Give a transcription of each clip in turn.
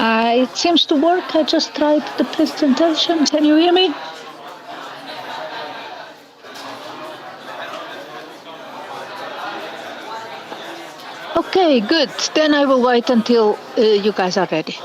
It seems to work. I just tried the presentation. Can you hear me? Okay, good. Then I will wait until you guys are ready.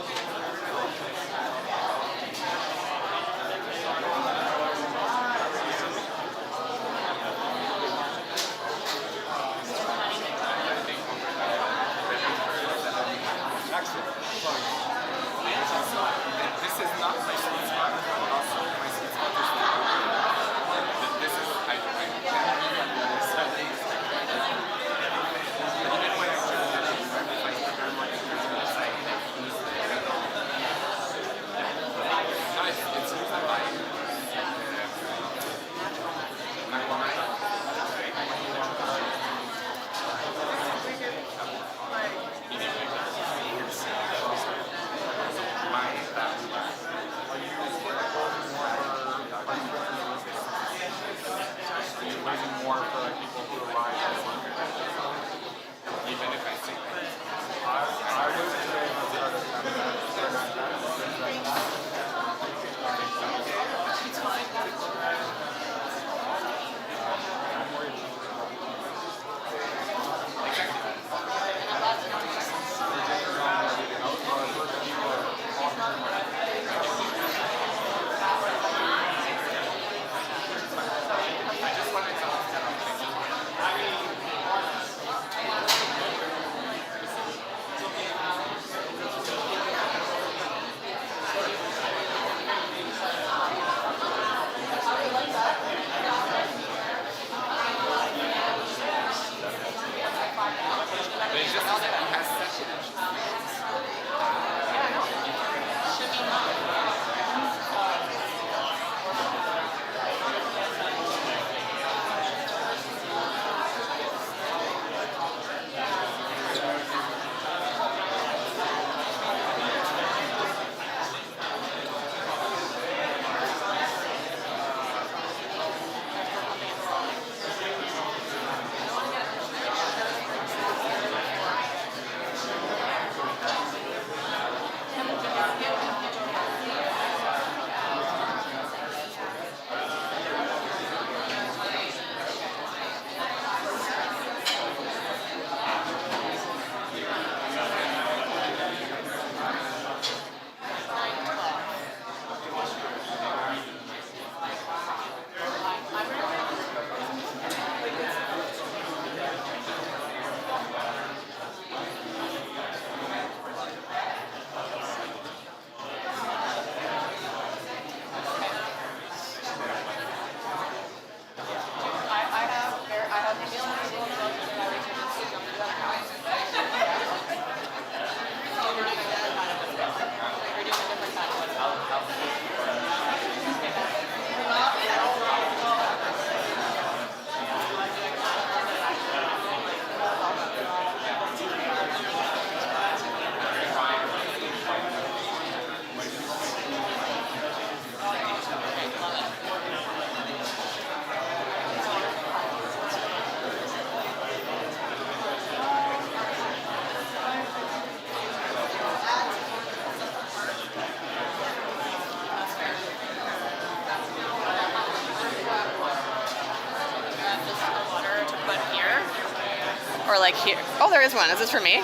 Or like here. Oh, there is one. Is this for me? It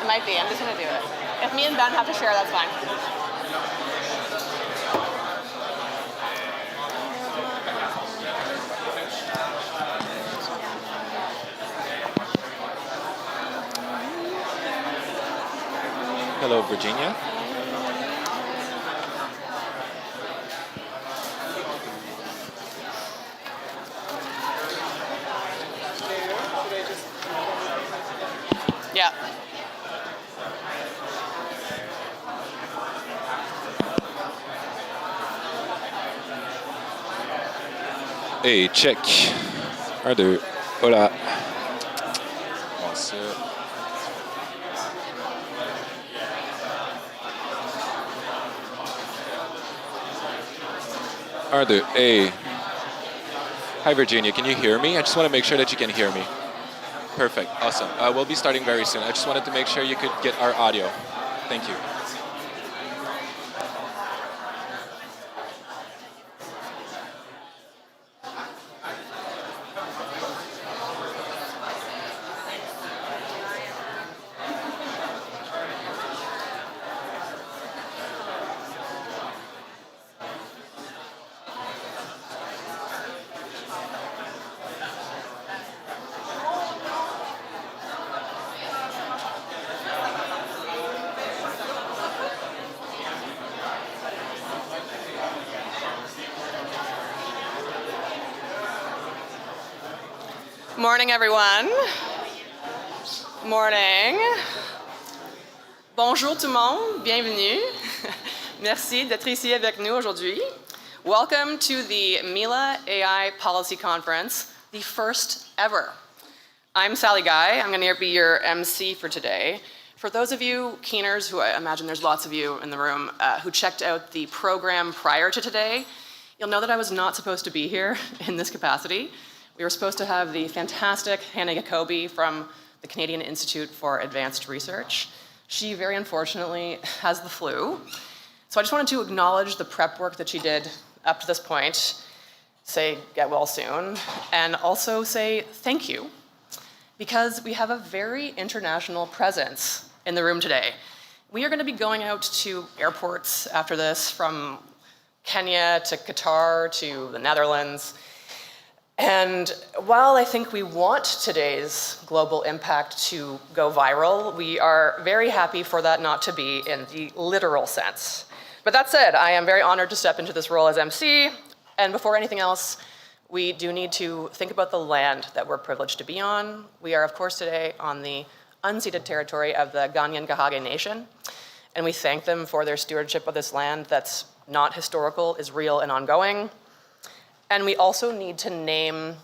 might be. I'm just going to do it. If me and Ben have to share, that's fine. Hello, Virginia. Yeah. Hey, check. Un, deux. Hola. Bon, ça. Un, deux. Hey. Hi, Virginia. Can you hear me? I just want to make sure that you can hear me. Perfect. Awesome. We'll be starting very soon. I just wanted to make sure you could get our audio. Thank you. Morning, everyone. Morning. Bonjour tout le monde, bienvenue. Merci d'être ici avec nous aujourd'hui. Welcome to the Mila AI Policy Conference, the first ever. I'm Sally Guy. I'm going to be your MC for today. For those of you keeners, who I imagine there's lots of you in the room, who checked out the program prior to today, you'll know that I was not supposed to be here in this capacity. We were supposed to have the fantastic Hannah Jacobi from the Canadian Institute for Advanced Research. She very unfortunately has the flu. So I just wanted to acknowledge the prep work that she did up to this point, say get well soon, and also say thank you, because we have a very international presence in the room today. We are going to be going out to airports after this, from Kenya to Qatar to the Netherlands. And while I think we want today's global impact to go viral, we are very happy for that not to be in the literal sense. But that said, I am very honored to step into this role as MC. And before anything else, we do need to think about the land that we're privileged to be on. We are, of course, today on the unceded territory of the Ganyan-Gahage Nation. And we thank them for their stewardship of this land that's not historical, is real and ongoing. And we also need to name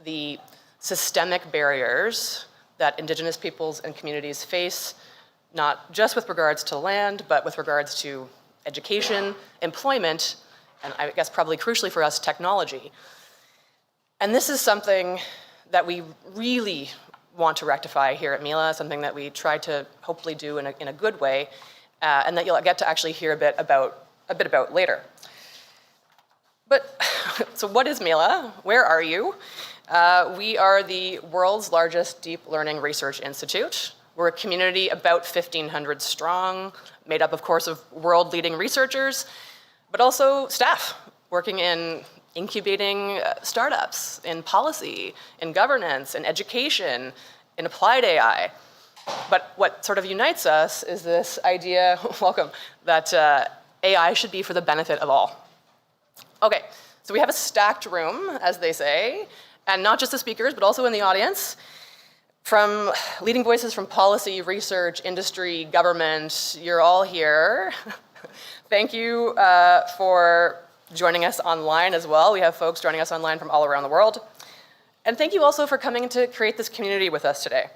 the systemic barriers that Indigenous peoples and communities face, not just with regards to land, but with regards to education, employment, and I guess probably crucially for us, technology. And this is something that we really want to rectify here at Mila, something that we try to hopefully do in a good way, and that you'll get to actually hear a bit about later. But, so what is Mila? Where are you? We are the world's largest deep learning research institute. We're a community about 1,500 strong, made up, of course, of world-leading researchers, but also staff working in incubating startups, in policy, in governance, in education, in applied AI. But what sort of unites us is this idea, welcome, that AI should be for the benefit of all. Okay, so we have a stacked room, as they say, and not just the speakers, but also in the audience, from leading voices from policy, research, industry, government. You're all here. Thank you for joining us online as well. We have folks joining us online from all around the world. And thank you also for coming to create this community with us today.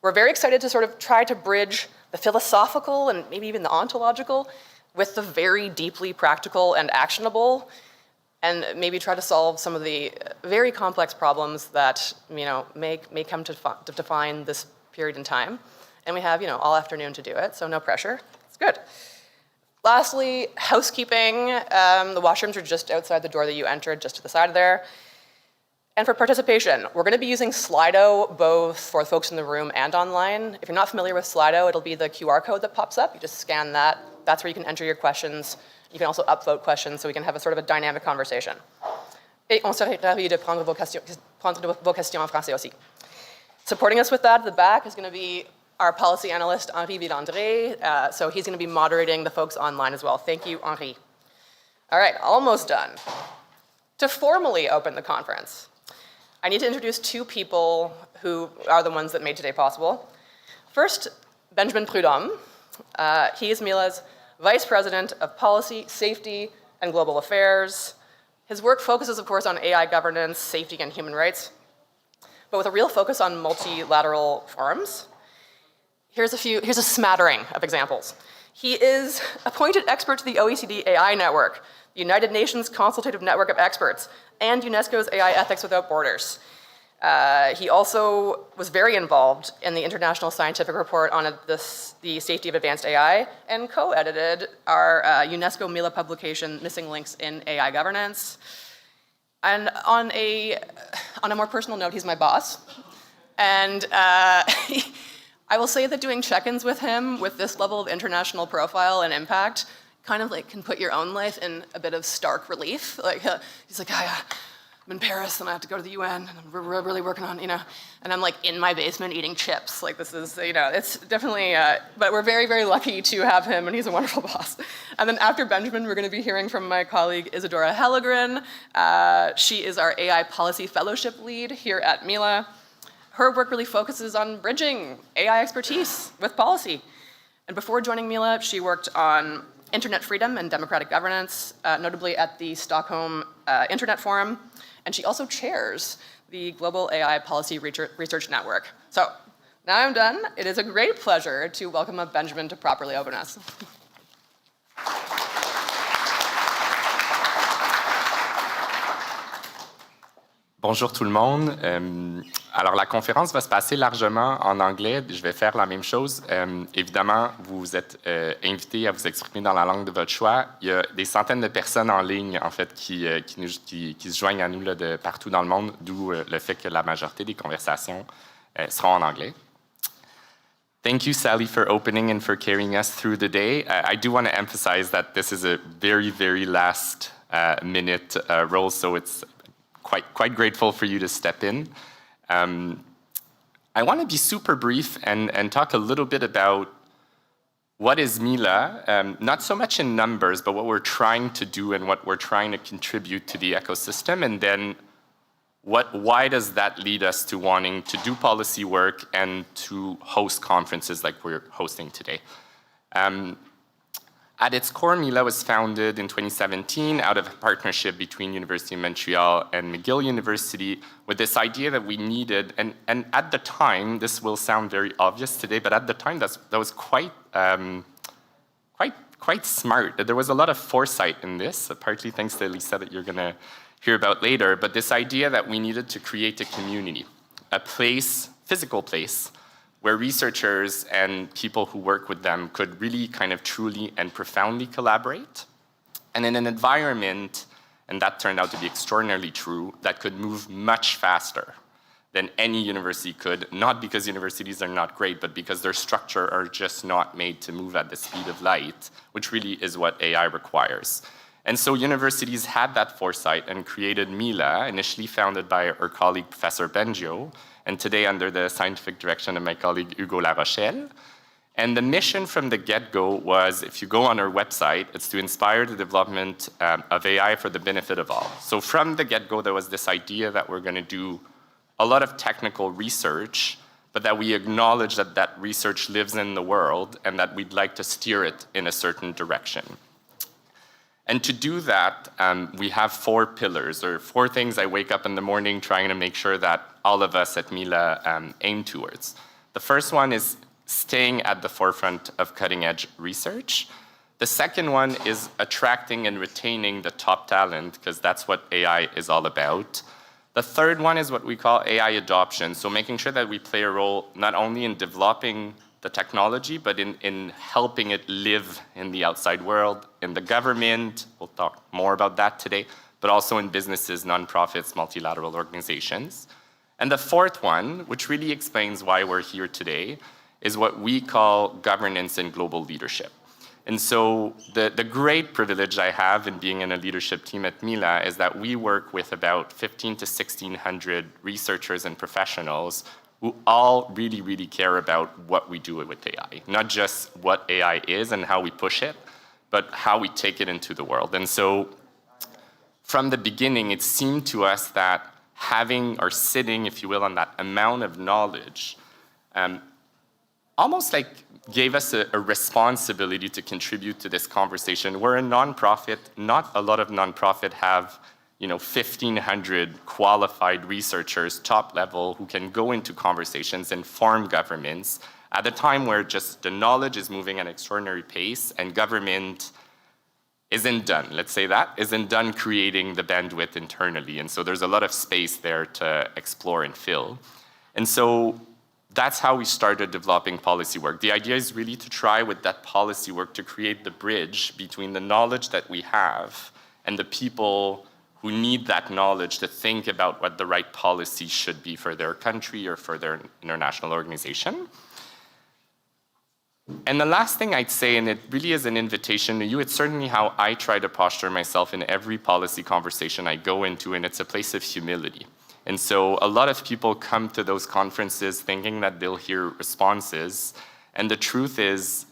We're very excited to sort of try to bridge the philosophical and maybe even the ontological with the very deeply practical and actionable, and maybe try to solve some of the very complex problems that may come to define this period in time. And we have all afternoon to do it, so no pressure. It's good. Lastly, housekeeping. The washrooms are just outside the door that you entered, just to the side of there. And for participation, we're going to be using Slido both for folks in the room and online. If you're not familiar with Slido, it'll be the QR code that pops up. You just scan that. That's where you can enter your questions. You can also upvote questions so we can have a sort of a dynamic conversation. Et on serait ravis de prendre vos questions en français aussi. Supporting us with that at the back is going to be our policy analyst, Henri Villandré. So he's going to be moderating the folks online as well. Thank you, Henri. All right, almost done. To formally open the conference, I need to introduce two people who are the ones that made today possible. First, Benjamin Prudhomme. He is Mila's Vice President of Policy, Safety, and Global Affairs. His work focuses, of course, on AI governance, safety, and human rights, but with a real focus on multilateral forums. Here's a smattering of examples. He is appointed expert to the OECD AI Network, the United Nations Consultative Network of Experts, and UNESCO's AI Ethics Without Borders. He also was very involved in the international scientific report on the safety of advanced AI and co-edited our UNESCO Mila publication, Missing Links in AI Governance. And on a more personal note, he's my boss. And I will say that doing check-ins with him with this level of international profile and impact kind of like can put your own life in a bit of stark relief. Like he's like, I'm in Paris and I have to go to the UN and we're really working on, and I'm like in my basement eating chips. Like this is, it's definitely, but we're very, very lucky to have him and he's a wonderful boss. And then after Benjamin, we're gonna be hearing from my colleague Isadora Hellegren. She is our AI Policy Fellowship lead here at Mila. Her work really focuses on bridging AI expertise with policy. And before joining Mila, she worked on internet freedom and democratic governance, notably at the Stockholm Internet Forum. And she also chairs the Global AI Policy Research Network. So now I'm done. It is a great pleasure to welcome up Benjamin to properly open us. Bonjour tout le monde. Alors la conférence va se passer largement en anglais. Je vais faire la même chose. Évidemment, vous êtes invités à vous exprimer dans la langue de votre choix. Il y a des centaines de personnes en ligne en fait qui se joignent à nous là, de partout dans le monde, d'où le fait que la majorité des conversations seront en anglais. Thank you, Sally, for opening and for carrying us through the day. I do want to emphasize that this is a very, very last minute role, so it's quite grateful for you to step in. I want to be super brief and talk a little bit about what is Mila, not so much in numbers, but what we're trying to do and what we're trying to contribute to the ecosystem, and then why does that lead us to wanting to do policy work and to host conferences like we're hosting today. At its core, Mila was founded in 2017 out of a partnership between University of Montreal and McGill University with this idea that we needed, and at the time, this will sound very obvious today, but at the time that was quite smart. There was a lot of foresight in this, partly thanks to Lisa that you're gonna hear about later, but this idea that we needed to create a community, a place, physical place, where researchers and people who work with them could really kind of truly and profoundly collaborate. And in an environment, and that turned out to be extraordinarily true, that could move much faster than any university could, not because universities are not great, but because their structure are just not made to move at the speed of light, which really is what AI requires. And so universities had that foresight and created Mila, initially founded by our colleague, Professor Bengio, and today under the scientific direction of my colleague, Hugo Larochelle. And the mission from the get-go was, if you go on our website, it's to inspire the development of AI for the benefit of all. So from the get-go, there was this idea that we're gonna do a lot of technical research, but that we acknowledge that that research lives in the world and that we'd like to steer it in a certain direction. And to do that, we have 4 pillars, or 4 things I wake up in the morning trying to make sure that all of us at Mila aim towards. The first one is staying at the forefront of cutting-edge research. The second one is attracting and retaining the top talent, because that's what AI is all about. The third one is what we call AI adoption, so making sure that we play a role not only in developing the technology, but in helping it live in the outside world, in the government, we'll talk more about that today, but also in businesses, nonprofits, multilateral organizations. And the fourth one, which really explains why we're here today, is what we call governance and global leadership. And so the great privilege I have in being in a leadership team at Mila is that we work with about 1,500 to 1,600 researchers and professionals who all really, really care about what we do with AI. Not just what AI is and how we push it, but how we take it into the world. And so from the beginning, it seemed to us that having or sitting, if you will, on that amount of knowledge, almost like gave us a responsibility to contribute to this conversation. We're a nonprofit. Not a lot of nonprofit have 1,500 qualified researchers, top level, who can go into conversations and form governments at a time where just the knowledge is moving at an extraordinary pace and government isn't done, let's say that, isn't done creating the bandwidth internally. And so there's a lot of space there to explore and fill. And so that's how we started developing policy work. The idea is really to try with that policy work to create the bridge between the knowledge that we have and the people who need that knowledge to think about what the right policy should be for their country or for their international organization. And the last thing I'd say, and it really is an invitation to you, it's certainly how I try to posture myself in every policy conversation I go into, and it's a place of humility. And so a lot of people come to those conferences thinking that they'll hear responses, and the truth is,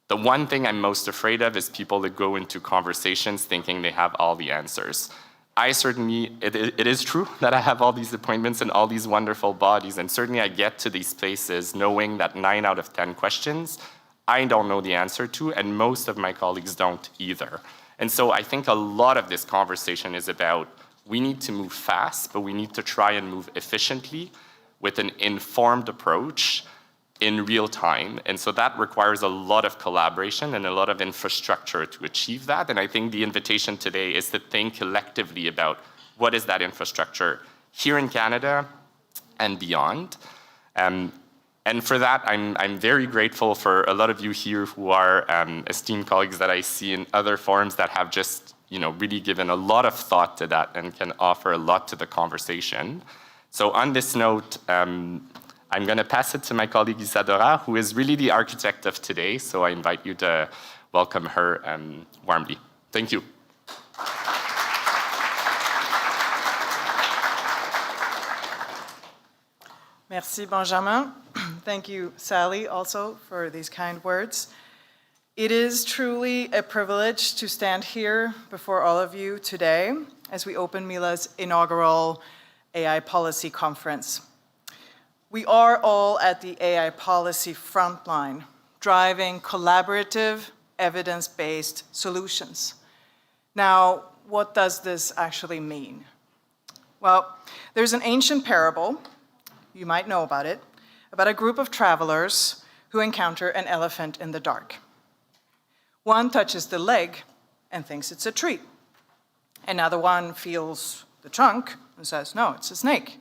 the one thing I'm most afraid of is people that go into conversations thinking they have all the answers. I certainly, it is true that I have all these appointments and all these wonderful bodies, and certainly I get to these places knowing that 9 out of 10 questions I don't know the answer to, and most of my colleagues don't either. And so I think a lot of this conversation is about we need to move fast, but we need to try and move efficiently with an informed approach in real time. And so that requires a lot of collaboration and a lot of infrastructure to achieve that. And I think the invitation today is to think collectively about what is that infrastructure here in Canada and beyond. And for that, I'm very grateful for a lot of you here who are esteemed colleagues that I see in other forums that have just really given a lot of thought to that and can offer a lot to the conversation. So on this note, I'm going to pass it to my colleague Isadora, who is really the architect of today. So I invite you to welcome her warmly. Thank you. Merci, Benjamin. Thank you, Sally, also for these kind words. It is truly a privilege to stand here before all of you today as we open Mila's inaugural AI Policy Conference. We are all at the AI Policy Frontline, driving collaborative, evidence-based solutions. Now, what does this actually mean? Well, there's an ancient parable, you might know about it, about a group of travelers who encounter an elephant in the dark. One touches the leg and thinks it's a tree. Another one feels the trunk and says, no, it's a snake.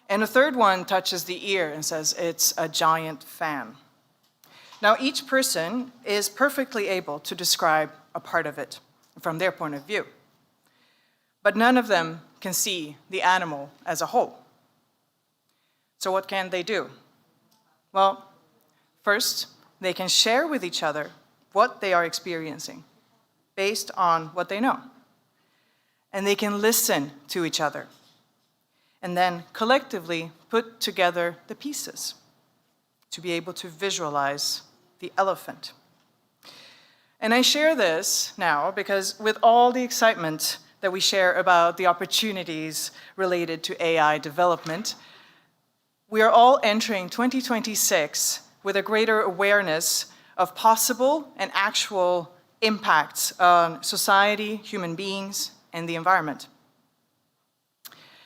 And a third one touches the ear and says, it's a giant fan. Now, each person is perfectly able to describe a part of it from their point of view. But none of them can see the animal as a whole. So what can they do? Well, first, they can share with each other what they are experiencing based on what they know. And they can listen to each other and then collectively put together the pieces to be able to visualize the elephant. And I share this now because with all the excitement that we share about the opportunities related to AI development, we are all entering 2026 with a greater awareness of possible and actual impacts on society, human beings, and the environment.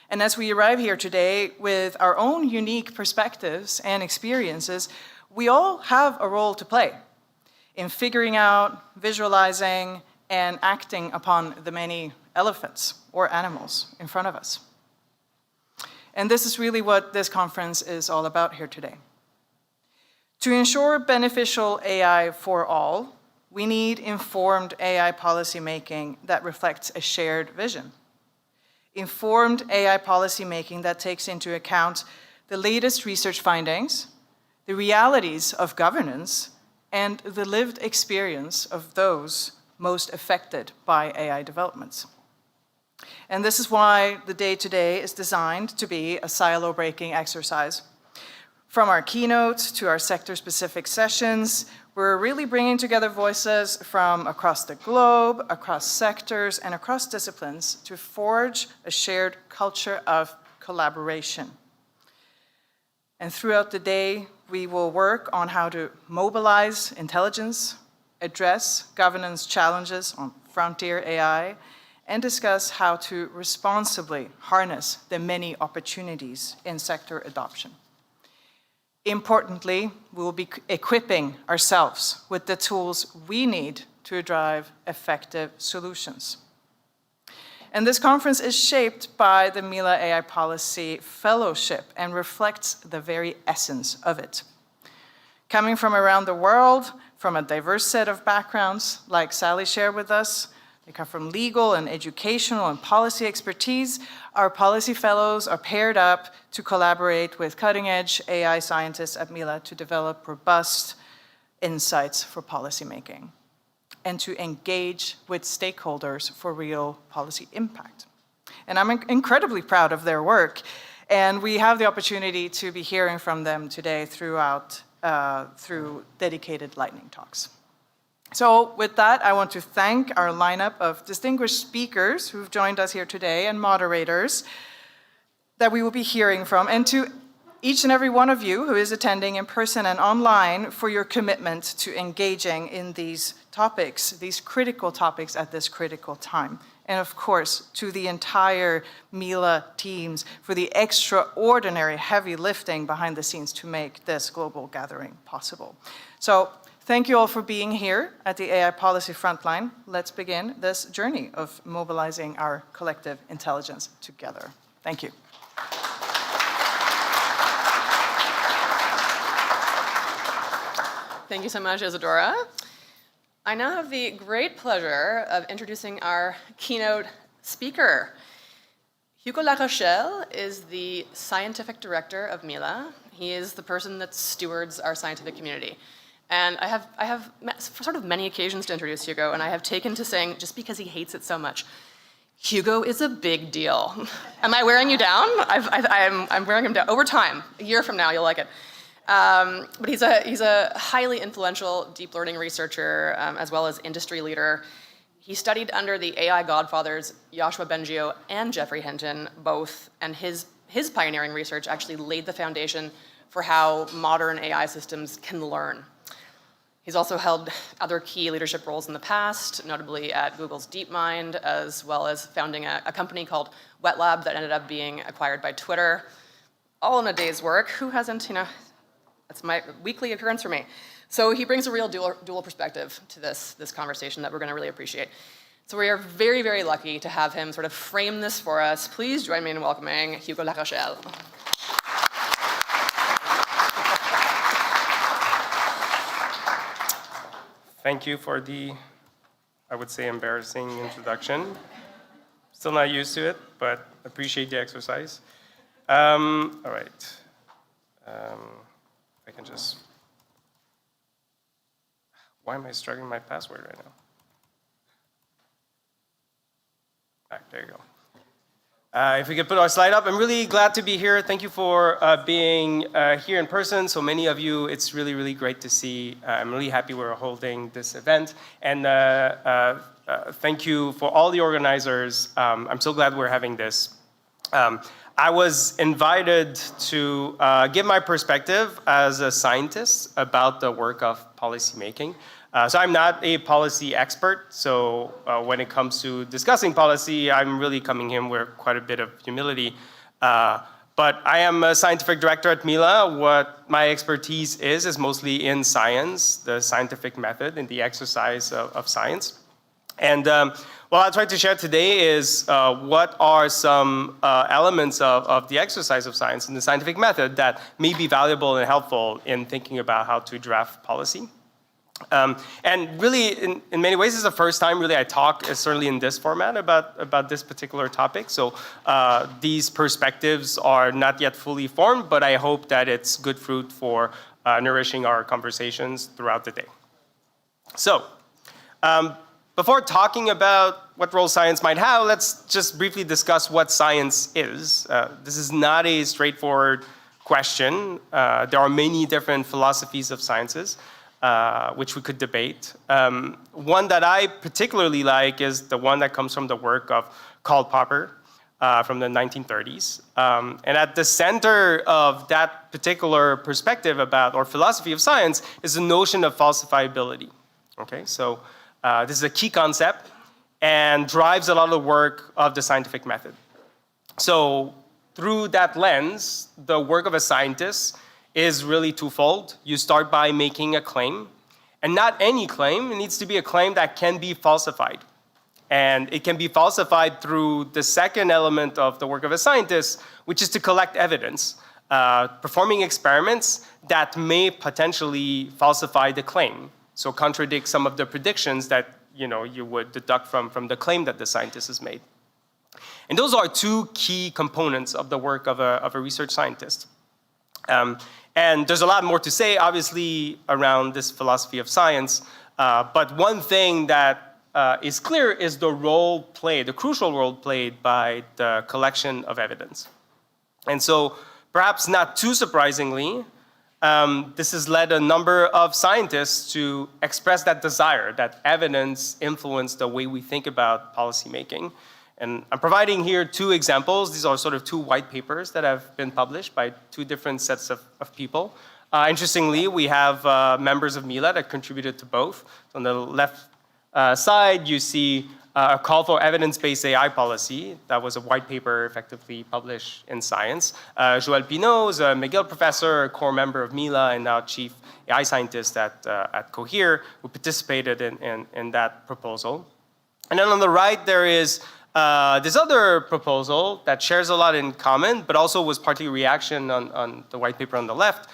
And as we arrive here today with our own unique perspectives and experiences, we all have a role to play in figuring out, visualizing, and acting upon the many elephants or animals in front of us. And this is really what this conference is all about here today. To ensure beneficial AI for all, we need informed AI policymaking that reflects a shared vision. Informed AI policymaking that takes into account the latest research findings, the realities of governance, and the lived experience of those most affected by AI developments. And this is why the day today is designed to be a silo-breaking exercise. From our keynote to our sector-specific sessions, we're really bringing together voices from across the globe, across sectors, and across disciplines to forge a shared culture of collaboration. And throughout the day, we will work on how to mobilize intelligence, address governance challenges on frontier AI, and discuss how to responsibly harness the many opportunities in sector adoption. Importantly, we will be equipping ourselves with the tools we need to drive effective solutions. And this conference is shaped by the Mila AI Policy Fellowship and reflects the very essence of it. Coming from around the world, from a diverse set of backgrounds, like Sally shared with us, they come from legal and educational and policy expertise. Our policy fellows are paired up to collaborate with cutting-edge AI scientists at Mila to develop robust insights for policymaking and to engage with stakeholders for real policy impact. And I'm incredibly proud of their work, and we have the opportunity to be hearing from them today through dedicated lightning talks. So with that, I want to thank our lineup of distinguished speakers who've joined us here today and moderators that we will be hearing from, and to each and every one of you who is attending in person and online for your commitment to engaging in these topics, these critical topics at this critical time. And of course, to the entire Mila teams for the extraordinary heavy lifting behind the scenes to make this global gathering possible. So thank you all for being here at the AI Policy Frontline. Let's begin this journey of mobilizing our collective intelligence together. Thank you. Thank you so much, Isadora. I now have the great pleasure of introducing our keynote speaker. Hugo Larochelle is the scientific director of Mila. He is the person that stewards our scientific community. And I have sort of many occasions to introduce Hugo, and I have taken to saying, just because he hates it so much, Hugo is a big deal. Am I wearing you down? I'm wearing him down. Over time, a year from now, you'll like it. But he's a highly influential deep learning researcher, as well as industry leader. He studied under the AI godfathers Yoshua Bengio and Geoffrey Hinton, both, and his pioneering research actually laid the foundation for how modern AI systems can learn. He's also held other key leadership roles in the past, notably at Google's DeepMind, as well as founding a company called Wet Lab that ended up being acquired by Twitter. All in a day's work. Who hasn't, that's my weekly occurrence for me. So he brings a real dual perspective to this conversation that we're going to really appreciate. So we are very, very lucky to have him sort of frame this for us. Please join me in welcoming Hugo Larochelle. Thank you for the, I would say, embarrassing introduction. Still not used to it, but appreciate the exercise. All right. I can just, why am I struggling my password right now? There you go. If we could put our slide up, I'm really glad to be here. Thank you for being here in person. So many of you, it's really, really great to see. I'm really happy we're holding this event. And thank you for all the organizers. I'm so glad we're having this. I was invited to give my perspective as a scientist about the work of policymaking. So I'm not a policy expert, so when it comes to discussing policy, I'm really coming in with quite a bit of humility. But I am a scientific director at Mila. What my expertise is mostly in science, the scientific method, and the exercise of science. And what I'll try to share today is what are some elements of the exercise of science and the scientific method that may be valuable and helpful in thinking about how to draft policy. And really, in many ways, this is the first time really I talk, certainly in this format, about this particular topic. So these perspectives are not yet fully formed, but I hope that it's good fruit for nourishing our conversations throughout the day. So before talking about what role science might have, let's just briefly discuss what science is. This is not a straightforward question. There are many different philosophies of sciences. Which we could debate. One that I particularly like is the one that comes from the work of Karl Popper from the 1930s. And at the center of that particular perspective about, or philosophy of science, is the notion of falsifiability. Okay, so this is a key concept and drives a lot of the work of the scientific method. So through that lens, the work of a scientist is really twofold. You start by making a claim, And not any claim, it needs to be a claim that can be falsified. And it can be falsified through the second element of the work of a scientist, which is to collect evidence, performing experiments that may potentially falsify the claim. So contradict some of the predictions that you would deduct from the claim that the scientist has made. And those are two key components of the work of a research scientist. And there's a lot more to say, obviously, around this philosophy of science. But one thing that is clear is the role played, the crucial role played by the collection of evidence. And so, perhaps not too surprisingly, this has led a number of scientists to express that desire, that evidence influence the way we think about policymaking. And I'm providing here two examples. These are sort of two white papers that have been published by two different sets of people. Interestingly, we have members of Mila that contributed to both. On the left side, you see a call for evidence-based AI policy. That was a white paper effectively published in Science. Joël Pineau is a McGill professor, a core member of Mila, and now chief AI scientist at Cohere, who participated in that proposal. And then on the right, there is this other proposal that shares a lot in common, but also was partly a reaction on the white paper on the left,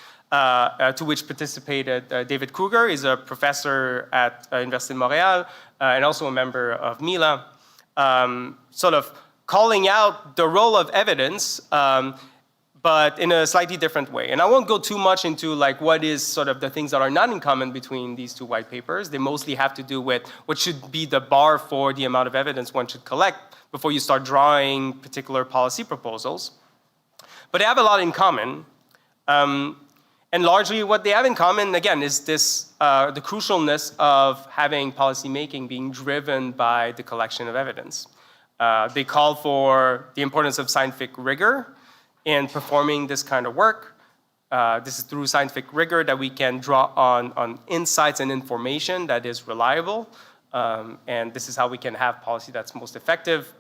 to which participated David Kruger. He's a professor at Université de Montréal and also a member of Mila, sort of calling out the role of evidence, but in a slightly different way. And I won't go too much into like what is sort of the things that are not in common between these two white papers. They mostly have to do with what should be the bar for the amount of evidence one should collect before you start drawing particular policy proposals. But they have a lot in common. And largely what they have in common, again, is this, the crucialness of having policymaking being driven by the collection of evidence. They call for the importance of scientific rigor in performing this kind of work. This is through scientific rigor that we can draw on insights and information that is reliable. And this is how we can have policy that's most effective.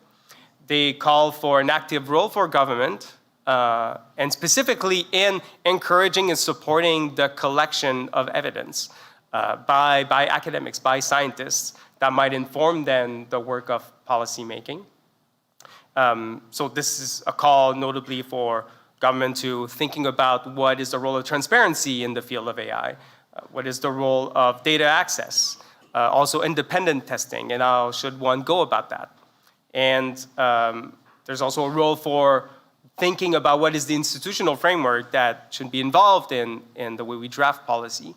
They call for an active role for government, and specifically in encouraging and supporting the collection of evidence by academics, by scientists that might inform then the work of policymaking. So this is a call notably for government to thinking about what is the role of transparency in the field of AI, what is the role of data access, also independent testing, and how should one go about that. And there's also a role for thinking about what is the institutional framework that should be involved in the way we draft policy.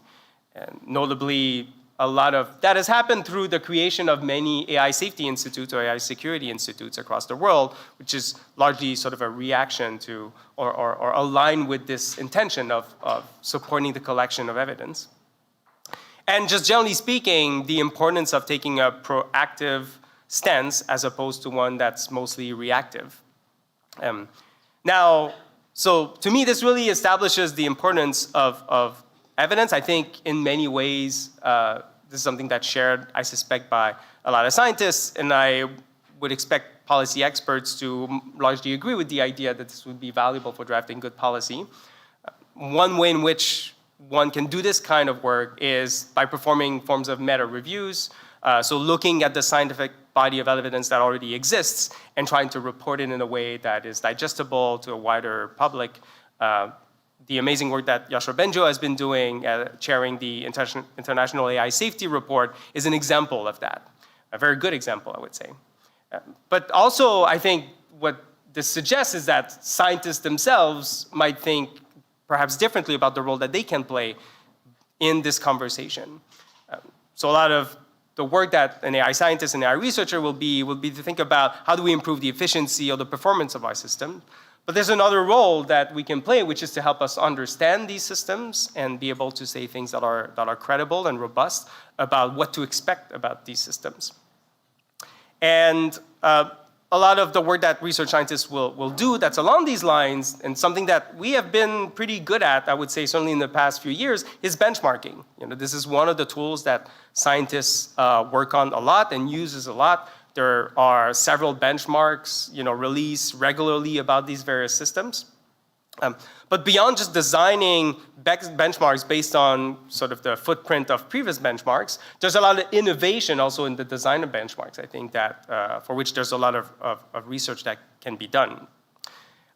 And notably, a lot of that has happened through the creation of many AI safety institutes or AI security institutes across the world, which is largely sort of a reaction to or aligned with this intention of supporting the collection of evidence. And just generally speaking, the importance of taking a proactive stance as opposed to one that's mostly reactive. Now, so to me, this really establishes the importance of evidence. I think in many ways, this is something that's shared, I suspect, by a lot of scientists, and I would expect policy experts to largely agree with the idea that this would be valuable for drafting good policy. One way in which one can do this kind of work is by performing forms of meta reviews, so looking at the scientific body of evidence that already exists and trying to report it in a way that is digestible to a wider public. The amazing work that Yashar Benjo has been doing, chairing the International AI Safety Report, is an example of that. A very good example, I would say. But also, I think what this suggests is that scientists themselves might think perhaps differently about the role that they can play in this conversation. So a lot of the work that an AI scientist and AI researcher will be to think about how do we improve the efficiency or the performance of our system. But there's another role that we can play, which is to help us understand these systems and be able to say things that are credible and robust about what to expect about these systems. And a lot of the work that research scientists will do that's along these lines, and something that we have been pretty good at, I would say certainly in the past few years, is benchmarking. This is one of the tools that scientists work on a lot and uses a lot. There are several benchmarks, released regularly about these various systems. But beyond just designing benchmarks based on sort of the footprint of previous benchmarks, there's a lot of innovation also in the design of benchmarks, I think, that for which there's a lot of research that can be done.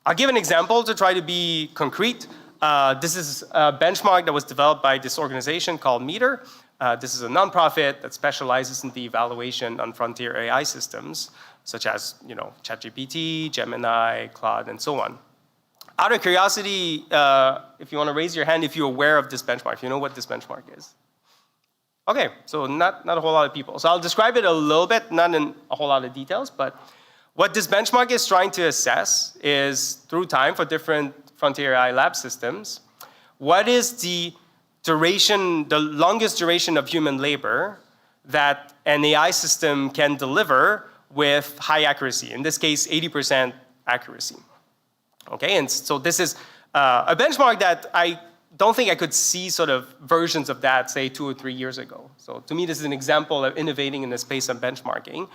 I'll give an example to try to be concrete. This is a benchmark that was developed by this organization called Meter. This is a nonprofit that specializes in the evaluation on frontier AI systems, such as ChatGPT, Gemini, Claude, and so on. Out of curiosity, if you want to raise your hand if you're aware of this benchmark, if you know what this benchmark is. Okay, so not a whole lot of people. So I'll describe it a little bit, not in a whole lot of details, but what this benchmark is trying to assess is, through time for different frontier AI lab systems, what is the duration, the longest duration of human labor that an AI system can deliver with high accuracy, in this case, 80% accuracy. Okay, and so this is a benchmark that I don't think I could see sort of versions of that, say, 2 or 3 years ago. So to me, this is an example of innovating in the space of benchmarking.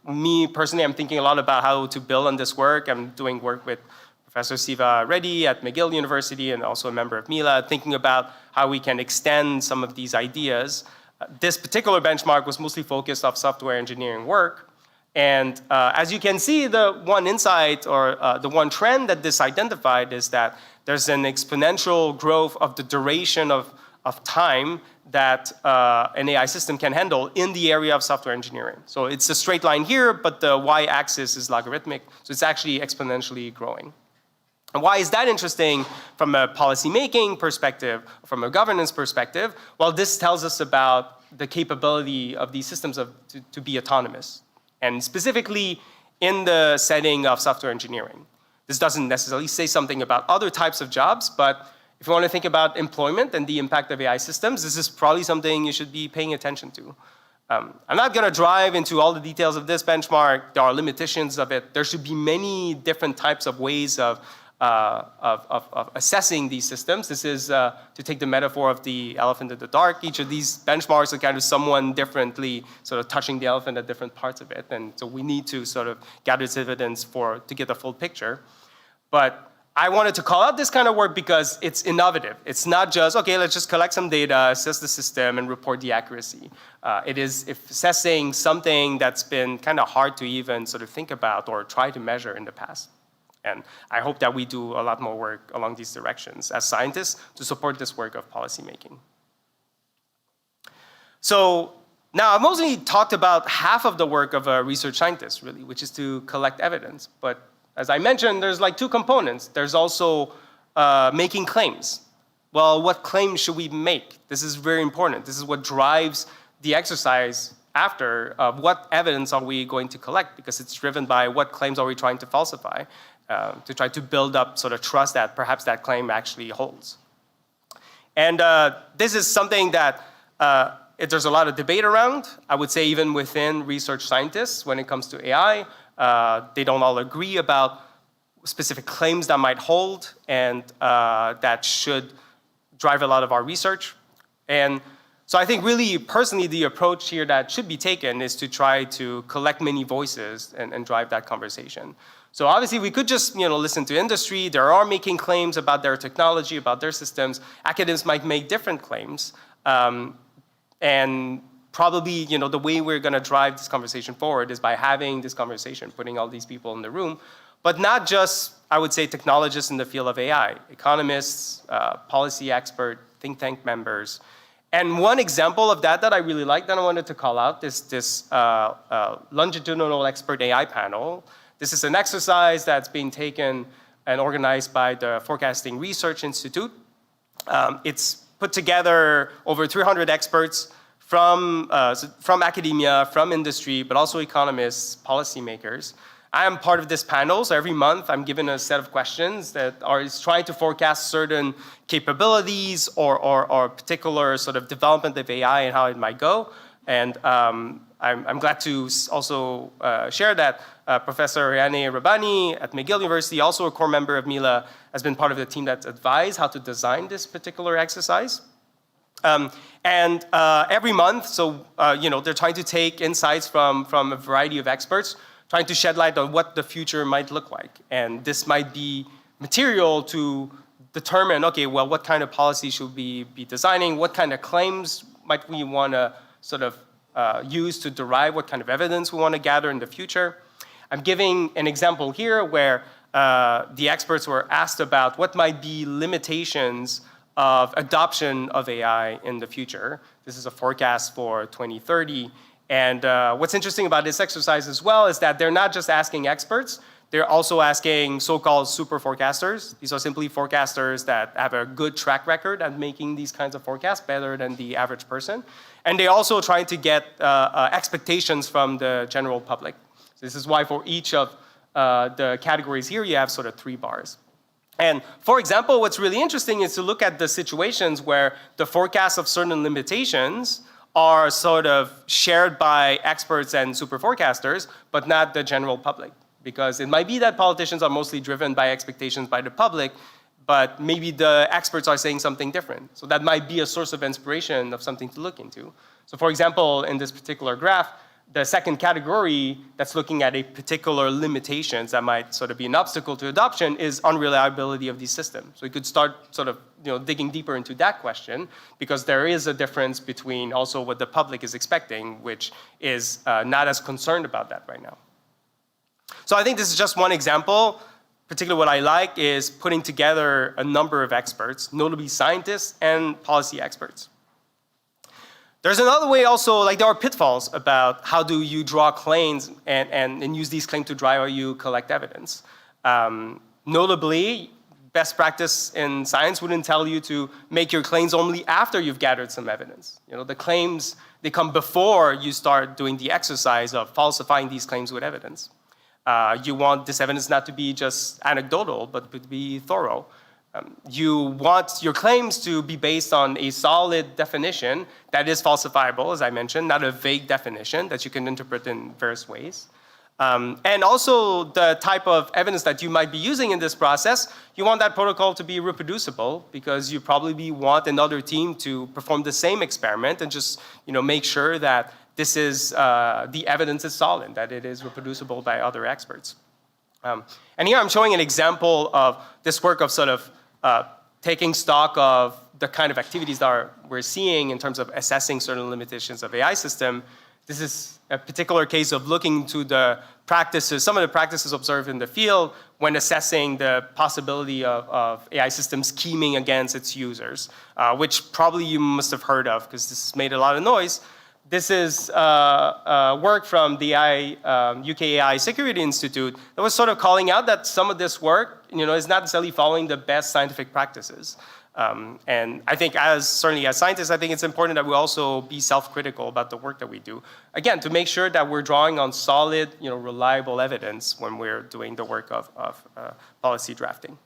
Me personally, I'm thinking a lot about how to build on this work. I'm doing work with Professor Siva Reddy at McGill University and also a member of Mila, thinking about how we can extend some of these ideas. This particular benchmark was mostly focused off software engineering work. And as you can see, the one insight or the one trend that this identified is that there's an exponential growth of the duration of time that an AI system can handle in the area of software engineering. So it's a straight line here, but the y-axis is logarithmic, so it's actually exponentially growing. And why is that interesting from a policymaking perspective, from a governance perspective? Well, this tells us about the capability of these systems to be autonomous. And specifically in the setting of software engineering. This doesn't necessarily say something about other types of jobs, but if you want to think about employment and the impact of AI systems, this is probably something you should be paying attention to. I'm not going to drive into all the details of this benchmark. There are limitations of it. There should be many different types of ways of assessing these systems. This is, to take the metaphor of the elephant in the dark, each of these benchmarks are kind of someone differently sort of touching the elephant at different parts of it. And so we need to sort of gather this evidence to get the full picture. But I wanted to call out this kind of work because it's innovative. It's not just, okay, let's just collect some data, assess the system, and report the accuracy. It is assessing something that's been kind of hard to even sort of think about or try to measure in the past. And I hope that we do a lot more work along these directions as scientists to support this work of policymaking. So now I've mostly talked about half of the work of a research scientist, really, which is to collect evidence. But as I mentioned, there's like two components. There's also making claims. Well, what claims should we make? This is very important. This is what drives the exercise after what evidence are we going to collect, because it's driven by what claims are we trying to falsify. To try to build up sort of trust that perhaps that claim actually holds. And this is something that there's a lot of debate around. I would say even within research scientists when it comes to AI, they don't all agree about specific claims that might hold and that should drive a lot of our research. And so I think really personally the approach here that should be taken is to try to collect many voices and drive that conversation. So obviously we could just listen to industry. They are making claims about their technology, about their systems. Academics might make different claims. And probably the way we're going to drive this conversation forward is by having this conversation, putting all these people in the room. But not just, I would say, technologists in the field of AI, economists, policy expert, think tank members. And one example of that I really like that I wanted to call out is this longitudinal expert AI panel. This is an exercise that's being taken and organized by the Forecasting Research Institute. It's put together over 300 experts from academia, from industry, but also economists, policymakers. I am part of this panel, so every month I'm given a set of questions that is trying to forecast certain capabilities or particular sort of development of AI and how it might go. And I'm glad to also share that Professor Réunit Rabbani at McGill University, also a core member of Mila, has been part of the team that's advised how to design this particular exercise. Every month, so they're trying to take insights from a variety of experts, trying to shed light on what the future might look like. And this might be material to determine, okay, well, what kind of policy should we be designing? What kind of claims might we want to sort of use to derive what kind of evidence we want to gather in the future? I'm giving an example here where the experts were asked about what might be limitations of adoption of AI in the future. This is a forecast for 2030. And what's interesting about this exercise as well is that they're not just asking experts, they're also asking so-called super forecasters. These are simply forecasters that have a good track record at making these kinds of forecasts, better than the average person. And they're also trying to get expectations from the general public. So this is why for each of the categories here, you have sort of 3 bars. And for example, what's really interesting is to look at the situations where the forecasts of certain limitations are sort of shared by experts and super forecasters, but not the general public. Because it might be that politicians are mostly driven by expectations by the public, but maybe the experts are saying something different. So that might be a source of inspiration of something to look into. So for example, in this particular graph, the second category that's looking at a particular limitations that might sort of be an obstacle to adoption is unreliability of these systems. So you could start sort of digging deeper into that question, because there is a difference between also what the public is expecting, which is not as concerned about that right now. So I think this is just one example. Particularly what I like is putting together a number of experts, notably scientists and policy experts. There's another way also, like there are pitfalls about how do you draw claims and use these claims to drive how you collect evidence. Notably, best practice in science wouldn't tell you to make your claims only after you've gathered some evidence. The claims, they come before you start doing the exercise of falsifying these claims with evidence. You want this evidence not to be just anecdotal, but to be thorough. You want your claims to be based on a solid definition that is falsifiable, as I mentioned, not a vague definition that you can interpret in various ways. And also the type of evidence that you might be using in this process, you want that protocol to be reproducible, because you probably want another team to perform the same experiment and just make sure that this is, the evidence is solid, that it is reproducible by other experts. And here I'm showing an example of this work of sort of taking stock of the kind of activities that we're seeing in terms of assessing certain limitations of AI system. This is a particular case of looking to the practices, some of the practices observed in the field when assessing the possibility of AI systems scheming against its users, which probably you must have heard of because this has made a lot of noise. This is work from the UK AI Security Institute that was sort of calling out that some of this work, is not necessarily following the best scientific practices. And I think certainly as scientists, I think it's important that we also be self-critical about the work that we do. Again, to make sure that we're drawing on solid, reliable evidence when we're doing the work of policy drafting.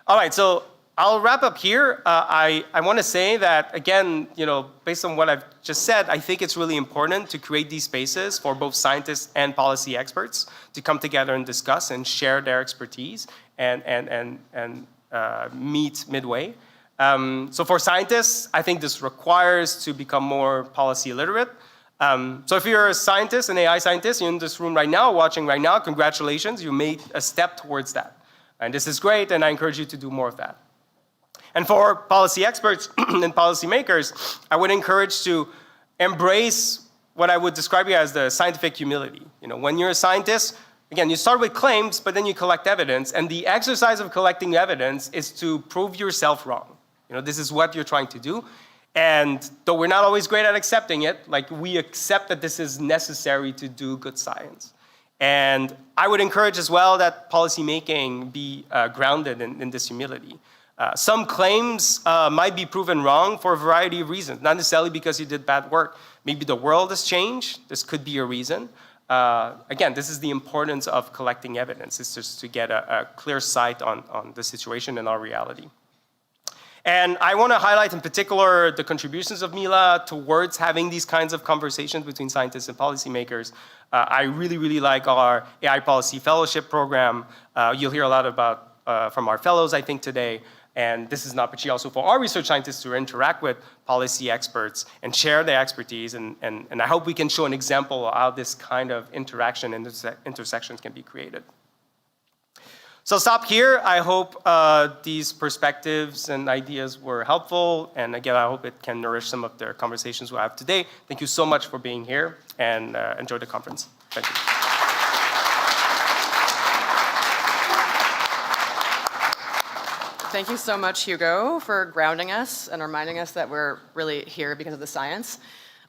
All right, so I'll wrap up here. I want to say that, again, based on what I've just said, I think it's really important to create these spaces for both scientists and policy experts to come together and discuss and share their expertise and meet midway. So for scientists, I think this requires to become more policy literate. So if you're a scientist, an AI scientist, you're in this room right now, watching right now, congratulations, you made a step towards that. And this is great, and I encourage you to do more of that. And for policy experts and policymakers, I would encourage to embrace what I would describe here as the scientific humility. When you're a scientist, again, you start with claims, but then you collect evidence, and the exercise of collecting evidence is to prove yourself wrong. This is what you're trying to do. And though we're not always great at accepting it, we accept that this is necessary to do good science. And I would encourage as well that policymaking be grounded in this humility. Some claims might be proven wrong for a variety of reasons, not necessarily because you did bad work. Maybe the world has changed. This could be a reason. Again, this is the importance of collecting evidence. It's just to get a clear sight on the situation and our reality. And I want to highlight in particular the contributions of Mila towards having these kinds of conversations between scientists and policymakers. I really, really like our AI Policy Fellowship program. You'll hear a lot about from our fellows, I think, today. And this is an opportunity also for our research scientists to interact with policy experts and share their expertise. And I hope we can show an example of how this kind of interaction and intersections can be created. So I'll stop here. I hope these perspectives and ideas were helpful. And again, I hope it can nourish some of the conversations we'll have today. Thank you so much for being here, and enjoy the conference. Thank you. Thank you so much, Hugo, for grounding us and reminding us that we're really here because of the science.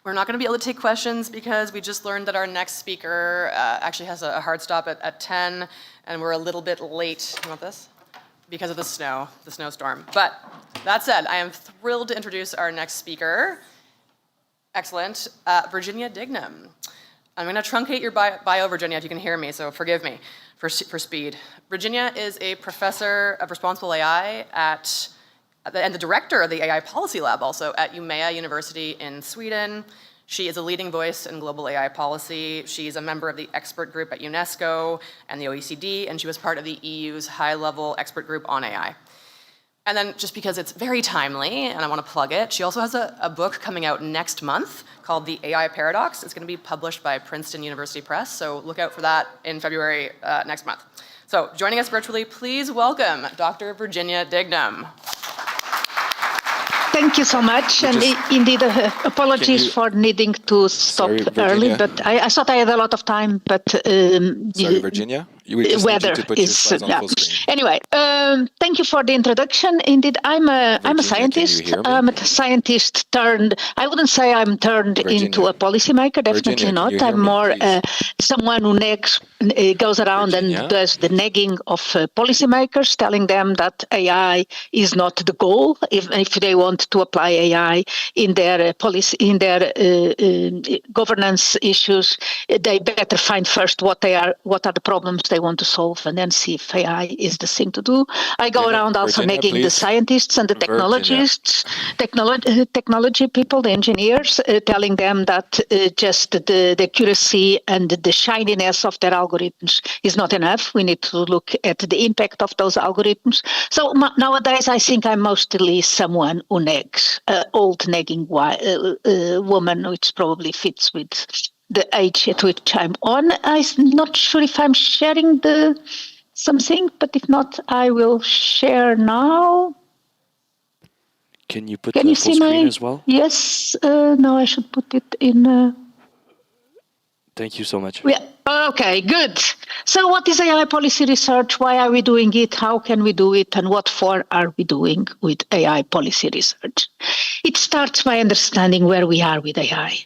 We're not going to be able to take questions because we just learned that our next speaker actually has a hard stop at 10, and we're a little bit late. You want this? Because of the snowstorm. But that said, I am thrilled to introduce our next speaker. Excellent. Virginia Dignum. I'm going to truncate your bio, Virginia, if you can hear me, so forgive me for speed. Virginia is a professor of responsible AI and the director of the AI Policy Lab also at Umeå University in Sweden. She is a leading voice in global AI policy. She's a member of the expert group at UNESCO and the OECD, and she was part of the EU's high-level expert group on AI. And then just because it's very timely, and I want to plug it, she also has a book coming out next month called The AI Paradox. It's going to be published by Princeton University Press, so look out for that in February next month. So joining us virtually, please welcome Dr. Virginia Dignum. Thank you so much, and indeed, apologies for needing to stop early, but I thought I had a lot of time, but Sorry, Virginia. We just need you to put your slides on full screen. Anyway, thank you for the introduction. Indeed, I'm a scientist. I'm a scientist turned. I wouldn't say I'm turned into a policymaker. Definitely not. I'm more someone who goes around and does the nagging of policymakers, telling them that AI is not the goal. If they want to apply AI in their policy, in their governance issues, they better find first what are the problems they want to solve, and then see if AI is the thing to do. I go around also nagging the scientists and the technologists, technology people, the engineers, telling them that just the accuracy and the shininess of their algorithms is not enough. We need to look at the impact of those algorithms. So nowadays, I think I'm mostly someone who nags, old nagging woman, which probably fits with the age at which I'm on. I'm not sure if I'm sharing something, but if not, I will share now. Can you put the full screen as well? Yes. No, I should put it in. Thank you so much. Yeah. Okay, good. So what is AI policy research? Why are we doing it? How can we do it? And what for are we doing with AI policy research? It starts by understanding where we are with AI.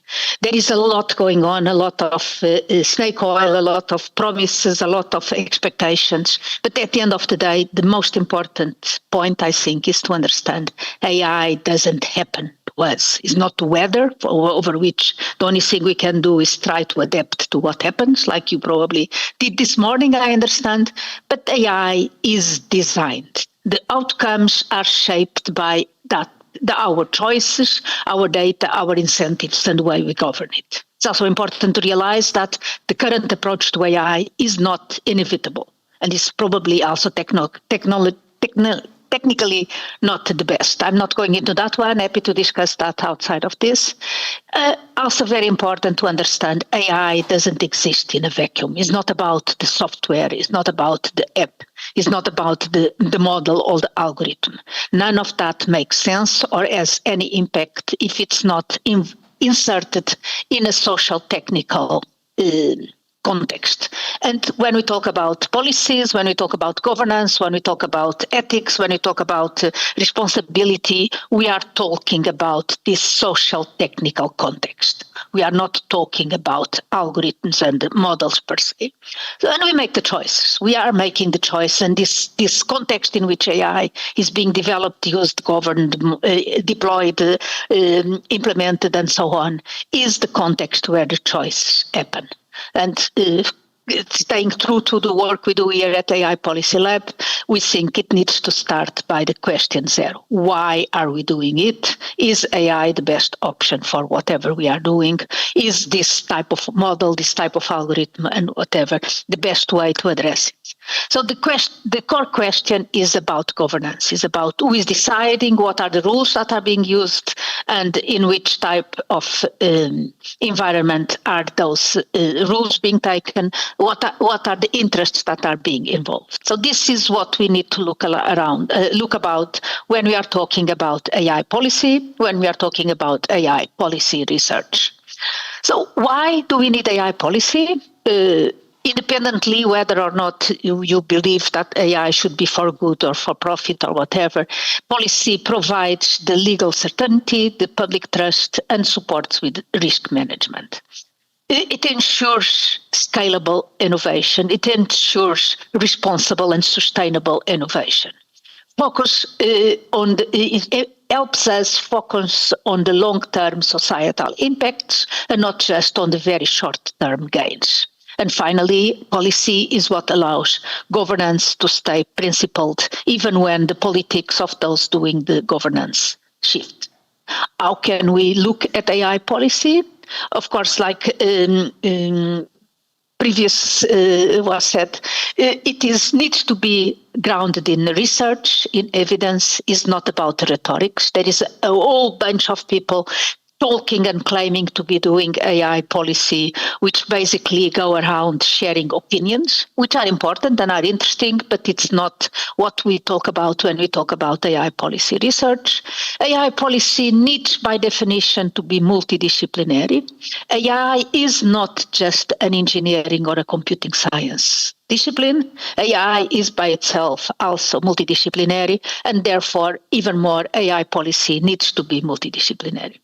There is a lot going on, a lot of snake oil, a lot of promises, a lot of expectations. But at the end of the day, the most important point, I think, is to understand AI doesn't happen to us. It's not the weather over which the only thing we can do is try to adapt to what happens, like you probably did this morning, I understand. But AI is designed. The outcomes are shaped by our choices, our data, our incentives, and the way we govern it. It's also important to realize that the current approach to AI is not inevitable, and is probably also technically not the best. I'm not going into that one. Happy to discuss that outside of this. Also very important to understand AI doesn't exist in a vacuum. It's not about the software. It's not about the app. It's not about the model or the algorithm. None of that makes sense or has any impact if it's not inserted in a social technical context. And when we talk about policies, when we talk about governance, when we talk about ethics, when we talk about responsibility, we are talking about this social technical context. We are not talking about algorithms and models per se. So when we make the choices, we are making the choice, and this context in which AI is being developed, used, governed, deployed, implemented, and so on, is the context where the choices happen. And staying true to the work we do here at AI Policy Lab, we think it needs to start by the question zero. Why are we doing it? Is AI the best option for whatever we are doing? Is this type of model, this type of algorithm, and whatever, the best way to address it? So the core question is about governance, is about who is deciding, what are the rules that are being used, and in which type of environment are those rules being taken, what are the interests that are being involved. So this is what we need to look about when we are talking about AI policy, when we are talking about AI policy research. So why do we need AI policy? Independently, whether or not you believe that AI should be for good or for profit or whatever, policy provides the legal certainty, the public trust, and supports with risk management. It ensures scalable innovation. It ensures responsible and sustainable innovation. It helps us focus on the long-term societal impacts and not just on the very short-term gains. And finally, policy is what allows governance to stay principled, even when the politics of those doing the governance shift. How can we look at AI policy? Of course, like previous was said, it needs to be grounded in research, in evidence. Is not about rhetorics. There is a whole bunch of people talking and claiming to be doing AI policy, which basically go around sharing opinions, which are important and are interesting, but it's not what we talk about when we talk about AI policy research. AI policy needs, by definition, to be multidisciplinary. AI is not just an engineering or a computing science discipline. AI is by itself also multidisciplinary, and therefore, even more, AI policy needs to be multidisciplinary.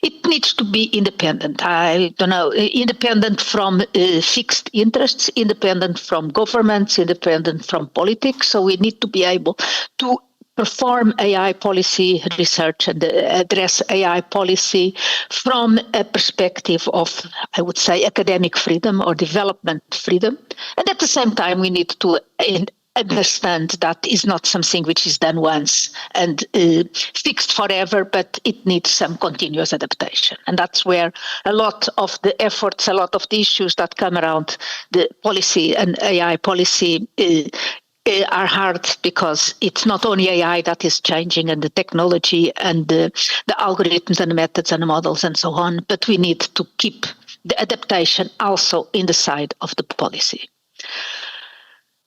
It needs to be independent. Independent from fixed interests, independent from governments, independent from politics. So we need to be able to perform AI policy research and address AI policy from a perspective of, I would say, academic freedom or development freedom. And at the same time, we need to understand that is not something which is done once and fixed forever, but it needs some continuous adaptation. And that's where a lot of the efforts, a lot of the issues that come around the policy and AI policy are hard, because it's not only AI that is changing and the technology and the algorithms and the methods and the models and so on, but we need to keep the adaptation also in the side of the policy.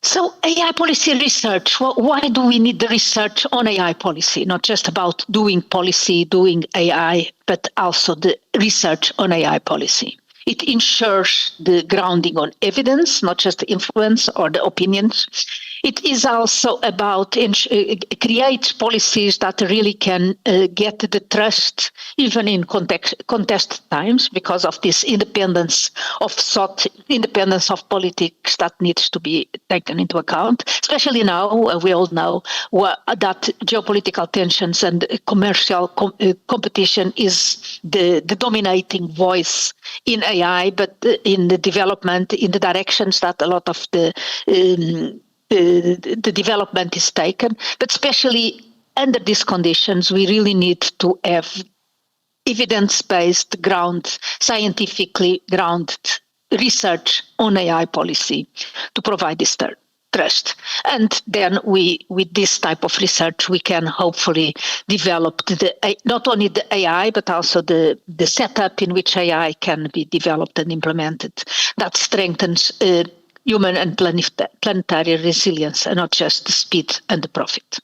So AI policy research, why do we need the research on AI policy? Not just about doing policy, doing AI, but also the research on AI policy. It ensures the grounding on evidence, not just the influence or the opinions. It is also about create policies that really can get the trust, even in contest times, because of this independence of thought, independence of politics that needs to be taken into account. Especially now, we all know that geopolitical tensions and commercial competition is the dominating voice in AI, but in the development, in the directions that a lot of the development is taken. But especially under these conditions, we really need to have evidence-based, scientifically grounded research on AI policy to provide this trust. And then with this type of research, we can hopefully develop not only the AI, but also the setup in which AI can be developed and implemented that strengthens human and planetary resilience, and not just the speed and the profit.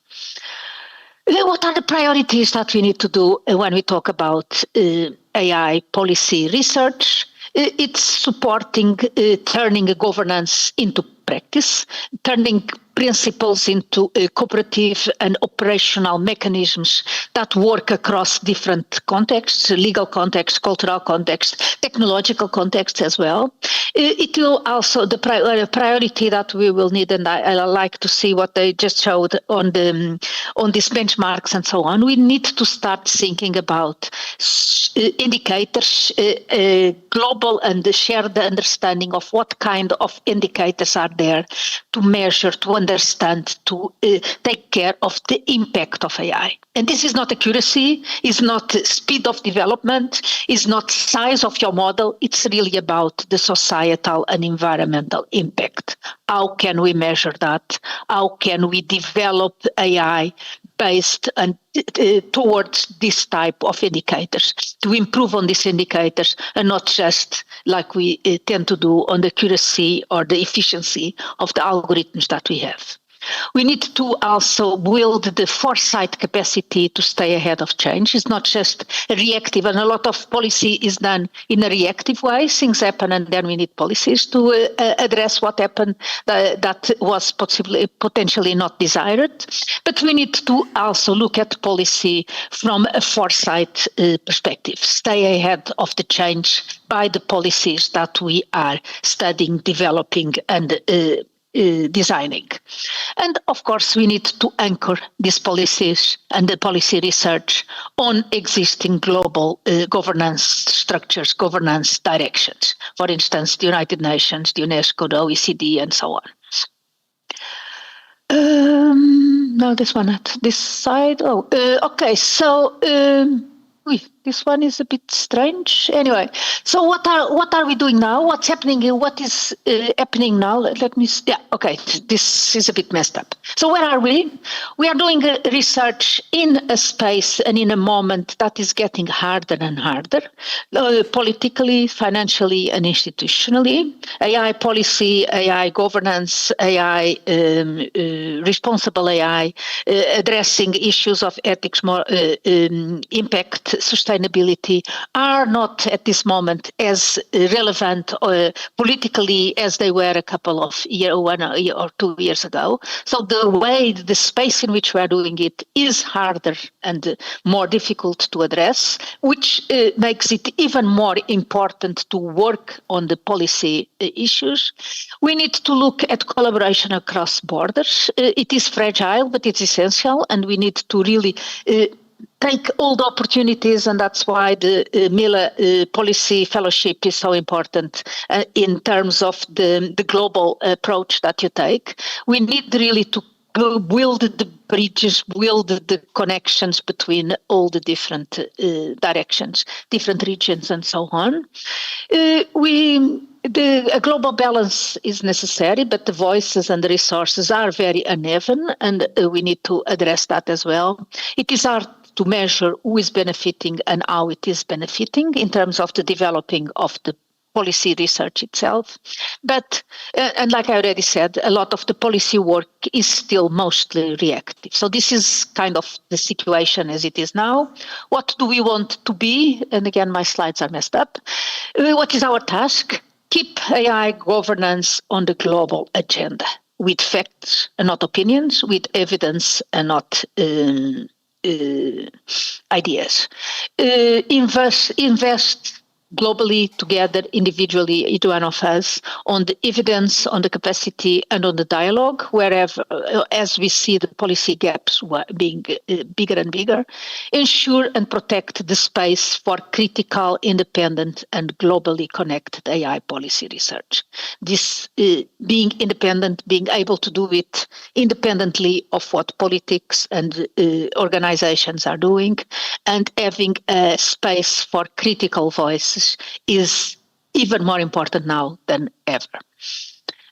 What are the priorities that we need to do when we talk about AI policy research? It's supporting turning governance into practice, turning principles into cooperative and operational mechanisms that work across different contexts, legal contexts, cultural contexts, technological contexts as well. It will also, the priority that we will need, and I like to see what they just showed on these benchmarks and so on, we need to start thinking about indicators, global and share the understanding of what kind of indicators are there to measure, to understand, to take care of the impact of AI. And this is not accuracy, is not speed of development, is not size of your model. It's really about the societal and environmental impact. How can we measure that? How can we develop AI based and towards this type of indicators, to improve on these indicators and not just like we tend to do on the accuracy or the efficiency of the algorithms that we have. We need to also build the foresight capacity to stay ahead of change. It's not just reactive, and a lot of policy is done in a reactive way. Things happen, and then we need policies to address what happened that was potentially not desired. But we need to also look at policy from a foresight perspective, stay ahead of the change by the policies that we are studying, developing, and designing. And of course, we need to anchor these policies and the policy research on existing global governance structures, governance directions. For instance, the United Nations, the UNESCO, the OECD, and so on. No, this one at this side. Oh, okay. So this one is a bit strange. Anyway, so what are we doing now? What's happening? What is happening now? Let me. Yeah. Okay. This is a bit messed up. So where are we? We are doing research in a space and in a moment that is getting harder and harder, politically, financially, and institutionally. AI policy, AI governance, AI responsible AI, addressing issues of ethics, more impact, sustainability are not at this moment as relevant politically as they were a couple of years, 1 or 2 years ago. So the space in which we are doing it is harder and more difficult to address, which makes it even more important to work on the policy issues. We need to look at collaboration across borders. It is fragile, but it's essential, and we need to really take all the opportunities, and that's why the Mila Policy Fellowship is so important in terms of the global approach that you take. We need really to build the bridges, build the connections between all the different directions, different regions, and so on. A global balance is necessary, but the voices and the resources are very uneven, and we need to address that as well. It is hard to measure who is benefiting and how it is benefiting in terms of the developing of the policy research itself. But, and like I already said, a lot of the policy work is still mostly reactive. So this is kind of the situation as it is now. What do we want to be? And again, my slides are messed up. What is our task? Keep AI governance on the global agenda with facts and not opinions, with evidence and not ideas. Invest globally, together, individually, each one of us, on the evidence, on the capacity, and on the dialogue, wherever, as we see the policy gaps being bigger and bigger. Ensure and protect the space for critical, independent, and globally connected AI policy research. This being independent, being able to do it independently of what politics and organizations are doing, and having a space for critical voices is even more important now than ever.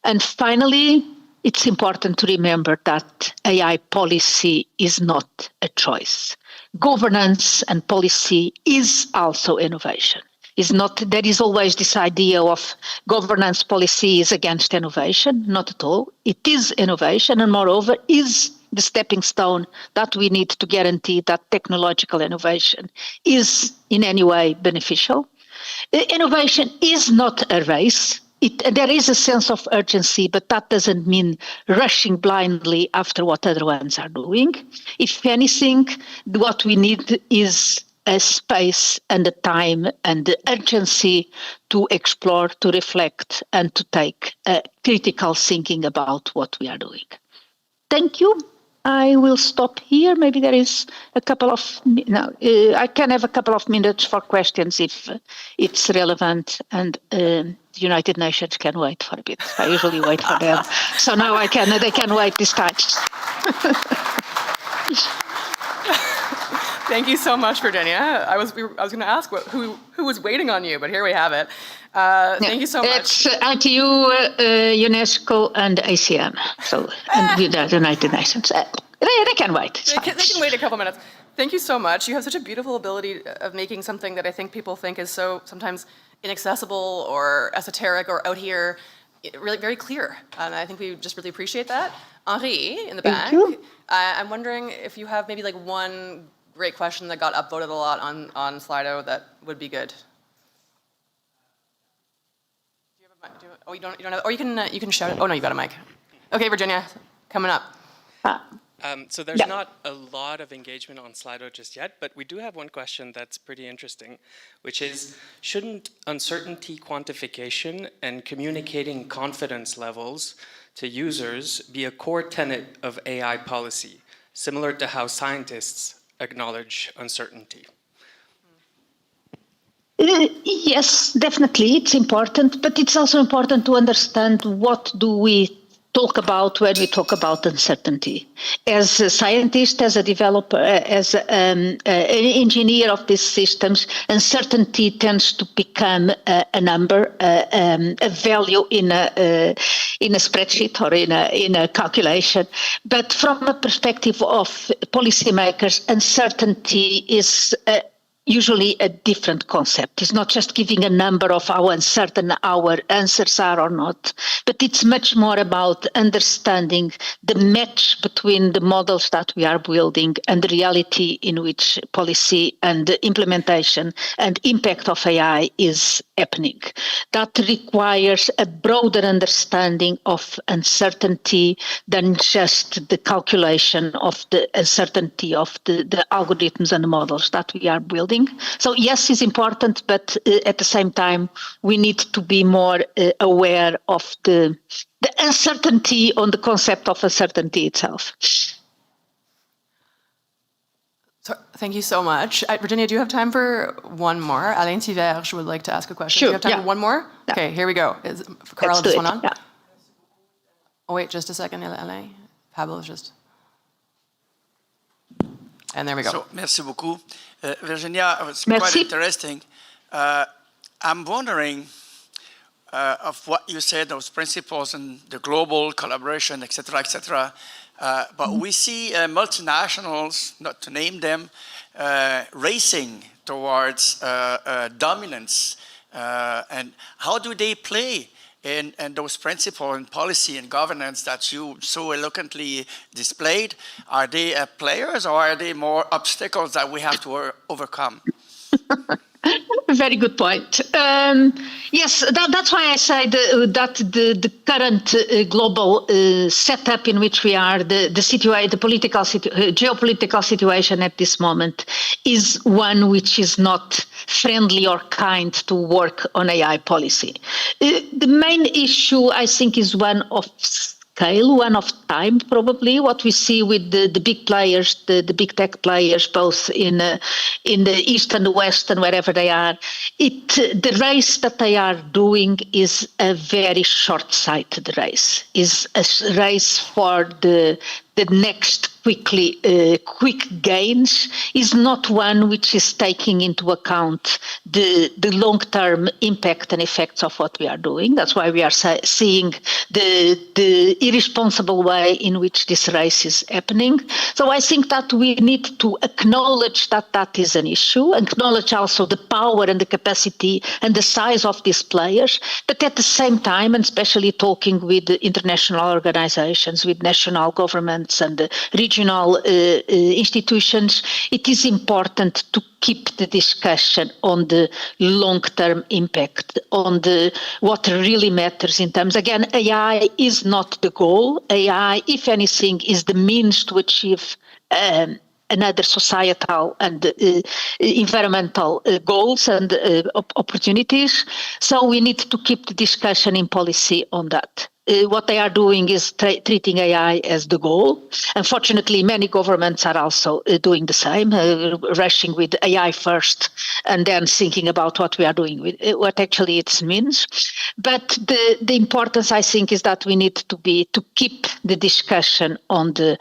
And finally, it's important to remember that AI policy is not a choice. Governance and policy is also innovation. There is always this idea of governance policy is against innovation. Not at all. It is innovation, and moreover is the stepping stone that we need to guarantee that technological innovation is in any way beneficial. Innovation is not a race. There is a sense of urgency, but that doesn't mean rushing blindly after what other ones are doing. If anything, what we need is a space and a time and the urgency to explore, to reflect, and to take critical thinking about what we are doing. Thank you. I will stop here. Maybe there is a couple of, I can have a couple of minutes for questions if it's relevant, and the United Nations can wait for a bit. I usually wait for them. So now they can wait this time. Thank you so much, Virginia. I was going to ask who was waiting on you, but here we have it. Thank you so much. It's ITU, UNESCO, and ACM. So, and with the United Nations. They can wait. They can wait a couple minutes. Thank you so much. You have such a beautiful ability of making something that I think people think is so sometimes inaccessible or esoteric or out here, really very clear. And I think we just really appreciate that. Henri, in the back. Thank you. I'm wondering if you have maybe like one great question that got upvoted a lot on Slido that would be good. Do you have a mic? Oh, you don't have, or you can shout it. Oh no, you got a mic. Okay, Virginia, coming up. So there's not a lot of engagement on Slido just yet, but we do have one question that's pretty interesting, which is, shouldn't uncertainty quantification and communicating confidence levels to users be a core tenet of AI policy, similar to how scientists acknowledge uncertainty? Yes, definitely, it's important, but it's also important to understand what do we talk about when we talk about uncertainty. As a scientist, as a developer, as an engineer of these systems, uncertainty tends to become a number, a value in a spreadsheet or in a calculation. But from a perspective of policymakers, uncertainty is usually a different concept. It's not just giving a number of how uncertain our answers are or not, but it's much more about understanding the match between the models that we are building and the reality in which policy and implementation and impact of AI is happening. That requires a broader understanding of uncertainty than just the calculation of the uncertainty of the algorithms and the models that we are building. So yes, it's important, but at the same time, we need to be more aware of the uncertainty on the concept of uncertainty itself. So, thank you so much. Virginia, do you have time for one more? Alain Tiverge would like to ask a question. Sure, do you have time for one more? Yeah. Okay, here we go. Is Carla Let's do this one it. on? Yeah. Oh, wait, just a second, Alain. Pablo is just... And there we go. So, merci beaucoup. Virginia, it's quite interesting. I'm wondering of what you said, those principles and the global collaboration, et cetera, but we see multinationals, not to name them, racing towards dominance. And how do they play in those principles and policy and governance that you so eloquently displayed? Are they players, or are they more obstacles that we have to overcome? Very good point. Yes, that's why I say that the current global setup in which we are, the geopolitical situation at this moment is one which is not friendly or kind to work on AI policy. The main issue, I think, is one of scale, one of time, probably. What we see with the big players, the big tech players, both in the East and the West and wherever they are, the race that they are doing is a very short-sighted race, is a race for the next quick gains, is not one which is taking into account the long-term impact and effects of what we are doing. That's why we are seeing the irresponsible way in which this race is happening. So I think that we need to acknowledge that that is an issue, acknowledge also the power and the capacity and the size of these players, but at the same time, and especially talking with the international organizations, with national governments and regional institutions, it is important to keep the discussion on the long-term impact, on what really matters in terms. Again, AI is not the goal. AI, if anything, is the means to achieve another societal and environmental goals and opportunities. So we need to keep the discussion in policy on that. what they are doing is treating AI as the goal. Unfortunately, many governments are also doing the same, rushing with AI first and then thinking about what we are doing with what actually it means. But the importance, I think, is that we need to keep the discussion on the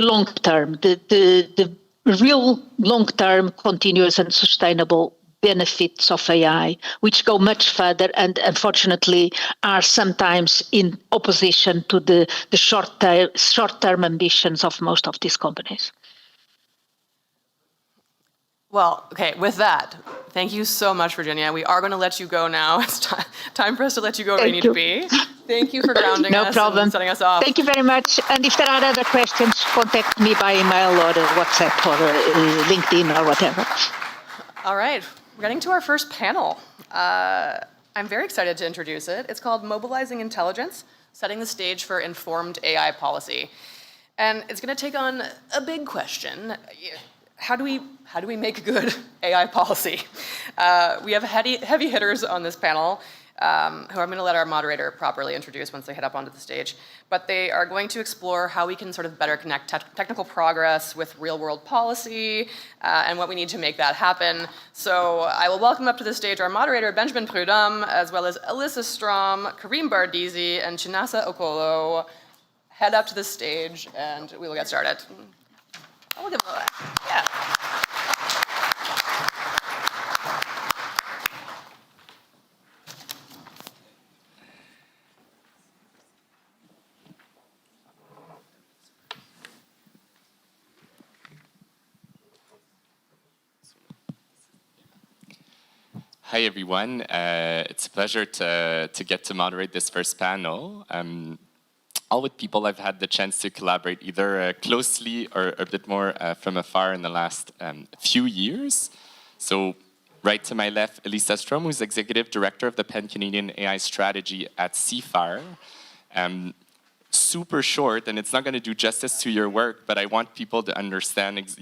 long term, the real long term, continuous and sustainable benefits of AI, which go much further and unfortunately are sometimes in opposition to the short-term ambitions of most of these companies. Well, okay, with that, thank you so much, Virginia. We are going to let you go now. It's time for us to let you go where you need to be. Thank you for grounding us and setting us off. Thank you very much. And if there are other questions, contact me by email or WhatsApp or LinkedIn or whatever. All right, we're getting to our first panel. I'm very excited to introduce it. It's called Mobilizing Intelligence, Setting the Stage for Informed AI Policy. And it's going to take on a big question. How do we make good AI policy? We have heavy hitters on this panel, who I'm going to let our moderator properly introduce once they head up onto the stage. But they are going to explore how we can sort of better connect technical progress with real-world policy and what we need to make that happen. So I will welcome up to the stage our moderator, Benjamin Prudhomme, as well as Alyssa Strom, Karim Bardizi, and Chinasa Okolo. Head up to the stage, and we will get started. I'll give them yeah. Hi, everyone. It's a pleasure to get to moderate this first panel. All with people I've had the chance to collaborate either closely or a bit more from afar in the last few years. So right to my left, Elisa Strom, who's Executive Director of the Pan-Canadian AI Strategy at CFAR. Super short, and it's not going to do justice to your work, but I want people to understand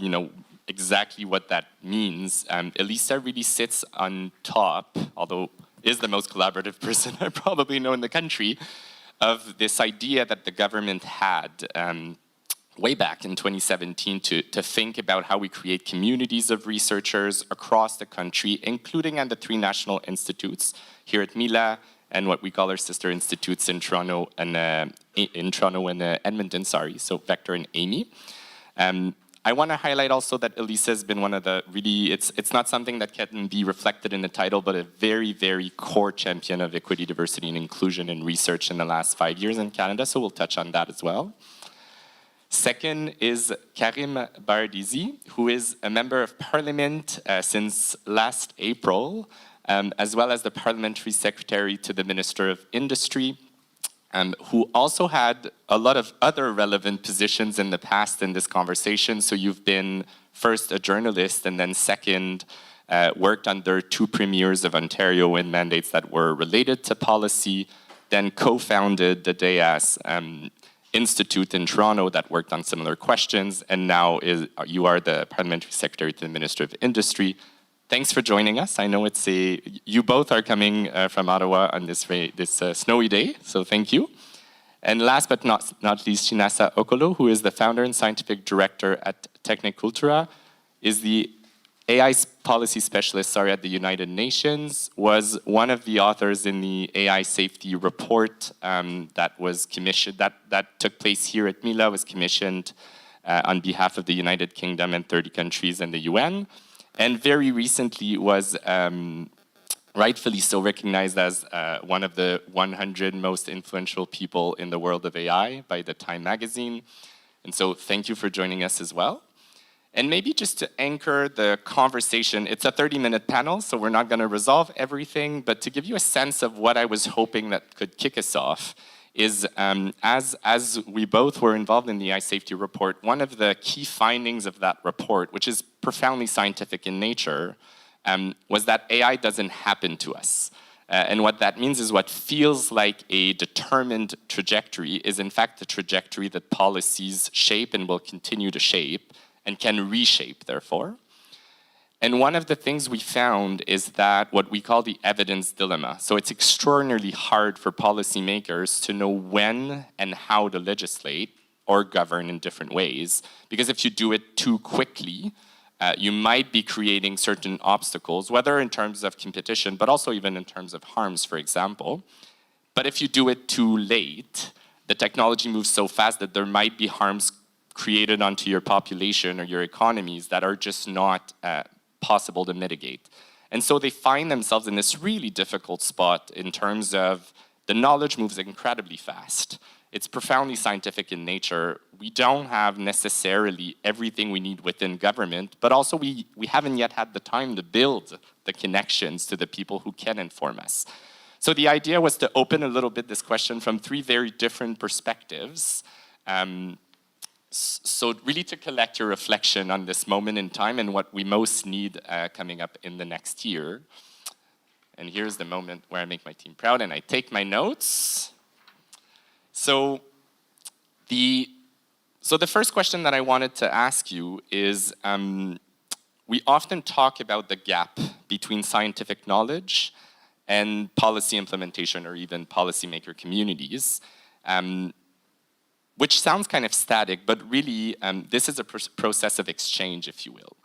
exactly what that means. Elisa really sits on top, although is the most collaborative person I probably know in the country, of this idea that the government had way back in 2017 to think about how we create communities of researchers across the country, including at the 3 national institutes here at Mila and what we call our sister institutes in Toronto and Edmonton, so Vector and Amy. I want to highlight also that Elisa has been one of the really, it's not something that can be reflected in the title, but a very, very core champion of equity, diversity, and inclusion in research in the last 5 years in Canada, so we'll touch on that as well. Second is Karim Bardizi, who is a member of parliament since last April, as well as the parliamentary secretary to the Minister of Industry, who also had a lot of other relevant positions in the past in this conversation. So you've been first a journalist and then second worked under 2 premiers of Ontario in mandates that were related to policy, then co-founded the DEAS Institute in Toronto that worked on similar questions, and now you are the Parliamentary Secretary to the Minister of Industry. Thanks for joining us. I know you both are coming from Ottawa on this snowy day, so thank you. And last but not least, Chinasa Okolo, who is the founder and scientific director at Technicultura, is the AI policy specialist at the United Nations, was one of the authors in the AI safety report that was commissioned, that took place here at Mila, was commissioned on behalf of the United Kingdom and 30 countries and the UN. And very recently was rightfully so recognized as one of the 100 most influential people in the world of AI by the Time magazine. And so thank you for joining us as well. And maybe just to anchor the conversation, it's a 30-minute panel, so we're not going to resolve everything, but to give you a sense of what I was hoping that could kick us off is as we both were involved in the AI safety report, one of the key findings of that report, which is profoundly scientific in nature, was that AI doesn't happen to us. And what that means is what feels like a determined trajectory is in fact the trajectory that policies shape and will continue to shape and can reshape, therefore. And one of the things we found is that what we call the evidence dilemma. So it's extraordinarily hard for policymakers to know when and how to legislate or govern in different ways. Because if you do it too quickly, you might be creating certain obstacles, whether in terms of competition, but also even in terms of harms, for example. But if you do it too late, the technology moves so fast that there might be harms created onto your population or your economies that are just not possible to mitigate. And so they find themselves in this really difficult spot in terms of the knowledge moves incredibly fast. It's profoundly scientific in nature. We don't have necessarily everything we need within government, but also we haven't yet had the time to build the connections to the people who can inform us. So the idea was to open a little bit this question from three very different perspectives. So really to collect your reflection on this moment in time and what we most need coming up in the next year. And here's the moment where I make my team proud and I take my notes. So the first question that I wanted to ask you is, we often talk about the gap between scientific knowledge and policy implementation or even policymaker communities. Which sounds kind of static, but really this is a process of exchange, if you will.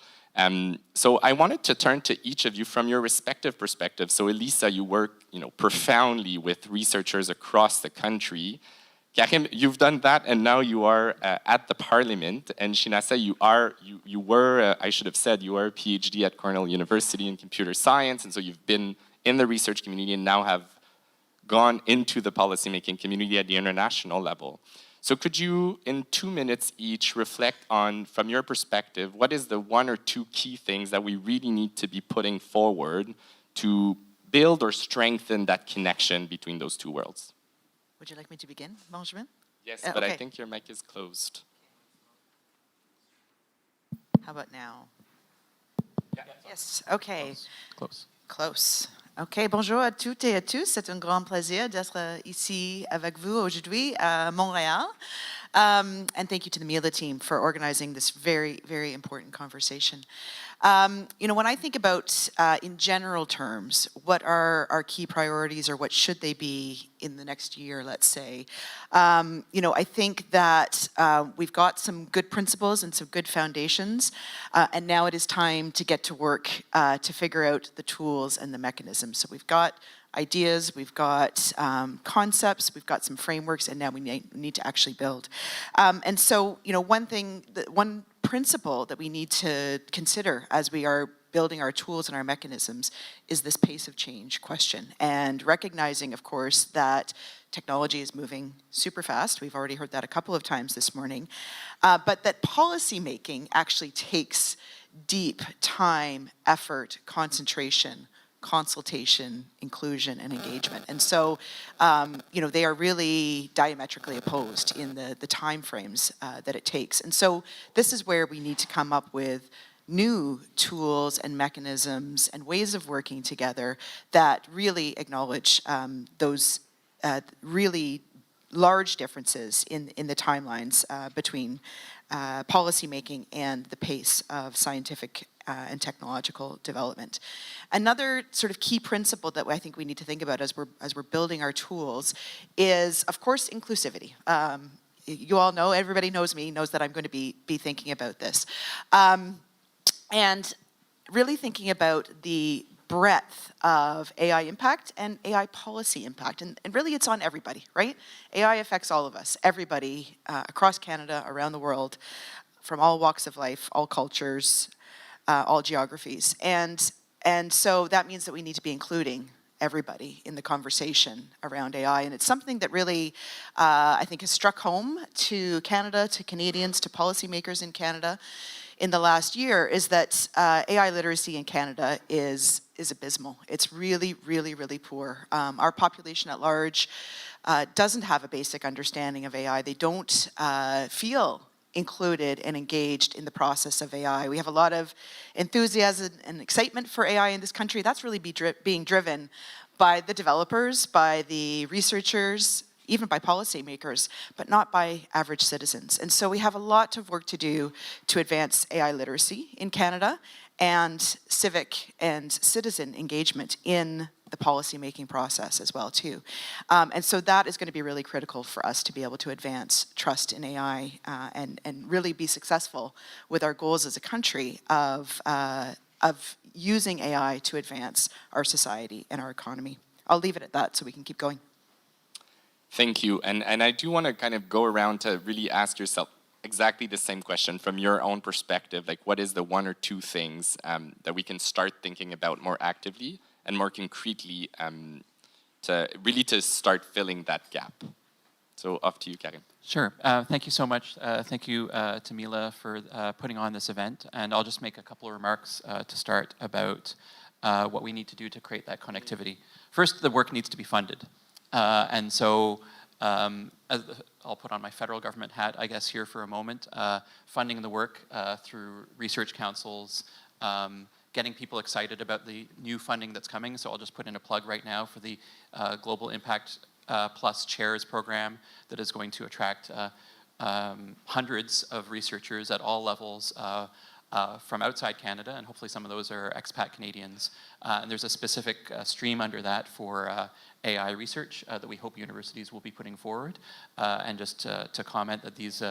So I wanted to turn to each of you from your respective perspectives. So Elisa, you work profoundly with researchers across the country. Karim, you've done that, and now you are at the Parliament. And Shinasa, you were, I should have said, you are a PhD at Cornell University in computer science, and so you've been in the research community and now have gone into the policymaking community at the international level. So could you, in 2 minutes each, reflect on, from your perspective, what is the one or two key things that we really need to be putting forward to build or strengthen that connection between those two worlds? Would you like me to begin, Benjamin? Yes, but okay. I think your mic is closed. How about now? Yeah. Yes, okay. Close. Close. OK, bonjour à toutes et à tous. C'est un grand plaisir d'être ici avec vous aujourd'hui à Montréal. And thank you to the Mila team for organizing this very, very important conversation. When I think about, in general terms, what are our key priorities or what should they be in the next year, let's say, I think that we've got some good principles and some good foundations, and now it is time to get to work to figure out the tools and the mechanisms. So we've got ideas, we've got concepts, we've got some frameworks, and now we need to actually build. And so, one principle that we need to consider as we are building our tools and our mechanisms is this pace of change question, and recognizing, of course, that technology is moving super fast. We've already heard that a couple of times this morning, but that policy making actually takes deep time, effort, concentration, consultation, inclusion, and engagement. And so, they are really diametrically opposed in the time frames that it takes. And so this is where we need to come up with new tools and mechanisms and ways of working together that really acknowledge those really large differences in the timelines between policymaking and the pace of scientific and technological development. Another sort of key principle that I think we need to think about as we're building our tools is, of course, inclusivity. You all know, everybody knows me, knows that I'm going to be thinking about this. And really thinking about the breadth of AI impact and AI policy impact. And really it's on everybody, right? AI affects all of us, everybody across Canada, around the world, from all walks of life, all cultures, all geographies. And so that means that we need to be including everybody in the conversation around AI. And it's something that really, I think, has struck home to Canada, to Canadians, to policymakers in Canada in the last year, is that AI literacy in Canada is abysmal. It's really, really, really poor. Our population at large doesn't have a basic understanding of AI. They don't feel included and engaged in the process of AI. We have a lot of enthusiasm and excitement for AI in this country. That's really being driven by the developers, by the researchers, even by policymakers, but not by average citizens. And so we have a lot of work to do to advance AI literacy in Canada. and civic and citizen engagement in the policy-making process as well, too. And so that is going to be really critical for us to be able to advance trust in AI and really be successful with our goals as a country of using AI to advance our society and our economy. I'll leave it at that so we can keep going. Thank you. And I do want to kind of go around to really ask yourself exactly the same question from your own perspective. Like, what is the one or two things that we can start thinking about more actively and more concretely to start filling that gap? So off to you, Karim. Sure. Thank you so much. Thank you to Mila for putting on this event. And I'll just make a couple of remarks to start about what we need to do to create that connectivity. First, the work needs to be funded. And so I'll put on my federal government hat, I guess, here for a moment. Funding the work through research councils, getting people excited about the new funding that's coming. So I'll just put in a plug right now for the Global Impact Plus Chairs program that is going to attract hundreds of researchers at all levels from outside Canada, and hopefully some of those are expat Canadians. And there's a specific stream under that for AI research that we hope universities will be putting forward. And just to comment that these,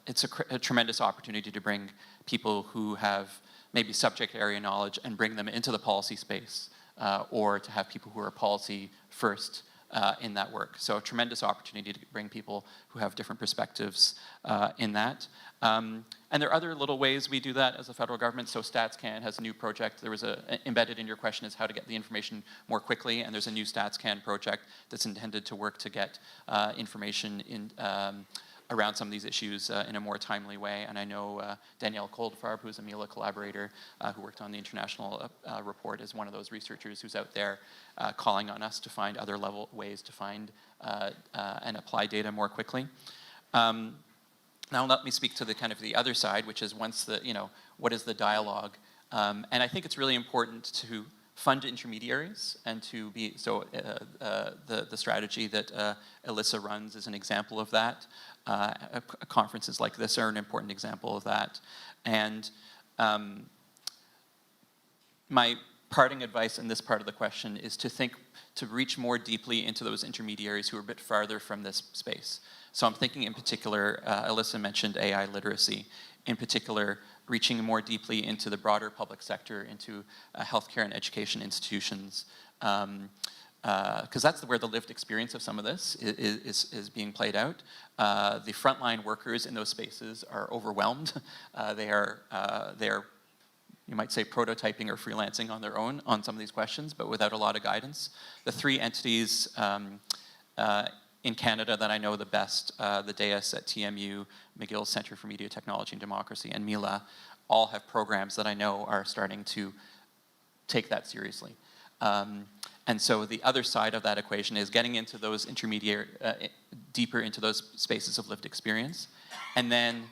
it's a tremendous opportunity to bring people who have maybe subject area knowledge and bring them into the policy space, or to have people who are policy first in that work. So a tremendous opportunity to bring people who have different perspectives in that. And there are other little ways we do that as a federal government. So StatsCan has a new project. There was embedded in your question is how to get the information more quickly, and there's a new StatsCan project that's intended to work to get information in around some of these issues in a more timely way. And I know Danielle Coldfarb, who's a Mila collaborator, who worked on the international report, is one of those researchers who's out there calling on us to find other ways to find and apply data more quickly. Now let me speak to the kind of the other side, which is once the, what is the dialogue? And I think it's really important to fund intermediaries and to be, so the strategy that Alyssa runs is an example of that. Conferences like this are an important example of that. And my parting advice in this part of the question is to reach more deeply into those intermediaries who are a bit farther from this space. So I'm thinking in particular, Alyssa mentioned AI literacy, in particular, reaching more deeply into the broader public sector, into healthcare and education institutions, because that's where the lived experience of some of this is being played out. The frontline workers in those spaces are overwhelmed. They are, you might say, prototyping or freelancing on their own on some of these questions, but without a lot of guidance. The three entities in Canada that I know the best, the DAIS at TMU, McGill Center for Media Technology and Democracy, and Mila, all have programs that I know are starting to take that seriously. And so the other side of that equation is getting into those deeper into those spaces of lived experience. And then,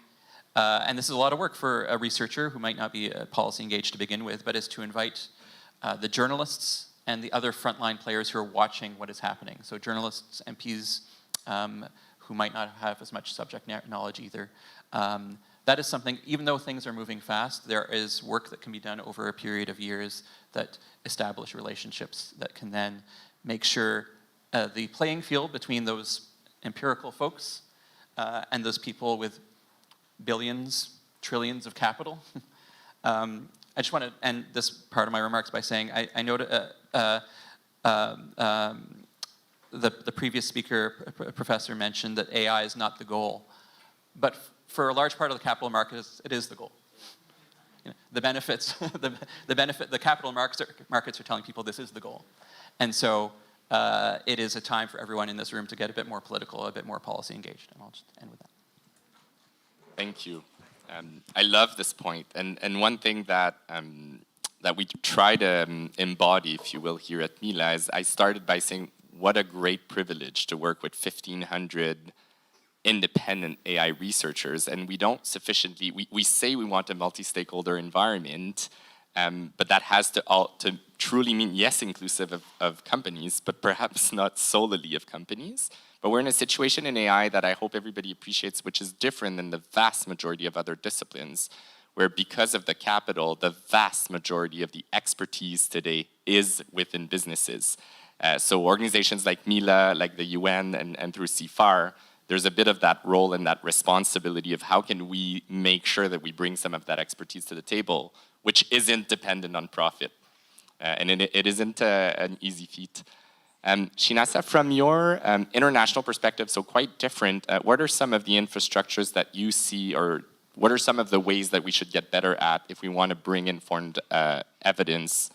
and this is a lot of work for a researcher who might not be policy engaged to begin with, but is to invite the journalists and the other frontline players who are watching what is happening. So journalists, MPs, who might not have as much subject knowledge either. That is something, even though things are moving fast, there is work that can be done over a period of years that establish relationships that can then make sure the playing field between those empirical folks and those people with billions, trillions of capital. I just want to end this part of my remarks by saying I know the previous speaker, professor, mentioned that AI is not the goal, but for a large part of the capital markets, it is the goal. The benefits, the capital markets are telling people this is the goal, and so it is a time for everyone in this room to get a bit more political, a bit more policy engaged, and I'll just end with that. Thank you. I love this point, and one thing that that we try to embody, if you will, here at Mila is I started by saying what a great privilege to work with 1,500 independent AI researchers, and we don't sufficiently, we say we want a multi-stakeholder environment, but that has to truly mean, yes, inclusive of companies, but perhaps not solely of companies. But we're in a situation in AI that I hope everybody appreciates, which is different than the vast majority of other disciplines, where because of the capital, the vast majority of the expertise today is within businesses. So organizations like Mila, like the UN, and through CFAR, there's a bit of that role and that responsibility of how can we make sure that we bring some of that expertise to the table, which isn't dependent on profit. And it isn't an easy feat. Shinasa, from your international perspective, so quite different, what are some of the infrastructures that you see, or what are some of the ways that we should get better at if we want to bring informed evidence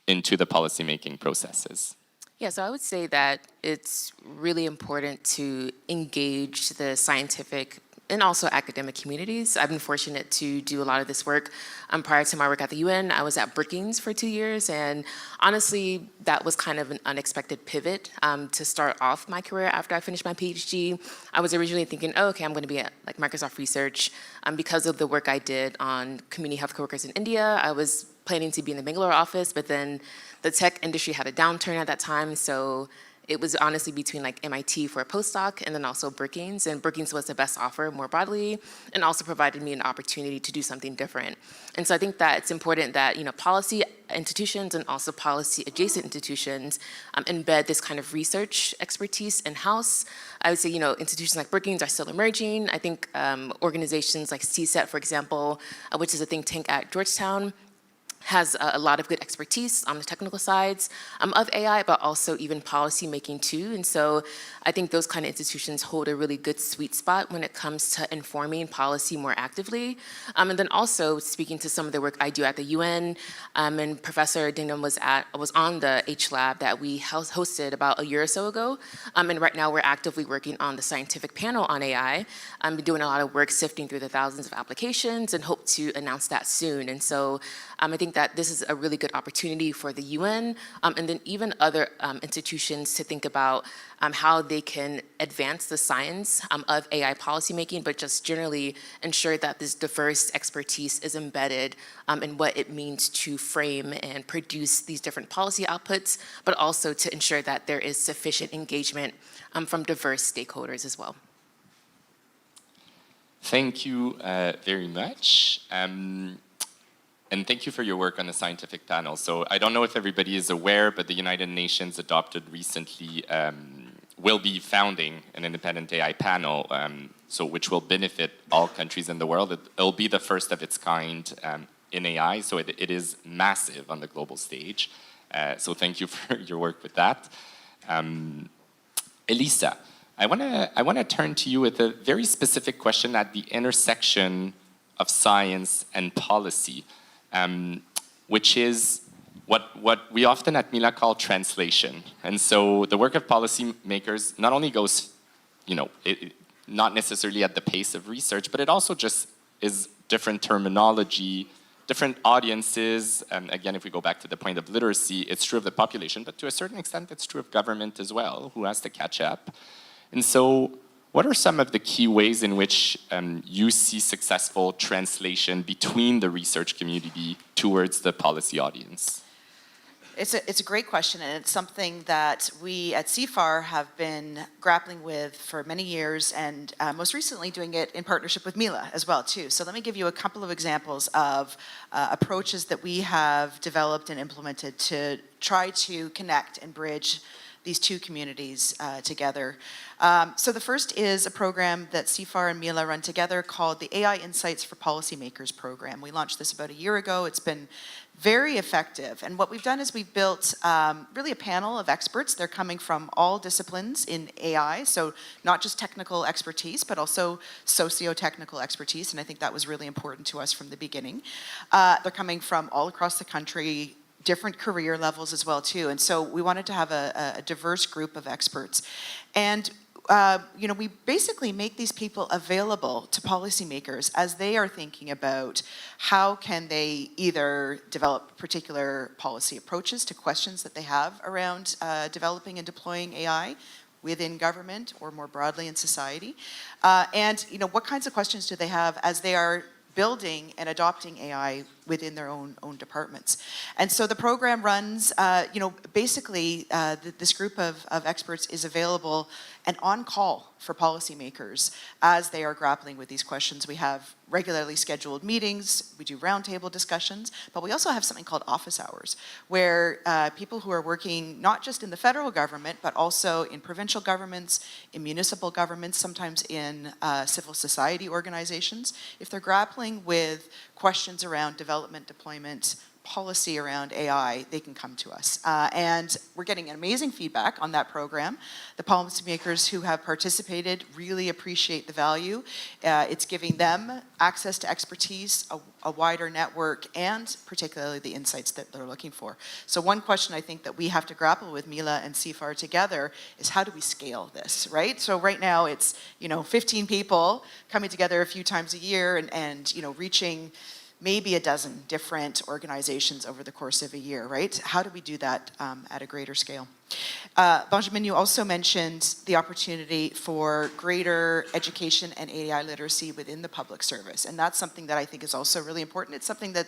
into the policymaking processes? Yeah, so I would say that it's really important to engage the scientific and also academic communities. I've been fortunate to do a lot of this work. Prior to my work at the UN, I was at Brookings for 2 years, and honestly, that was kind of an unexpected pivot to start off my career after I finished my PhD. I was originally thinking, oh, okay, I'm gonna be at like Microsoft Research. Because of the work I did on community health workers in India, I was planning to be in the Bangalore office, but then the tech industry had a downturn at that time, so it was honestly between like MIT for a postdoc and then also Brookings, and Brookings was the best offer more broadly and also provided me an opportunity to do something different. And so I think that it's important that, you know, policy institutions and also policy adjacent institutions embed this kind of research expertise in-house. I would say, you know, institutions like Brookings are still emerging. I think organizations like CSET, for example, which is a think tank at Georgetown, has a lot of good expertise on the technical sides of AI, but also even policy making too. And so I think those kind of institutions hold a really good sweet spot when it comes to informing policy more actively. And then also speaking to some of the work I do at the UN, and Professor Dignum was on the H Lab that we hosted about a year or so ago. And right now we're actively working on the scientific panel on AI. I'm doing a lot of work sifting through the thousands of applications and hope to announce that soon. And so I think that this is a really good opportunity for the UN and then even other institutions to think about how they can advance the science of AI policymaking, but just generally ensure that this diverse expertise is embedded in what it means to frame and produce these different policy outputs, but also to ensure that there is sufficient engagement from diverse stakeholders as well. Thank you very much. And thank you for your work on the scientific panel. So I don't know if everybody is aware, but the United Nations adopted recently, will be founding an independent AI panel, which will benefit all countries in the world. It'll be the first of its kind in AI, so it is massive on the global stage. So thank you for your work with that. Elisa, I wanna turn to you with a very specific question at the intersection of science and policy. Which is what we often at Mila call translation. And so the work of policymakers not only goes, you know, not necessarily at the pace of research, but it also just is different terminology, different audiences. Again, if we go back to the point of literacy, it's true of the population, but to a certain extent, it's true of government as well, who has to catch up. And so what are some of the key ways in which you see successful translation between the research community towards the policy audience? It's a great question, and it's something that we at CFAR have been grappling with for many years, and most recently doing it in partnership with Mila as well too. So let me give you a couple of examples of approaches that we have developed and implemented to try to connect and bridge these two communities together. So the first is a program that CFAR and Mila run together called the AI Insights for Policymakers program. We launched this about a year ago. It's been very effective. And what we've done is we've built really a panel of experts. They're coming from all disciplines in AI, so not just technical expertise, but also socio-technical expertise. And I think that was really important to us from the beginning. They're coming from all across the country, different career levels as well too. And so we wanted to have a diverse group of experts. And you know, we basically make these people available to policymakers as they are thinking about how can they either develop particular policy approaches to questions that they have around developing and deploying AI within government or more broadly in society. And you know, what kinds of questions do they have as they are building and adopting AI within their own departments. And so the program runs, you know, basically this group of experts is available and on call for policymakers as they are grappling with these questions. We have regularly scheduled meetings, we do roundtable discussions, but we also have something called office hours, where people who are working not just in the federal government, but also in provincial governments, in municipal governments, sometimes in civil society organizations, if they're grappling with questions around development, deployment, policy around AI, they can come to us. And we're getting amazing feedback on that program. The policymakers who have participated really appreciate the value. It's giving them access to expertise, a wider network, and particularly the insights that they're looking for. So one question I think that we have to grapple with, Mila and CFAR together, is how do we scale this, right? So right now it's 15 people coming together a few times a year and reaching maybe a dozen different organizations over the course of a year, right? How do we do that at a greater scale? Benjamin, you also mentioned the opportunity for greater education and AI literacy within the public service, and that's something that I think is also really important. It's something that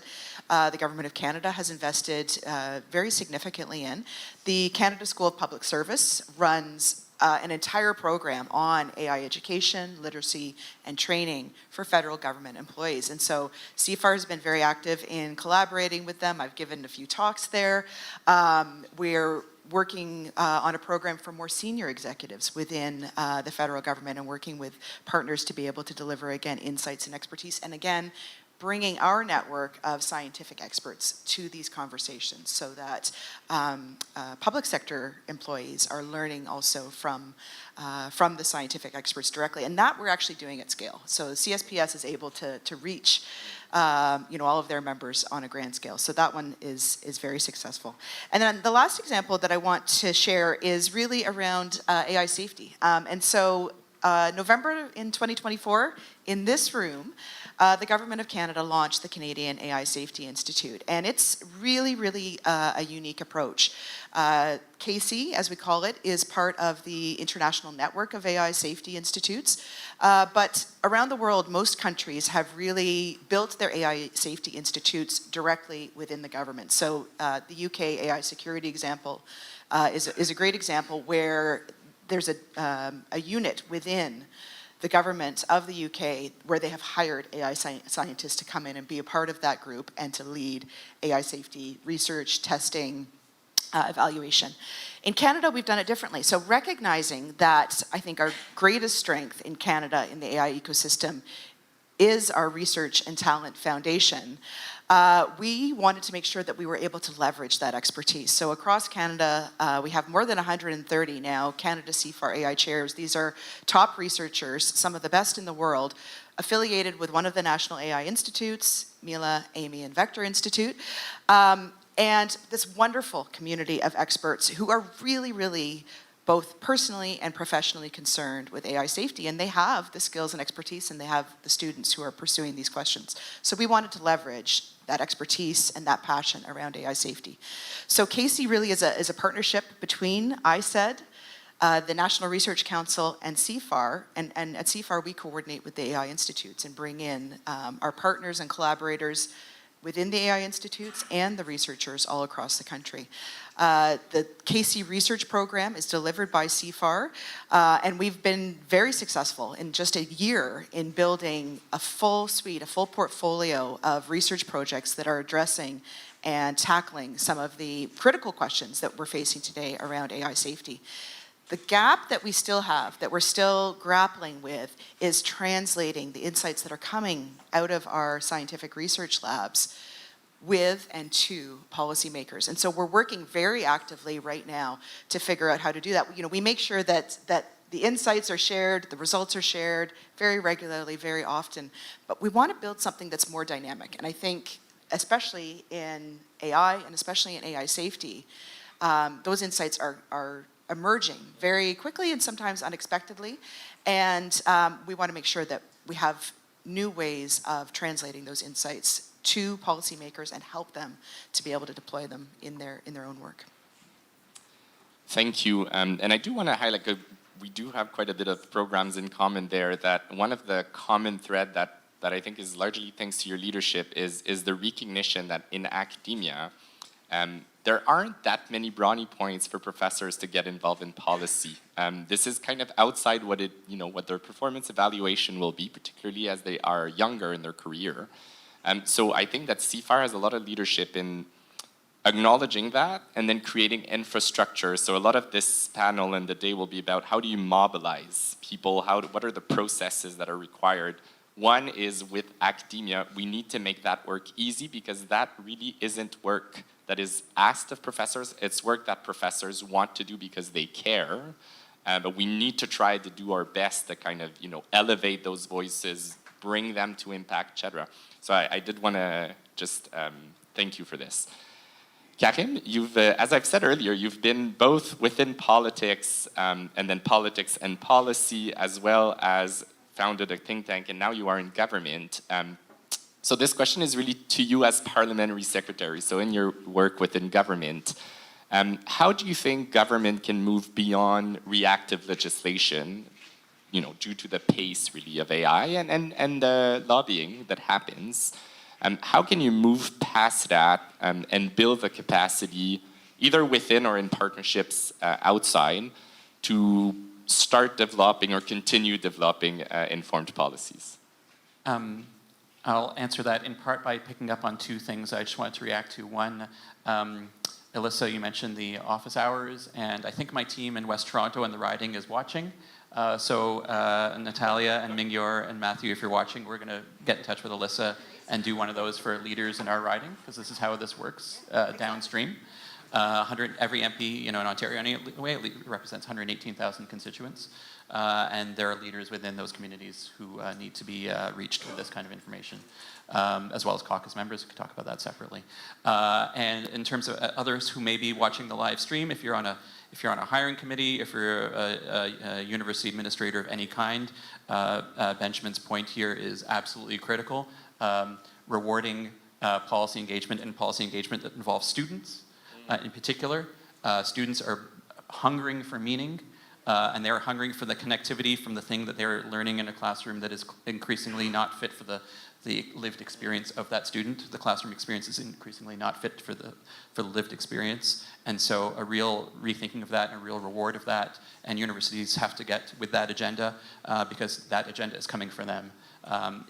the Government of Canada has invested very significantly in. The Canada School of Public Service runs an entire program on AI education, literacy, and training for federal government employees. And so CFAR has been very active in collaborating with them. I've given a few talks there. We're working on a program for more senior executives within the federal government and working with partners to be able to deliver, again, insights and expertise. And again, bringing our network of scientific experts to these conversations so that public sector employees are learning also from the scientific experts directly. And that we're actually doing at scale. So CSPS is able to reach all of their members on a grand scale. So that one is very successful. And then the last example that I want to share is really around AI safety. And so November in 2024, in this room, the Government of Canada launched the Canadian AI Safety Institute, and it's really, really a unique approach. KC, as we call it, is part of the international network of AI safety institutes, but around the world, most countries have really built their AI safety institutes directly within the government. So the UK AI security example is a great example where there's a unit within the government of the UK where they have hired AI scientists to come in and be a part of that group and to lead AI safety research, testing, evaluation. In Canada, we've done it differently. So recognizing that I think our greatest strength in Canada in the AI ecosystem is our research and talent foundation, we wanted to make sure that we were able to leverage that expertise. So across Canada, we have more than 130 now Canada CFAR AI chairs. These are top researchers, some of the best in the world, affiliated with one of the national AI institutes, Mila, Amy, and Vector Institute, and this wonderful community of experts who are really, really both personally and professionally concerned with AI safety, and they have the skills and expertise, and they have the students who are pursuing these questions. So we wanted to leverage that expertise and that passion around AI safety. So KC really is a partnership between ICED, the National Research Council, and CFAR, and at CFAR we coordinate with the AI institutes and bring in our partners and collaborators within the AI institutes and the researchers all across the country. The KC research program is delivered by CFAR, and we've been very successful in just a year in building a full suite, a full portfolio of research projects that are addressing and tackling some of the critical questions that we're facing today around AI safety. The gap that we still have, that we're still grappling with, is translating the insights that are coming out of our scientific research labs with and to policymakers. And so we're working very actively right now to figure out how to do that. We make sure that the insights are shared, the results are shared very regularly, very often, but we want to build something that's more dynamic. And I think, especially in AI and especially in AI safety, those insights are emerging very quickly and sometimes unexpectedly. And we want to make sure that we have new ways of translating those insights to policymakers and help them to be able to deploy them in their own work. Thank you. And I do want to highlight, we do have quite a bit of programs in common there, that one of the common thread that I think is largely thanks to your leadership is the recognition that in academia, there aren't that many brownie points for professors to get involved in policy. This is kind of outside what what their performance evaluation will be, particularly as they are younger in their career. So I think that CFAR has a lot of leadership in acknowledging that and then creating infrastructure. So a lot of this panel and the day will be about how do you mobilize people, what are the processes that are required. One is with academia, we need to make that work easy because that really isn't work that is asked of professors. It's work that professors want to do because they care. But we need to try to do our best to kind of, elevate those voices, bring them to impact, etc. So I did want to just thank you for this. Karim, you've, as I've said earlier, you've been both within politics and then politics and policy, as well as founded a think tank, and now you are in government. So this question is really to you as parliamentary secretary. So in your work within government, how do you think government can move beyond reactive legislation, due to the pace really of AI and the lobbying that happens? How can you move past that and build the capacity, either within or in partnerships outside, to start developing or continue developing informed policies? I'll answer that in part by picking up on two things I just wanted to react to. One, Alyssa, you mentioned the office hours, and I think my team in West Toronto and the riding is watching. So Natalia and Mingyor and Matthew, if you're watching, we're going to get in touch with Alyssa and do one of those for leaders in our riding, because this is how this works downstream. Every MP, in Ontario anyway, represents 118,000 constituents, and there are leaders within those communities who need to be reached with this kind of information, as well as caucus members. We could talk about that separately. And in terms of others who may be watching the live stream, if you're on a hiring committee, if you're a university administrator of any kind, Benjamin's point here is absolutely critical. Rewarding policy engagement and policy engagement that involves students. In particular, students are hungering for meaning, and they're hungering for the connectivity from the thing that they're learning in a classroom that is increasingly not fit for the lived experience of that student. The classroom experience is increasingly not fit for the lived experience, and so a real rethinking of that and a real reward of that, and universities have to get with that agenda because that agenda is coming for them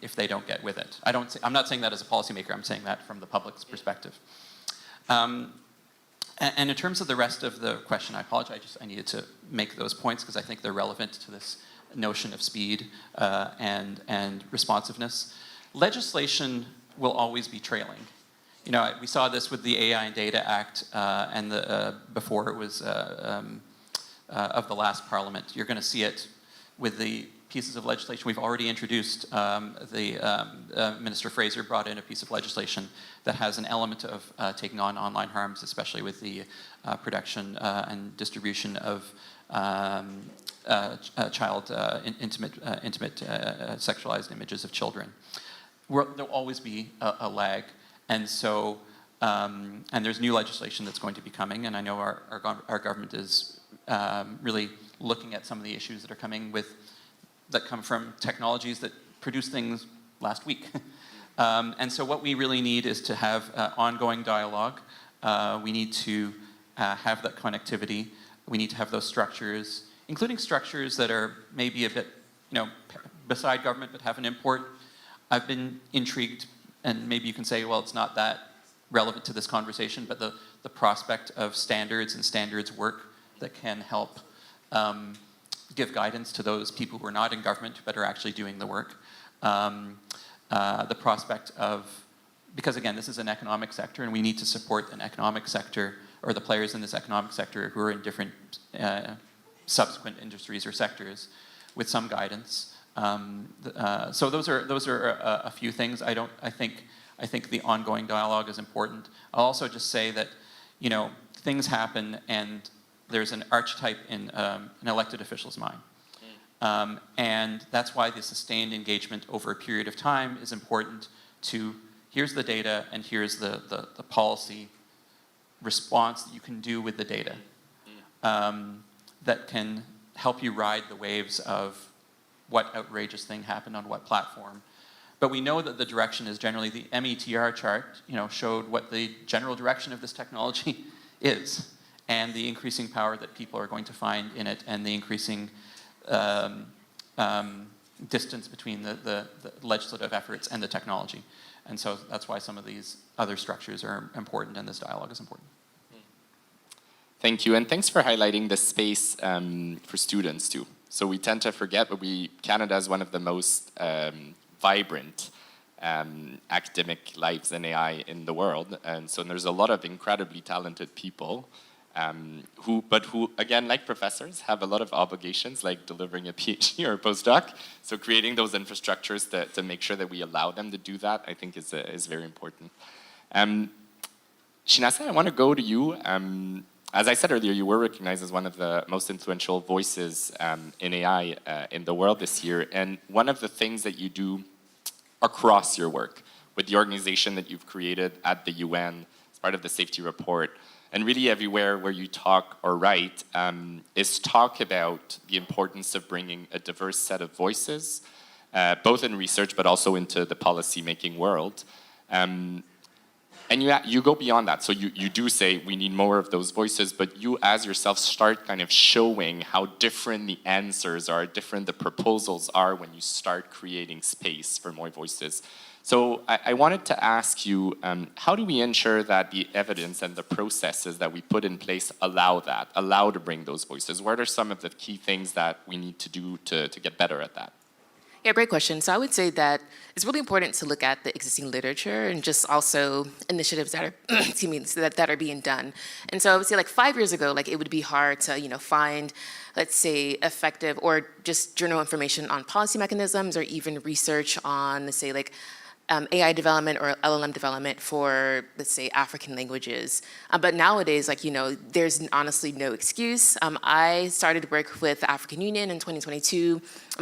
if they don't get with it. I'm not saying that as a policymaker, I'm saying that from the public's perspective. And in terms of the rest of the question, I apologize, I needed to make those points because I think they're relevant to this notion of speed and responsiveness. Legislation will always be trailing. We saw this with the AI and Data Act and before it was of the last parliament. You're going to see it with the pieces of legislation we've already introduced. Minister Fraser brought in a piece of legislation that has an element of taking on online harms, especially with the production and distribution of intimate sexualized images of children. There'll always be a lag, and so and there's new legislation that's going to be coming, and I know our government is really looking at some of the issues that are coming that come from technologies that produce things last week. And so what we really need is to have ongoing dialogue. We need to have that connectivity. We need to have those structures, including structures that are maybe a bit, beside government but have an import. I've been intrigued, and maybe you can say, well, it's not that relevant to this conversation, but the prospect of standards and standards work that can help give guidance to those people who are not in government but are actually doing the work. The prospect of, because again, this is an economic sector and we need to support an economic sector, or the players in this economic sector who are in different subsequent industries or sectors with some guidance. So those are a few things. I think the ongoing dialogue is important. I'll also just say that, things happen and there's an archetype in an elected official's mind. And that's why the sustained engagement over a period of time is important to, here's the data and here's the policy response that you can do with the data that can help you ride the waves of what outrageous thing happened on what platform, But we know that the direction is generally, the METR chart, showed what the general direction of this technology is, and the increasing power that people are going to find in it, and the increasing distance between the legislative efforts and the technology. And so that's why some of these other structures are important, and this dialogue is important. Thank you, and thanks for highlighting the space for students too. So we tend to forget, but Canada is one of the most vibrant academic lives in AI in the world, and so there's a lot of incredibly talented people who, again, like professors, have a lot of obligations, like delivering a PhD or a postdoc. So creating those infrastructures to make sure that we allow them to do that, I think is very important. Shinase, I want to go to you. As I said earlier, you were recognized as one of the most influential voices in AI in the world this year. And one of the things that you do across your work with the organization that you've created at the UN as part of the safety report, and really everywhere where you talk or write, is talk about the importance of bringing a diverse set of voices, both in research but also into the policy-making world. And you go beyond that. So you do say we need more of those voices, but you as yourself start kind of showing how different the answers are, different the proposals are when you start creating space for more voices. So I wanted to ask you, how do we ensure that the evidence and the processes that we put in place allow to bring those voices? What are some of the key things that we need to do to get better at that? Yeah, great question. So I would say that it's really important to look at the existing literature and just also initiatives that are, excuse me, that are being done. And so I would say like 5 years ago, like it would be hard to, find, let's say, effective or just journal information on policy mechanisms or even research on, let's say, like AI development or LLM development for, let's say, African languages. But nowadays, there's honestly no excuse. I started work with the African Union in 2022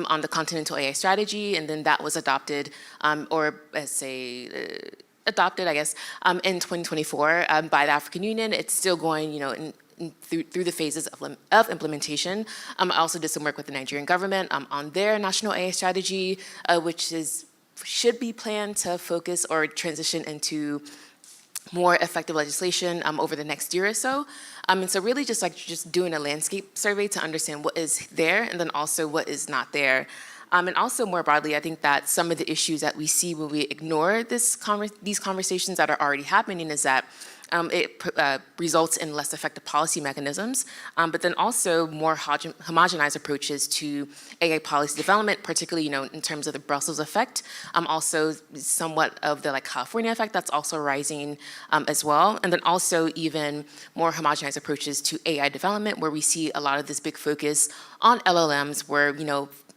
on the Continental AI Strategy, and then that was adopted, adopted, I guess, in 2024 by the African Union. It's still going, through the phases of implementation. I also did some work with the Nigerian government on their national AI strategy, which should be planned to focus or transition into more effective legislation over the next year or so. And so really just doing a landscape survey to understand what is there and then also what is not there. And also more broadly, I think that some of the issues that we see when we ignore these conversations that are already happening is that it results in less effective policy mechanisms, but then also more homogenized approaches to AI policy development, particularly, in terms of the Brussels effect, also somewhat of the California effect that's also rising as well, and then also even more homogenized approaches to AI development, where we see a lot of this big focus on LLMs, where,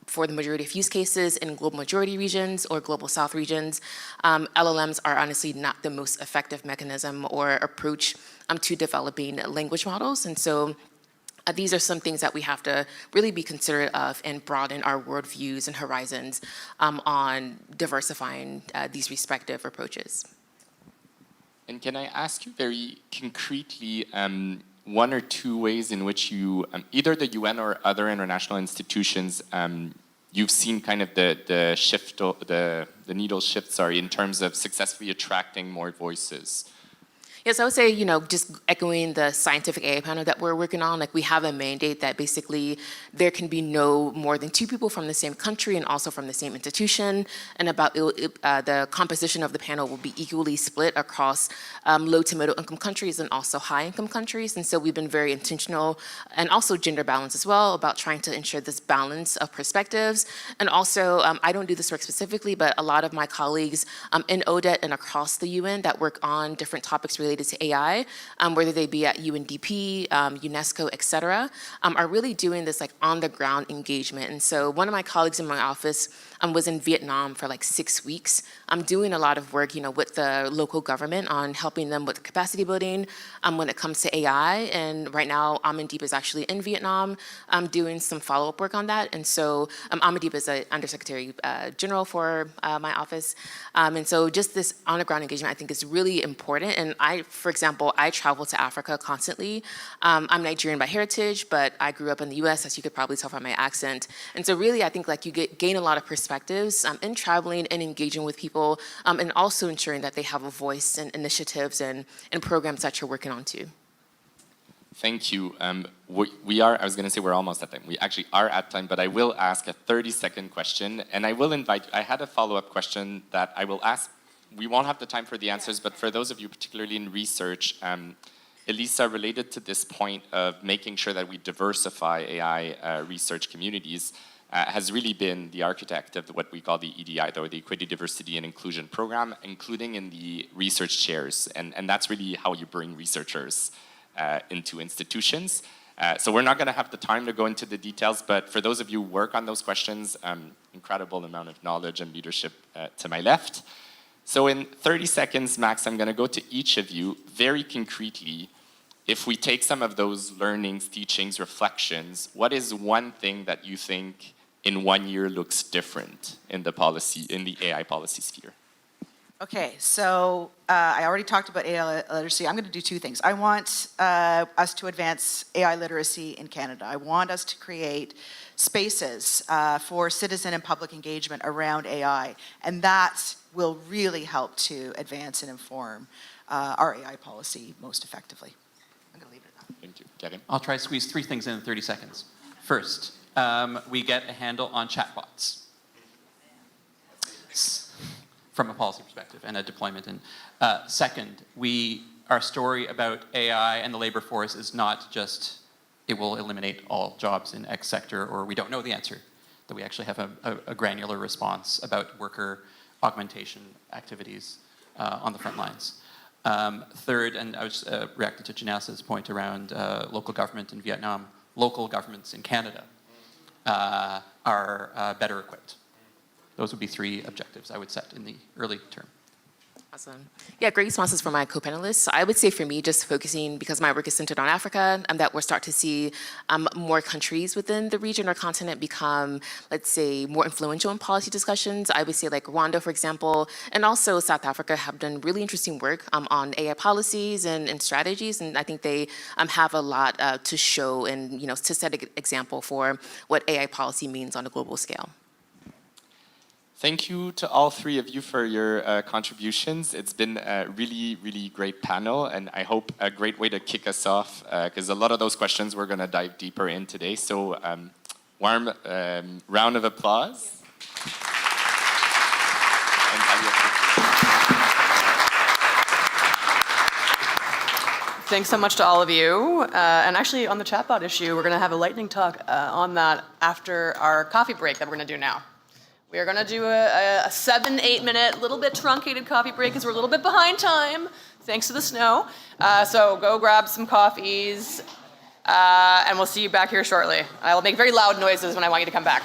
for the majority of use cases in global majority regions or global south regions, LLMs are honestly not the most effective mechanism or approach to developing language models. And so these are some things that we have to really be considerate of and broaden our worldviews and horizons on diversifying these respective approaches. And can I ask you very concretely, one or two ways in which you, either the UN or other international institutions, you've seen kind of the shift, the needle shift, in terms of successfully attracting more voices? Yes, I would say, just echoing the scientific AI panel that we're working on, we have a mandate that basically there can be no more than 2 people from the same country and also from the same institution, and about the composition of the panel will be equally split across low to middle income countries and also high income countries. And so we've been very intentional, and also gender balance as well, about trying to ensure this balance of perspectives. And also, I don't do this work specifically, but a lot of my colleagues in ODET and across the UN that work on different topics related to AI, whether they be at UNDP, UNESCO, et cetera, are really doing this on the ground engagement. And so one of my colleagues in my office was in Vietnam for 6 weeks. I'm doing a lot of work, with the local government on helping them with capacity building when it comes to AI. And right now, Amandeep is actually in Vietnam doing some follow-up work on that. And so Amandeep is the Undersecretary General for my office. And so just this on-the-ground engagement, I think, is really important. And for example, I travel to Africa constantly. I'm Nigerian by heritage, but I grew up in the US, as you could probably tell from my accent. And so really, I think you gain a lot of perspective perspectives in traveling and engaging with people, and also ensuring that they have a voice in initiatives and programs that you're working on too. Thank you. We are, I was going to say we're almost at time. We actually are at time, but I will ask a 30-second question, and I will invite, I had a follow-up question that I will ask. We won't have the time for the answers, but for those of you particularly in research, Elisa, related to this point of making sure that we diversify AI research communities, has really been the architect of what we call the EDI, or the Equity, Diversity, and Inclusion Program, including in the research chairs. And that's really how you bring researchers into institutions. So we're not going to have the time to go into the details, but for those of you who work on those questions, incredible amount of knowledge and leadership to my left. So in 30 seconds max, I'm going to go to each of you very concretely. If we take some of those learnings, teachings, reflections, what is one thing that you think in 1 year looks different in the policy, in the AI policy sphere? Okay, so I already talked about AI literacy. I'm going to do two things. I want us to advance AI literacy in Canada. I want us to create spaces for citizen and public engagement around AI, and that will really help to advance and inform our AI policy most effectively. I'm going to leave it at that. Thank you. Karim? I'll try to squeeze 3 things in 30 seconds. First, we get a handle on chatbots from a policy perspective and a deployment. And second, our story about AI and the labor force is not just it will eliminate all jobs in X sector, or we don't know the answer, that we actually have a granular response about worker augmentation activities on the front lines. Third, and I was reacting to Janasa's point around local government in Vietnam, local governments in Canada are better equipped. Those would be 3 objectives I would set in the early term. Awesome. Yeah, great responses from my co-panelists. So I would say for me, just focusing, because my work is centered on Africa, that we'll start to see more countries within the region or continent become, let's say, more influential in policy discussions. I would say like Rwanda, for example, and also South Africa have done really interesting work on AI policies and strategies, and I think they have a lot to show and to set an example for what AI policy means on a global scale. Thank you to all 3 of you for your contributions. It's been a really, really great panel, and I hope a great way to kick us off, because a lot of those questions we're going to dive deeper in today. So warm round of applause. Thanks so much to all of you. And actually, on the chatbot issue, we're going to have a lightning talk on that after our coffee break that we're going to do now. We are going to do a 7-8 minute, little bit truncated coffee break because we're a little bit behind time, thanks to the snow. So go grab some coffees, and we'll see you back here shortly. I will make very loud noises when I want you to come back.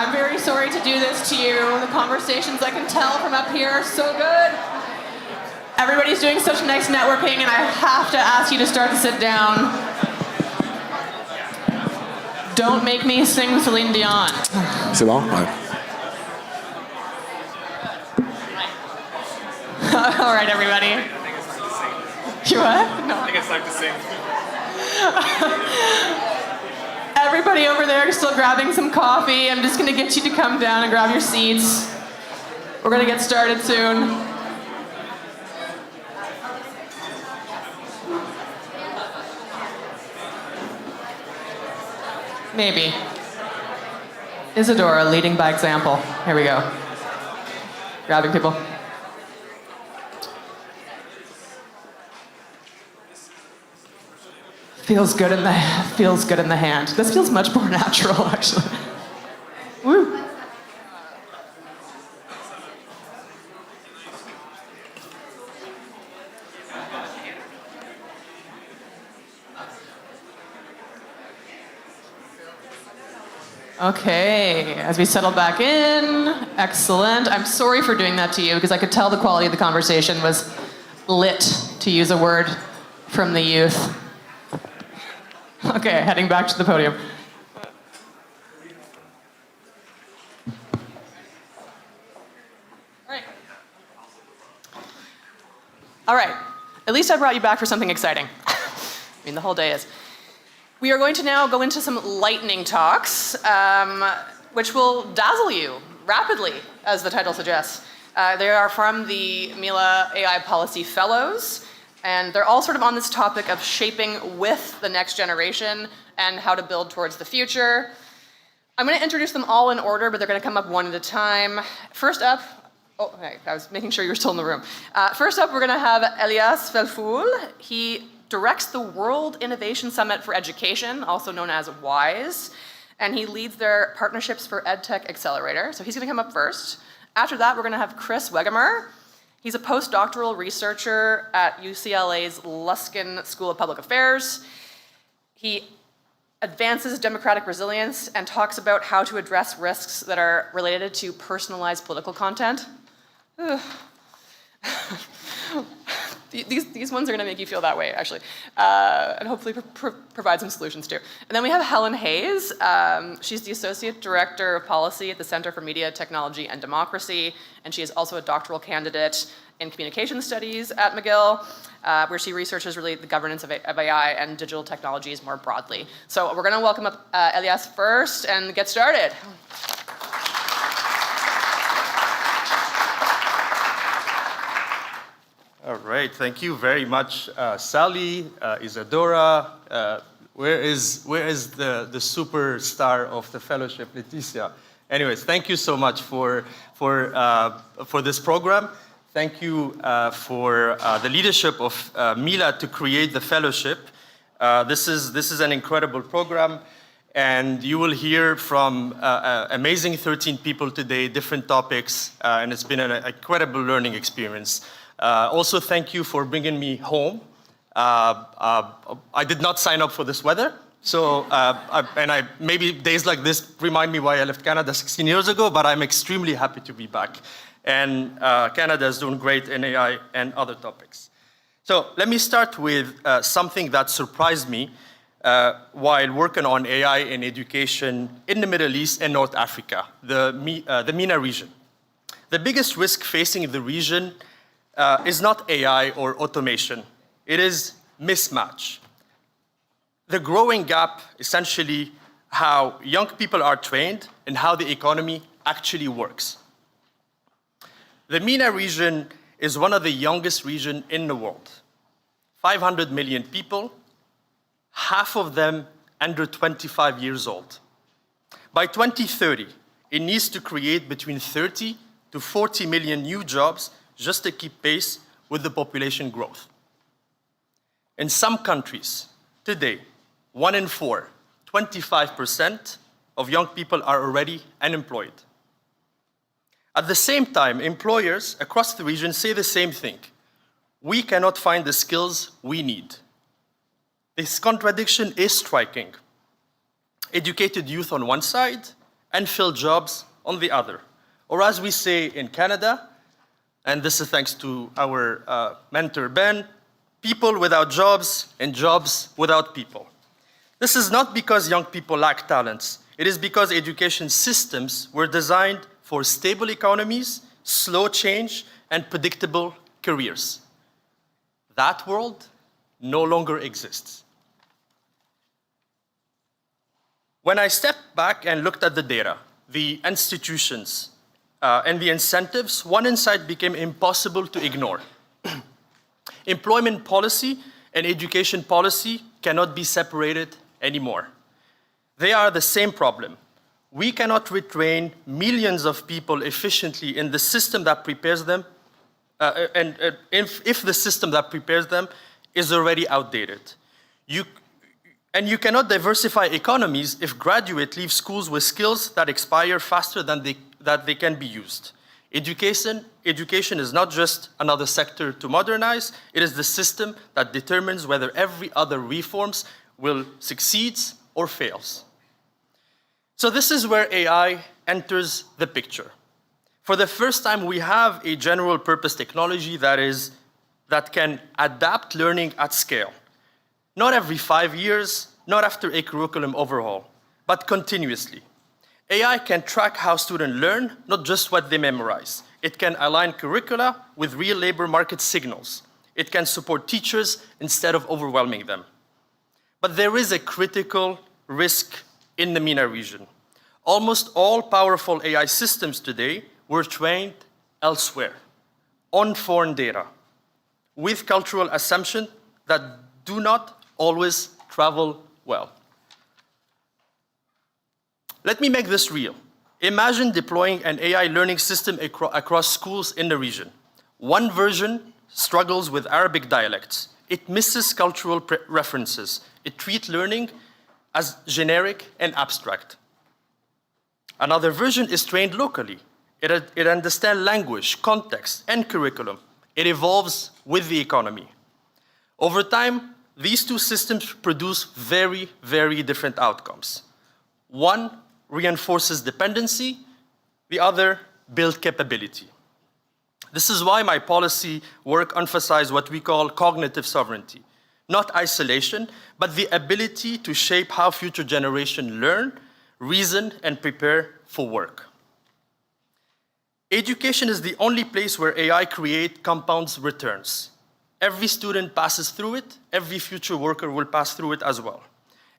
I'm very sorry to do this to you. The conversations, I can tell from up here, are so good. Everybody's doing such nice networking, and I have to ask you to start to sit down. Don't make me sing Celine Dion. C'est bon? Ouais. All right, everybody. You what? No. I think it's time to sing. Everybody over there is still grabbing some coffee. I'm just going to get you to come down and grab your seats. We're going to get started soon. Maybe. Isadora leading by example. Here we go. Grabbing people. Feels good in the hand. This feels much more natural, actually. Woo. Okay, as we settle back in, excellent. I'm sorry for doing that to you because I could tell the quality of the conversation was lit, to use a word from the youth. Okay, heading back to the podium. All right, at least I brought you back for something exciting. I mean, the whole day is. We are going to now go into some lightning talks, which will dazzle you rapidly, as the title suggests. They are from the Mila AI Policy Fellows, and they're all sort of on this topic of shaping with the next generation and how to build towards the future. I'm going to introduce them all in order, but they're going to come up one at a time. First up, oh, hey, I was making sure you were still in the room. First up, we're going to have Elias Felfoul. He directs the World Innovation Summit for Education, also known as WISE, and he leads their Partnerships for EdTech Accelerator. So he's going to come up first. After that, we're going to have Chris Wegemer. He's a postdoctoral researcher at UCLA's Luskin School of Public Affairs. He advances democratic resilience and talks about how to address risks that are related to personalized political content. These ones are going to make you feel that way, actually, and hopefully provide some solutions too. And then we have Helen Hayes. She's the Associate Director of Policy at the Center for Media, Technology, and Democracy, and she is also a doctoral candidate in Communication Studies at McGill, where she researches really the governance of AI and digital technologies more broadly. So we're going to welcome up Elias first and get started. All right, thank you very much, Sally, Isadora. Where is the superstar of the fellowship, Leticia? Anyways, thank you so much for this program. Thank you for the leadership of Mila to create the fellowship. This is an incredible program, and you will hear from amazing 13 people today, different topics, and it's been an incredible learning experience. Also, thank you for bringing me home. I did not sign up for this weather, so maybe days like this remind me why I left Canada 16 years ago, but I'm extremely happy to be back. And Canada is doing great in AI and other topics. So let me start with something that surprised me while working on AI in education in the Middle East and North Africa, the MENA region. The biggest risk facing the region is not AI or automation. It is mismatch. The growing gap, essentially, how young people are trained and how the economy actually works. The MENA region is one of the youngest regions in the world. 500 million people, half of them under 25 years old. By 2030, it needs to create between 30 to 40 million new jobs just to keep pace with the population growth. In some countries, today, 1 in 4, 25% of young people are already unemployed. At the same time, employers across the region say the same thing. We cannot find the skills we need. This contradiction is striking. Educated youth on one side and fill jobs on the other. Or as we say in Canada, and this is thanks to our mentor Ben, people without jobs and jobs without people. This is not because young people lack talents. It is because education systems were designed for stable economies, slow change, and predictable careers. That world no longer exists. When I stepped back and looked at the data, the institutions, and the incentives, one insight became impossible to ignore. Employment policy and education policy cannot be separated anymore. They are the same problem. We cannot retrain millions of people efficiently in the system that prepares them, if the system that prepares them is already outdated. You cannot diversify economies if graduates leave schools with skills that expire faster than they can be used. Education is not just another sector to modernize, it is the system that determines whether every other reforms will succeed or fails. So this is where AI enters the picture. For the first time, we have a general purpose technology that can adapt learning at scale. Not every 5 years, not after a curriculum overhaul, but continuously. AI can track how students learn, not just what they memorize. It can align curricula with real labor market signals. It can support teachers instead of overwhelming them. But there is a critical risk in the MENA region. Almost all powerful AI systems today were trained elsewhere, on foreign data, with cultural assumptions that do not always travel well. Let me make this real. Imagine deploying an AI learning system across schools in the region. One version struggles with Arabic dialects. It misses cultural references. It treats learning as generic and abstract. Another version is trained locally. It understands language, context, and curriculum. It evolves with the economy. Over time, these two systems produce very, very different outcomes. One reinforces dependency, the other builds capability. This is why my policy work emphasizes what we call cognitive sovereignty. Not isolation, but the ability to shape how future generations learn, reason, and prepare for work. Education is the only place where AI creates compound returns. Every student passes through it, every future worker will pass through it as well.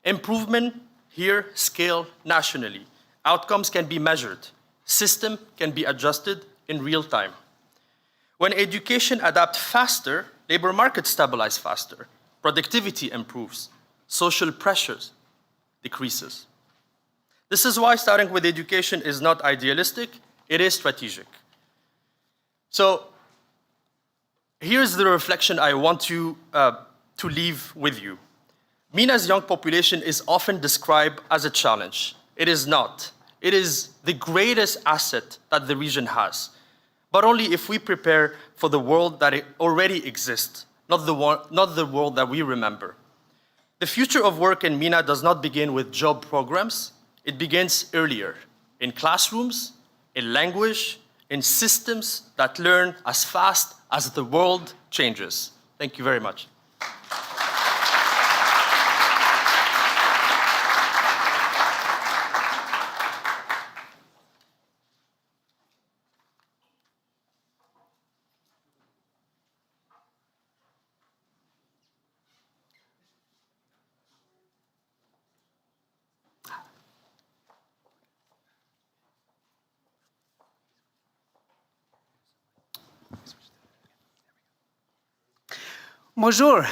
Improvement here scale nationally. Outcomes can be measured. System can be adjusted in real time. When education adapts faster, labor markets stabilize faster. Productivity improves. Social pressures decreases. This is why starting with education is not idealistic, it is strategic. So here's the reflection I want you to leave with you. MENA's young population is often described as a challenge. It is not. It is the greatest asset that the region has, but only if we prepare for the world that already exists, not the world that we remember. The future of work in MENA does not begin with job programs. It begins earlier, in classrooms, in language, in systems that learn as fast as the world changes. Thank you very much. Bonjour.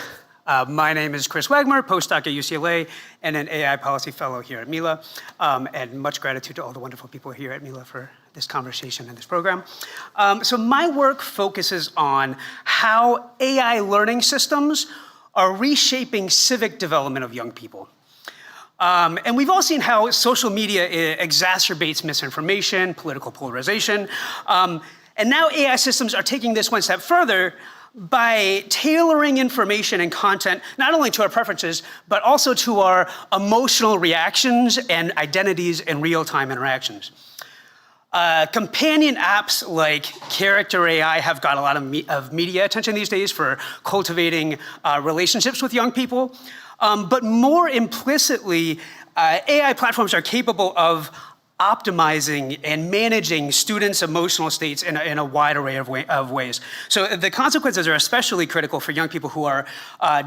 My name is Chris Wagmer, postdoc at UCLA and an AI Policy Fellow here at Mila. And much gratitude to all the wonderful people here at Mila for this conversation and this program. So my work focuses on how AI learning systems are reshaping civic development of young people. And we've all seen how social media exacerbates misinformation, political polarization. And now AI systems are taking this one step further by tailoring information and content, not only to our preferences, but also to our emotional reactions and identities in real-time interactions. Companion apps like Character AI have got a lot of media attention these days for cultivating relationships with young people. But more implicitly, AI platforms are capable of optimizing and managing students' emotional states in a wide array of ways. So the consequences are especially critical for young people who are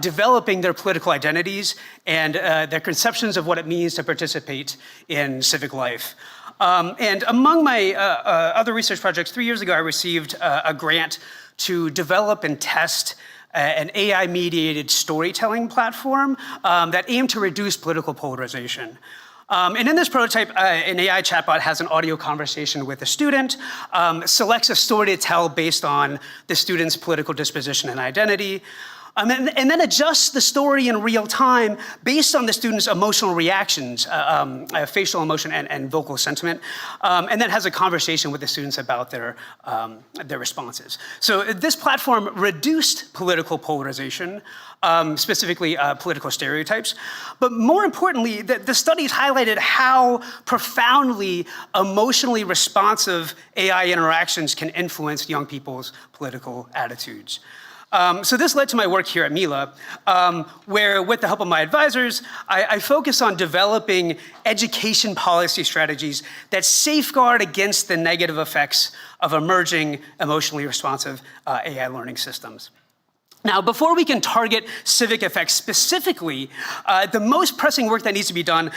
developing their political identities and their conceptions of what it means to participate in civic life. And among my other research projects, 3 years ago, I received a grant to develop and test an AI-mediated storytelling platform that aimed to reduce political polarization. And in this prototype, an AI chatbot has an audio conversation with a student, selects a story to tell based on the student's political disposition and identity, and then adjusts the story in real time based on the student's emotional reactions, facial emotion and vocal sentiment, and then has a conversation with the students about their responses. So this platform reduced political polarization, specifically political stereotypes. But more importantly, the studies highlighted how profoundly emotionally responsive AI interactions can influence young people's political attitudes. So this led to my work here at Mila, where with the help of my advisors, I focus on developing education policy strategies that safeguard against the negative effects of emerging emotionally responsive AI learning systems. Now, before we can target civic effects specifically, the most pressing work that needs to be done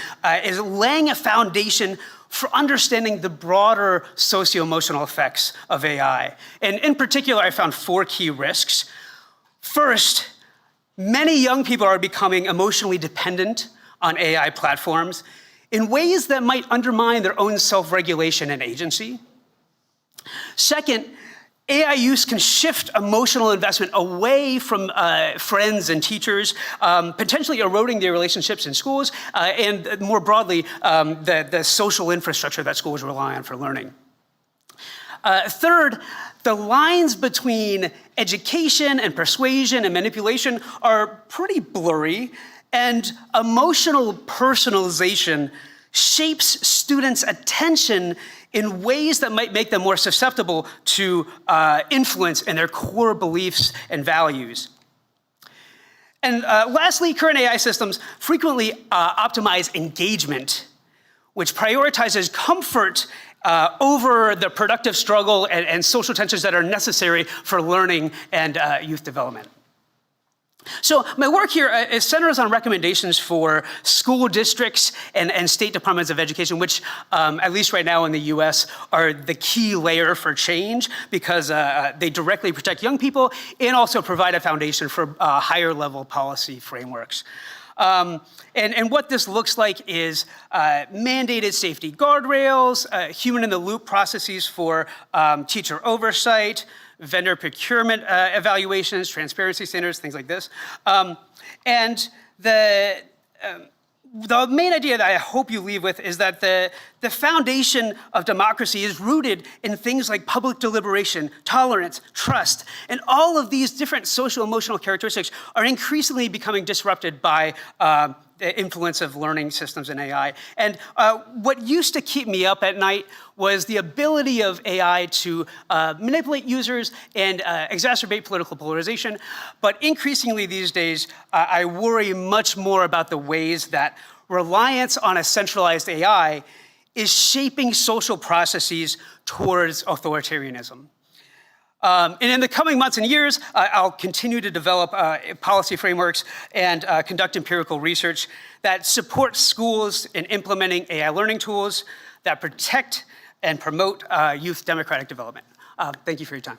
is laying a foundation for understanding the broader socio-emotional effects of AI. And in particular, I found 4 key risks. First, many young people are becoming emotionally dependent on AI platforms in ways that might undermine their own self-regulation and agency. Second, AI use can shift emotional investment away from friends and teachers, potentially eroding their relationships in schools, and more broadly, the social infrastructure that schools rely on for learning. Third, the lines between education and persuasion and manipulation are pretty blurry, and emotional personalization shapes students' attention in ways that might make them more susceptible to influence in their core beliefs and values. And lastly, current AI systems frequently optimize engagement, which prioritizes comfort over the productive struggle and social tensions that are necessary for learning and youth development. So my work here centers on recommendations for school districts and state departments of education, which, at least right now in the US, are the key layer for change because they directly protect young people and also provide a foundation for higher level policy frameworks. And what this looks like is mandated safety guardrails, human-in-the-loop processes for teacher oversight, vendor procurement evaluations, transparency standards, things like this. And the main idea that I hope you leave with is that the foundation of democracy is rooted in things like public deliberation, tolerance, trust, and all of these different social-emotional characteristics are increasingly becoming disrupted by the influence of learning systems in AI. And what used to keep me up at night was the ability of AI to manipulate users and exacerbate political polarization. But increasingly these days, I worry much more about the ways that reliance on a centralized AI is shaping social processes towards authoritarianism. And in the coming months and years, I'll continue to develop policy frameworks and conduct empirical research that support schools in implementing AI learning tools that protect and promote youth democratic development. Thank you for your time.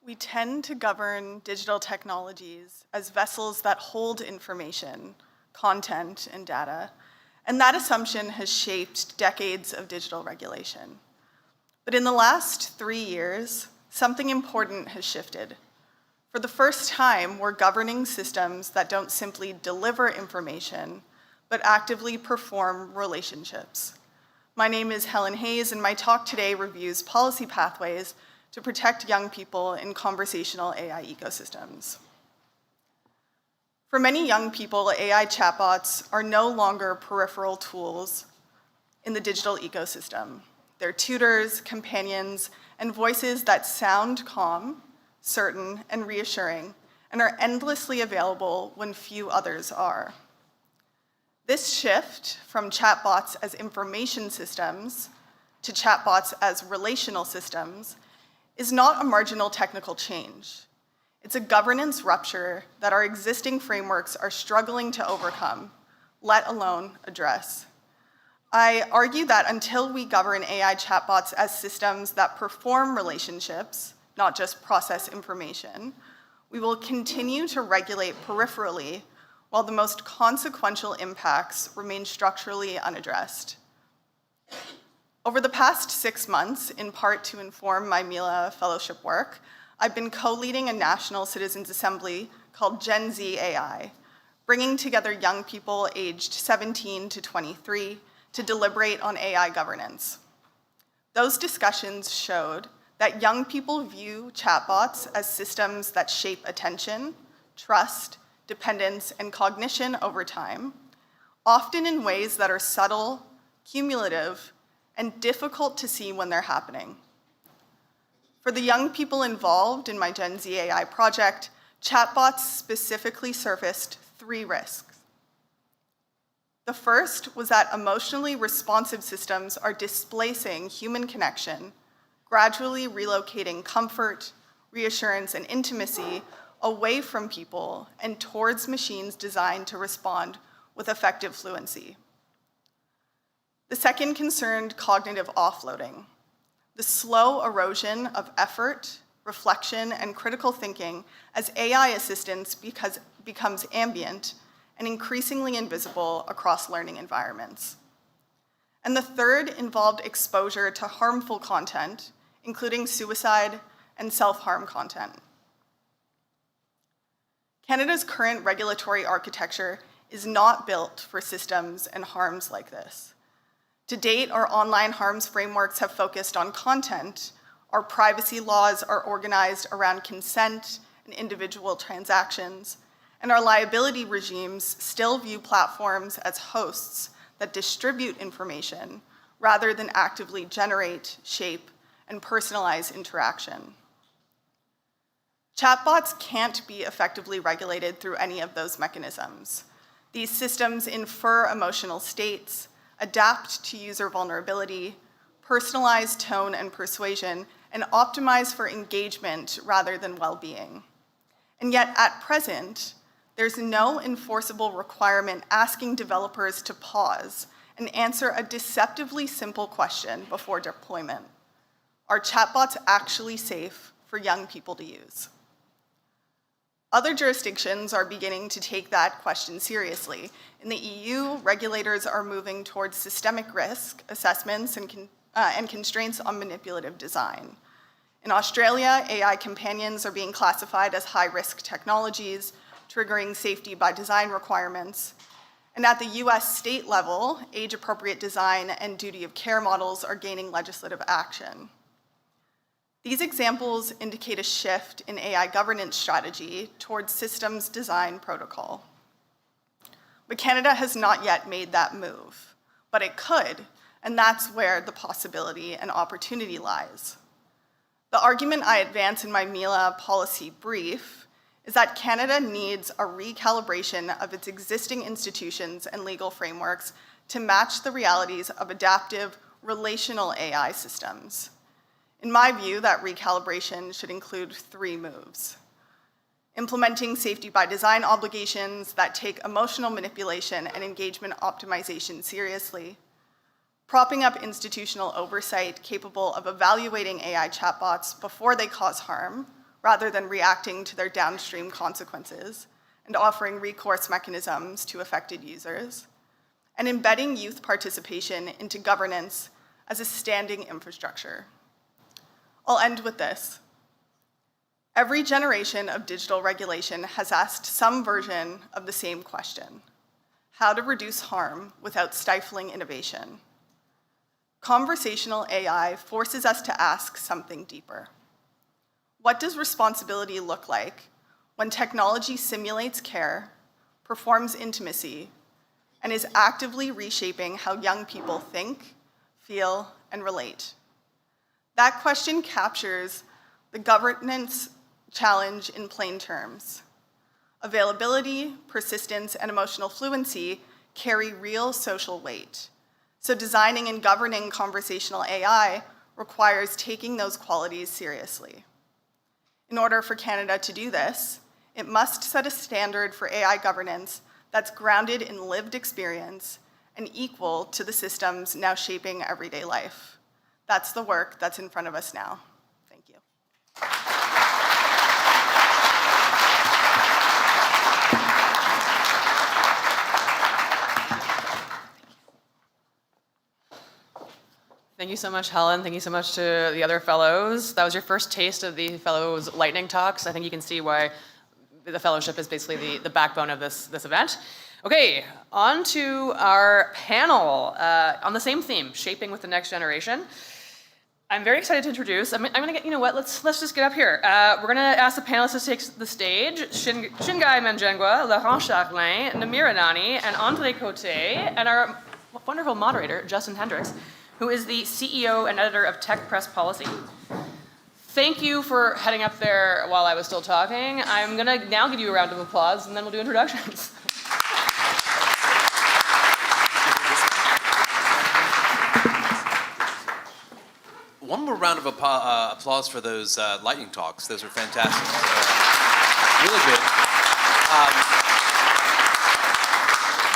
We tend to govern digital technologies as vessels that hold information, content, and data, and that assumption has shaped decades of digital regulation. But in the last 3 years, something important has shifted. For the first time, we're governing systems that don't simply deliver information, but actively perform relationships. My name is Helen Hayes, and my talk today reviews policy pathways to protect young people in conversational AI ecosystems. For many young people, AI chatbots are no longer peripheral tools in the digital ecosystem. They're tutors, companions, and voices that sound calm, certain, and reassuring, and are endlessly available when few others are. This shift from chatbots as information systems to chatbots as relational systems is not a marginal technical change. It's a governance rupture that our existing frameworks are struggling to overcome, let alone address. I argue that until we govern AI chatbots as systems that perform relationships, not just process information, we will continue to regulate peripherally while the most consequential impacts remain structurally unaddressed. Over the past 6 months, in part to inform my Mila fellowship work, I've been co-leading a national citizens assembly called Gen Z AI, bringing together young people aged 17 to 23 to deliberate on AI governance. Those discussions showed that young people view chatbots as systems that shape attention, trust, dependence, and cognition over time, often in ways that are subtle, cumulative, and difficult to see when they're happening. For the young people involved in my Gen Z AI project, chatbots specifically surfaced 3 risks. The first was that emotionally responsive systems are displacing human connection, gradually relocating comfort, reassurance, and intimacy away from people and towards machines designed to respond with effective fluency. The second concerned cognitive offloading, the slow erosion of effort, reflection, and critical thinking as AI assistance becomes ambient and increasingly invisible across learning environments. And the third involved exposure to harmful content, including suicide and self-harm content. Canada's current regulatory architecture is not built for systems and harms like this. To date, our online harms frameworks have focused on content. Our privacy laws are organized around consent and individual transactions, and our liability regimes still view platforms as hosts that distribute information rather than actively generate, shape, and personalize interaction. Chatbots can't be effectively regulated through any of those mechanisms. These systems infer emotional states, adapt to user vulnerability, personalize tone and persuasion, and optimize for engagement rather than well-being. And yet, at present, there's no enforceable requirement asking developers to pause and answer a deceptively simple question before deployment. Are chatbots actually safe for young people to use? Other jurisdictions are beginning to take that question seriously. In the EU, regulators are moving towards systemic risk assessments and constraints on manipulative design. In Australia, AI companions are being classified as high-risk technologies, triggering safety by design requirements. And at the US state level, age-appropriate design and duty of care models are gaining legislative action. These examples indicate a shift in AI governance strategy towards systems design protocol. But Canada has not yet made that move, but it could, and that's where the possibility and opportunity lies. The argument I advance in my Mila policy brief is that Canada needs a recalibration of its existing institutions and legal frameworks to match the realities of adaptive, relational AI systems. In my view, that recalibration should include 3 moves. Implementing safety by design obligations that take emotional manipulation and engagement optimization seriously. Propping up institutional oversight capable of evaluating AI chatbots before they cause harm, rather than reacting to their downstream consequences, and offering recourse mechanisms to affected users. And embedding youth participation into governance as a standing infrastructure. I'll end with this. Every generation of digital regulation has asked some version of the same question: how to reduce harm without stifling innovation. Conversational AI forces us to ask something deeper. What does responsibility look like when technology simulates care, performs intimacy, and is actively reshaping how young people think, feel, and relate? That question captures the governance challenge in plain terms. Availability, persistence, and emotional fluency carry real social weight. So designing and governing conversational AI requires taking those qualities seriously. In order for Canada to do this, it must set a standard for AI governance that's grounded in lived experience and equal to the systems now shaping everyday life. That's the work that's in front of us now. Thank you. Thank you so much, Helen. Thank you so much to the other fellows. That was your first taste of the fellows' lightning talks. I think you can see why the fellowship is basically the backbone of this event. Okay, on to our panel on the same theme, shaping with the next generation. I'm very excited to introduce, I'm gonna get, you know what, let's just get up here. We're gonna ask the panelists to take the stage. Shingai Menjengwa, Larochelle, Namira Nani, and Andre Cote, and our wonderful moderator, Justin Hendricks, who is the CEO and editor of Tech Press Policy. Thank you for heading up there while I was still talking. I'm gonna now give you a round of applause, and then we'll do introductions. One more round of applause for those lightning talks. Those are fantastic. Really good.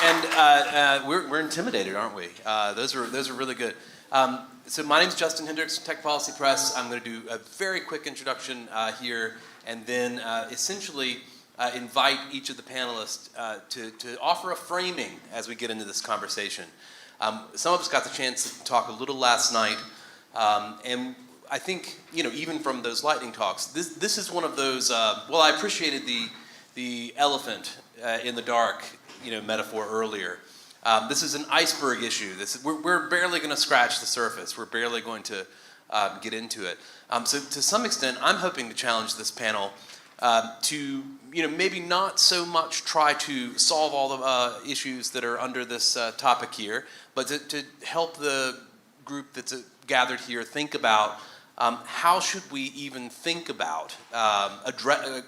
And we're intimidated, aren't we? Those are really good. So my name is Justin Hendricks, Tech Policy Press. I'm going to do a very quick introduction here, and then essentially invite each of the panelists to offer a framing as we get into this conversation. Some of us got the chance to talk a little last night. And I think, you know, even from those lightning talks, this is one of those, well, I appreciated the elephant in the dark, you know, metaphor earlier. This is an iceberg issue. We're barely going to scratch the surface. We're barely going to get into it. So to some extent, I'm hoping to challenge this panel to, you know, maybe not so much try to solve all the issues that are under this topic here, but to help the group that's gathered here think about how should we even think about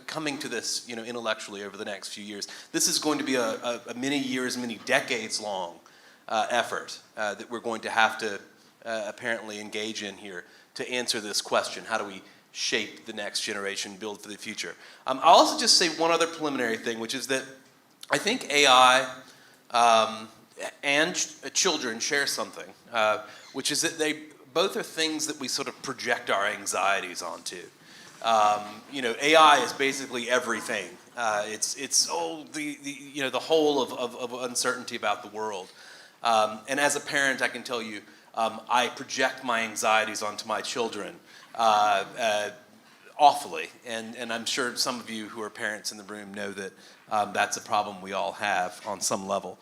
coming to this, you know, intellectually over the next few years. This is going to be a many years, many decades long effort that we're going to have to apparently engage in here to answer this question. How do we shape the next generation, build for the future? I'll also just say one other preliminary thing, which is that I think AI and children share something, which is that they both are things that we sort of project our anxieties onto. You know, AI is basically everything. It's you know, the whole of uncertainty about the world. And as a parent, I can tell you, I project my anxieties onto my children awfully, and I'm sure some of you who are parents in the room know that that's a problem we all have on some level.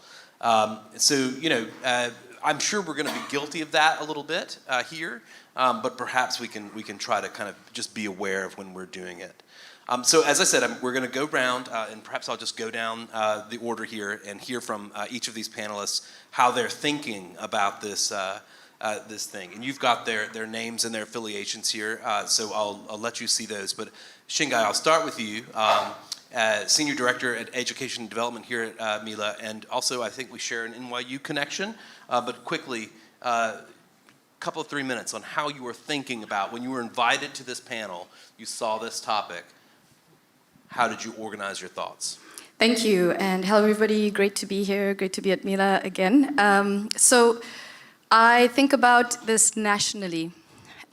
So, you know, I'm sure we're going to be guilty of that a little bit here, but perhaps we can try to kind of just be aware of when we're doing it. So as I said, we're going to go round, and perhaps I'll just go down the order here and hear from each of these panelists how they're thinking about this this thing. And you've got their names and their affiliations here, so I'll let you see those. But Shingai, I'll start with you. Senior Director at Education and Development here at Mila, and also I think we share an NYU connection. But quickly, couple of 3 minutes on how you were thinking about when you were invited to this panel, you saw this topic. How did you organize your thoughts? Thank you, and hello everybody. Great to be here. Great to be at Mila again. So I think about this nationally,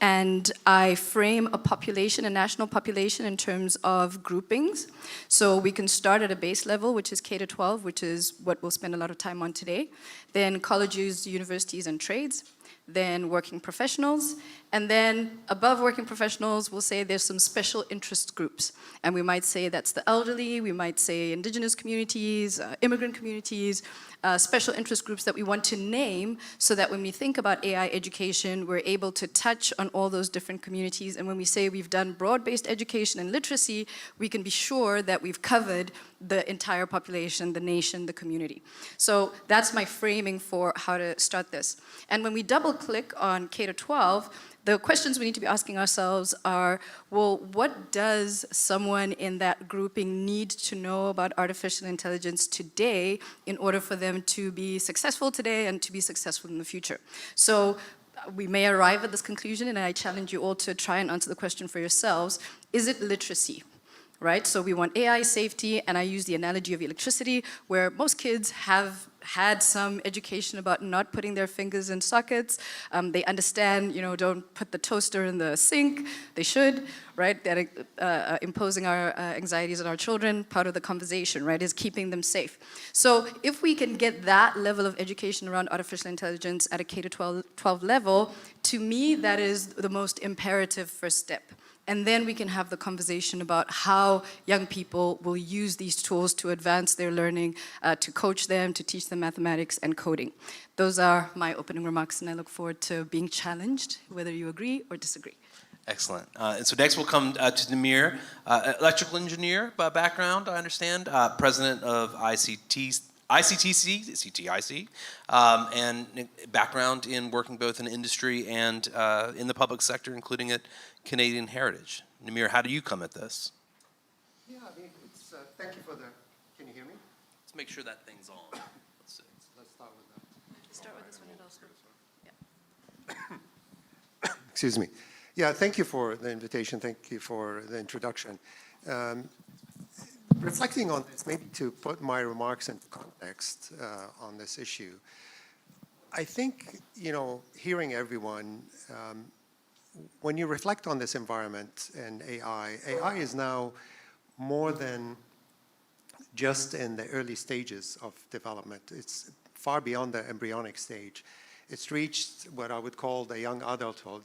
and I frame a population, a national population, in terms of groupings. So we can start at a base level, which is K to 12, which is what we'll spend a lot of time on today. Then colleges, universities, and trades. Then working professionals, and then above working professionals, we'll say there's some special interest groups. And we might say that's the elderly, we might say indigenous communities, immigrant communities, special interest groups that we want to name so that when we think about AI education, we're able to touch on all those different communities. And when we say we've done broad-based education and literacy, we can be sure that we've covered the entire population, the nation, the community. So that's my framing for how to start this. And when we double-click on K to 12, the questions we need to be asking ourselves are, well, what does someone in that grouping need to know about artificial intelligence today in order for them to be successful today and to be successful in the future? So we may arrive at this conclusion, and I challenge you all to try and answer the question for yourselves. Is it literacy? Right? So we want AI safety, and I use the analogy of electricity, where most kids have had some education about not putting their fingers in sockets. They understand, don't put the toaster in the sink. They should, right? That imposing our anxieties on our children, part of the conversation, right, is keeping them safe. So if we can get that level of education around artificial intelligence at a K to 12 level, to me, that is the most imperative first step. And then we can have the conversation about how young people will use these tools to advance their learning, to coach them, to teach them mathematics and coding. Those are my opening remarks, and I look forward to being challenged, whether you agree or disagree. Excellent. And so next we'll come to Namir, electrical engineer by background, I understand, president of ICTC, CTIC, and background in working both in industry and in the public sector, including at Canadian Heritage. Namir, how do you come at this? Yeah, thank you for the, can you hear me? Let's make sure that thing's on. Let's see. Let's start with that. Start with this one and also. Yeah. Excuse me. Yeah, thank you for the invitation. Thank you for the introduction. Reflecting on this, maybe to put my remarks into context on this issue, I think, hearing everyone, when you reflect on this environment and AI is now more than just in the early stages of development. It's far beyond the embryonic stage. It's reached what I would call the young adulthood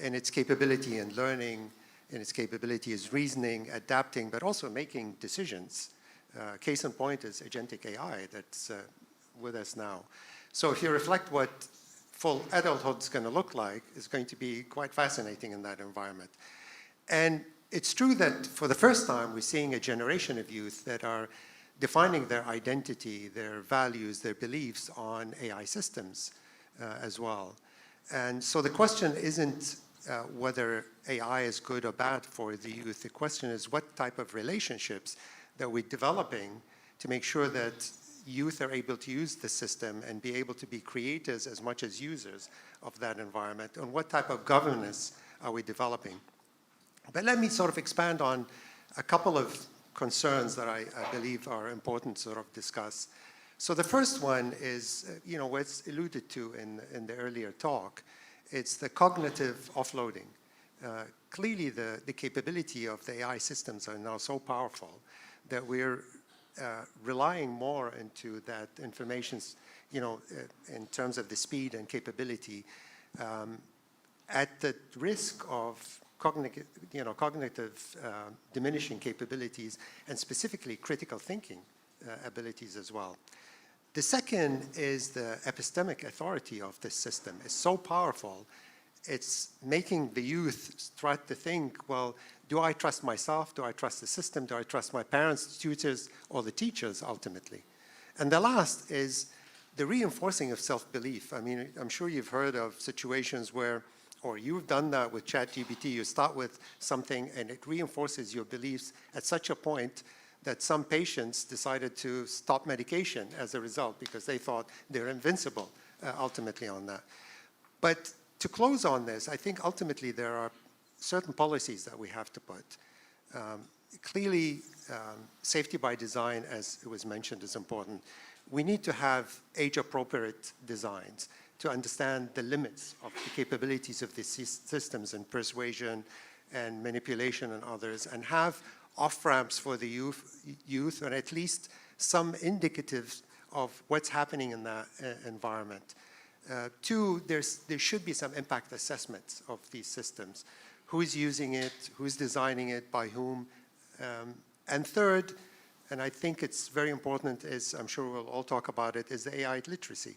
in its capability in learning, in its capability is reasoning, adapting, but also making decisions. Case in point is agentic AI that's with us now. So if you reflect what full adulthood is going to look like, it's going to be quite fascinating in that environment. And it's true that for the first time, we're seeing a generation of youth that are defining their identity, their values, their beliefs on AI systems as well. And so the question isn't whether AI is good or bad for the youth. The question is what type of relationships that we're developing to make sure that youth are able to use the system and be able to be creators as much as users of that environment, and what type of governance are we developing. But let me sort of expand on a couple of concerns that I believe are important to sort of discuss. So the first one is, what's alluded to in the earlier talk. It's the cognitive offloading. Clearly, the capability of the AI systems are now so powerful that we're relying more into that information, in terms of the speed and capability, at the risk of cognitive diminishing capabilities, and specifically critical thinking abilities as well. The second is the epistemic authority of this system. It's so powerful, it's making the youth try to think, well, do I trust myself? Do I trust the system? Do I trust my parents, tutors, or the teachers ultimately? And the last is the reinforcing of self-belief. I mean, I'm sure you've heard of situations where, or you've done that with ChatGPT, you start with something and it reinforces your beliefs at such a point that some patients decided to stop medication as a result because they thought they're invincible ultimately on that. But to close on this, I think ultimately there are certain policies that we have to put. Clearly, safety by design, as it was mentioned, is important. We need to have age-appropriate designs to understand the limits of the capabilities of these systems in persuasion and manipulation and others, and have off-ramps for the youth, or at least some indicatives of what's happening in that environment. Two, there should be some impact assessments of these systems. Who's using it, who's designing it, by whom. And third, and I think it's very important, is I'm sure we'll all talk about it, is the AI literacy.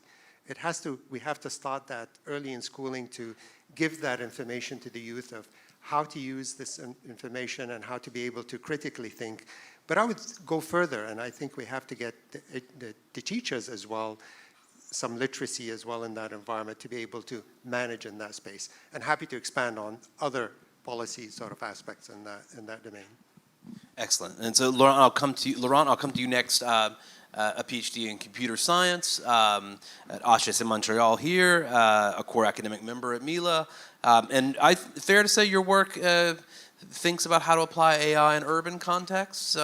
We have to start that early in schooling to give that information to the youth of how to use this information and how to be able to critically think. But I would go further, and I think we have to get the teachers as well, some literacy as well in that environment to be able to manage in that space. And happy to expand on other policy sort of aspects in that domain. Excellent. And so, Laurent, I'll come to you next. A PhD in computer science at HEC Montreal here, a core academic member at Mila. And fair to say your work thinks about how to apply AI in urban contexts,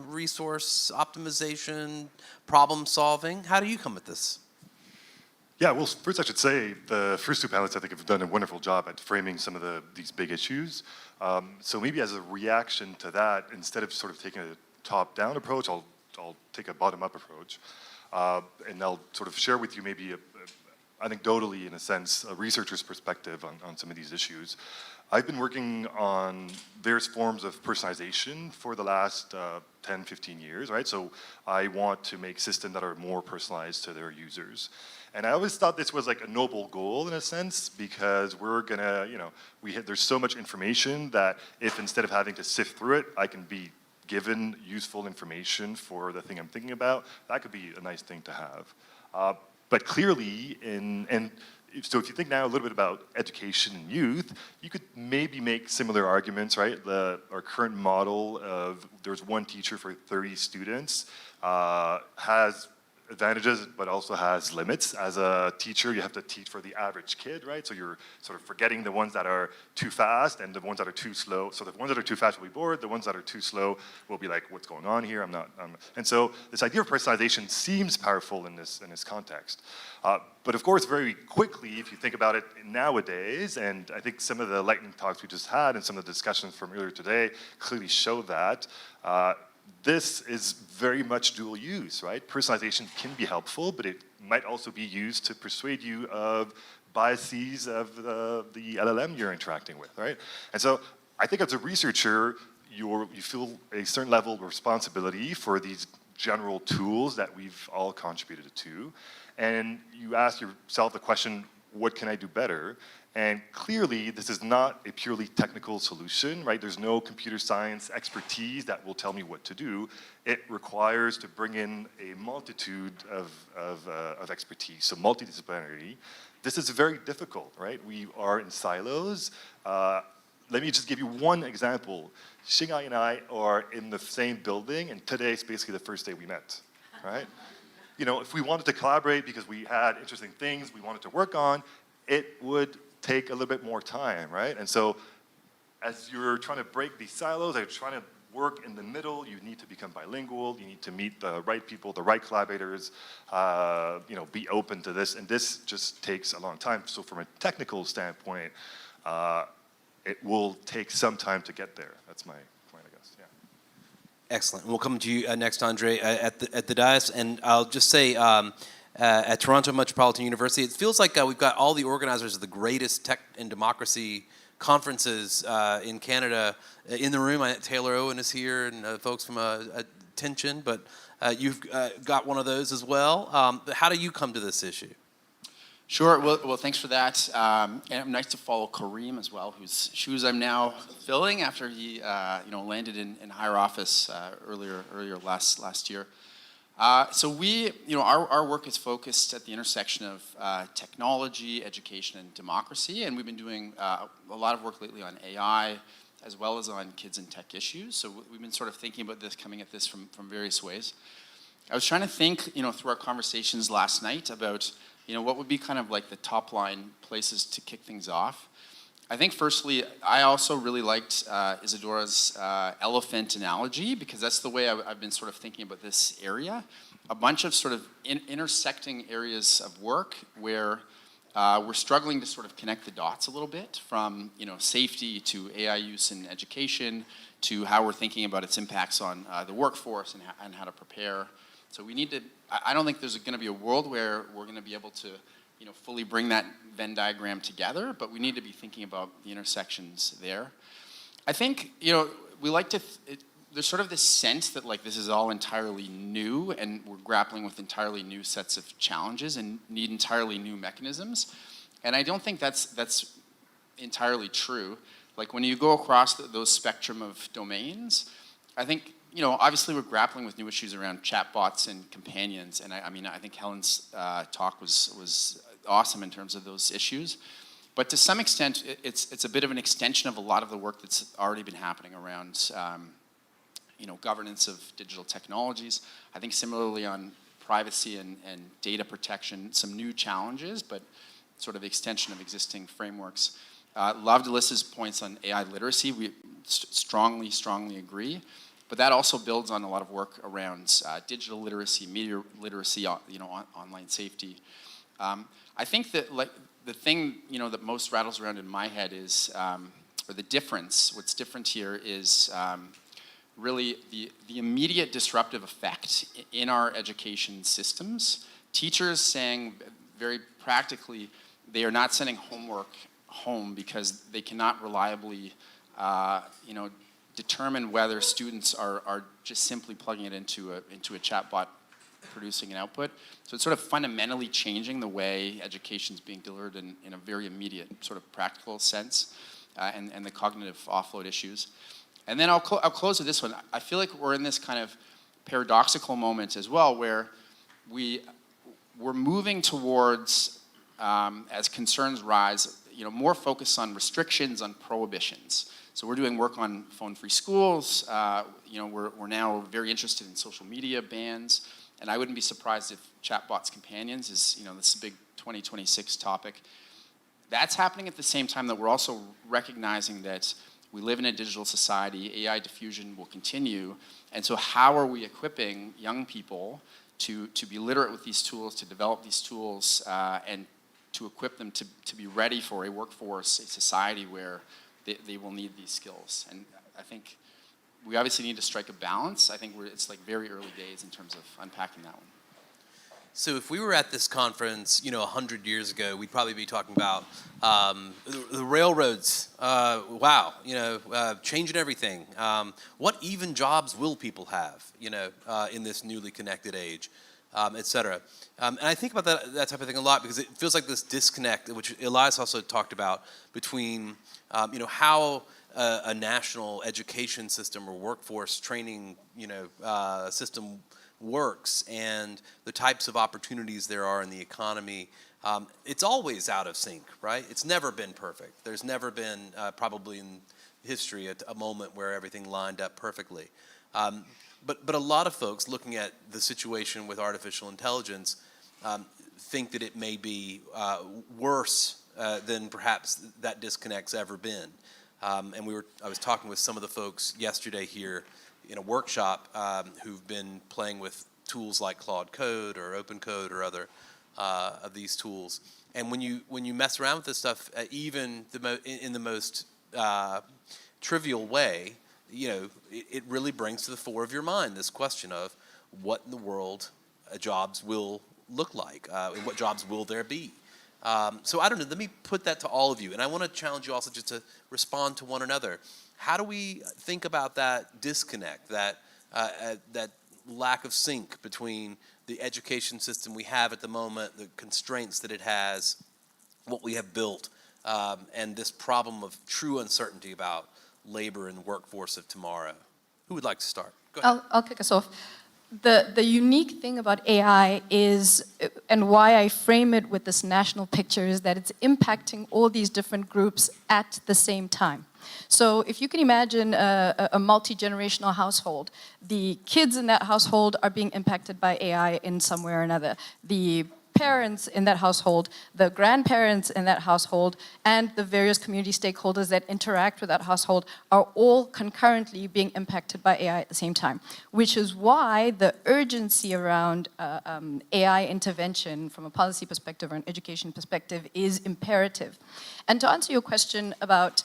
resource optimization, problem solving. How do you come at this? Yeah, well, first I should say the first two panelists I think have done a wonderful job at framing some of these big issues. So maybe as a reaction to that, instead of sort of taking a top-down approach, I'll take a bottom-up approach, and I'll sort of share with you maybe anecdotally, in a sense, a researcher's perspective on some of these issues. I've been working on various forms of personalization for the last 10, 15 years, right? So I want to make systems that are more personalized to their users. And I always thought this was like a noble goal in a sense, because we're gonna, there's so much information that if instead of having to sift through it, I can be given useful information for the thing I'm thinking about, that could be a nice thing to have. But clearly, so if you think now a little bit about education and youth, you could maybe make similar arguments, right? Our current model of there's one teacher for 30 students has advantages, but also has limits. As a teacher, you have to teach for the average kid, right? So you're sort of forgetting the ones that are too fast and the ones that are too slow. So the ones that are too fast will be bored. The ones that are too slow will be like, what's going on here? And so this idea of personalization seems powerful in this context. But of course, very quickly, if you think about it nowadays, and I think some of the lightning talks we just had and some of the discussions from earlier today clearly show that, this is very much dual use, right? Personalization can be helpful, but it might also be used to persuade you of biases of the LLM you're interacting with, right? And so I think as a researcher, you feel a certain level of responsibility for these general tools that we've all contributed to. And you ask yourself the question, what can I do better? And clearly, this is not a purely technical solution, right? There's no computer science expertise that will tell me what to do. It requires to bring in a multitude of expertise, so multidisciplinary. This is very difficult, right? We are in silos. Let me just give you one example. Xingai and I are in the same building, and today is basically the first day we met, right? If we wanted to collaborate because we had interesting things we wanted to work on, it would take a little bit more time, right? And so as you're trying to break these silos, as you're trying to work in the middle, you need to become bilingual, you need to meet the right people, the right collaborators, be open to this, and this just takes a long time. So from a technical standpoint, it will take some time to get there. That's my point, I guess, yeah. Excellent. We'll come to you next, Andre, at the dais, and I'll just say, at Toronto Metropolitan University, it feels like we've got all the organizers of the greatest tech and democracy conferences in Canada in the room. Taylor Owen is here, and folks from Attention, but you've got one of those as well. How do you come to this issue? Sure. Well, thanks for that. And nice to follow Kareem as well, whose shoes I'm now filling after he, landed in higher office earlier last year. So we, our work is focused at the intersection of technology, education, and democracy, and we've been doing a lot of work lately on AI, as well as on kids and tech issues. So we've been sort of thinking about this, coming at this from various ways. I was trying to think, through our conversations last night about, what would be kind of like the top line places to kick things off. I think firstly, I also really liked Isidora's elephant analogy, because that's the way I've been sort of thinking about this area. A bunch of sort of intersecting areas of work where we're struggling to sort of connect the dots a little bit from, safety to AI use in education to how we're thinking about its impacts on the workforce and how to prepare. So we need to, I don't think there's going to be a world where we're going to be able to, fully bring that Venn diagram together, but we need to be thinking about the intersections there. I think, we like to, there's sort of this sense that like this is all entirely new and we're grappling with entirely new sets of challenges and need entirely new mechanisms. And I don't think that's entirely true. Like when you go across those spectrum of domains, I think, obviously we're grappling with new issues around chatbots and companions. And I think Helen's talk was awesome in terms of those issues. But to some extent, it's a bit of an extension of a lot of the work that's already been happening around governance of digital technologies. I think similarly on privacy and data protection, some new challenges, but sort of extension of existing frameworks. Loved Alyssa's points on AI literacy. We strongly agree. But that also builds on a lot of work around digital literacy, media literacy, online safety. I think that like the thing that most rattles around in my head is, or the difference. What's different here is really the immediate disruptive effect in our education systems. Teachers saying very practically they are not sending homework home because they cannot reliably, determine whether students are just simply plugging it into a chatbot producing an output. So it's sort of fundamentally changing the way education is being delivered in a very immediate sort of practical sense, and the cognitive offload issues. And then I'll close with this one. I feel like we're in this kind of paradoxical moment as well where we're moving towards, as concerns rise, more focus on restrictions, on prohibitions. So we're doing work on phone-free schools. We're now very interested in social media bans. And I wouldn't be surprised if chatbots companions is, this is a big 2026 topic. That's happening at the same time that we're also recognizing that we live in a digital society, AI diffusion will continue, and so how are we equipping young people to be literate with these tools, to develop these tools, and to equip them to be ready for a workforce, a society where they will need these skills. And I think we obviously need to strike a balance. I think it's like very early days in terms of unpacking that one. So if we were at this conference, 100 years ago, we'd probably be talking about the railroads. Wow, changing everything. What even jobs will people have, in this newly connected age, et cetera. And I think about that type of thing a lot because it feels like this disconnect, which Elias also talked about, between how a national education system or workforce training, system works and the types of opportunities there are in the economy. It's always out of sync, right? It's never been perfect. There's never been, probably in history, a moment where everything lined up perfectly. But a lot of folks looking at the situation with artificial intelligence think that it may be worse than perhaps that disconnect's ever been. And I was talking with some of the folks yesterday here in a workshop who've been playing with tools like Claude Code or Open Code or other of these tools. And when you mess around with this stuff, even in the most trivial way, it really brings to the fore of your mind this question of what in the world jobs will look like, and what jobs will there be. So I don't know, let me put that to all of you. And I want to challenge you also just to respond to one another. How do we think about that disconnect, that lack of sync between the education system we have at the moment, the constraints that it has, what we have built, and this problem of true uncertainty about labor and workforce of tomorrow? Who would like to start? Go ahead. I'll kick us off. The unique thing about AI is, and why I frame it with this national picture, is that it's impacting all these different groups at the same time. So if you can imagine a multi-generational household, the kids in that household are being impacted by AI in some way or another. The parents in that household, the grandparents in that household, and the various community stakeholders that interact with that household are all concurrently being impacted by AI at the same time, which is why the urgency around AI intervention from a policy perspective or an education perspective is imperative. And to answer your question about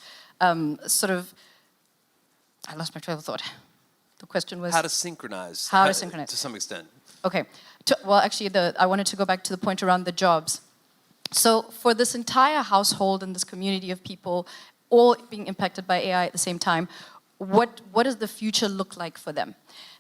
I lost my trail of thought. The question was... How to synchronize. How to synchronize. To some extent. Okay. Well, actually, I wanted to go back to the point around the jobs. So for this entire household and this community of people all being impacted by AI at the same time, what does the future look like for them?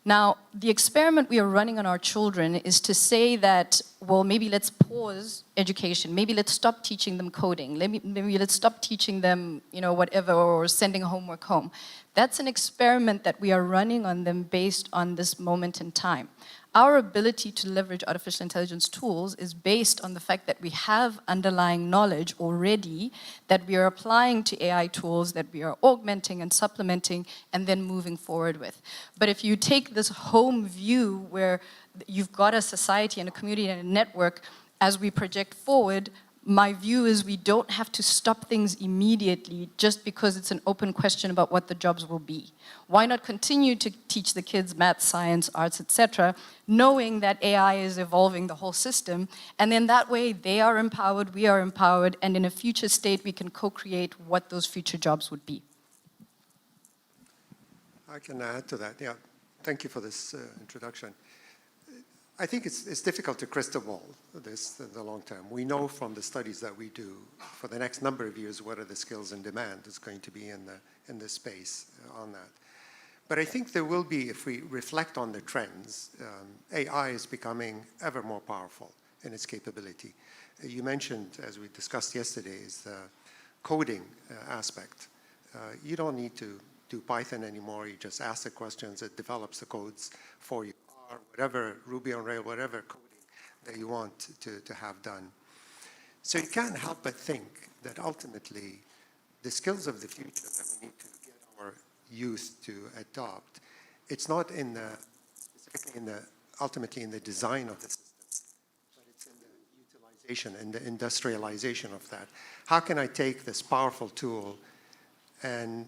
Now, the experiment we are running on our children is to say that, well, maybe let's pause education. Maybe let's stop teaching them coding. Maybe let's stop teaching them, whatever, or sending homework home. That's an experiment that we are running on them based on this moment in time. Our ability to leverage artificial intelligence tools is based on the fact that we have underlying knowledge already that we are applying to AI tools, that we are augmenting and supplementing and then moving forward with. But if you take this home view where you've got a society and a community and a network, as we project forward, my view is we don't have to stop things immediately just because it's an open question about what the jobs will be. Why not continue to teach the kids math, science, arts, etc., knowing that AI is evolving the whole system, and then that way they are empowered, we are empowered, and in a future state we can co-create what those future jobs would be. I can add to that. Yeah, thank you for this introduction. I think it's difficult to crystal ball this in the long term. We know from the studies that we do for the next number of years what are the skills and demand is going to be in the space on that. But I think there will be, if we reflect on the trends, AI is becoming ever more powerful in its capability. You mentioned, as we discussed yesterday, is the coding aspect. You don't need to do Python anymore. You just ask the questions, it develops the codes for you. Or whatever, Ruby on Rails, whatever coding that you want to have done. So you can't help but think that ultimately the skills of the future that we need to get our youth to adopt, it's not specifically ultimately in the design of the systems, but it's in the utilization and the industrialization of that. How can I take this powerful tool and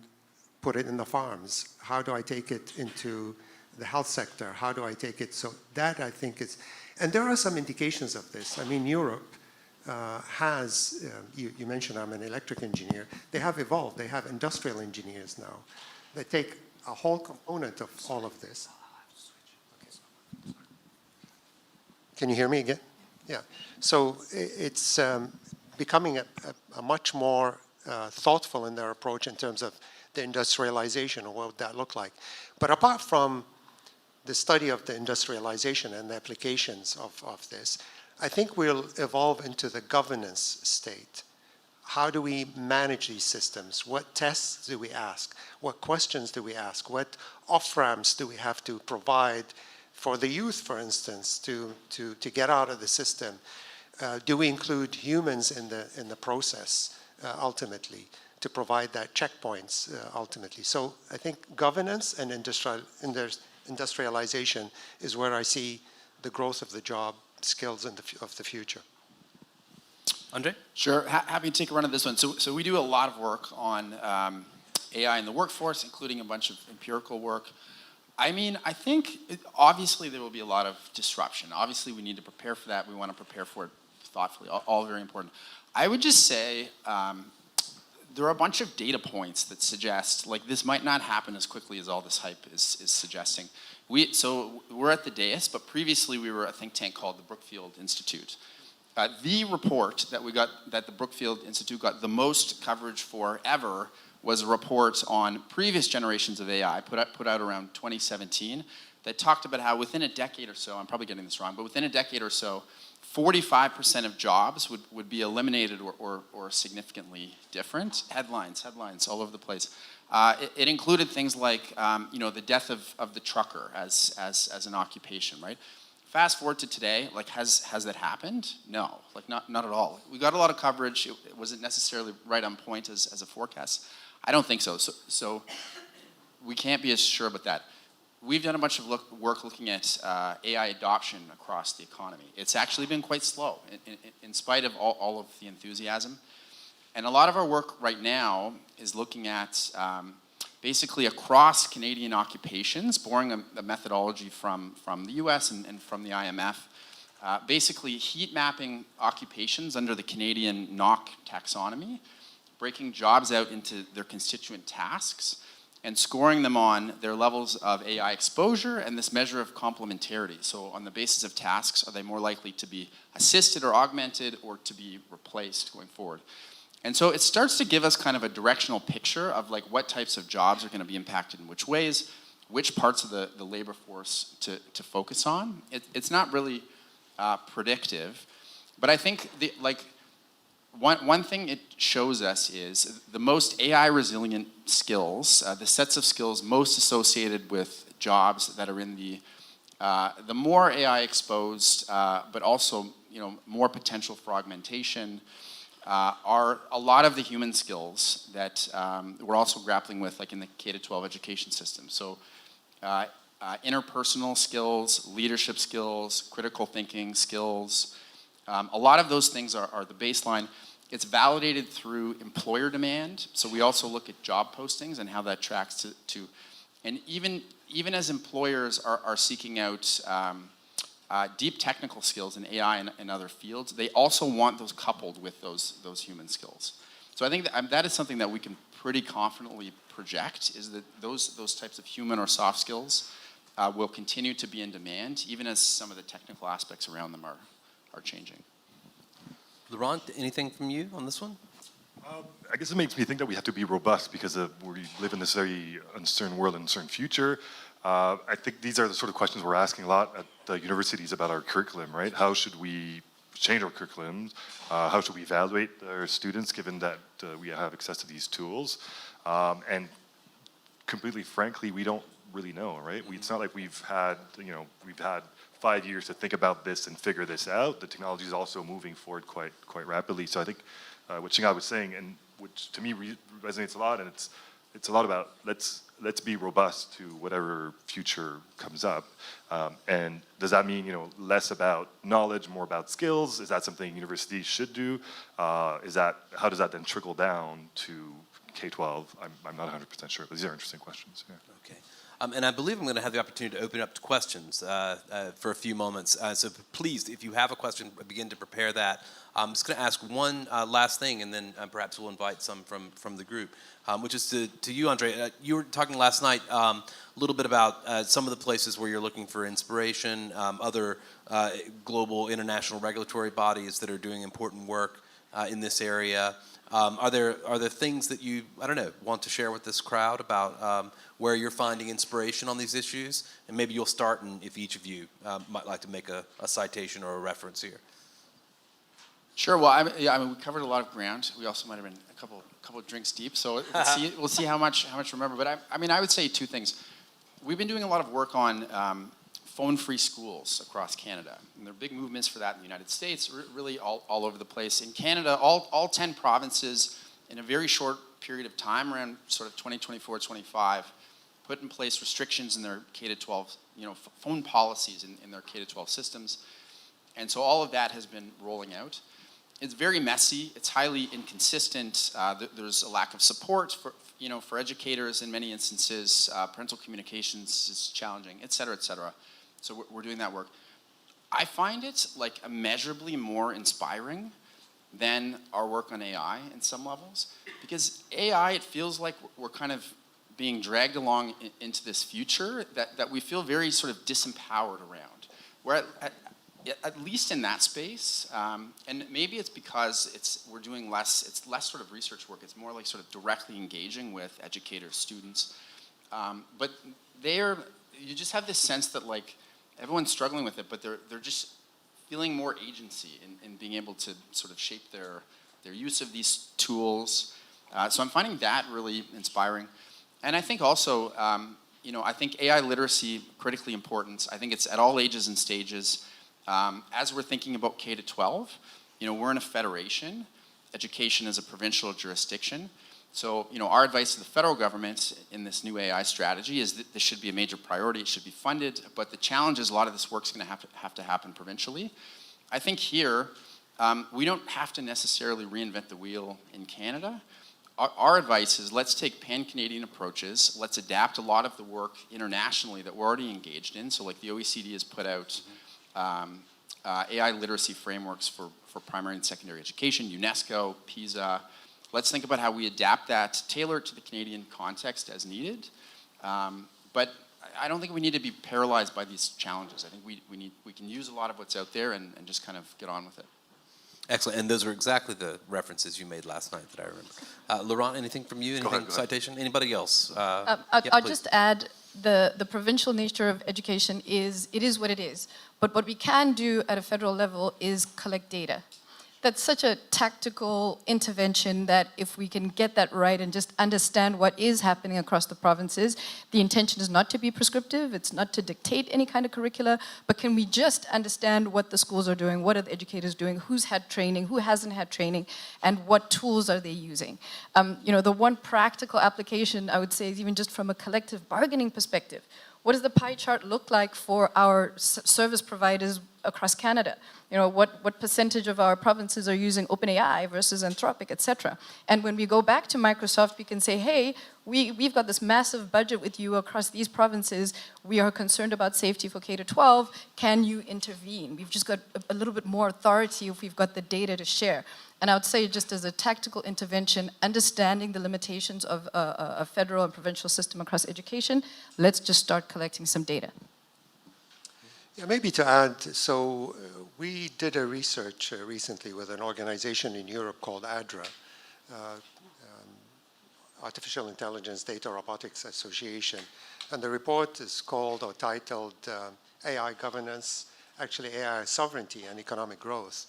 put it in the farms? How do I take it into the health sector? How do I take it? So that I think is, and there are some indications of this. I mean, Europe has, you mentioned I'm an electric engineer, they have evolved, they have industrial engineers now. They take a whole component of all of this. Can you hear me again? Yeah. So it's becoming a much more thoughtful in their approach in terms of the industrialization, or what would that look like. But apart from the study of the industrialization and the applications of this, I think we'll evolve into the governance state. How do we manage these systems? What tests do we ask? What questions do we ask? What off-ramps do we have to provide for the youth, for instance, to get out of the system? Do we include humans in the process ultimately to provide that checkpoints ultimately? So I think governance and industrialization is where I see the growth of the job skills of the future. Andre? Sure, happy to take a run at this one. So we do a lot of work on AI in the workforce, including a bunch of empirical work. I mean, I think obviously there will be a lot of disruption. Obviously we need to prepare for that. We want to prepare for it thoughtfully, all very important. I would just say there are a bunch of data points that suggest like this might not happen as quickly as all this hype is suggesting. So we're at the dais, but previously we were a think tank called the Brookfield Institute. The report that the Brookfield Institute got the most coverage for ever was a report on previous generations of AI put out around 2017 that talked about how within a decade or so, I'm probably getting this wrong, but within a decade or so, 45% of jobs would be eliminated or significantly different. Headlines all over the place. It included things like the death of the trucker as an occupation, right? Fast forward to today, like has that happened? No, like not at all. We got a lot of coverage. It wasn't necessarily right on point as a forecast. I don't think so. So we can't be as sure about that. we've done a bunch of work looking at AI adoption across the economy. It's actually been quite slow, in spite of all of the enthusiasm. And a lot of our work right now is looking at basically across Canadian occupations, borrowing a methodology from the US and from the IMF, basically heat mapping occupations under the Canadian NOC taxonomy, breaking jobs out into their constituent tasks, and scoring them on their levels of AI exposure and this measure of complementarity. So on the basis of tasks, are they more likely to be assisted or augmented or to be replaced going forward? And so it starts to give us kind of a directional picture of like what types of jobs are going to be impacted in which ways, which parts of the labor force to focus on. It's not really predictive, but I think one thing it shows us is the most AI resilient skills, the sets of skills most associated with jobs that are in the more AI exposed, but also more potential for augmentation, are a lot of the human skills that we're also grappling with, like in the K-12 education system. So interpersonal skills, leadership skills, critical thinking skills, a lot of those things are the baseline. It's validated through employer demand. So we also look at job postings and how that tracks to and even as employers are seeking out deep technical skills in AI and other fields, they also want those coupled with those human skills. So I think that is something that we can pretty confidently project, is that those types of human or soft skills will continue to be in demand, even as some of the technical aspects around them are changing. Laurent, anything from you on this one? I guess it makes me think that we have to be robust because we live in this very uncertain world and uncertain future. I think these are the sort of questions we're asking a lot at the universities about our curriculum, right? How should we change our curriculums? How should we evaluate our students given that we have access to these tools? And completely frankly, we don't really know, right? It's not like we've had 5 years to think about this and figure this out. The technology is also moving forward quite rapidly. So I think what Xinghai was saying, and which to me resonates a lot, and it's a lot about let's be robust to whatever future comes up. And does that mean less about knowledge, more about skills? Is that something universities should do? How does that then trickle down to K-12? I'm not 100% sure, but these are interesting questions. Yeah. Okay. And I believe I'm going to have the opportunity to open up to questions for a few moments. So please, if you have a question, begin to prepare that. I'm just going to ask one last thing, and then perhaps we'll invite some from the group, which is to you, Andre. You were talking last night a little bit about some of the places where you're looking for inspiration, other global international regulatory bodies that are doing important work in this area. Are there things that you, want to share with this crowd about where you're finding inspiration on these issues? And maybe you'll start, and if each of you might like to make a citation or a reference here. Sure. Well, we covered a lot of ground. We also might have been a couple of drinks deep. So we'll see how much remember. But I would say two things. We've been doing a lot of work on phone-free schools across Canada. And there are big movements for that in the United States, really all over the place. In Canada, all 10 provinces, in a very short period of time, around sort of 2024, 25, put in place restrictions in their K-12, phone policies in their K-12 systems. And so all of that has been rolling out. It's very messy. It's highly inconsistent. There's a lack of support for educators in many instances. Parental communications is challenging, et cetera, et cetera. So we're doing that work. I find it like immeasurably more inspiring than our work on AI in some levels, because AI, it feels like we're kind of being dragged along into this future that we feel very sort of disempowered around. Where at least in that space, and maybe it's because we're doing less sort of research work. It's more like sort of directly engaging with educators, students. But you just have this sense that like everyone's struggling with it, but they're just feeling more agency in being able to sort of shape their use of these tools. So I'm finding that really inspiring. And I think also, I think AI literacy, critically important. I think it's at all ages and stages. As we're thinking about K-12, we're in a federation. Education is a provincial jurisdiction. So, our advice to the federal government in this new AI strategy is that this should be a major priority, it should be funded, but the challenge is a lot of this work's going to have to happen provincially. I think here, we don't have to necessarily reinvent the wheel in Canada. Our advice is let's take pan-Canadian approaches, let's adapt a lot of the work internationally that we're already engaged in. So like the OECD has put out AI literacy frameworks for primary and secondary education, UNESCO, PISA. Let's think about how we adapt that, tailor it to the Canadian context as needed. But I don't think we need to be paralyzed by these challenges. I think we can use a lot of what's out there and just kind of get on with it. Excellent, and those were exactly the references you made last night that I remember. Laurent, anything from you? Anything, go ahead. Citation? Anybody else? I'll just add the provincial nature of education is what it is. But what we can do at a federal level is collect data. That's such a tactical intervention that if we can get that right and just understand what is happening across the provinces, the intention is not to be prescriptive, it's not to dictate any kind of curricula, but can we just understand what the schools are doing, what are the educators doing, who's had training, who hasn't had training, and what tools are they using. The one practical application I would say is even just from a collective bargaining perspective. What does the pie chart look like for our service providers across Canada? What percentage of our provinces are using OpenAI versus Anthropic, et cetera. And when we go back to Microsoft, we can say, hey, we've got this massive budget with you across these provinces. We are concerned about safety for K-12. Can you intervene? We've just got a little bit more authority if we've got the data to share. And I would say just as a tactical intervention, understanding the limitations of a federal and provincial system across education, let's just start collecting some data. Yeah, maybe to add, so we did a research recently with an organization in Europe called ADRA, Artificial Intelligence Data Robotics Association. And the report is called or titled AI Governance, actually AI Sovereignty and Economic Growth.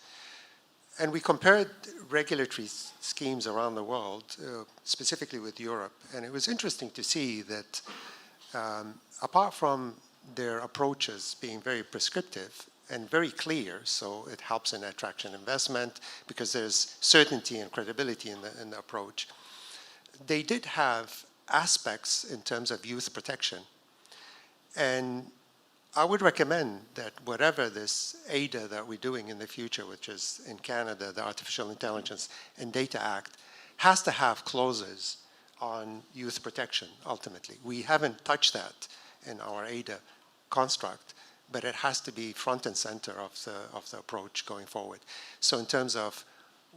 And we compared regulatory schemes around the world, specifically with Europe. And it was interesting to see that apart from their approaches being very prescriptive and very clear, so it helps in attraction investment because there's certainty and credibility in the approach. They did have aspects in terms of youth protection. And I would recommend that whatever this ADA that we're doing in the future, which is in Canada, the Artificial Intelligence and Data Act, has to have clauses on youth protection, ultimately. We haven't touched that in our ADA construct, but it has to be front and center of the approach going forward. So in terms of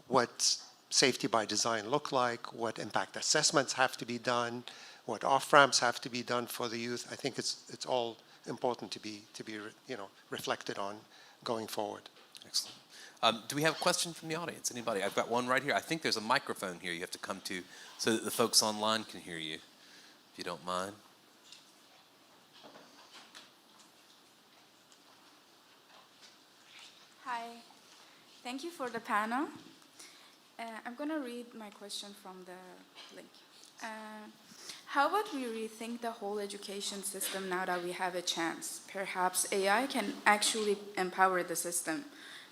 what safety by design look like, what impact assessments have to be done, what off-ramps have to be done for the youth, I think it's all important to be reflected on going forward. Excellent. Do we have a question from the audience? Anybody? I've got one right here. I think there's a microphone here you have to come to so that the folks online can hear you, if you don't mind. Hi, thank you for the panel. I'm going to read my question from the link. How about we rethink the whole education system now that we have a chance? Perhaps AI can actually empower the system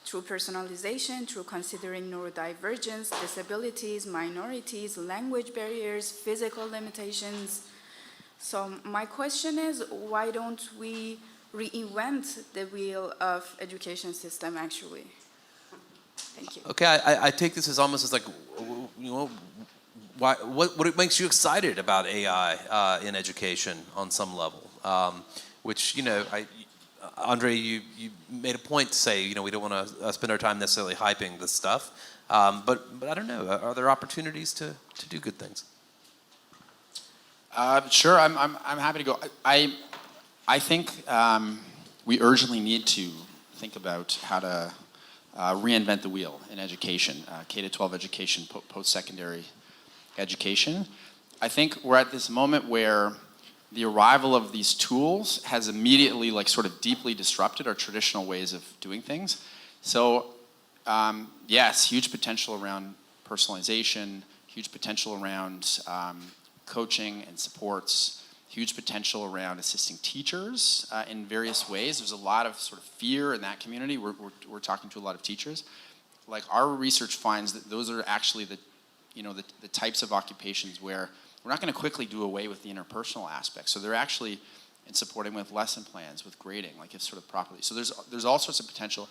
through personalization, through considering neurodivergence, disabilities, minorities, language barriers, physical limitations. So my question is, why don't we reinvent the wheel of education system actually? Thank you. Okay, I take this as almost as like, what makes you excited about AI in education on some level? Which, Andre, you made a point to say, we don't want to spend our time necessarily hyping this stuff. But I don't know, are there opportunities to do good things? Sure, I'm happy to go. I think we urgently need to think about how to reinvent the wheel in education, K-12 education, post-secondary education. I think we're at this moment where the arrival of these tools has immediately sort of deeply disrupted our traditional ways of doing things. So yes, huge potential around personalization, huge potential around coaching and supports, huge potential around assisting teachers in various ways. There's a lot of sort of fear in that community. We're talking to a lot of teachers. Like our research finds that those are actually the the types of occupations where we're not going to quickly do away with the interpersonal aspects. So they're actually in supporting with lesson plans, with grading, like if sort of properly. So there's all sorts of potential.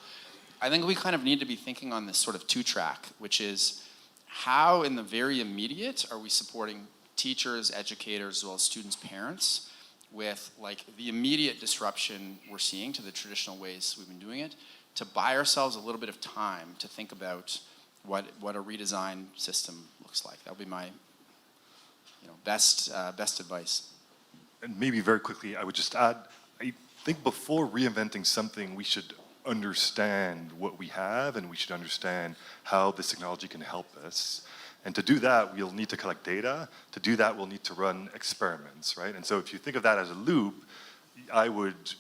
I think we kind of need to be thinking on this sort of two-track, which is how in the very immediate are we supporting teachers, educators, as well as students, parents, with like the immediate disruption we're seeing to the traditional ways we've been doing it, to buy ourselves a little bit of time to think about what a redesigned system looks like. That would be my best advice. And maybe very quickly, I would just add, I think before reinventing something, we should understand what we have, and we should understand how this technology can help us. And to do that, we'll need to collect data. To do that, we'll need to run experiments, right? And so if you think of that as a loop, I would,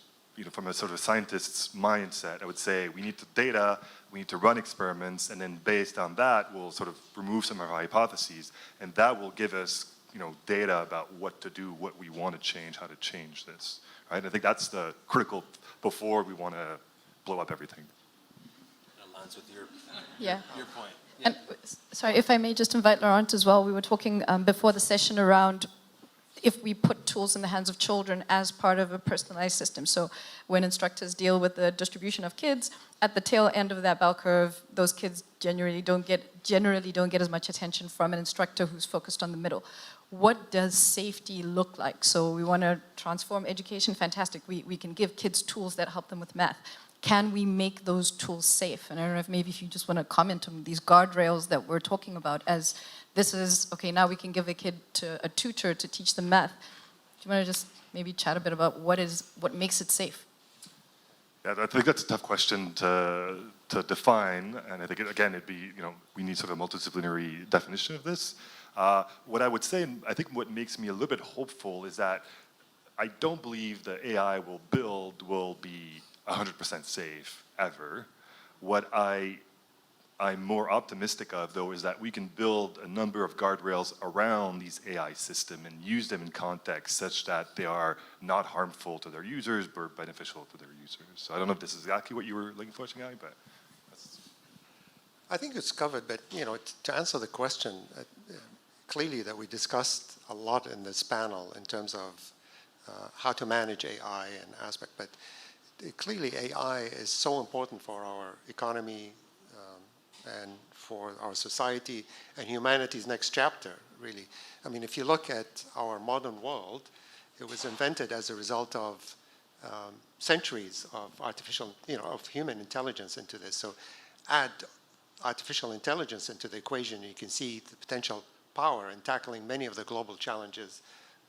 from a sort of scientist's mindset, I would say we need the data, we need to run experiments, and then based on that, we'll sort of remove some of our hypotheses, and that will give us data about what to do, what we want to change, how to change this, right? I think that's the critical before we want to blow up everything. That aligns with your point. Yeah. And sorry, if I may just invite Laurent as well. We were talking before the session around if we put tools in the hands of children as part of a personalized system. So when instructors deal with the distribution of kids, at the tail end of that bell curve, those kids generally don't get as much attention from an instructor who's focused on the middle. What does safety look like? So we want to transform education, fantastic. We can give kids tools that help them with math. Can we make those tools safe? And I don't know if you just want to comment on these guardrails that we're talking about as this is, okay, now we can give a kid to a tutor to teach them math. Do you want to just maybe chat a bit about what makes it safe? Yeah, I think that's a tough question to define, and I think, again, it'd be, we need sort of a multidisciplinary definition of this. What I would say, and I think what makes me a little bit hopeful is that I don't believe the AI will be 100% safe, ever. What I'm more optimistic of, though, is that we can build a number of guardrails around these AI systems and use them in context such that they are not harmful to their users, but beneficial to their users. So I don't know if this is exactly what you were looking for, Shanghai, but I think it's covered, but to answer the question, clearly that we discussed a lot in this panel in terms of how to manage AI and aspect, but clearly AI is so important for our economy and for our society and humanity's next chapter, really. I mean, if you look at our modern world, it was invented as a result of centuries of of human intelligence into this. So add artificial intelligence into the equation, you can see the potential power in tackling many of the global challenges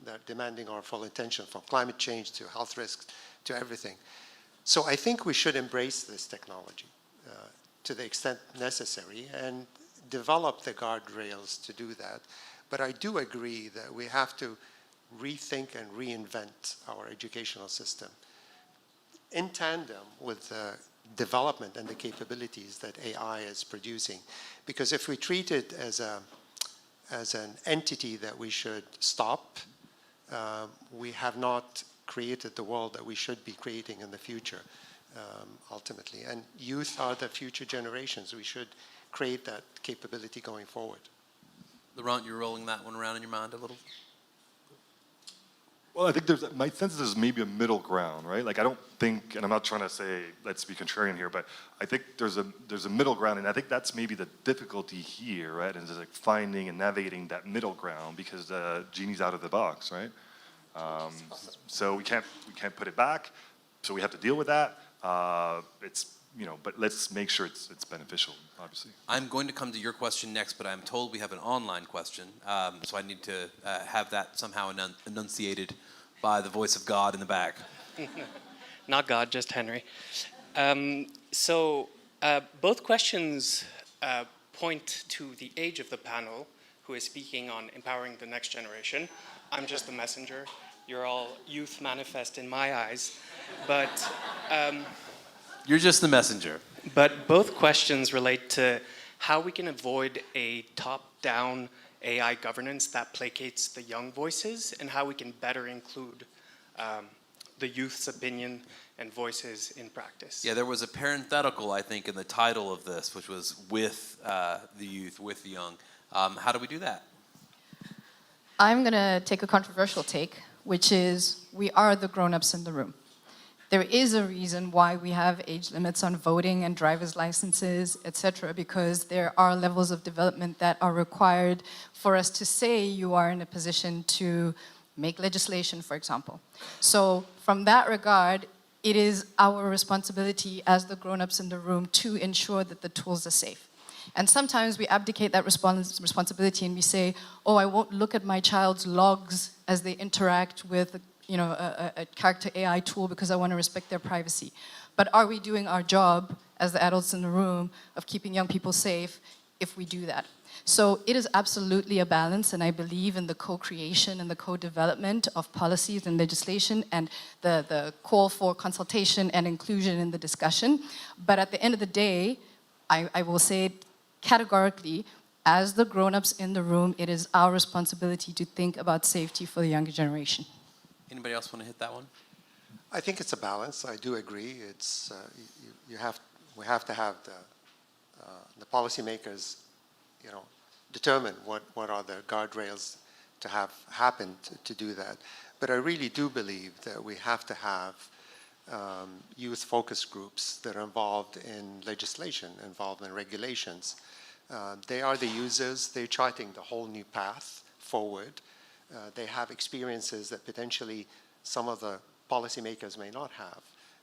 that are demanding our full attention, from climate change to health risks to everything. So I think we should embrace this technology to the extent necessary and develop the guardrails to do that. But I do agree that we have to rethink and reinvent our educational system in tandem with the development and the capabilities that AI is producing. Because if we treat it as an entity that we should stop, we have not created the world that we should be creating in the future, ultimately. And youth are the future generations. We should create that capability going forward. Laurent, you're rolling that one around in your mind a little? Well, I think my sense is there's maybe a middle ground, right? Like, I don't think, and I'm not trying to say, let's be contrarian here, but I think there's a middle ground, and I think that's maybe the difficulty here, right? And it's like finding and navigating that middle ground, because the genie's out of the box, right? So we can't put it back, so we have to deal with that. But let's make sure it's beneficial, obviously. I'm going to come to your question next, but I'm told we have an online question, so I need to have that somehow enunciated by the voice of God in the back. Not God, just Henry. So both questions point to the age of the panel, who is speaking on empowering the next generation. I'm just the messenger. You're all youth manifest in my eyes. But you're just the messenger. But both questions relate to how we can avoid a top-down AI governance that placates the young voices, and how we can better include the youth's opinion and voices in practice. Yeah, there was a parenthetical, I think, in the title of this, which was with the youth, with the young. How do we do that? I'm going to take a controversial take, which is we are the grown-ups in the room. There is a reason why we have age limits on voting and driver's licenses, etc., because there are levels of development that are required for us to say you are in a position to make legislation, for example. So from that regard, it is our responsibility as the grown-ups in the room to ensure that the tools are safe. And sometimes we abdicate that responsibility and we say, oh, I won't look at my child's logs as they interact with a character AI tool because I want to respect their privacy. But are we doing our job as the adults in the room of keeping young people safe if we do that? So it is absolutely a balance, and I believe in the co-creation and the co-development of policies and legislation and the call for consultation and inclusion in the discussion. But at the end of the day, I will say it categorically, as the grown-ups in the room, it is our responsibility to think about safety for the younger generation. Anybody else want to hit that one? I think it's a balance. I do agree. It's we have to have the policymakers, determine what are the guardrails to have happen to do that. But I really do believe that we have to have youth focus groups that are involved in legislation, involved in regulations. They are the users. They're charting the whole new path forward. They have experiences that potentially some of the policymakers may not have.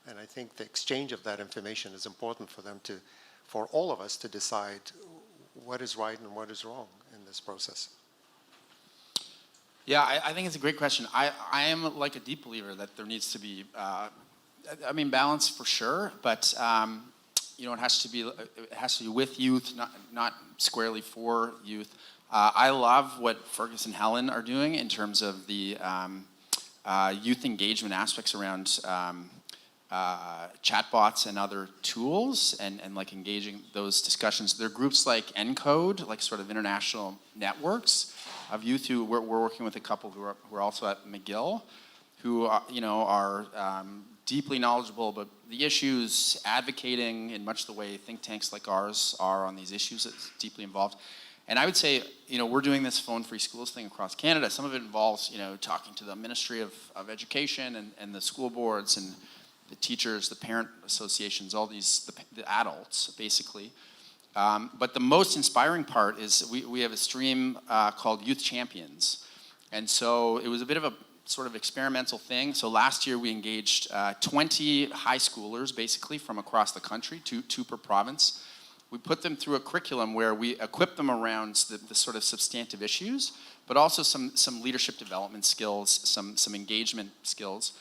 And I think the exchange of that information is important for them for all of us to decide what is right and what is wrong in this process. Yeah, I think it's a great question. I am like a deep believer that there needs to be, balance for sure, but it has to be with youth, not squarely for youth. I love what Fergus and Helen are doing in terms of the youth engagement aspects around chatbots and other tools and like engaging those discussions. There are groups like ENCODE, like sort of international networks of youth who we're working with a couple who are also at McGill, who are deeply knowledgeable about the issues, advocating in much the way think tanks like ours are on these issues. It's deeply involved. And I would say, we're doing this phone-free schools thing across Canada. Some of it involves, talking to the Ministry of Education and the school boards and the teachers, the parent associations, all these, the adults, basically. But the most inspiring part is we have a stream called Youth Champions. And so it was a bit of a sort of experimental thing. So last year we engaged 20 high schoolers, basically, from across the country, two per province. We put them through a curriculum where we equip them around the sort of substantive issues, but also some leadership development skills, some engagement skills.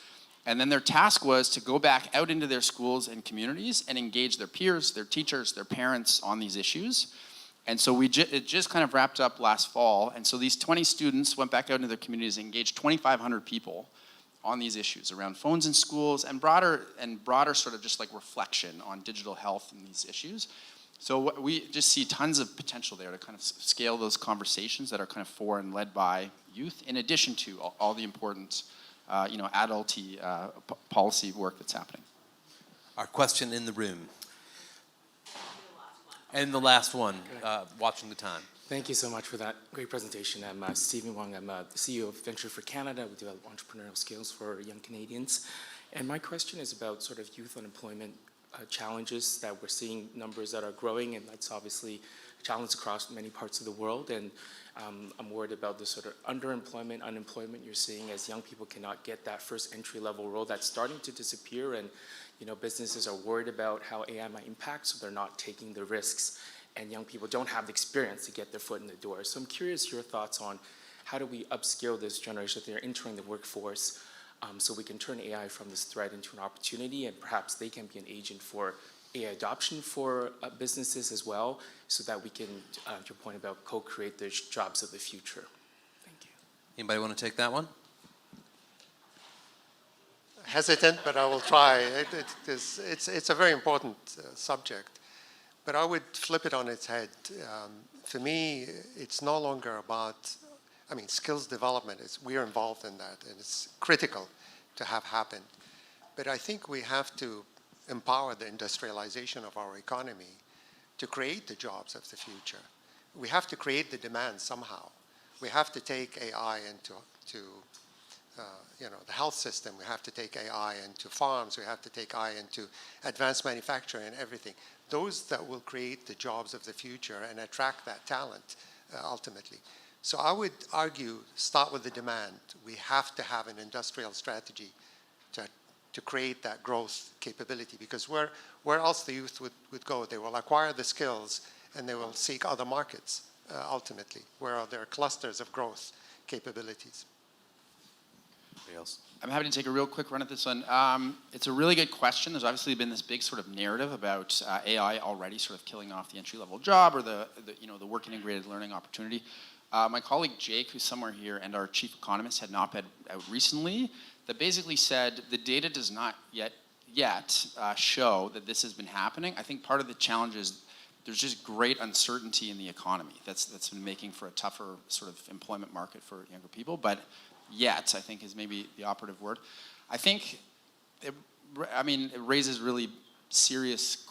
And then their task was to go back out into their schools and communities and engage their peers, their teachers, their parents on these issues. And so it just kind of wrapped up last fall. And so these 20 students went back out into their communities and engaged 2,500 people on these issues around phones in schools and broader sort of just like reflection on digital health and these issues. So we just see tons of potential there to kind of scale those conversations that are kind of for and led by youth, in addition to all the important, adulty policy work that's happening. Our question in the room. And the last one, watching the time. Thank you so much for that great presentation. I'm Stephen Wong. I'm the CEO of Venture for Canada. We develop entrepreneurial skills for young Canadians. And my question is about sort of youth unemployment challenges that we're seeing, numbers that are growing, and that's obviously a challenge across many parts of the world. And I'm worried about the sort of underemployment, unemployment you're seeing as young people cannot get that first entry-level role that's starting to disappear. And businesses are worried about how AI might impact, so they're not taking the risks. And young people don't have the experience to get their foot in the door. So I'm curious your thoughts on how do we upskill this generation that they're entering the workforce so we can turn AI from this threat into an opportunity, and perhaps they can be an agent for AI adoption for businesses as well, so that we can, to your point about co-create the jobs of the future. Thank you. Anybody want to take that one? Hesitant, but I will try. It's a very important subject, but I would flip it on its head. For me, it's no longer about, skills development. We are involved in that, and it's critical to have happen. But I think we have to empower the industrialization of our economy to create the jobs of the future. we have to create the demand somehow. We have to take AI into the health system. We have to take AI into farms. We have to take AI into advanced manufacturing and everything. Those that will create the jobs of the future and attract that talent ultimately. So I would argue, start with the demand. We have to have an industrial strategy to create that growth capability, because where else the youth would go? They will acquire the skills and they will seek other markets ultimately, where there are clusters of growth capabilities. Anybody else? I'm happy to take a real quick run at this one. It's a really good question. There's obviously been this big sort of narrative about AI already sort of killing off the entry-level job or the work integrated learning opportunity. My colleague Jake, who's somewhere here, and our chief economist had an op-ed out recently that basically said the data does not yet show that this has been happening. I think part of the challenge is there's just great uncertainty in the economy that's been making for a tougher sort of employment market for younger people. But yet, I think, is maybe the operative word. I think, it raises really serious,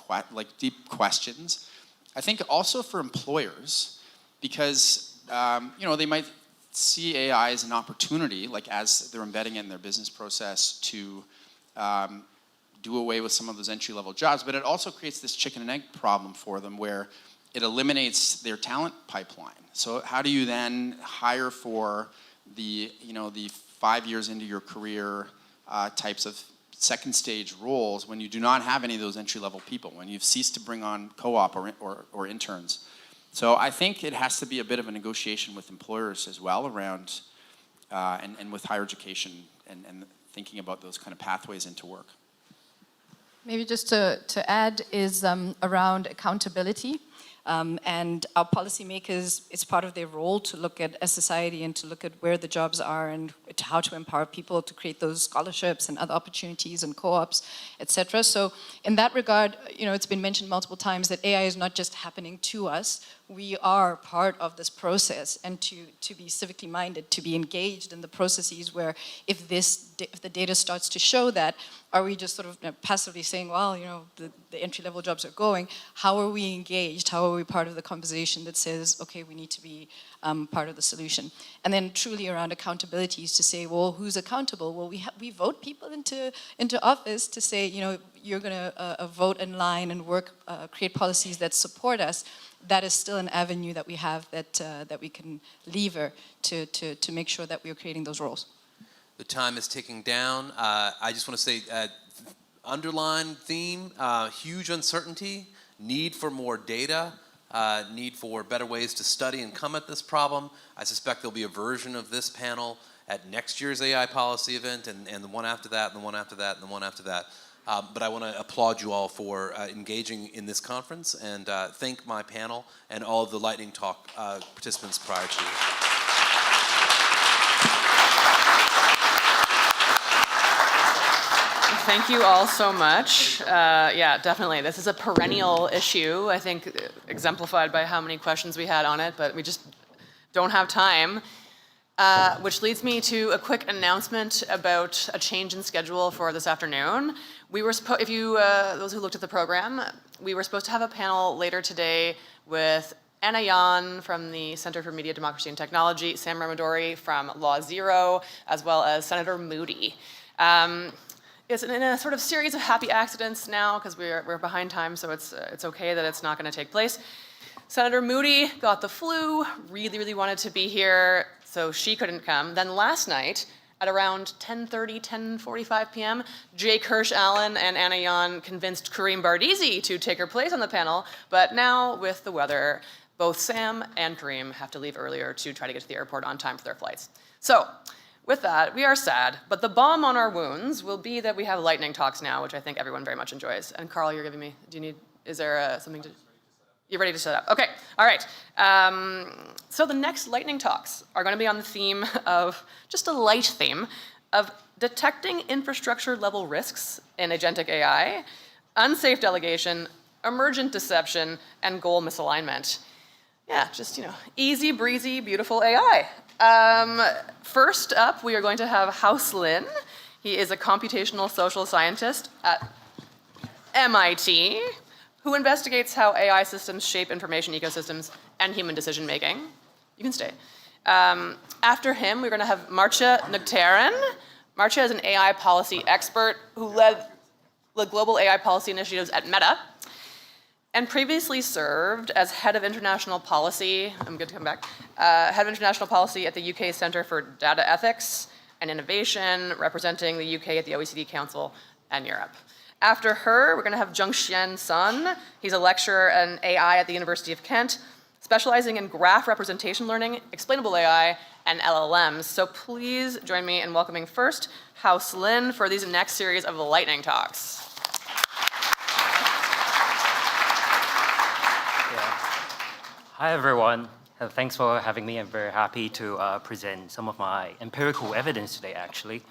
deep questions. I think also for employers, because they might see AI as an opportunity, like as they're embedding it in their business process to do away with some of those entry-level jobs, but it also creates this chicken and egg problem for them where it eliminates their talent pipeline. So how do you then hire for the 5 years into your career types of second stage roles when you do not have any of those entry-level people, when you've ceased to bring on co-op or interns? So I think it has to be a bit of a negotiation with employers as well around, and with higher education and thinking about those kind of pathways into work. Maybe just to add is around accountability. And our policymakers, it's part of their role to look at a society and to look at where the jobs are and how to empower people to create those scholarships and other opportunities and co-ops, etc. So in that regard, it's been mentioned multiple times that AI is not just happening to us. We are part of this process, and to be civically minded, to be engaged in the processes where if the data starts to show that, are we just sort of passively saying, well, the entry-level jobs are going? How are we engaged? How are we part of the conversation that says, okay, we need to be part of the solution? And then truly around accountability is to say, well, who's accountable? Well, we vote people into office to say, you're going to vote in line and work, create policies that support us. That is still an avenue that we have that we can lever to make sure that we are creating those roles. The time is ticking down. I just want to say, underline theme, huge uncertainty, need for more data, need for better ways to study and come at this problem. I suspect there'll be a version of this panel at next year's AI policy event, and the one after that, and the one after that, and the one after that. But I want to applaud you all for engaging in this conference and thank my panel and all of the lightning talk participants prior to it. Thank you all so much. Yeah, definitely. This is a perennial issue, I think, exemplified by how many questions we had on it, but we just don't have time. Which leads me to a quick announcement about a change in schedule for this afternoon. We were those who looked at the program, we were supposed to have a panel later today with Anna Yan from the Center for Media, Democracy and Technology, Sam Ramadori from Law Zero, as well as Senator Moody. It's in a sort of series of happy accidents now because we're behind time, so it's okay that it's not going to take place. Senator Moody got the flu, really wanted to be here, so she couldn't come. Then last night, at around 10:30, 10:45 p.m., Jake Hirsch-Allen and Anna Yan convinced Kareem Bardisi to take her place on the panel, but now with the weather, both Sam and Kareem have to leave earlier to try to get to the airport on time for their flights. So, with that, we are sad, but the balm on our wounds will be that we have lightning talks now, which I think everyone very much enjoys. And Carl, you're giving me, is there something to... You're ready to set up. Okay, all right. So the next lightning talks are going to be on the theme of, just a light theme, of detecting infrastructure level risks in agentic AI, unsafe delegation, emergent deception, and goal misalignment. Yeah, just, easy breezy, beautiful AI. First up, we are going to have House Lin. He is a computational social scientist at MIT, who investigates how AI systems shape information ecosystems and human decision-making. You can stay. After him, we're going to have Marcia Nugtaran. Marcia is an AI policy expert who led the global AI policy initiatives at Meta and previously served as head of international policy, I'm good to come back, head of international policy at the UK Centre for Data Ethics and Innovation, representing the UK at the OECD Council and Europe. After her, we're going to have Zhengxian Sun. He's a lecturer in AI at the University of Kent, specializing in graph representation learning, explainable AI, and LLMs. So please join me in welcoming first House Lin for these next series of lightning talks. Hi, everyone. Thanks for having me. I'm very happy to present some of my empirical evidence today, actually.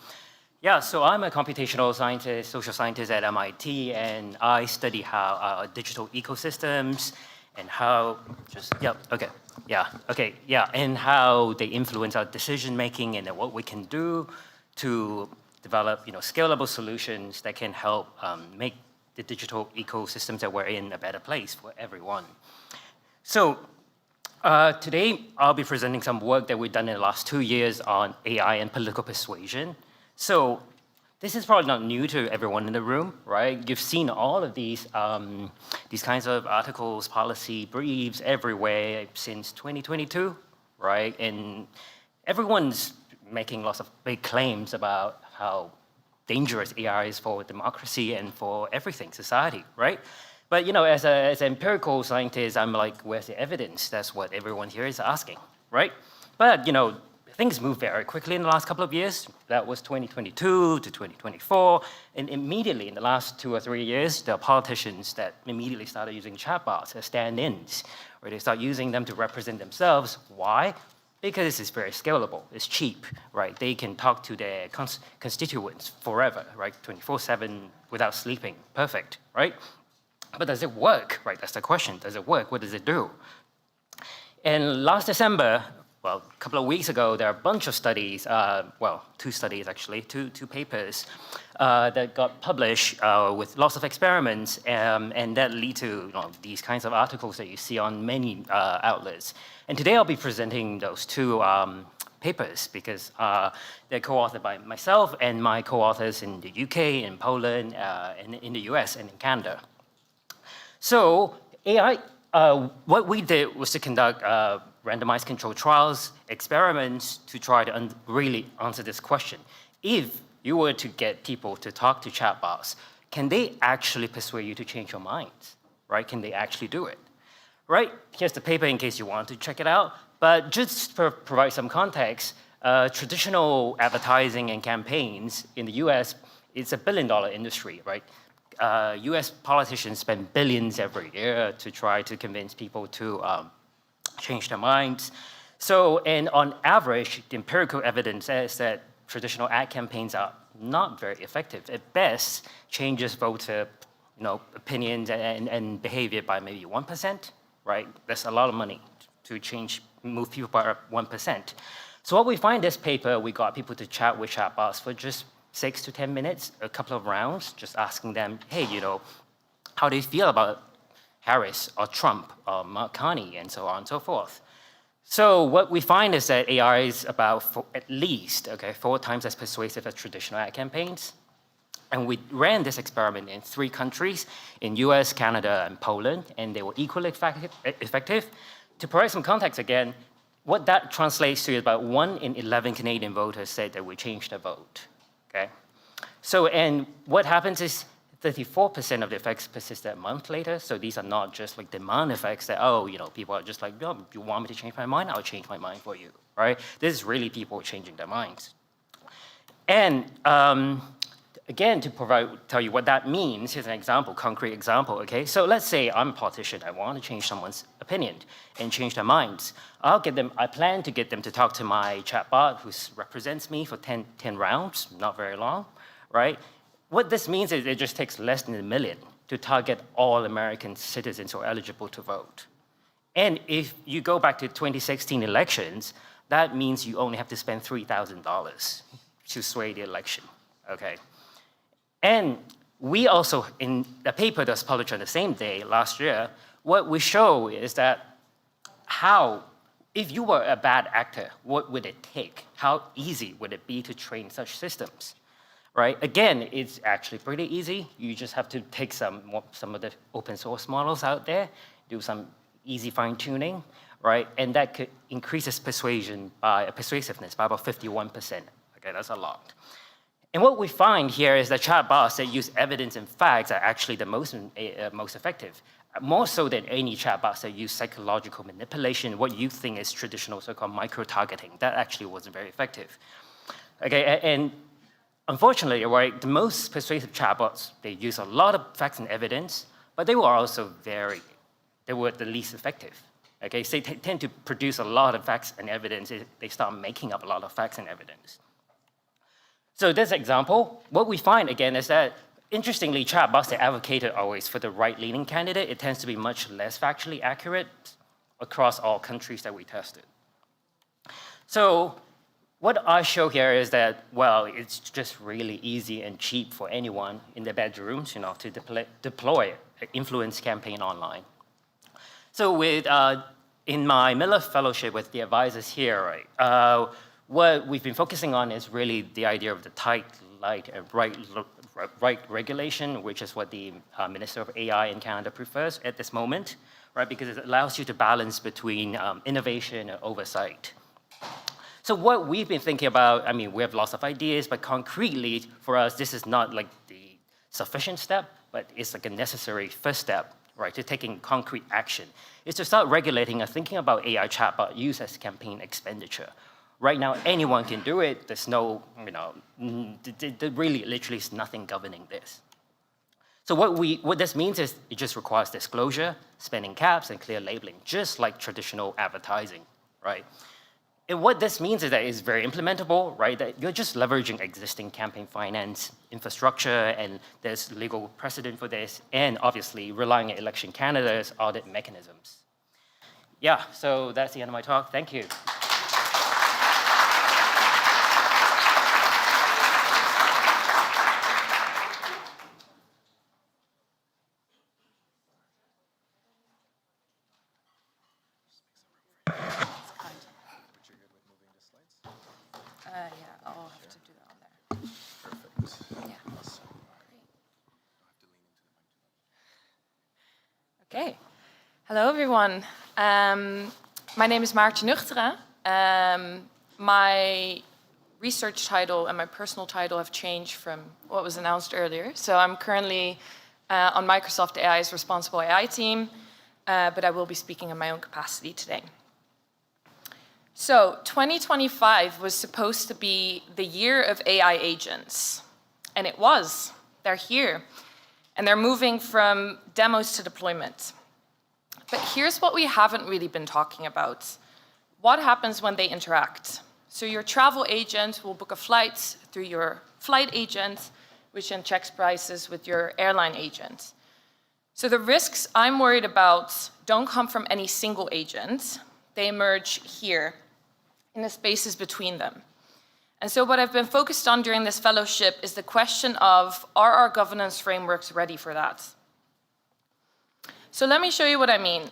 Yeah, so I'm a computational scientist, social scientist at MIT, and I study how digital ecosystems and how and how they influence our decision-making and what we can do to develop, scalable solutions that can help make the digital ecosystems that we're in a better place for everyone. So today, I'll be presenting some work that we've done in the last 2 years on AI and political persuasion. So this is probably not new to everyone in the room, right? You've seen all of these kinds of articles, policy briefs everywhere since 2022, right? And everyone's making lots of big claims about how dangerous AI is for democracy and for everything, society, right? But as an empirical scientist, I'm like, where's the evidence? That's what everyone here is asking, right? But things move very quickly in the last couple of years. That was 2022 to 2024, and immediately in the last 2 or 3 years, there are politicians that immediately started using chatbots as stand-ins, or they start using them to represent themselves. Why? Because it's very scalable. It's cheap, right? They can talk to their constituents forever, right? 24/7 without sleeping. Perfect, right? But does it work, right? That's the question. Does it work? What does it do? And last December, well, a couple of weeks ago, there are a bunch of studies, 2 studies actually, two papers that got published with lots of experiments, and that lead to these kinds of articles that you see on many outlets. And today I'll be presenting those 2 papers because they're co-authored by myself and my co-authors in the UK, in Poland, and in the US and in Canada. So AI, what we did was to conduct randomized controlled trials, experiments to try to really answer this question. If you were to get people to talk to chatbots, can they actually persuade you to change your minds, right? Can they actually do it, right? Here's the paper in case you want to check it out. But just to provide some context, traditional advertising and campaigns in the US, it's a $1 billion industry, right? US politicians spend billions every year to try to convince people to change their minds. So, and on average, the empirical evidence says that traditional ad campaigns are not very effective. At best, changes voter opinions and behavior by maybe 1%, right? That's a lot of money to move people by 1%. So what we find in this paper, we got people to chat with chatbots for just 6 to 10 minutes, a couple of rounds, just asking them, hey, how do you feel about Harris or Trump or Mark Carney and so on and so forth. So what we find is that AI is about at least 4 times as persuasive as traditional ad campaigns. And we ran this experiment in 3 countries, in US, Canada, and Poland, and they were equally effective. To provide some context again, what that translates to is about 1 in 11 Canadian voters said they would change their vote. Okay? So, and what happens is 34% of the effects persisted a month later. So these are not just like demand effects that, people are just like, you want me to change my mind? I'll change my mind for you, right? This is really people changing their minds. And again, to tell you what that means, here's an example, concrete example, okay? So let's say I'm a politician. I want to change someone's opinion and change their minds. I plan to get them to talk to my chatbot who represents me for 10 rounds, not very long, right? What this means is it just takes less than 1 million to target all American citizens who are eligible to vote. And if you go back to 2016 elections, that means you only have to spend $3,000 to sway the election, okay? And we also, in a paper that was published on the same day last year, what we show is that if you were a bad actor, what would it take? How easy would it be to train such systems? Right? Again, it's actually pretty easy. You just have to take some of the open source models out there, do some easy fine-tuning, right? And that could increase its persuasiveness by about 51%. Okay, that's a lot. And what we find here is that chatbots that use evidence and facts are actually the most effective, more so than any chatbots that use psychological manipulation, what you think is traditional so-called micro-targeting. That actually wasn't very effective. Okay, and unfortunately, right, the most persuasive chatbots, they use a lot of facts and evidence, but they were also they were the least effective. Okay, so they tend to produce a lot of facts and evidence. They start making up a lot of facts and evidence. So this example, what we find again is that, interestingly, chatbots that advocated always for the right-leaning candidate, it tends to be much less factually accurate across all countries that we tested. So what I show here is that, well, it's just really easy and cheap for anyone in their bedrooms, to deploy an influence campaign online. So in my Miller Fellowship with the advisors here, right, what we've been focusing on is really the idea of the tight, light, and right regulation, which is what the Minister of AI in Canada prefers at this moment, right? Because it allows you to balance between innovation and oversight. So what we've been thinking about, I mean, we have lots of ideas, but concretely for us, this is not like the sufficient step, but it's like a necessary first step, right, to taking concrete action, is to start regulating and thinking about AI chatbot use as campaign expenditure. Right now, anyone can do it. There's no, there really literally is nothing governing this. So what this means is it just requires disclosure, spending caps, and clear labeling, just like traditional advertising, right? And what this means is that it's very implementable, right? That you're just leveraging existing campaign finance infrastructure, and there's legal precedent for this, and obviously relying on Election Canada's audit mechanisms. Yeah, so that's the end of my talk. Thank you. Yeah, I'll have to do that on there. Perfect. Yeah. Great. Okay. Hello, everyone. My name is Maartje Nuchteren. My research title and my personal title have changed from what was announced earlier. So I'm currently on Microsoft AI's Responsible AI team, but I will be speaking in my own capacity today. So 2025 was supposed to be the year of AI agents, and it was. They're here, and they're moving from demos to deployment. But here's what we haven't really been talking about. What happens when they interact? So your travel agent will book a flight through your flight agent, which then checks prices with your airline agent. So the risks I'm worried about don't come from any single agent. They emerge here, in the spaces between them. And so what I've been focused on during this fellowship is the question of, are our governance frameworks ready for that? So let me show you what I mean.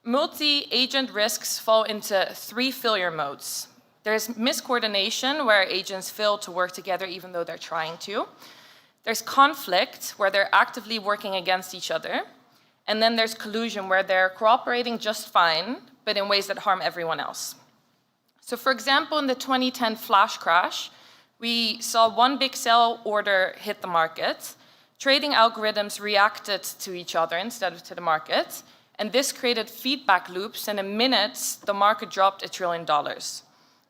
Multi-agent risks fall into 3 failure modes. There's miscoordination, where agents fail to work together even though they're trying to. There's conflict, where they're actively working against each other. And then there's collusion, where they're cooperating just fine, but in ways that harm everyone else. So for example, in the 2010 flash crash, we saw one big sell order hit the market. Trading algorithms reacted to each other instead of to the market. And this created feedback loops, and in minutes, the market dropped $1 trillion.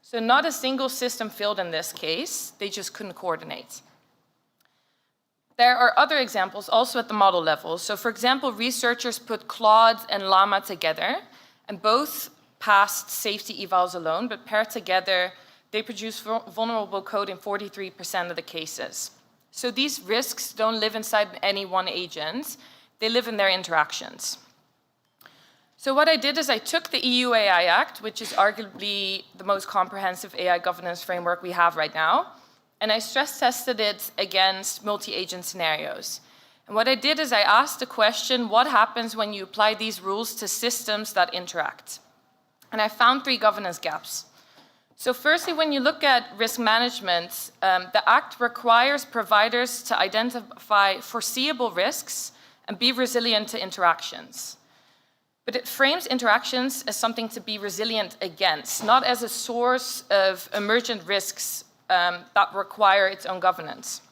So not a single system failed in this case, they just couldn't coordinate. There are other examples also at the model level. So for example, researchers put Claude and Llama together, and both passed safety evals alone, but paired together, they produce vulnerable code in 43% of the cases. So these risks don't live inside any one agent, they live in their interactions. So what I did is I took the EU AI Act, which is arguably the most comprehensive AI governance framework we have right now, and I stress tested it against multi-agent scenarios. And what I did is I asked the question, what happens when you apply these rules to systems that interact? And I found 3 governance gaps. So firstly, when you look at risk management, the Act requires providers to identify foreseeable risks and be resilient to interactions. But it frames interactions as something to be resilient against, not as a source of emergent risks that require its own governance.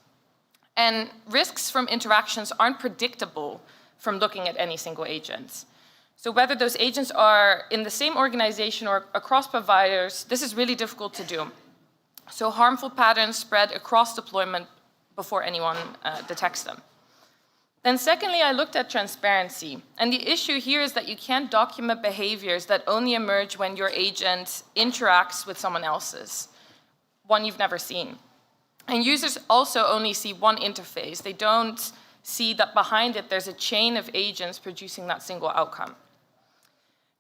And risks from interactions aren't predictable from looking at any single agent. So whether those agents are in the same organization or across providers, this is really difficult to do. So harmful patterns spread across deployment before anyone detects them. Then secondly, I looked at transparency. And the issue here is that you can't document behaviors that only emerge when your agent interacts with someone else's, one you've never seen. And users also only see one interface. They don't see that behind it there's a chain of agents producing that single outcome.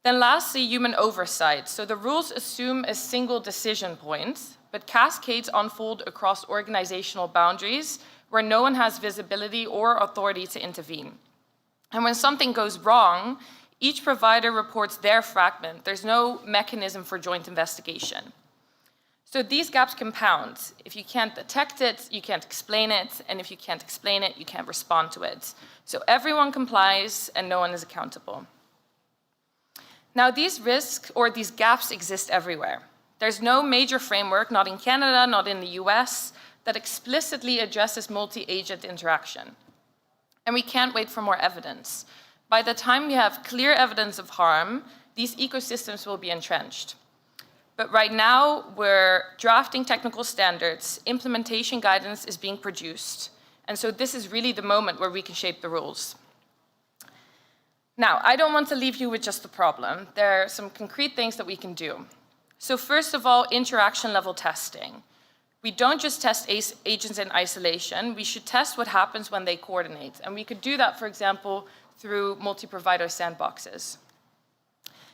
Then lastly, human oversight. So the rules assume a single decision point, but cascades unfold across organizational boundaries where no one has visibility or authority to intervene. And when something goes wrong, each provider reports their fragment. There's no mechanism for joint investigation. So these gaps compound. If you can't detect it, you can't explain it, and if you can't explain it, you can't respond to it. So everyone complies and no one is accountable. Now these risks or these gaps exist everywhere. There's no major framework, not in Canada, not in the US, that explicitly addresses multi-agent interaction. And we can't wait for more evidence. By the time we have clear evidence of harm, these ecosystems will be entrenched. But right now, we're drafting technical standards, implementation guidance is being produced, and so this is really the moment where we can shape the rules. Now, I don't want to leave you with just the problem. There are some concrete things that we can do. So first of all, interaction level testing. We don't just test agents in isolation, we should test what happens when they coordinate. And we could do that, for example, through multi-provider sandboxes.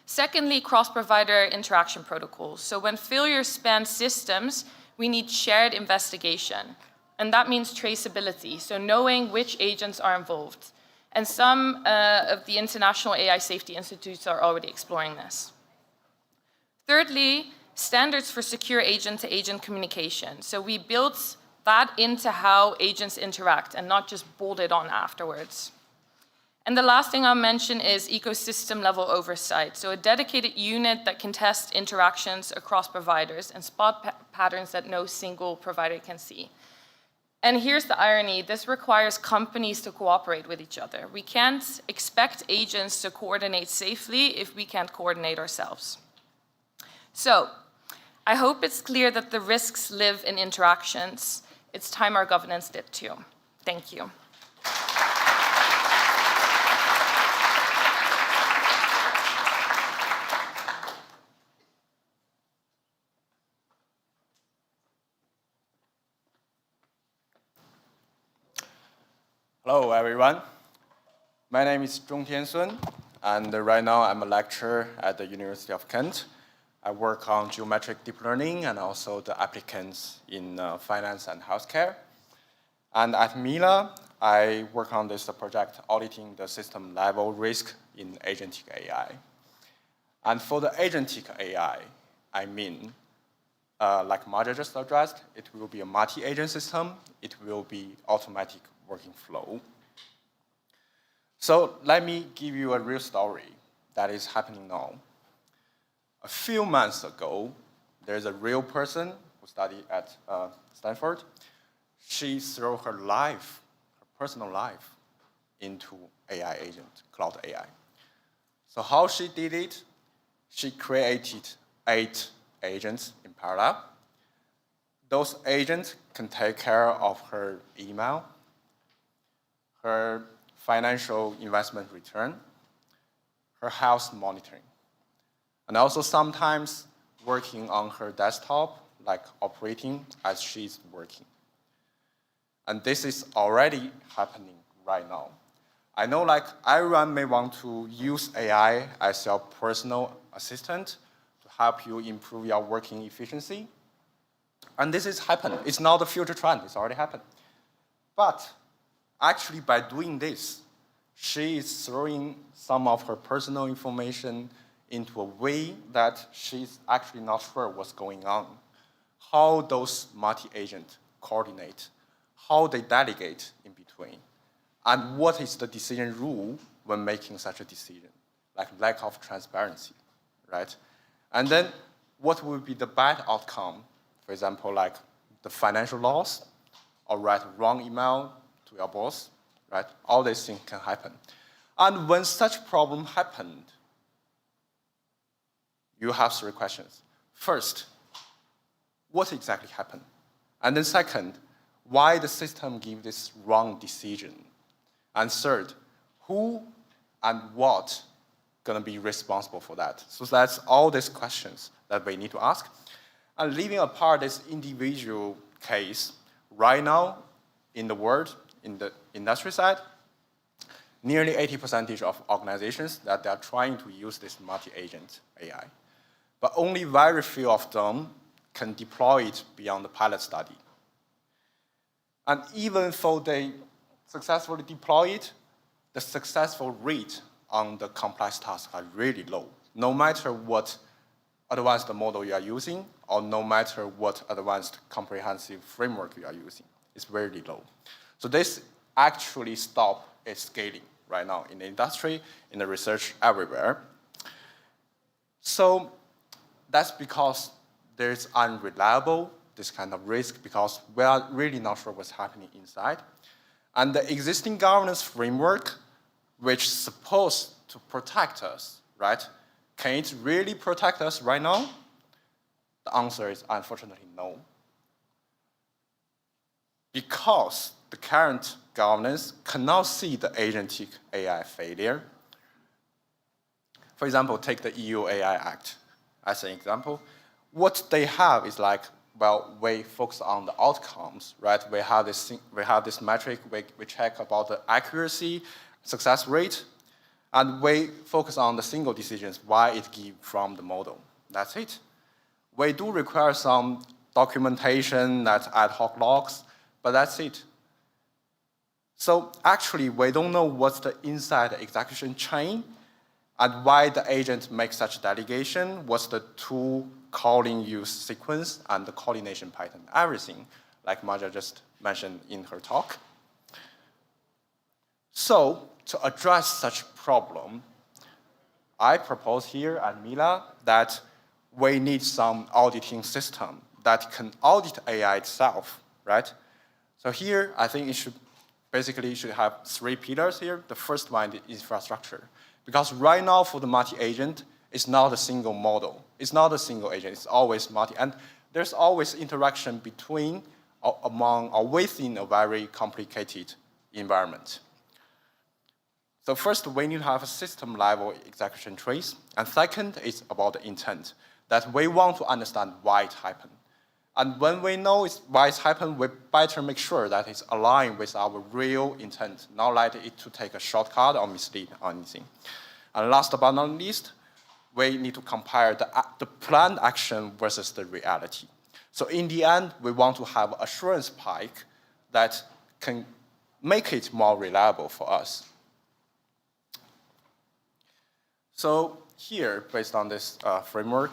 Secondly, cross-provider interaction protocols. So when failures span systems, we need shared investigation. And that means traceability, so knowing which agents are involved. And some of the international AI safety institutes are already exploring this. Thirdly, standards for secure agent-to-agent communication. So we built that into how agents interact and not just bolt it on afterwards. And the last thing I'll mention is ecosystem-level oversight. So a dedicated unit that can test interactions across providers and spot patterns that no single provider can see. And here's the irony, this requires companies to cooperate with each other. We can't expect agents to coordinate safely if we can't coordinate ourselves. So, I hope it's clear that the risks live in interactions. It's time our governance did too. Thank you. Hello, everyone. My name is Zhongtian Sun, and right now I'm a lecturer at the University of Kent. I work on geometric deep learning and also the applicants in finance and healthcare. And at Mila, I work on this project auditing the system level risk in agentic AI. And for the agentic AI, I mean, like Marja just addressed, it will be a multi-agent system. It will be automatic working flow. So let me give you a real story that is happening now. A few months ago, there's a real person who studied at Stanford. She threw her life, her personal life, into AI agent, cloud AI. So how she did it? She created 8 agents in parallel. Those agents can take care of her email, her financial investment return, her health monitoring, and also sometimes working on her desktop, like operating as she's working. And this is already happening right now. I know like everyone may want to use AI as your personal assistant to help you improve your working efficiency. And this is happening. It's not a future trend, it's already happened. But actually by doing this, she is throwing some of her personal information into a way that she's actually not sure what's going on. How those multi-agents coordinate, how they delegate in between, and what is the decision rule when making such a decision, like lack of transparency, right? And then what will be the bad outcome, for example, like the financial loss, or write a wrong email to your boss, right? All these things can happen. And when such problem happened, you have 3 questions. First, what exactly happened? And then second, why the system give this wrong decision? And third, who and what gonna be responsible for that? So that's all these questions that we need to ask. And leaving apart this individual case, right now in the world, in the industry side, nearly 80% of organizations that they are trying to use this multi-agent AI. But only very few of them can deploy it beyond the pilot study. And even though they successfully deploy it, the successful rate on the complex tasks are really low, no matter what advanced model you are using, or no matter what advanced comprehensive framework you are using. It's very low. So this actually stops its scaling right now in the industry, in the research, everywhere. So that's because there's unreliable, this kind of risk, because we are really not sure what's happening inside. And the existing governance framework, which is supposed to protect us, right? Can it really protect us right now? The answer is unfortunately no. Because the current governance cannot see the agentic AI failure. For example, take the EU AI Act as an example. What they have is like, well, we focus on the outcomes, right? We have this metric, we check about the accuracy, success rate, and we focus on the single decisions, why it gives from the model. That's it. We do require some documentation, that ad hoc logs, but that's it. So actually, we don't know what's the inside execution chain and why the agent makes such delegation, what's the tool calling use sequence and the coordination pattern, everything, like Maja just mentioned in her talk. So to address such problem, I propose here at Mila that we need some auditing system that can audit AI itself, right? So here, I think it should have 3 pillars here. The first one is infrastructure. Because right now for the multi-agent, it's not a single model. It's not a single agent, it's always multi. And there's always interaction between, among, or within a very complicated environment. So first, we need to have a system-level execution trace. And second, is about the intent, that we want to understand why it happened. And when we know why it happened, we better make sure that it's aligned with our real intent, not let it to take a shortcut or mislead or anything. And last but not least, we need to compare the planned action versus the reality. So in the end, we want to have an assurance spike that can make it more reliable for us. So here, based on this framework,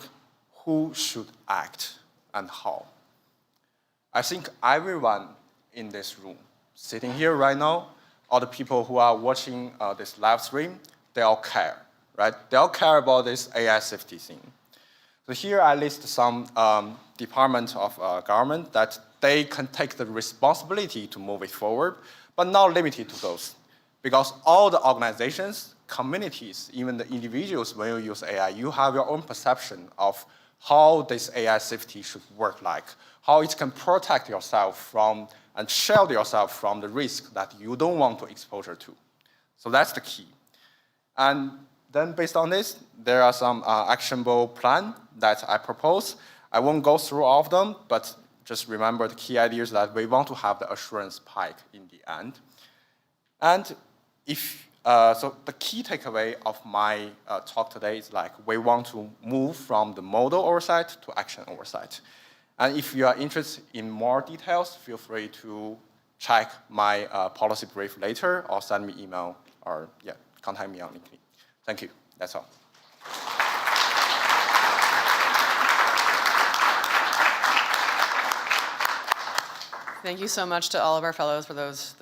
who should act and how? I think everyone in this room, sitting here right now, all the people who are watching this live stream, they all care, right? They all care about this AI safety thing. So here I list some departments of government that they can take the responsibility to move it forward, but not limited to those. Because all the organizations, communities, even the individuals, when you use AI, you have your own perception of how this AI safety should work like, how it can protect yourself from and shield yourself from the risk that you don't want to exposure to. So that's the key. And then based on this, there are some actionable plan that I propose. I won't go through all of them, but just remember the key ideas that we want to have the assurance spike in the end. And so the key takeaway of my talk today is like we want to move from the model oversight to action oversight. And if you are interested in more details, feel free to check my policy brief later or send me email or contact me on LinkedIn. Thank you. That's all. Thank you so much to all of our fellows for those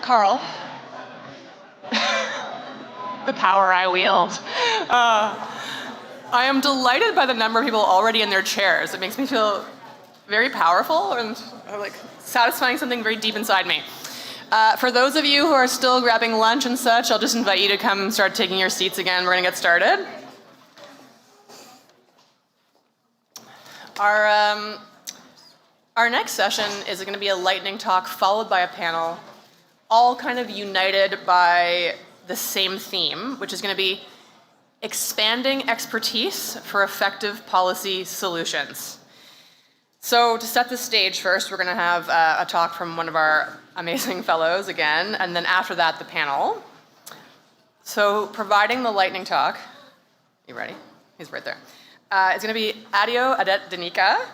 Carl, the power I wield. I am delighted by the number of people already in their chairs. It makes me feel very powerful and like satisfying something very deep inside me. For those of you who are still grabbing lunch and such, I'll just invite you to come start taking your seats again. We're going to get started. Our next session is going to be a lightning talk followed by a panel, all kind of united by the same theme, which is going to be expanding expertise for effective policy solutions. So to set the stage first, we're going to have a talk from one of our amazing fellows again, and then after that, the panel. So providing the lightning talk, you ready? He's right there. It's going to be Adio Adet-Danica.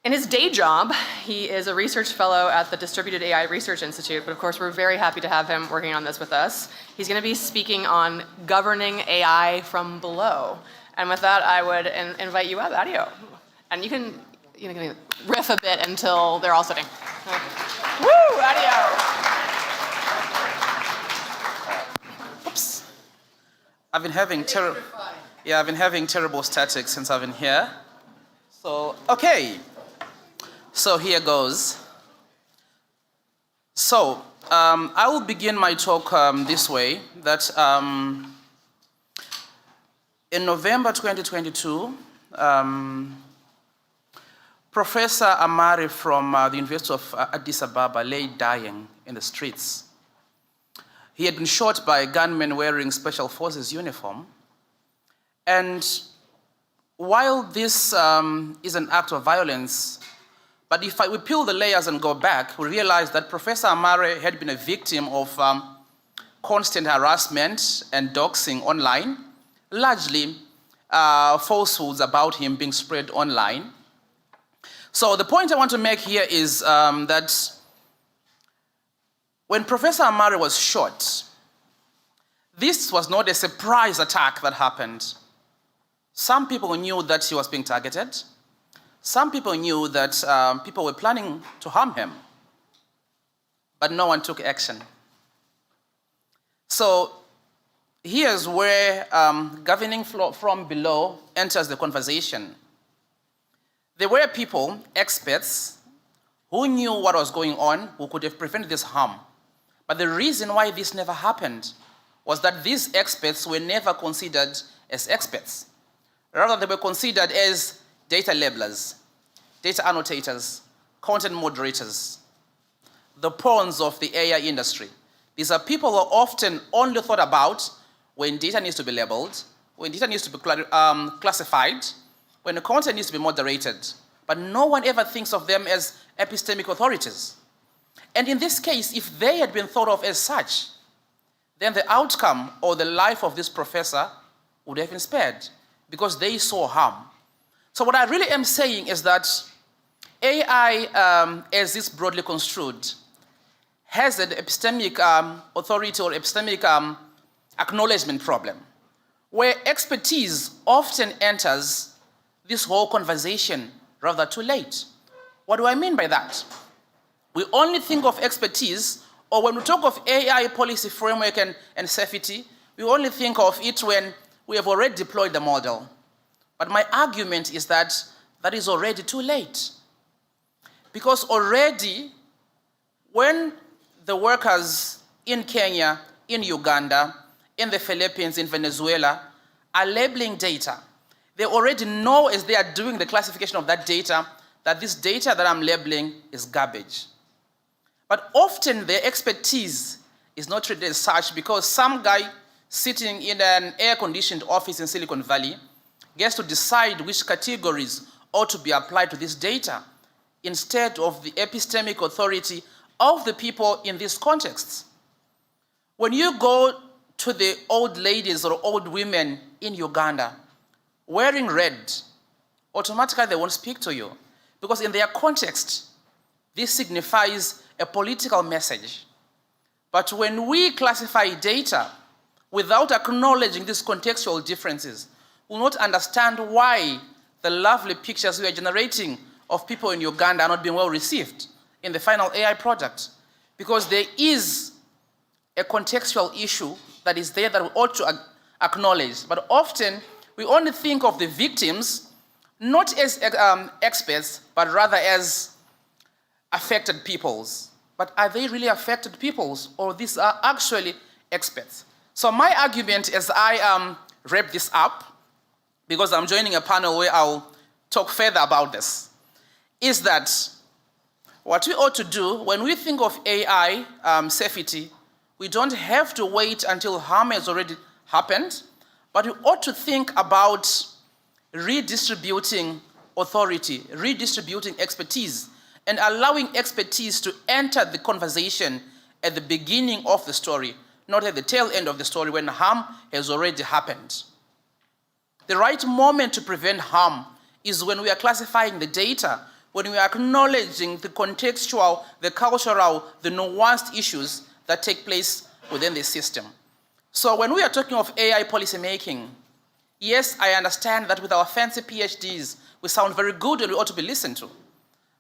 In his day job, he is a research fellow at the Distributed AI Research Institute, but of course we're very happy to have him working on this with us. He's going to be speaking on governing AI from below. And with that, I would invite you up, Adio. And you can riff a bit until they're all sitting. Woo, Adio! Oops. I've been having terrible static since I've been here. So, okay. So here goes. So I will begin my talk this way, that in November 2022, Professor Amare from the University of Addis Ababa lay dying in the streets. He had been shot by gunmen wearing Special Forces uniform. And while this is an act of violence, but if we peel the layers and go back, we realize that Professor Amare had been a victim of constant harassment and doxing online, largely falsehoods about him being spread online. So the point I want to make here is that when Professor Amare was shot, this was not a surprise attack that happened. Some people knew that he was being targeted. Some people knew that people were planning to harm him, but no one took action. So here's where governing from below enters the conversation. There were people, experts, who knew what was going on, who could have prevented this harm. But the reason why this never happened was that these experts were never considered as experts. Rather, they were considered as data labelers, data annotators, content moderators. the pawns of the AI industry. These are people who are often only thought about when data needs to be labeled, when data needs to be classified, when the content needs to be moderated. But no one ever thinks of them as epistemic authorities. And in this case, if they had been thought of as such, then the outcome or the life of this professor would have been spared because they saw harm. So what I really am saying is that AI, as is broadly construed, has an epistemic authority or epistemic acknowledgement problem, where expertise often enters this whole conversation rather too late. What do I mean by that? We only think of expertise, or when we talk of AI policy framework and safety, we only think of it when we have already deployed the model. But my argument is that that is already too late. Because already, when the workers in Kenya, in Uganda, in the Philippines, in Venezuela, are labeling data, they already know as they are doing the classification of that data, that this data that I'm labeling is garbage. But often their expertise is not treated as such because some guy sitting in an air-conditioned office in Silicon Valley gets to decide which categories ought to be applied to this data instead of the epistemic authority of the people in these contexts. When you go to the old ladies or old women in Uganda wearing red, automatically they won't speak to you because in their context, this signifies a political message. But when we classify data without acknowledging these contextual differences, we will not understand why the lovely pictures we are generating of people in Uganda are not being well received in the final AI product. Because there is a contextual issue that is there that we ought to acknowledge. But often, we only think of the victims not as experts, but rather as affected peoples. But are they really affected peoples, or these are actually experts? So my argument as I wrap this up, because I'm joining a panel where I'll talk further about this, is that what we ought to do when we think of AI safety, we don't have to wait until harm has already happened, but we ought to think about redistributing authority, redistributing expertise, and allowing expertise to enter the conversation at the beginning of the story, not at the tail end of the story when harm has already happened. The right moment to prevent harm is when we are classifying the data, when we are acknowledging the contextual, the cultural, the nuanced issues that take place within the system. So when we are talking of AI policy making, yes, I understand that with our fancy PhDs, we sound very good and we ought to be listened to.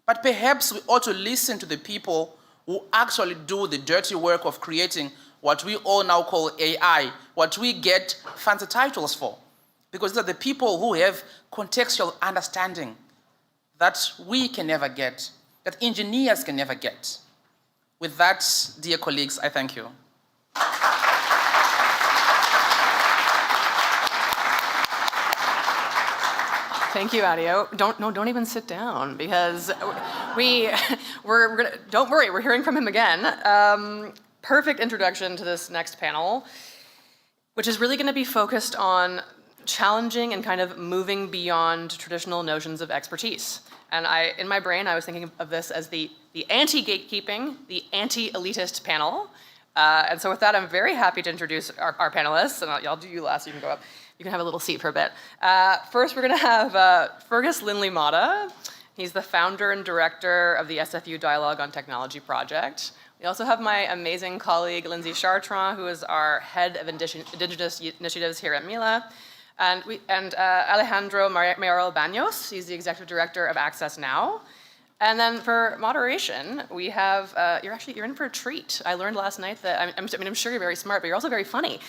But perhaps we ought to listen to the people who actually do the dirty work of creating what we all now call AI, what we get fancy titles for. Because these are the people who have contextual understanding that we can never get, that engineers can never get. With that, dear colleagues, I thank you. Thank you, Adio. Don't even sit down because we're gonna, don't worry, we're hearing from him again. Perfect introduction to this next panel, which is really gonna be focused on challenging and kind of moving beyond traditional notions of expertise. And in my brain, I was thinking of this as the anti-gatekeeping, the anti-elitist panel. And so with that, I'm very happy to introduce our panelists, and I'll do you last, you can go up. You can have a little seat for a bit. First, we're gonna have Fergus Linley-Mata. He's the founder and director of the SFU Dialogue on Technology project. We also have my amazing colleague, Lindsay Chartrand, who is our head of Indigenous Initiatives here at Mila. And Alejandro Mayoral Baños, he's the executive director of Access Now. And then for moderation, we have, you're in for a treat. I learned last night that, I'm sure you're very smart, but you're also very funny.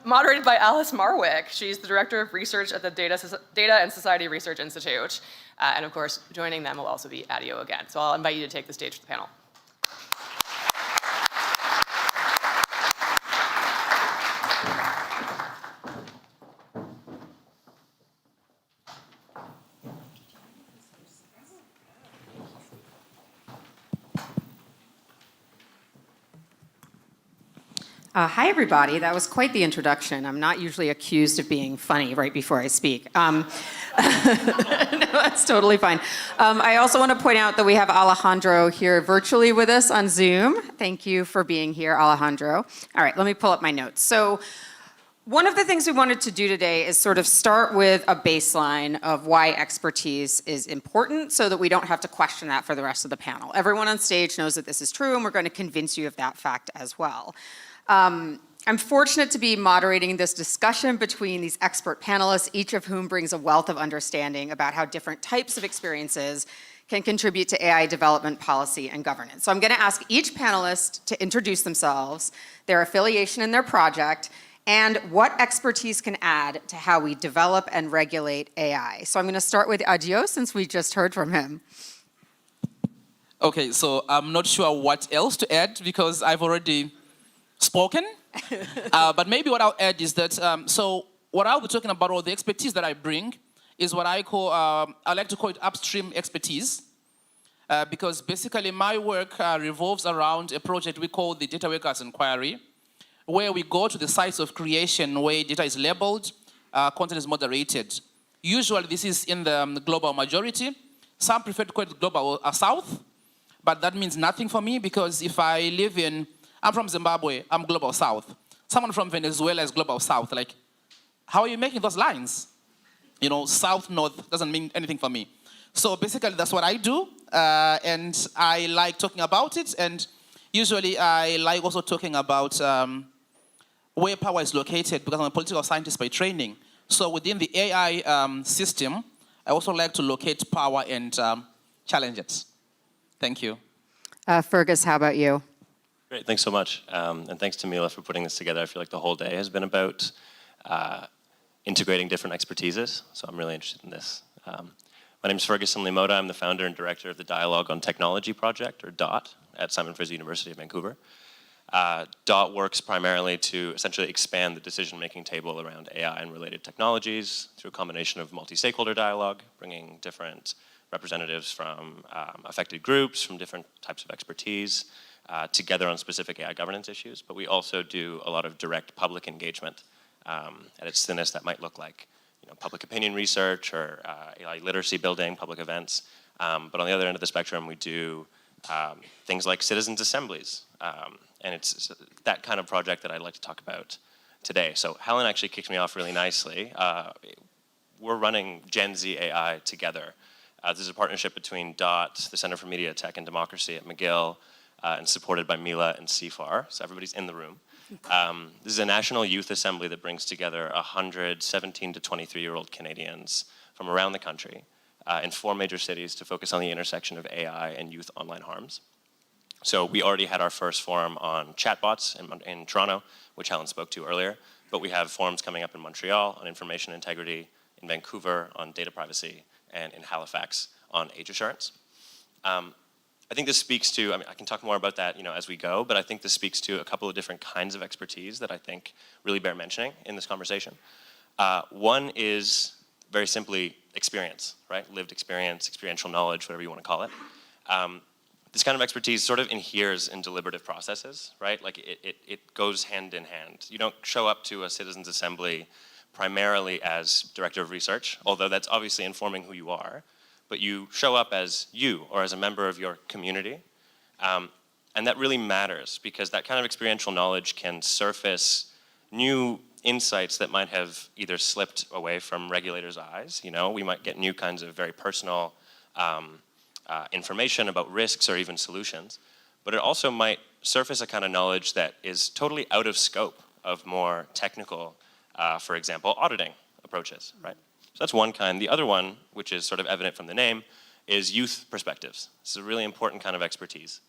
Moderated by Alice Marwick. She's the director of research at the Data and Society Research Institute. And of course, joining them will also be Adio again. So I'll invite you to take the stage for the panel. Hi, everybody. That was quite the introduction. I'm not usually accused of being funny right before I speak. No, that's totally fine. I also want to point out that we have Alejandro here virtually with us on Zoom. Thank you for being here, Alejandro. All right, let me pull up my notes. So one of the things we wanted to do today is sort of start with a baseline of why expertise is important so that we don't have to question that for the rest of the panel. Everyone on stage knows that this is true, and we're going to convince you of that fact as well. I'm fortunate to be moderating this discussion between these expert panelists, each of whom brings a wealth of understanding about how different types of experiences can contribute to AI development, policy, and governance. So I'm going to ask each panelist to introduce themselves, their affiliation and their project, and what expertise can add to how we develop and regulate AI. So I'm going to start with Adio, since we just heard from him. Okay, so I'm not sure what else to add because I've already spoken. But maybe what I'll add is that, so what I'll be talking about, or the expertise that I bring, is what I call, I like to call it upstream expertise. Because basically my work revolves around a project we call the Data Workers Inquiry, where we go to the sites of creation where data is labeled, content is moderated. Usually this is in the global majority. Some prefer to call it global south, but that means nothing for me because if I live in, I'm from Zimbabwe, I'm global south. Someone from Venezuela is global south. Like, how are you making those lines? You know, south, north doesn't mean anything for me. So basically that's what I do, and I like talking about it, and usually I like also talking about where power is located because I'm a political scientist by training. So within the AI system, I also like to locate power and challenge it. Thank you. Fergus, how about you? Great, thanks so much. And thanks to Mila for putting this together. I feel like the whole day has been about integrating different expertises, so I'm really interested in this. My name is Ferguson Limota. I'm the founder and director of the Dialogue on Technology project, or DOT, at Simon Fraser University of Vancouver. DOT works primarily to essentially expand the decision-making table around AI and related technologies through a combination of multi-stakeholder dialogue, bringing different representatives from affected groups, from different types of expertise, together on specific AI governance issues. But we also do a lot of direct public engagement. At its thinnest, that might look like public opinion research or AI literacy building, public events. But on the other end of the spectrum, we do things like citizens' assemblies. And it's that kind of project that I'd like to talk about today. So Helen actually kicked me off really nicely. We're running Gen Z AI together. This is a partnership between DOT, the Center for Media, Tech, and Democracy at McGill, and supported by Mila and CFAR, so everybody's in the room. This is a national youth assembly that brings together 100 17 to 23-year-old Canadians from around the country in 4 major cities to focus on the intersection of AI and youth online harms. So we already had our first forum on chatbots in Toronto, which Helen spoke to earlier, but we have forums coming up in Montreal on information integrity, in Vancouver on data privacy, and in Halifax on age assurance. I think this speaks to, I mean, I can talk more about that as we go, but I think this speaks to a couple of different kinds of expertise that I think really bear mentioning in this conversation. One is very simply experience, right? Lived experience, experiential knowledge, whatever you want to call it. This kind of expertise sort of inheres in deliberative processes, right? Like it goes hand in hand. You don't show up to a citizens' assembly primarily as director of research, although that's obviously informing who you are, but you show up as you or as a member of your community. And that really matters because that kind of experiential knowledge can surface new insights that might have either slipped away from regulators' eyes. We might get new kinds of very personal information about risks or even solutions, but it also might surface a kind of knowledge that is totally out of scope of more technical, for example, auditing approaches, right? So that's one kind. The other one, which is sort of evident from the name, is youth perspectives. This is a really important kind of expertise.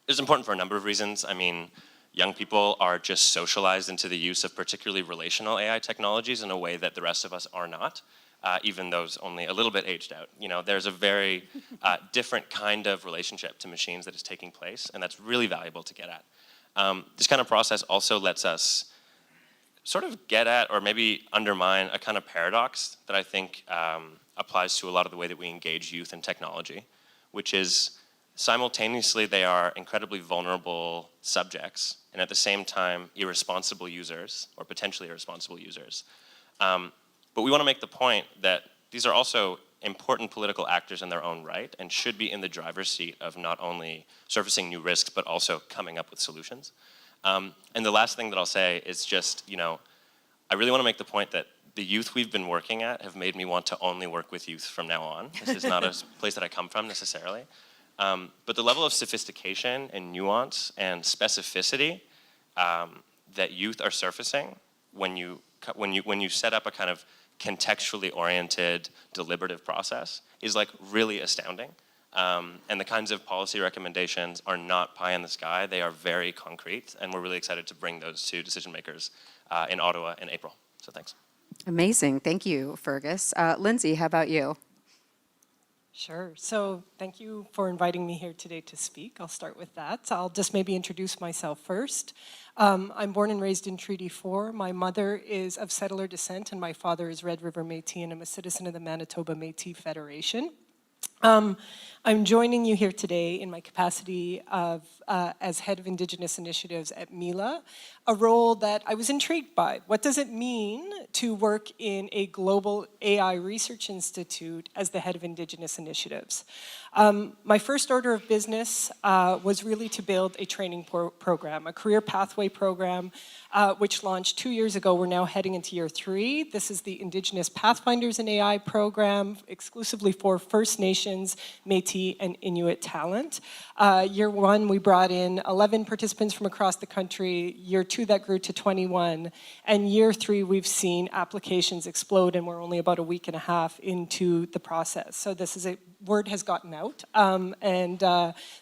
It's important for a number of reasons. I mean, young people are just socialized into the use of particularly relational AI technologies in a way that the rest of us are not. Even those only a little bit aged out. There's a very different kind of relationship to machines that is taking place, and that's really valuable to get at. This kind of process also lets us sort of get at or maybe undermine a kind of paradox that I think applies to a lot of the way that we engage youth in technology, which is simultaneously they are incredibly vulnerable subjects, and at the same time irresponsible users, or potentially irresponsible users. But we want to make the point that these are also important political actors in their own right and should be in the driver's seat of not only surfacing new risks, but also coming up with solutions. And the last thing that I'll say is just, I really want to make the point that the youth we've been working at have made me want to only work with youth from now on. This is not a place that I come from necessarily. But the level of sophistication and nuance and specificity that youth are surfacing when you set up a kind of contextually oriented, deliberative process is like really astounding. And the kinds of policy recommendations are not pie in the sky, they are very concrete, and we're really excited to bring those to decision makers in Ottawa in April. So thanks. Amazing, thank you, Fergus. Lindsay, how about you? Sure. So thank you for inviting me here today to speak. I'll start with that. I'll just maybe introduce myself first. I'm born and raised in Treaty 4. My mother is of settler descent and my father is Red River Métis, and I'm a citizen of the Manitoba Métis Federation. I'm joining you here today in my capacity of as head of Indigenous initiatives at Mila, a role that I was intrigued by. What does it mean to work in a global AI research institute as the head of Indigenous initiatives? My first order of business was really to build a training program, a career pathway program, which launched 2 years ago. We're now heading into year 3. This is the Indigenous Pathfinders in AI program, exclusively for First Nations, Métis, and Inuit talent. Year 1, we brought in 11 participants from across the country. Year 2, that grew to 21. And year 3, we've seen applications explode, and we're only about a week and a half into the process. So this is word has gotten out, and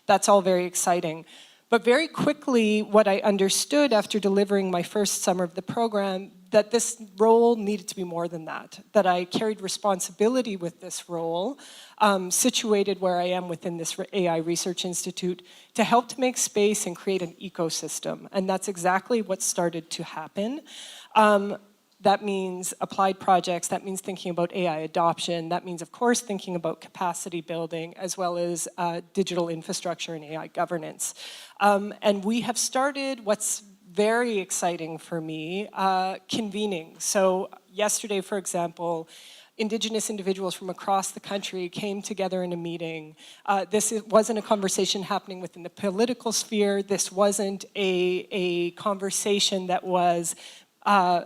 that's all very exciting. But very quickly, what I understood after delivering my first summer of the program, that this role needed to be more than that I carried responsibility with this role, situated where I am within this AI Research Institute, to help to make space and create an ecosystem. And that's exactly what started to happen. That means applied projects, that means thinking about AI adoption, that means, of course, thinking about capacity building, as well as digital infrastructure and AI governance. And we have started what's very exciting for me, convening. So yesterday, for example, Indigenous individuals from across the country came together in a meeting. This wasn't a conversation happening within the political sphere. This wasn't a conversation that was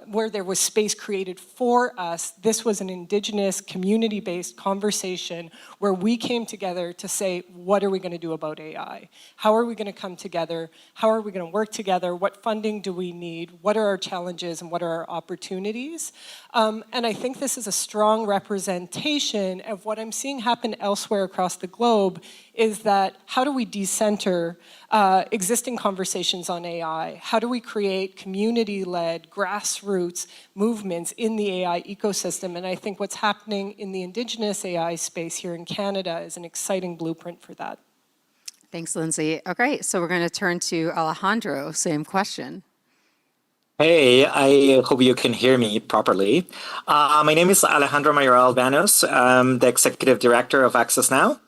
where there was space created for us. This was an Indigenous, community-based conversation where we came together to say, what are we going to do about AI? How are we going to come together? How are we going to work together? What funding do we need? What are our challenges and what are our opportunities? And I think this is a strong representation of what I'm seeing happen elsewhere across the globe, is that how do we decenter existing conversations on AI? How do we create community-led, grassroots movements in the AI ecosystem? And I think what's happening in the Indigenous AI space here in Canada is an exciting blueprint for that. Thanks, Lindsay. Okay, so we're going to turn to Alejandro. Same question. Hey, I hope you can hear me properly. My name is Alejandro Mayoral Vanos. I'm the Executive Director of Access Now.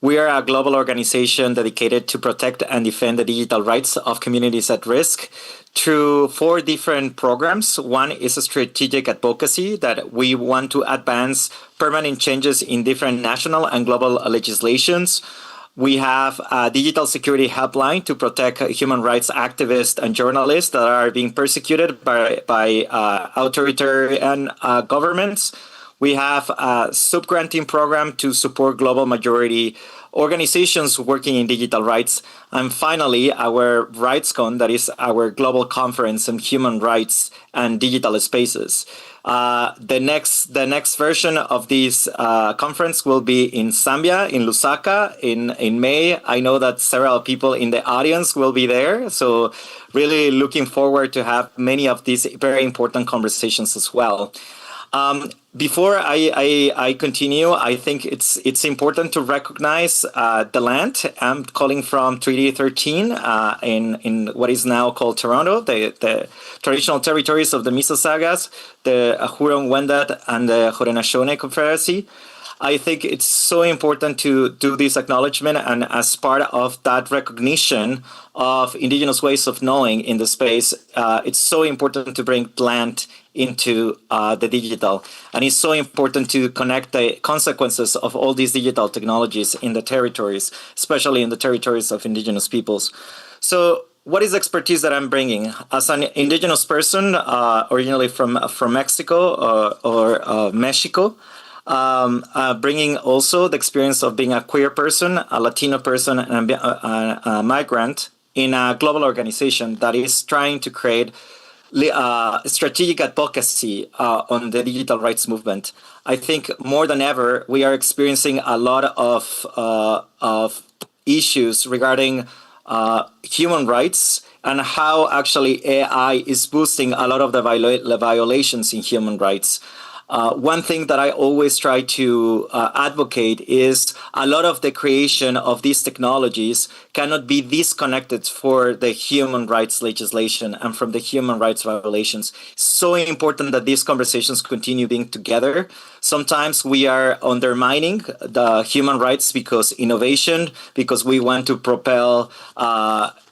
We are a global organization dedicated to protect and defend the digital rights of communities at risk through 4 different programs. One is a strategic advocacy that we want to advance permanent changes in different national and global legislations. We have a digital security helpline to protect human rights activists and journalists that are being persecuted by authoritarian governments. We have a sub-granting program to support global majority organizations working in digital rights. And finally, our RightsCon, that is our global conference on human rights and digital spaces. The next version of this conference will be in Zambia, in Lusaka, in May. I know that several people in the audience will be there, so really looking forward to have many of these very important conversations as well. Before I continue, I think it's important to recognize the land. I'm calling from Treaty 13 in what is now called Toronto, the traditional territories of the Mississaugas, the Huron-Wendat, and the Haudenosaunee Confederacy. I think it's so important to do this acknowledgement, and as part of that recognition of indigenous ways of knowing in the space, it's so important to bring plant into the digital. And it's so important to connect the consequences of all these digital technologies in the territories, especially in the territories of indigenous peoples. So what is expertise that I'm bringing? As an indigenous person, originally from Mexico or Mexico, bringing also the experience of being a queer person, a Latino person, and a migrant in a global organization that is trying to create strategic advocacy on the digital rights movement. I think more than ever, we are experiencing a lot of issues regarding human rights and how actually AI is boosting a lot of the violations in human rights. One thing that I always try to advocate is a lot of the creation of these technologies cannot be disconnected for the human rights legislation and from the human rights violations. So important that these conversations continue being together. Sometimes we are undermining the human rights because innovation, because we want to propel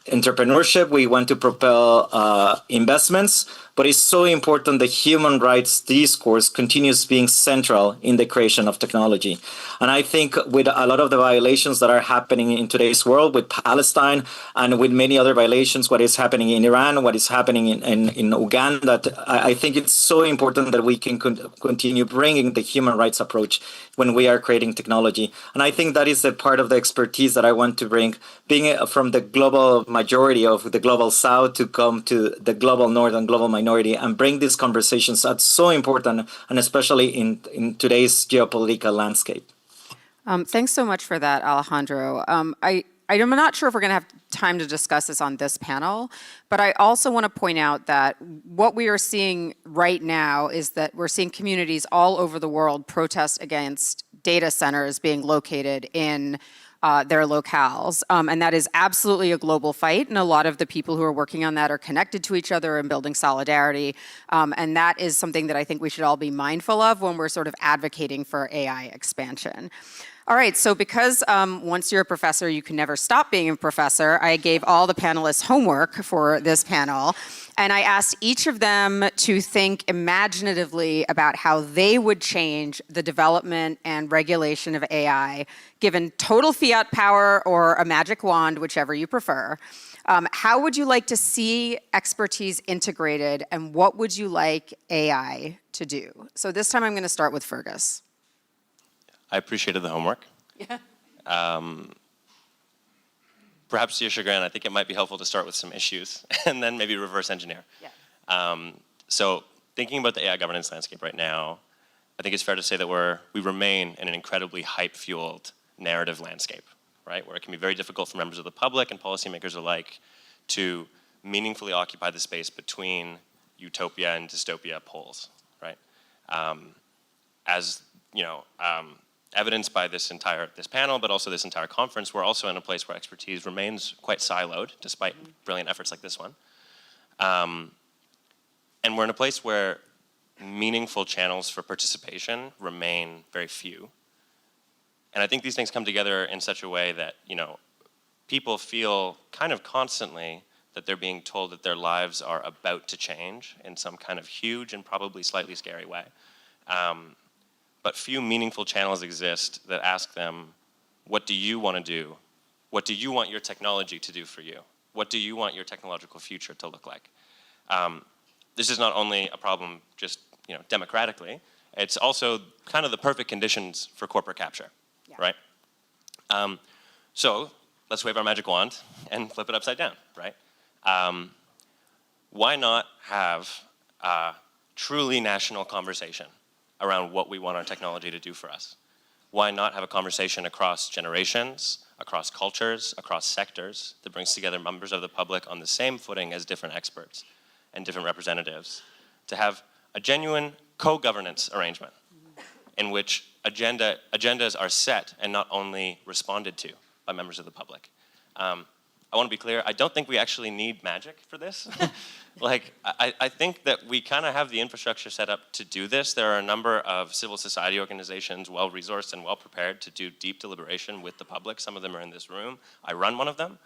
entrepreneurship, we want to propel investments, but it's so important the human rights discourse continues being central in the creation of technology. And I think with a lot of the violations that are happening in today's world, with Palestine and with many other violations, what is happening in Iran, what is happening in Uganda, I think it's so important that we can continue bringing the human rights approach when we are creating technology. And I think that is the part of the expertise that I want to bring, being from the global majority of the global south to come to the global north and global minority and bring these conversations. That's so important, and especially in today's geopolitical landscape. Thanks so much for that, Alejandro. I'm not sure if we're going to have time to discuss this on this panel, but I also want to point out that what we are seeing right now is that we're seeing communities all over the world protest against data centers being located in their locales. And that is absolutely a global fight, and a lot of the people who are working on that are connected to each other and building solidarity. And that is something that I think we should all be mindful of when we're sort of advocating for AI expansion. All right, so because once you're a professor, you can never stop being a professor, I gave all the panelists homework for this panel. And I asked each of them to think imaginatively about how they would change the development and regulation of AI, given total fiat power or a magic wand, whichever you prefer. How would you like to see expertise integrated, and what would you like AI to do? So this time I'm going to start with Fergus. I appreciated the homework. Yeah. Perhaps to your chagrin, I think it might be helpful to start with some issues and then maybe reverse engineer. Yeah. So thinking about the AI governance landscape right now, I think it's fair to say that we remain in an incredibly hype-fueled narrative landscape, right? Where it can be very difficult for members of the public and policymakers alike to meaningfully occupy the space between utopia and dystopia poles, right? As you know, evidenced by this panel, but also this entire conference, we're also in a place where expertise remains quite siloed, despite brilliant efforts like this one. And we're in a place where meaningful channels for participation remain very few. And I think these things come together in such a way that, you know, people feel kind of constantly that they're being told that their lives are about to change in some kind of huge and probably slightly scary way. But few meaningful channels exist that ask them, what do you want to do? What do you want your technology to do for you? What do you want your technological future to look like? This is not only a problem just, you know, democratically, it's also kind of the perfect conditions for corporate capture, right? So let's wave our magic wand and flip it upside down, right? Why not have a truly national conversation around what we want our technology to do for us? Why not have a conversation across generations, across cultures, across sectors that brings together members of the public on the same footing as different experts and different representatives to have a genuine co-governance arrangement in which agendas are set and not only responded to by members of the public. I want to be clear, I don't think we actually need magic for this. Like, I think that we kind of have the infrastructure set up to do this. There are a number of civil society organizations well-resourced and well-prepared to do deep deliberation with the public. Some of them are in this room. I run one of them.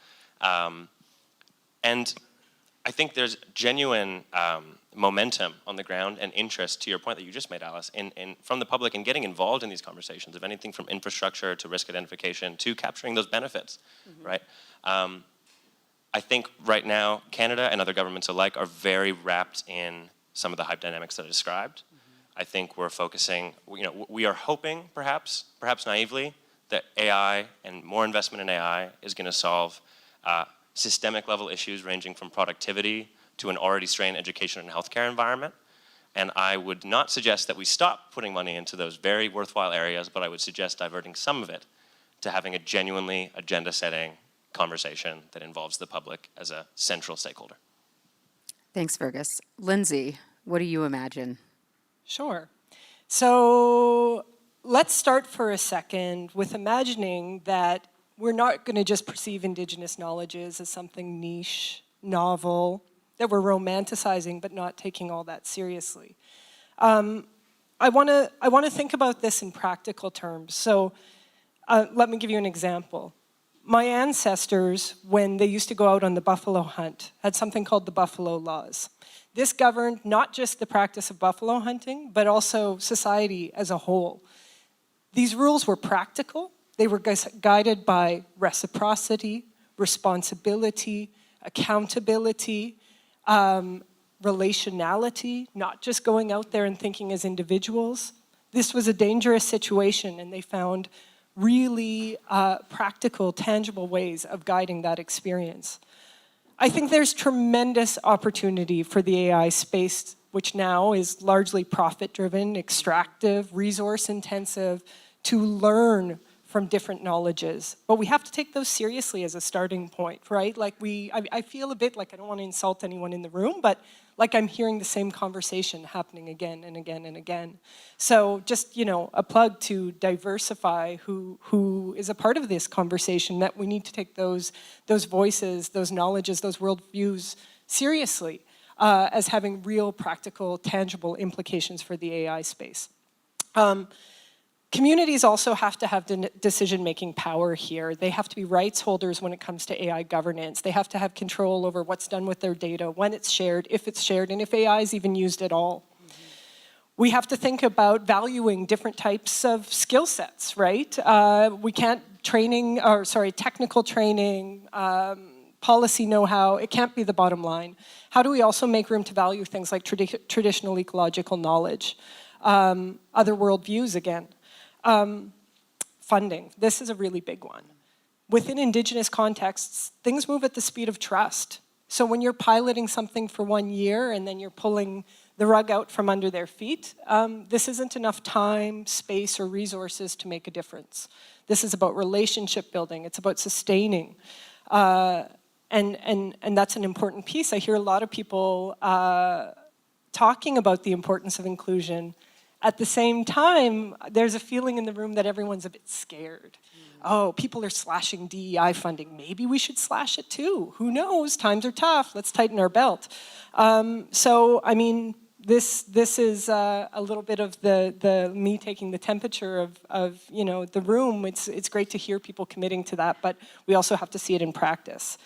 And I think there's genuine momentum on the ground and interest, to your point that you just made, Alice, from the public in getting involved in these conversations of anything from infrastructure to risk identification to capturing those benefits, right? I think right now, Canada and other governments alike are very wrapped in some of the hype dynamics that I described. I think we're focusing, we are hoping, perhaps naively, that AI and more investment in AI is going to solve systemic level issues ranging from productivity to an already strained education and healthcare environment. And I would not suggest that we stop putting money into those very worthwhile areas, but I would suggest diverting some of it to having a genuinely agenda-setting conversation that involves the public as a central stakeholder. Thanks, Fergus. Lindsay, what do you imagine? Sure. So let's start for a second with imagining that we're not going to just perceive Indigenous knowledges as something niche, novel, that we're romanticizing but not taking all that seriously. I want to think about this in practical terms. So let me give you an example. My ancestors, when they used to go out on the buffalo hunt, had something called the Buffalo Laws. This governed not just the practice of buffalo hunting, but also society as a whole. These rules were practical. They were guided by reciprocity, responsibility, accountability, relationality, not just going out there and thinking as individuals. This was a dangerous situation, and they found really practical, tangible ways of guiding that experience. I think there's tremendous opportunity for the AI space, which now is largely profit-driven, extractive, resource-intensive, to learn from different knowledges. But we have to take those seriously as a starting point, right? Like I feel a bit like, I don't want to insult anyone in the room, but like I'm hearing the same conversation happening again and again and again. So just, a plug to Diversify, who is a part of this conversation, that we need to take those voices, those knowledges, those worldviews seriously as having real, practical, tangible implications for the AI space. Communities also have to have decision-making power here. They have to be rights holders when it comes to AI governance. They have to have control over what's done with their data, when it's shared, and if AI is even used at all. We have to think about valuing different types of skill sets, right? We can't technical training, policy know-how, it can't be the bottom line. How do we also make room to value things like traditional ecological knowledge? Other worldviews again. Funding. This is a really big one. Within Indigenous contexts, things move at the speed of trust. So when you're piloting something for 1 year and then you're pulling the rug out from under their feet, this isn't enough time, space, or resources to make a difference. This is about relationship building. It's about sustaining. And that's an important piece. I hear a lot of people talking about the importance of inclusion. At the same time, there's a feeling in the room that everyone's a bit scared. Oh, people are slashing DEI funding. Maybe we should slash it too. Who knows? Times are tough. Let's tighten our belt. So, I mean, this is a little bit of the me taking the temperature of the room. It's great to hear people committing to that, but we also have to see it in practice.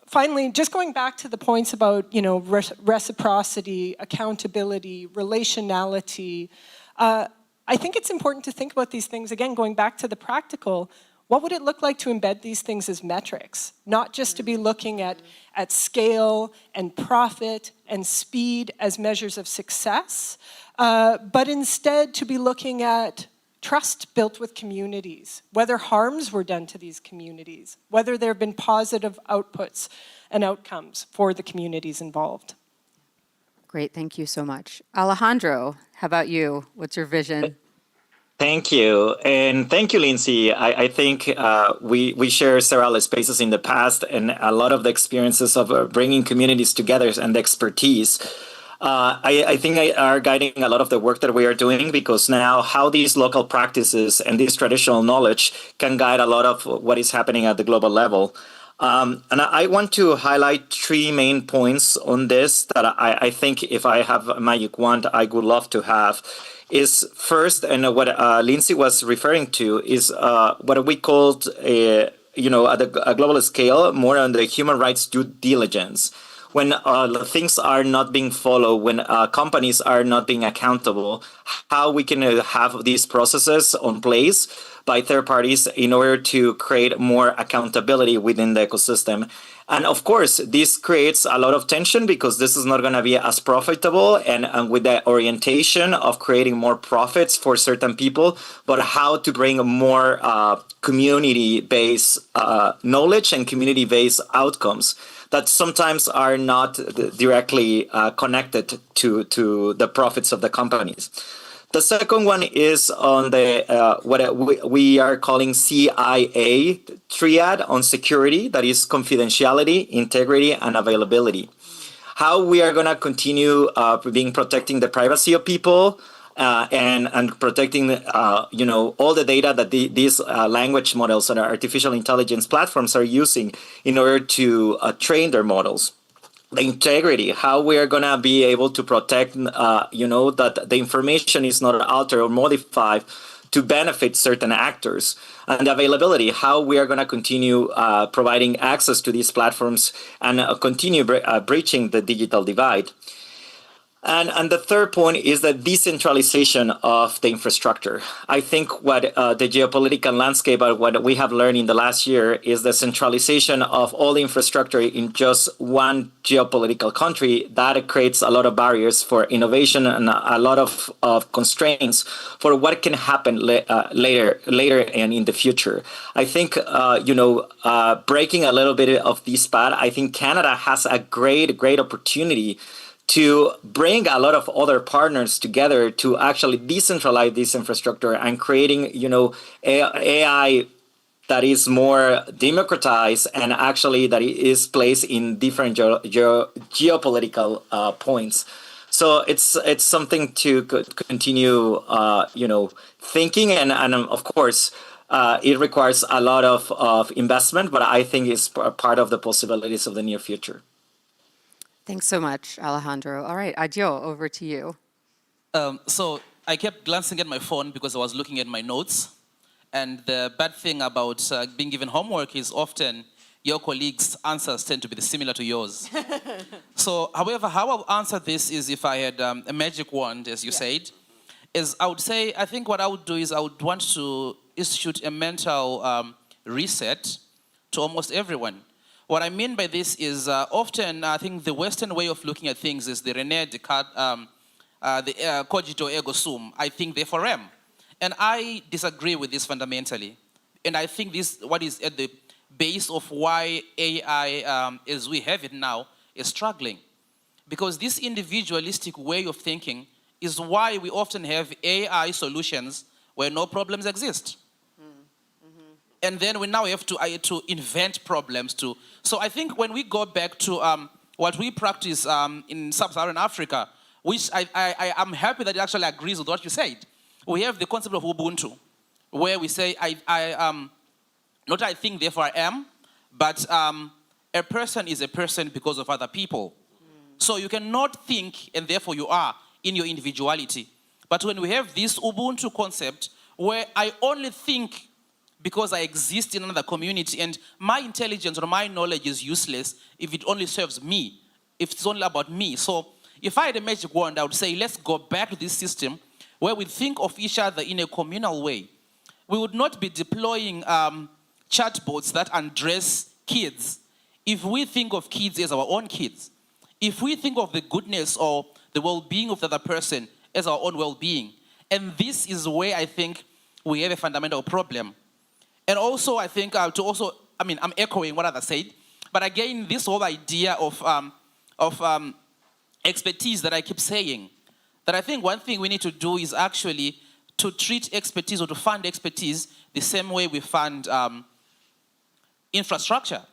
Finally, just going back to the points about, reciprocity, accountability, relationality, I think it's important to think about these things, again, going back to the practical. What would it look like to embed these things as metrics? Not just to be looking at scale and profit and speed as measures of success, but instead to be looking at trust built with communities, whether harms were done to these communities, whether there have been positive outputs and outcomes for the communities involved. Great, thank you so much. Alejandro, how about you? What's your vision? Thank you. And thank you, Lindsay. I think we shared several spaces in the past, and a lot of the experiences of bringing communities together and the expertise I think are guiding a lot of the work that we are doing, because now how these local practices and this traditional knowledge can guide a lot of what is happening at the global level. And I want to highlight three main points on this that I think if I have a magic wand, I would love to have. Is first, and what Lindsay was referring to, is what we called, at a global scale, more on the human rights due diligence. When things are not being followed, when companies are not being accountable, how we can have these processes on place by third parties in order to create more accountability within the ecosystem. And of course, this creates a lot of tension, because this is not going to be as profitable and with the orientation of creating more profits for certain people, but how to bring more community-based knowledge and community-based outcomes that sometimes are not directly connected to the profits of the companies. The second one is on the what we are calling CIA triad on security, that is confidentiality, integrity, and availability. How we are going to continue protecting the privacy of people and protecting all the data that these language models and artificial intelligence platforms are using in order to train their models. The integrity, how we are going to be able to protect, that the information is not altered or modified to benefit certain actors. And the availability, how we are going to continue providing access to these platforms and continue breaching the digital divide. And the third point is the decentralization of the infrastructure. I think what the geopolitical landscape, what we have learned in the last year, is the centralization of all the infrastructure in just one geopolitical country. That creates a lot of barriers for innovation and a lot of constraints for what can happen later and in the future. I think, breaking a little bit of this path, I think Canada has a great opportunity to bring a lot of other partners together to actually decentralize this infrastructure and creating, AI that is more democratized and actually that is placed in different geopolitical points. So it's something to continue, thinking, and of course, it requires a lot of investment, but I think it's part of the possibilities of the near future. Thanks so much, Alejandro. All right, Adio, over to you. So I kept glancing at my phone because I was looking at my notes. And the bad thing about being given homework is often your colleagues' answers tend to be similar to yours. So, however, how I'll answer this is, if I had a magic wand, as you said, is I would say, I think what I would do is I would want to institute a mental reset to almost everyone. What I mean by this is often I think the Western way of looking at things is the René Descartes, the cogito ergo sum, I think therefore am. And I disagree with this fundamentally. And I think this, what is at the base of why AI, as we have it now, is struggling. Because this individualistic way of thinking is why we often have AI solutions where no problems exist. And then we now have to invent problems too. So I think when we go back to what we practice in sub-Saharan Africa, which I'm happy that it actually agrees with what you said. We have the concept of Ubuntu, where we say, not I think, therefore I am, but a person is a person because of other people. So you cannot think, and therefore you are, in your individuality. But when we have this Ubuntu concept, where I only think because I exist in another community, and my intelligence or my knowledge is useless if it only serves me, if it's only about me. So if I had a magic wand, I would say, let's go back to this system where we think of each other in a communal way. We would not be deploying chatbots that address kids if we think of kids as our own kids. If we think of the goodness or the well-being of the other person as our own well-being. And this is where I think we have a fundamental problem. And also, I think, I'm echoing what others said, but again, this whole idea of expertise that I keep saying, that I think one thing we need to do is actually to treat expertise or to fund expertise the same way we fund infrastructure.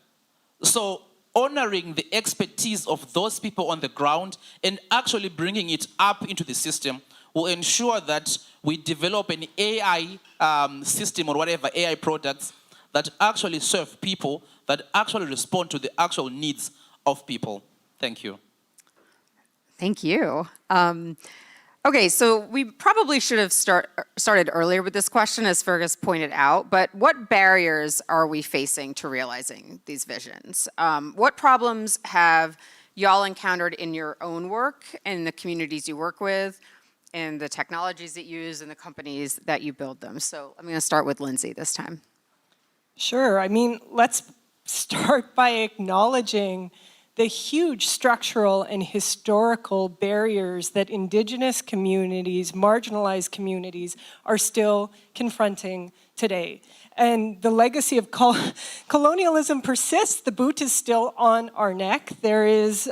So honoring the expertise of those people on the ground and actually bringing it up into the system will ensure that we develop an AI system or whatever, AI products that actually serve people, that actually respond to the actual needs of people. Thank you. Thank you. Okay, so we probably should have started earlier with this question, as Fergus pointed out, but what barriers are we facing to realizing these visions? What problems have y'all encountered in your own work, in the communities you work with, in the technologies that you use, and the companies that you build them? So I'm going to start with Lindsay this time. Sure. I mean, let's start by acknowledging the huge structural and historical barriers that Indigenous communities, marginalized communities, are still confronting today. And the legacy of colonialism persists. The boot is still on our neck. There is,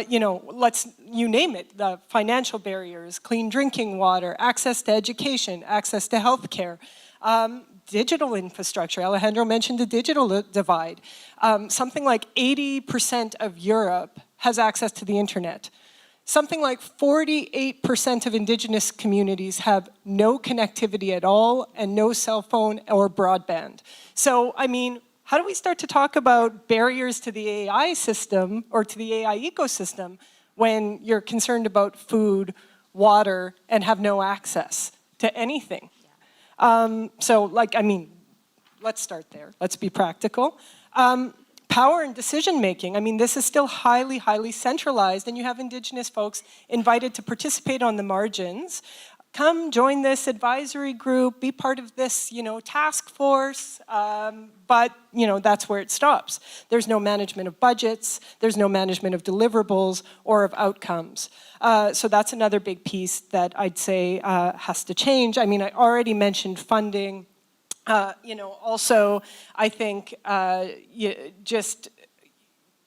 you name it, the financial barriers, clean drinking water, access to education, access to healthcare, digital infrastructure. Alejandro mentioned the digital divide. Something like 80% of Europe has access to the internet. Something like 48% of Indigenous communities have no connectivity at all and no cell phone or broadband. So, I mean, how do we start to talk about barriers to the AI system or to the AI ecosystem when you're concerned about food, water, and have no access to anything? Let's start there. Let's be practical. Power and decision making. I mean, this is still highly, highly centralized, and you have Indigenous folks invited to participate on the margins. Come join this advisory group, be part of this, task force, but, that's where it stops. There's no management of budgets, there's no management of deliverables or of outcomes. So that's another big piece that I'd say has to change. I mean, I already mentioned funding. Also, I think just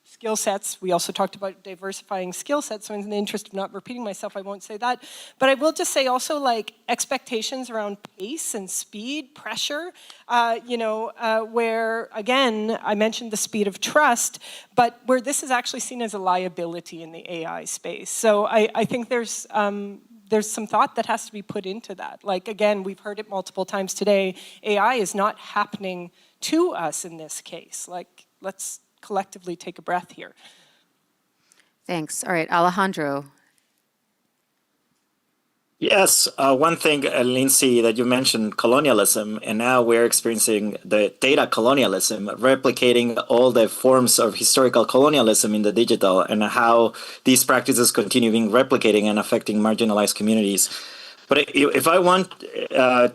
skill sets. We also talked about diversifying skill sets, so in the interest of not repeating myself, I won't say that. But I will just say also expectations around pace and speed, pressure, where, again, I mentioned the speed of trust, but where this is actually seen as a liability in the AI space. So I think there's some thought that has to be put into that. Again, we've heard it multiple times today, AI is not happening to us in this case. Let's collectively take a breath here. Thanks. All right, Alejandro. Yes, one thing, Lindsay, that you mentioned colonialism, and now we're experiencing the data colonialism, replicating all the forms of historical colonialism in the digital, and how these practices continue being replicating and affecting marginalized communities. But if I want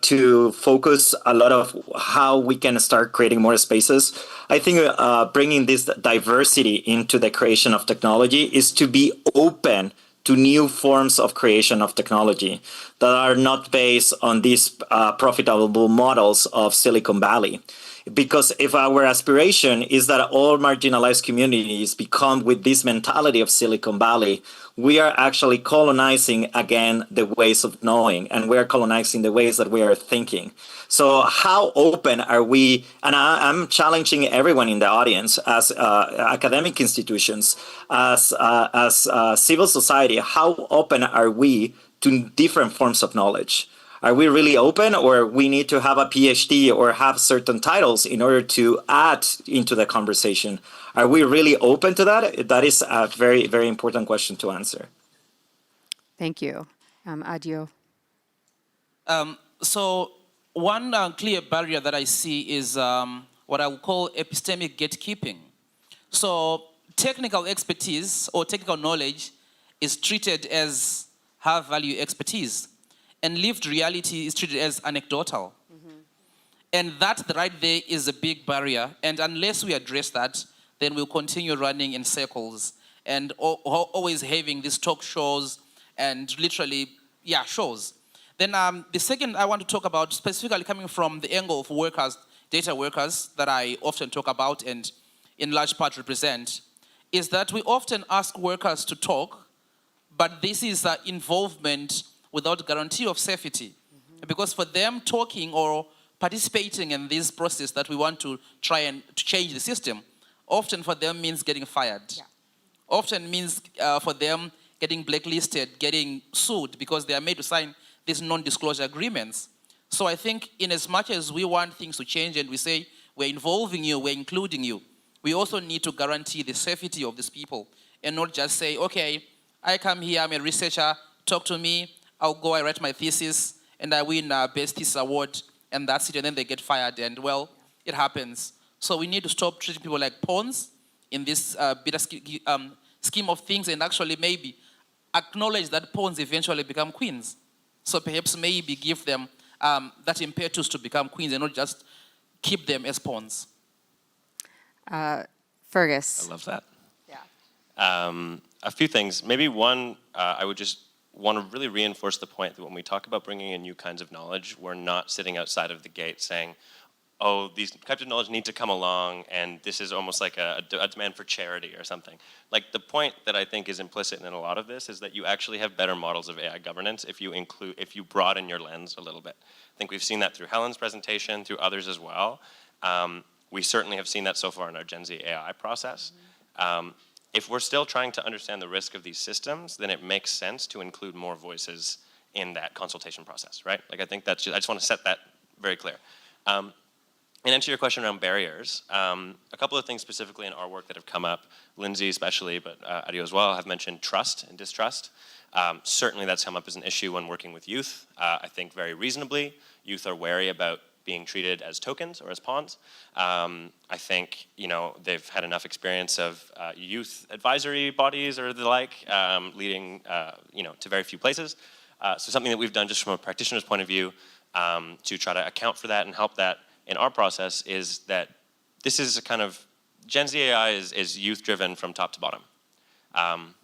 to focus a lot of how we can start creating more spaces, I think bringing this diversity into the creation of technology is to be open to new forms of creation of technology that are not based on these profitable models of Silicon Valley. Because if our aspiration is that all marginalized communities become with this mentality of Silicon Valley, we are actually colonizing again the ways of knowing, and we are colonizing the ways that we are thinking. So how open are we, and I'm challenging everyone in the audience, as academic institutions, as civil society, how open are we to different forms of knowledge? Are we really open, or we need to have a PhD or have certain titles in order to add into the conversation? Are we really open to that? That is a very, very important question to answer. Thank you. Adio. So one clear barrier that I see is what I would call epistemic gatekeeping. So technical expertise or technical knowledge is treated as high-value expertise, and lived reality is treated as anecdotal. Mm-hmm. And that right there is a big barrier. And unless we address that, then we'll continue running in circles and always having these talk shows and literally, shows. Then the second I want to talk about, specifically coming from the angle of workers, data workers, that I often talk about and in large part represent, is that we often ask workers to talk, but this is involvement without guarantee of safety. Mm-hmm. Because for them, talking or participating in this process that we want to try and to change the system often for them means getting fired. Yeah. Often means for them getting blacklisted, getting sued because they are made to sign these non-disclosure agreements. So I think in as much as we want things to change and we say we're involving you, we're including you, we also need to guarantee the safety of these people and not just say, okay, I come here, I'm a researcher, talk to me, I'll go, I write my thesis, and I win a Best Thesis Award, and that's it, and then they get fired, and well, it happens. So we need to stop treating people like pawns in this bigger scheme of things, and actually maybe acknowledge that pawns eventually become queens. So perhaps maybe give them that impetus to become queens and not just keep them as pawns. Fergus. I love that. Yeah. A few things. Maybe one, I would just want to really reinforce the point that when we talk about bringing in new kinds of knowledge, we're not sitting outside of the gate saying, oh, these types of knowledge need to come along, and this is almost like a demand for charity or something. Like, the point that I think is implicit in a lot of this is that you actually have better models of AI governance if you broaden your lens a little bit. I think we've seen that through Helen's presentation, through others as well. We certainly have seen that so far in our Gen Z AI process. If we're still trying to understand the risk of these systems, then it makes sense to include more voices in that consultation process, right? Like, I think that's just, I just want to set that very clear. And answer your question around barriers, a couple of things specifically in our work that have come up, Lindsay especially, but Adio as well, have mentioned trust and distrust. Certainly that's come up as an issue when working with youth. I think very reasonably, youth are wary about being treated as tokens or as pawns. I think, you know, they've had enough experience of youth advisory bodies or the like, leading, you know, to very few places. So something that we've done just from a practitioner's point of view to try to account for that and help that in our process is that this is a kind of, Gen Z AI is youth-driven from top to bottom.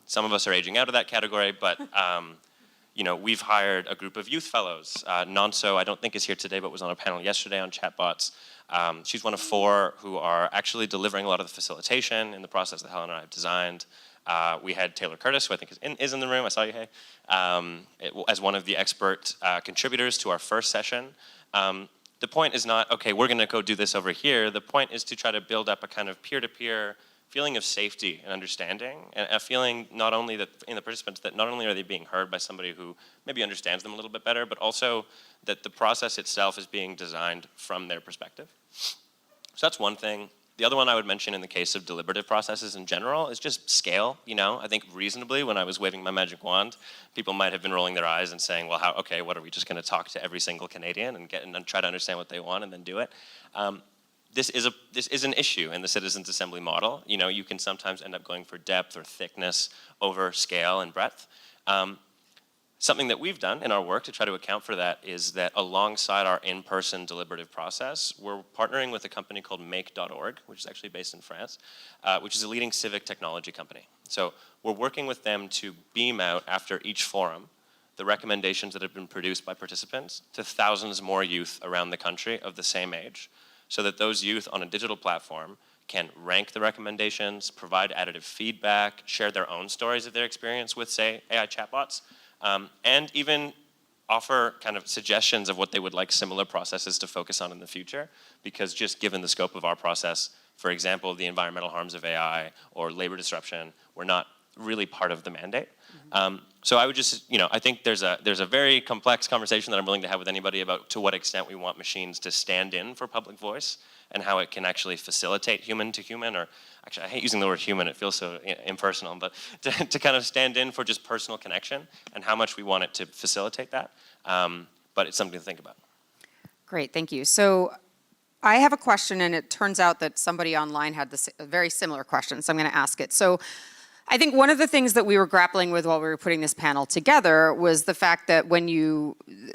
Some of us are aging out of that category, but you know, we've hired a group of youth fellows. Nonso, I don't think is here today, but was on a panel yesterday on chatbots. She's one of 4 who are actually delivering a lot of the facilitation in the process that Helen and I have designed. We had Taylor Curtis, who I think is in the room. I saw you, hey, as one of the expert contributors to our first session. The point is not, okay, we're gonna go do this over here. The point is to try to build up a kind of peer-to-peer feeling of safety and understanding, and a feeling not only that in the participants that not only are they being heard by somebody who maybe understands them a little bit better, but also that the process itself is being designed from their perspective. So that's one thing. The other one I would mention in the case of deliberative processes in general is just scale. You know, I think reasonably when I was waving my magic wand, people might have been rolling their eyes and saying, well, how, okay, what are we just gonna talk to every single Canadian and try to understand what they want and then do it? This is an issue in the citizens' assembly model. You know, you can sometimes end up going for depth or thickness over scale and breadth. Something that we've done in our work to try to account for that is that alongside our in-person deliberative process, we're partnering with a company called make.org, which is actually based in France, which is a leading civic technology company. So we're working with them to beam out after each forum the recommendations that have been produced by participants to thousands more youth around the country of the same age, so that those youth on a digital platform can rank the recommendations, provide additive feedback, share their own stories of their experience with, say, AI chatbots, and even offer kind of suggestions of what they would like similar processes to focus on in the future, because just given the scope of our process, for example, the environmental harms of AI or labor disruption, we're not really part of the mandate. So I would just, you know, I think there's a very complex conversation that I'm willing to have with anybody about to what extent we want machines to stand in for public voice and how it can actually facilitate human to human, or actually I hate using the word human, it feels so impersonal, but to kind of stand in for just personal connection and how much we want it to facilitate that. But it's something to think about. Great, thank you. So I have a question, and it turns out that somebody online had a very similar question, so I'm gonna ask it. So I think one of the things that we were grappling with while we were putting this panel together was the fact that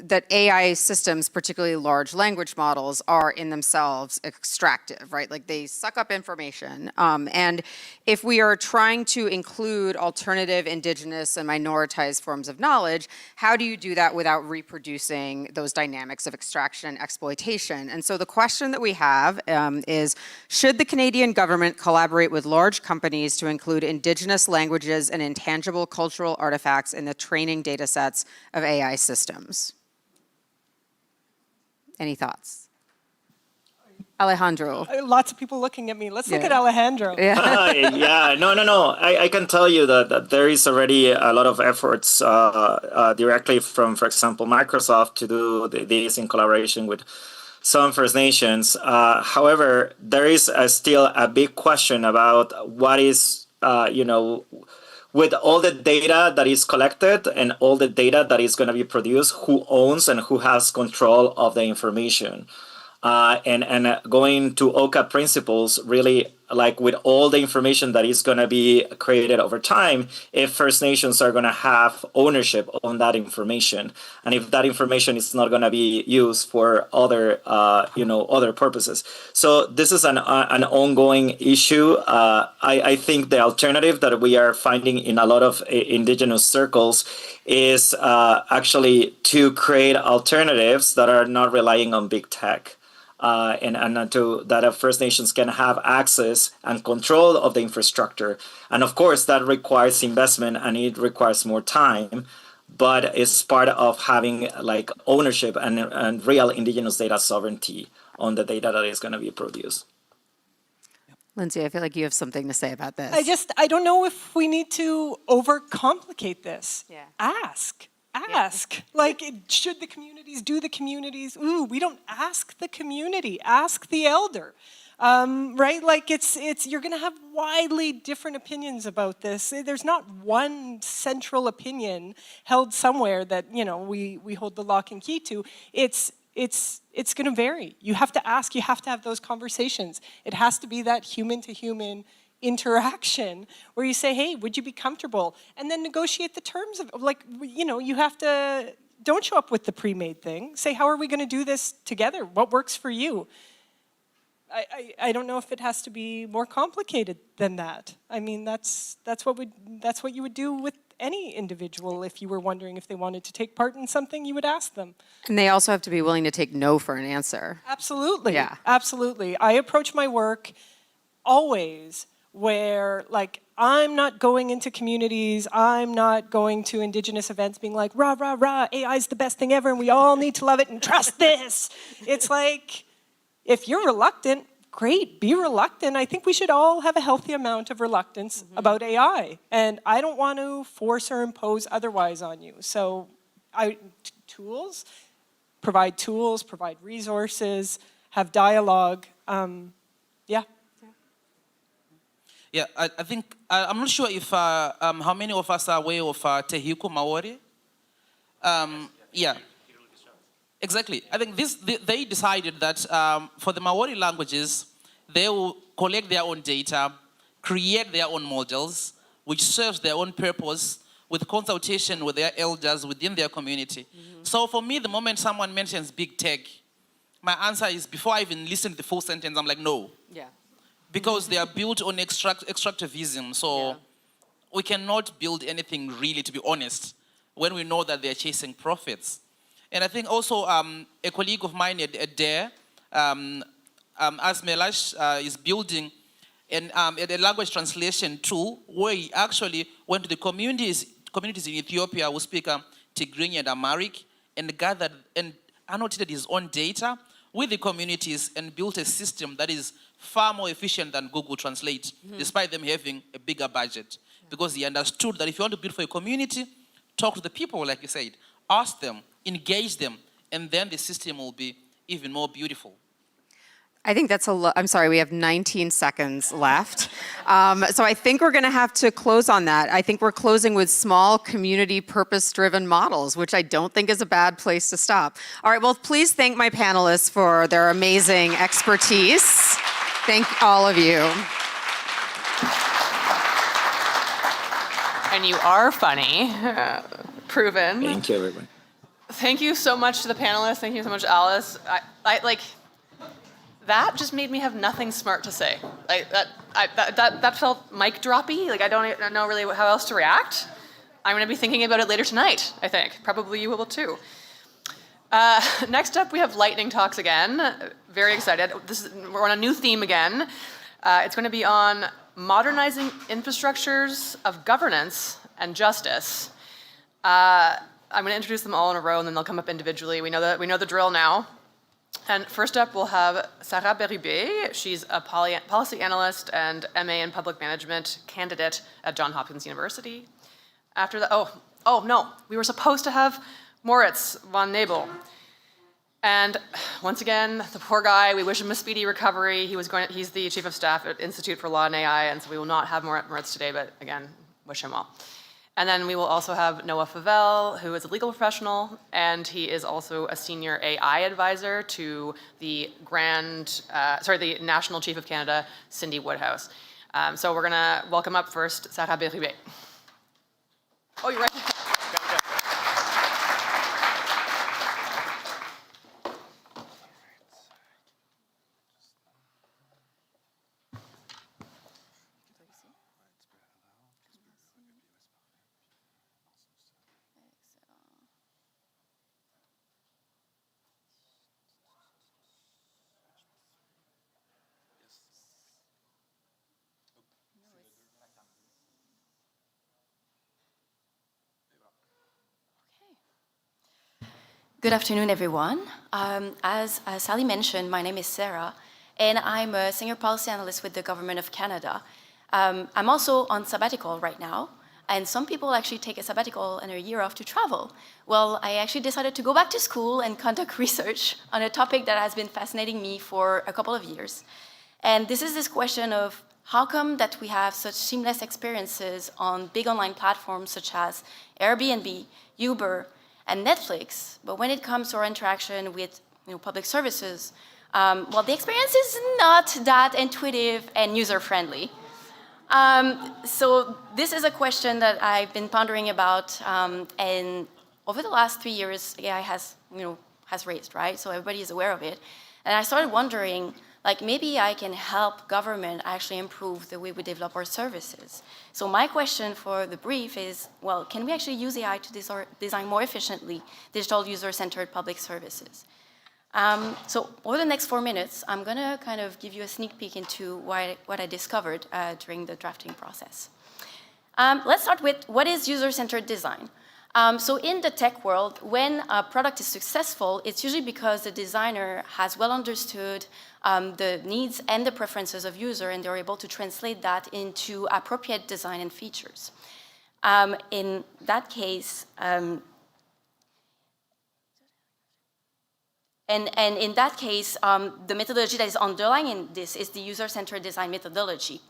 that AI systems, particularly large language models, are in themselves extractive, right? Like they suck up information. And if we are trying to include alternative, indigenous, and minoritized forms of knowledge, how do you do that without reproducing those dynamics of extraction and exploitation? And so the question that we have is, should the Canadian government collaborate with large companies to include indigenous languages and intangible cultural artifacts in the training data sets of AI systems? Any thoughts? Alejandro. Lots of people looking at me. Let's look Yeah. at Alejandro. Yeah, no. I can tell you that there is already a lot of efforts directly from, for example, Microsoft to do this in collaboration with some First Nations. However, there is still a big question about what is, with all the data that is collected and all the data that is going to be produced, who owns and who has control of the information. And going to OCA principles, really, like with all the information that is going to be created over time, if First Nations are going to have ownership on that information, and if that information is not going to be used for other, other purposes. So this is an ongoing issue. I think the alternative that we are finding in a lot of indigenous circles is actually to create alternatives that are not relying on big tech. And to that First Nations can have access and control of the infrastructure. And of course, that requires investment and it requires more time, but it's part of having like ownership and real indigenous data sovereignty on the data that is going to be produced. Lindsay, I feel like you have something to say about this. I don't know if we need to overcomplicate this. Yeah. Ask. Like, should the communities do the communities? Ooh, we don't ask the community. Ask the elder, right? Like, you're going to have widely different opinions about this. There's not one central opinion held somewhere that we hold the lock and key to. It's going to vary. You have to ask. You have to have those conversations. It has to be that human to human interaction where you say, hey, would you be comfortable? And then negotiate the terms of, like, you have to, don't show up with the pre-made thing. Say, how are we going to do this together? What works for you? I don't know if it has to be more complicated than that. I mean, that's what you would do with any individual. If you were wondering if they wanted to take part in something, you would ask them. And they also have to be willing to take no for an answer. Absolutely. Yeah. Absolutely. I approach my work always where, like, I'm not going into communities, I'm not going to Indigenous events being like, rah, rah, rah, AI is the best thing ever and we all need to love it and trust this. It's like, if you're reluctant, great, be reluctant. I think we should all have a healthy amount of reluctance about AI. And I don't want to force or impose otherwise on you. So provide resources, have dialogue. Yeah, I think, I'm not sure if, how many of us are aware of Tehiku Maori? Yeah, exactly. I think they decided that for the Maori languages, they will collect their own data, create their own models, which serves their own purpose with consultation with their elders within their community. So for me, the moment someone mentions big tech, my answer is, before I even listen to the full sentence, I'm like, no. Yeah. Because they are built on extractivism, so we cannot build anything really, to be honest, when we know that they're chasing profits. And I think also a colleague of mine at DARE, as Melash, is building a language translation tool where he actually went to the communities in Ethiopia who speak Tigrinya and Amharic and gathered and annotated his own data with the communities and built a system that is far more efficient than Google Translate, despite them having a bigger budget. Because he understood that if you want to build for a community, talk to the people, like you said, ask them, engage them, and then the system will be even more beautiful. I think that's I'm sorry, we have 19 seconds left. So I think we're gonna have to close on that. I think we're closing with small community purpose-driven models, which I don't think is a bad place to stop. All right, well, please thank my panelists for their amazing expertise. Thank all of you. And you are funny, proven. Thank you, everyone. Thank you so much to the panelists. Thank you so much, Alice. That just made me have nothing smart to say. Like that felt mic droppy. Like I don't know really how else to react. I'm going to be thinking about it later tonight, I think. Probably you will too. Next up, we have lightning talks again. Very excited. We're on a new theme again. It's going to be on modernizing infrastructures of governance and justice. I'm going to introduce them all in a row, and then they'll come up individually. We know the drill now. And first up, we'll have Sarah Berube. She's a policy analyst and MA in public management candidate at Johns Hopkins University. After that, oh no, we were supposed to have Moritz von Nebel. And once again, the poor guy, we wish him a speedy recovery. He's the chief of staff at Institute for Law and AI, and so we will not have Moritz today, but again, wish him well. And then we will also have Noah Favell, who is a legal professional, and he is also a senior AI advisor to the the National Chief of Canada, Cindy Woodhouse. So we're gonna welcome up first Sarah Berube. Oh, you're right. Good afternoon, everyone. As Sally mentioned, my name is Sarah, and I'm a senior policy analyst with the Government of Canada. I'm also on sabbatical right now, and some people actually take a sabbatical and a year off to travel. Well, I actually decided to go back to school and conduct research on a topic that has been fascinating me for a couple of years. And this is this question of how come that we have such seamless experiences on big online platforms such as Airbnb, Uber, and Netflix, but when it comes to our interaction with public services, well, the experience is not that intuitive and user-friendly. So this is a question that I've been pondering about, and over the last 3 years, AI has raised, right? So everybody is aware of it. And I started wondering, like, maybe I can help government actually improve the way we develop our services. So my question for the brief is, well, can we actually use AI to design more efficiently digital user-centered public services? So over the next 4 minutes, I'm gonna kind of give you a sneak peek into what I discovered during the drafting process. Let's start with what is user-centered design? So in the tech world, when a product is successful, it's usually because the designer has well understood the needs and the preferences of user, and they're able to translate that into appropriate design and features. In that case, and in that case, the methodology that is underlying this is the user-centered design methodology.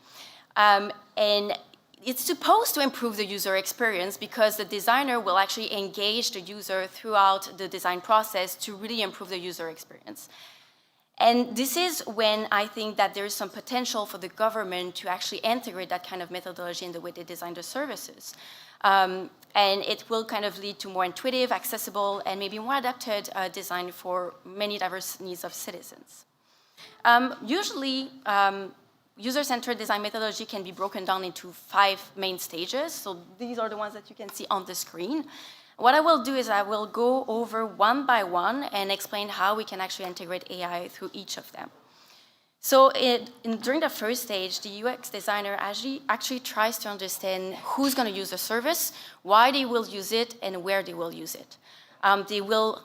And it's supposed to improve the user experience because the designer will actually engage the user throughout the design process to really improve the user experience. And this is when I think that there is some potential for the government to actually integrate that kind of methodology in the way they design the services. And it will kind of lead to more intuitive, accessible, and maybe more adapted design for many diverse needs of citizens. Usually, user-centered design methodology can be broken down into 5 main stages. So these are the ones that you can see on the screen. What I will do is I will go over one by one and explain how we can actually integrate AI through each of them. So during the first stage, the UX designer actually tries to understand who's going to use the service, why they will use it, and where they will use it. They will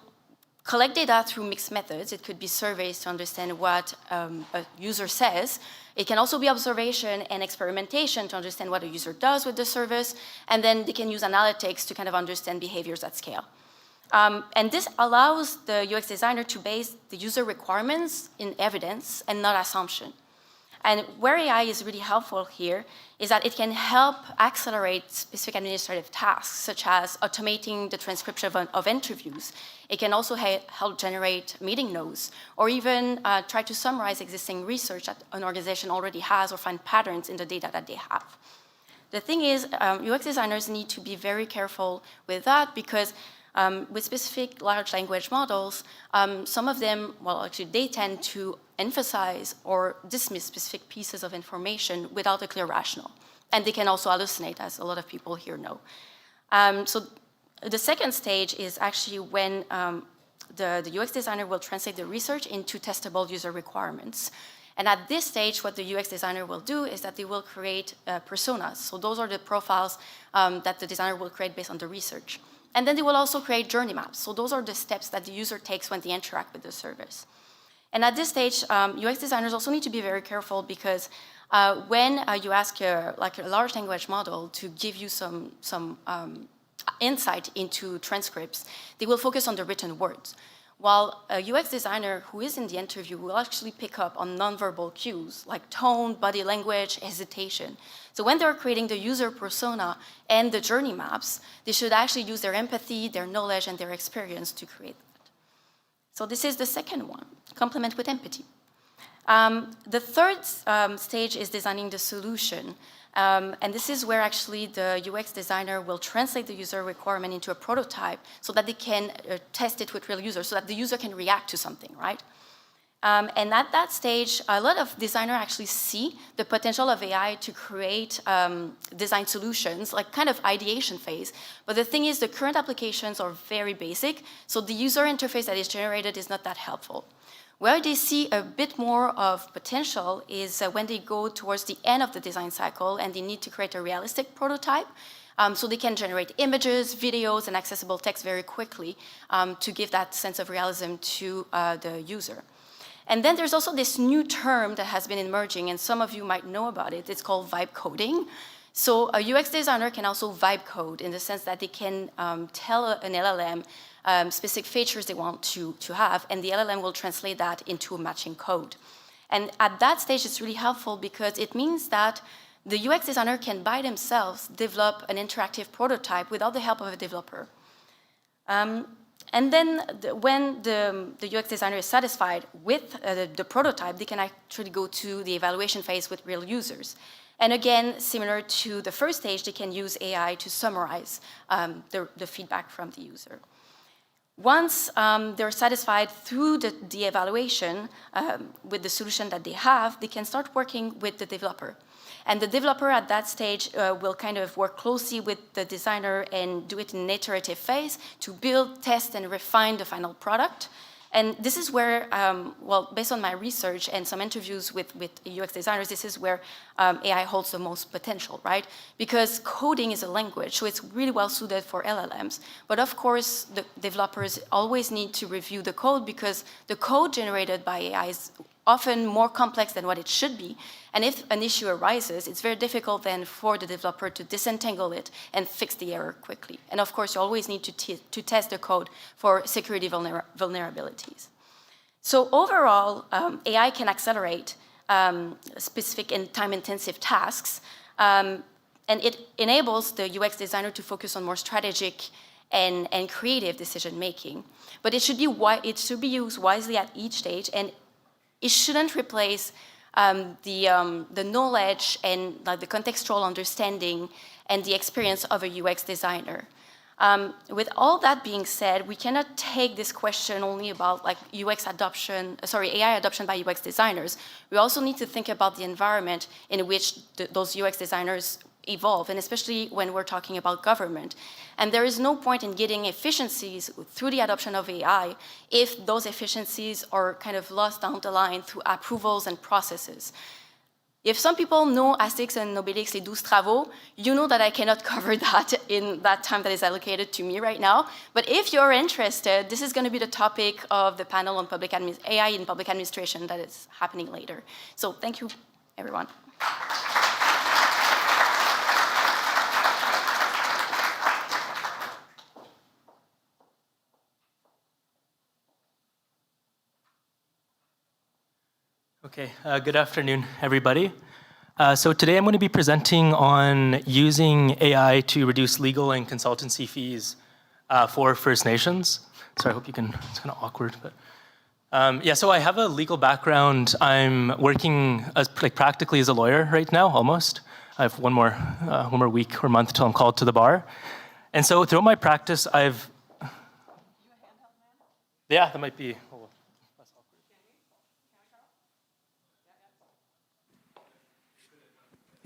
collect data through mixed methods. It could be surveys to understand what a user says. It can also be observation and experimentation to understand what a user does with the service, and then they can use analytics to kind of understand behaviors at scale. And this allows the UX designer to base the user requirements in evidence and not assumption. And where AI is really helpful here is that it can help accelerate specific administrative tasks, such as automating the transcription of interviews. It can also help generate meeting notes, or even try to summarize existing research that an organization already has, or find patterns in the data that they have. The thing is, UX designers need to be very careful with that, because with specific large language models, some of them, well, actually, they tend to emphasize or dismiss specific pieces of information without a clear rationale. And they can also hallucinate, as a lot of people here know. So the second stage is actually when the UX designer will translate the research into testable user requirements. And at this stage, what the UX designer will do is that they will create personas. So those are the profiles that the designer will create based on the research. And then they will also create journey maps. So those are the steps that the user takes when they interact with the service. And at this stage, UX designers also need to be very careful because when you ask a large language model to give you some insight into transcripts, they will focus on the written words. While a UX designer who is in the interview will actually pick up on nonverbal cues like tone, body language, hesitation. So when they're creating the user persona and the journey maps, they should actually use their empathy, their knowledge, and their experience to create that. So this is the second one, complement with empathy. The third stage is designing the solution. And this is where actually the UX designer will translate the user requirement into a prototype so that they can test it with real users, so that the user can react to something, right? And at that stage, a lot of designers actually see the potential of AI to create design solutions, like kind of ideation phase. But the thing is, the current applications are very basic, so the user interface that is generated is not that helpful. Where they see a bit more of potential is when they go towards the end of the design cycle and they need to create a realistic prototype. So they can generate images, videos, and accessible text very quickly to give that sense of realism to the user. And then there's also this new term that has been emerging, and some of you might know about it. It's called vibe coding. So a UX designer can also vibe code in the sense that they can tell an LLM specific features they want to have, and the LLM will translate that into a matching code. And at that stage, it's really helpful because it means that the UX designer can by themselves develop an interactive prototype without the help of a developer. And then when the UX designer is satisfied with the prototype, they can actually go to the evaluation phase with real users. And again, similar to the first stage, they can use AI to summarize the feedback from the user. Once they're satisfied through the evaluation with the solution that they have, they can start working with the developer. And the developer at that stage will kind of work closely with the designer and do it in an iterative phase to build, test, and refine the final product. And this is where, well, based on my research and some interviews with UX designers, this is where AI holds the most potential, right? Because coding is a language, so it's really well suited for LLMs. But of course, the developers always need to review the code because the code generated by AI is often more complex than what it should be. And if an issue arises, it's very difficult then for the developer to disentangle it and fix the error quickly. And of course, you always need to test the code for security vulnerabilities. So overall, AI can accelerate specific and time-intensive tasks, and it enables the UX designer to focus on more strategic and creative decision-making. But it should be used wisely at each stage, and it shouldn't replace the knowledge and the contextual understanding and the experience of a UX designer. With all that being said, we cannot take this question only about AI adoption by UX designers. We also need to think about the environment in which those UX designers evolve, and especially when we're talking about government. And there is no point in getting efficiencies through the adoption of AI if those efficiencies are kind of lost down the line through approvals and processes. If some people know Asterix and Obélix, les 12 travaux, you know that I cannot cover that in that time that is allocated to me right now. But if you're interested, this is going to be the topic of the panel on AI in public administration that is happening later. So thank you, everyone. Okay, good afternoon, everybody. So today I'm going to be presenting on using AI to reduce legal and consultancy fees for First Nations. Sorry, I hope you can, it's kind of awkward, but. Yeah, so I have a legal background. I'm working practically as a lawyer right now, almost. I have one more week or month till I'm called to the bar. And so throughout my practice, yeah, that might be.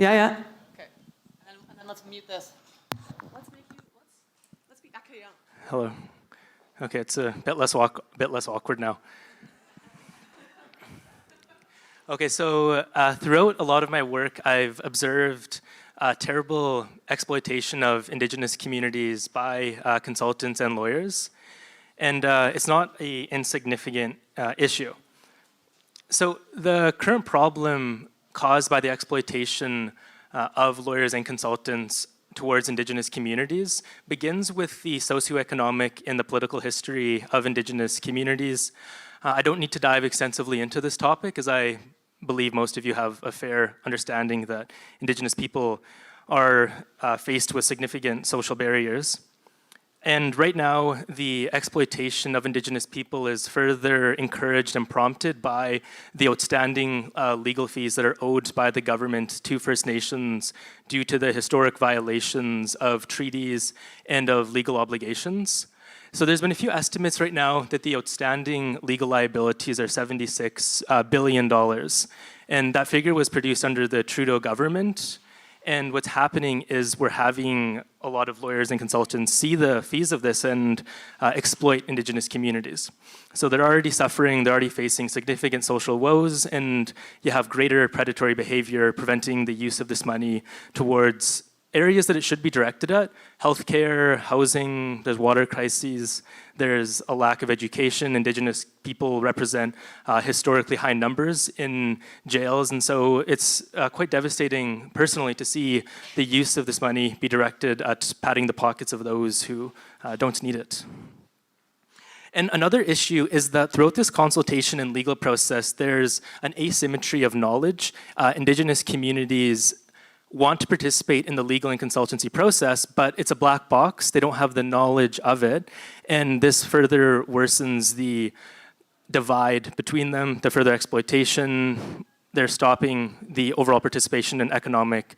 Yeah. Okay. And then let's mute this. Let's be accueillant. Hello. Okay, it's a bit less awkward now. Okay, so throughout a lot of my work, I've observed terrible exploitation of Indigenous communities by consultants and lawyers. And it's not an insignificant issue. So the current problem caused by the exploitation of lawyers and consultants towards Indigenous communities begins with the socioeconomic and the political history of Indigenous communities. I don't need to dive extensively into this topic, as I believe most of you have a fair understanding that Indigenous people are faced with significant social barriers. And right now, the exploitation of Indigenous people is further encouraged and prompted by the outstanding legal fees that are owed by the government to First Nations due to the historic violations of treaties and of legal obligations. So there's been a few estimates right now that the outstanding legal liabilities are $76 billion. And that figure was produced under the Trudeau government. And what's happening is we're having a lot of lawyers and consultants see the fees of this and exploit Indigenous communities. So they're already suffering, they're already facing significant social woes, and you have greater predatory behavior preventing the use of this money towards areas that it should be directed at: healthcare, housing, there's water crises, there's a lack of education. Indigenous people represent historically high numbers in jails, and so it's quite devastating personally to see the use of this money be directed at padding the pockets of those who don't need it. And another issue is that throughout this consultation and legal process, there's an asymmetry of knowledge. Indigenous communities want to participate in the legal and consultancy process, but it's a black box. They don't have the knowledge of it. And this further worsens the divide between them, the further exploitation. They're stopping the overall participation and economic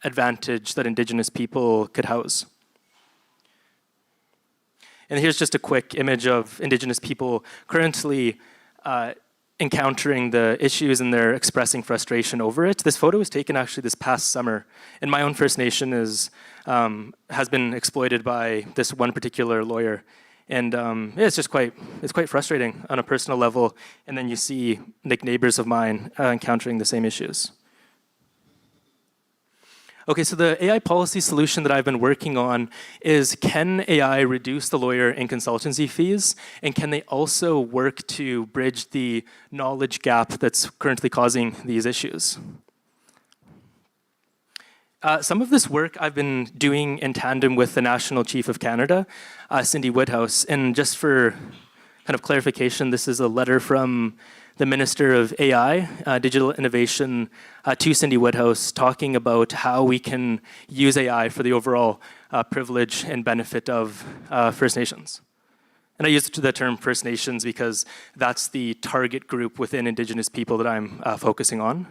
advantage that Indigenous people could house. And here's just a quick image of Indigenous people currently encountering the issues, and they're expressing frustration over it. This photo was taken actually this past summer, and my own First Nation has been exploited by this one particular lawyer. And yeah, it's quite frustrating on a personal level, and then you see like neighbors of mine encountering the same issues. Okay, so the AI policy solution that I've been working on is, can AI reduce the lawyer and consultancy fees? And can they also work to bridge the knowledge gap that's currently causing these issues? Some of this work I've been doing in tandem with the National Chief of Canada, Cindy Woodhouse. And just for kind of clarification, this is a letter from the Minister of AI, Digital Innovation, to Cindy Woodhouse, talking about how we can use AI for the overall privilege and benefit of First Nations. And I use the term First Nations because that's the target group within Indigenous people that I'm focusing on.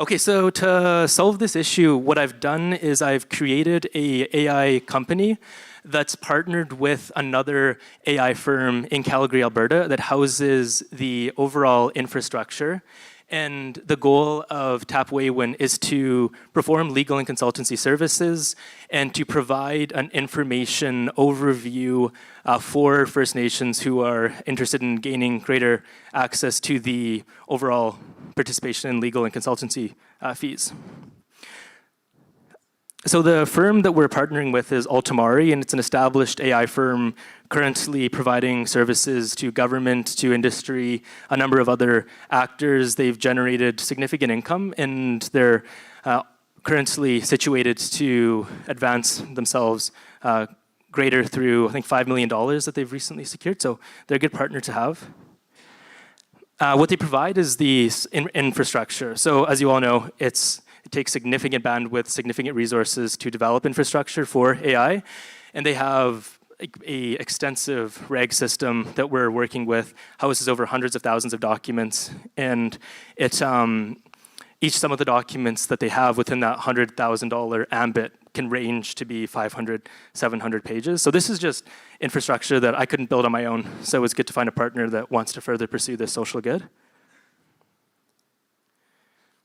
Okay, so to solve this issue, what I've done is I've created an AI company that's partnered with another AI firm in Calgary, Alberta, that houses the overall infrastructure. And the goal of Tapwaywen is to perform legal and consultancy services and to provide an information overview for First Nations who are interested in gaining greater access to the overall participation in legal and consultancy fees. So the firm that we're partnering with is Altamari, and it's an established AI firm currently providing services to government, to industry, a number of other actors. They've generated significant income, and they're currently situated to advance themselves greater through, I think, $5 million that they've recently secured. So they're a good partner to have. What they provide is the infrastructure. So as you all know, it takes significant bandwidth, significant resources to develop infrastructure for AI. And they have a extensive RAG system that we're working with, houses over hundreds of thousands of documents. And it's each sum of the documents that they have within that $100,000 ambit can range to be 500, 700 pages. So this is just infrastructure that I couldn't build on my own. So it's good to find a partner that wants to further pursue this social good.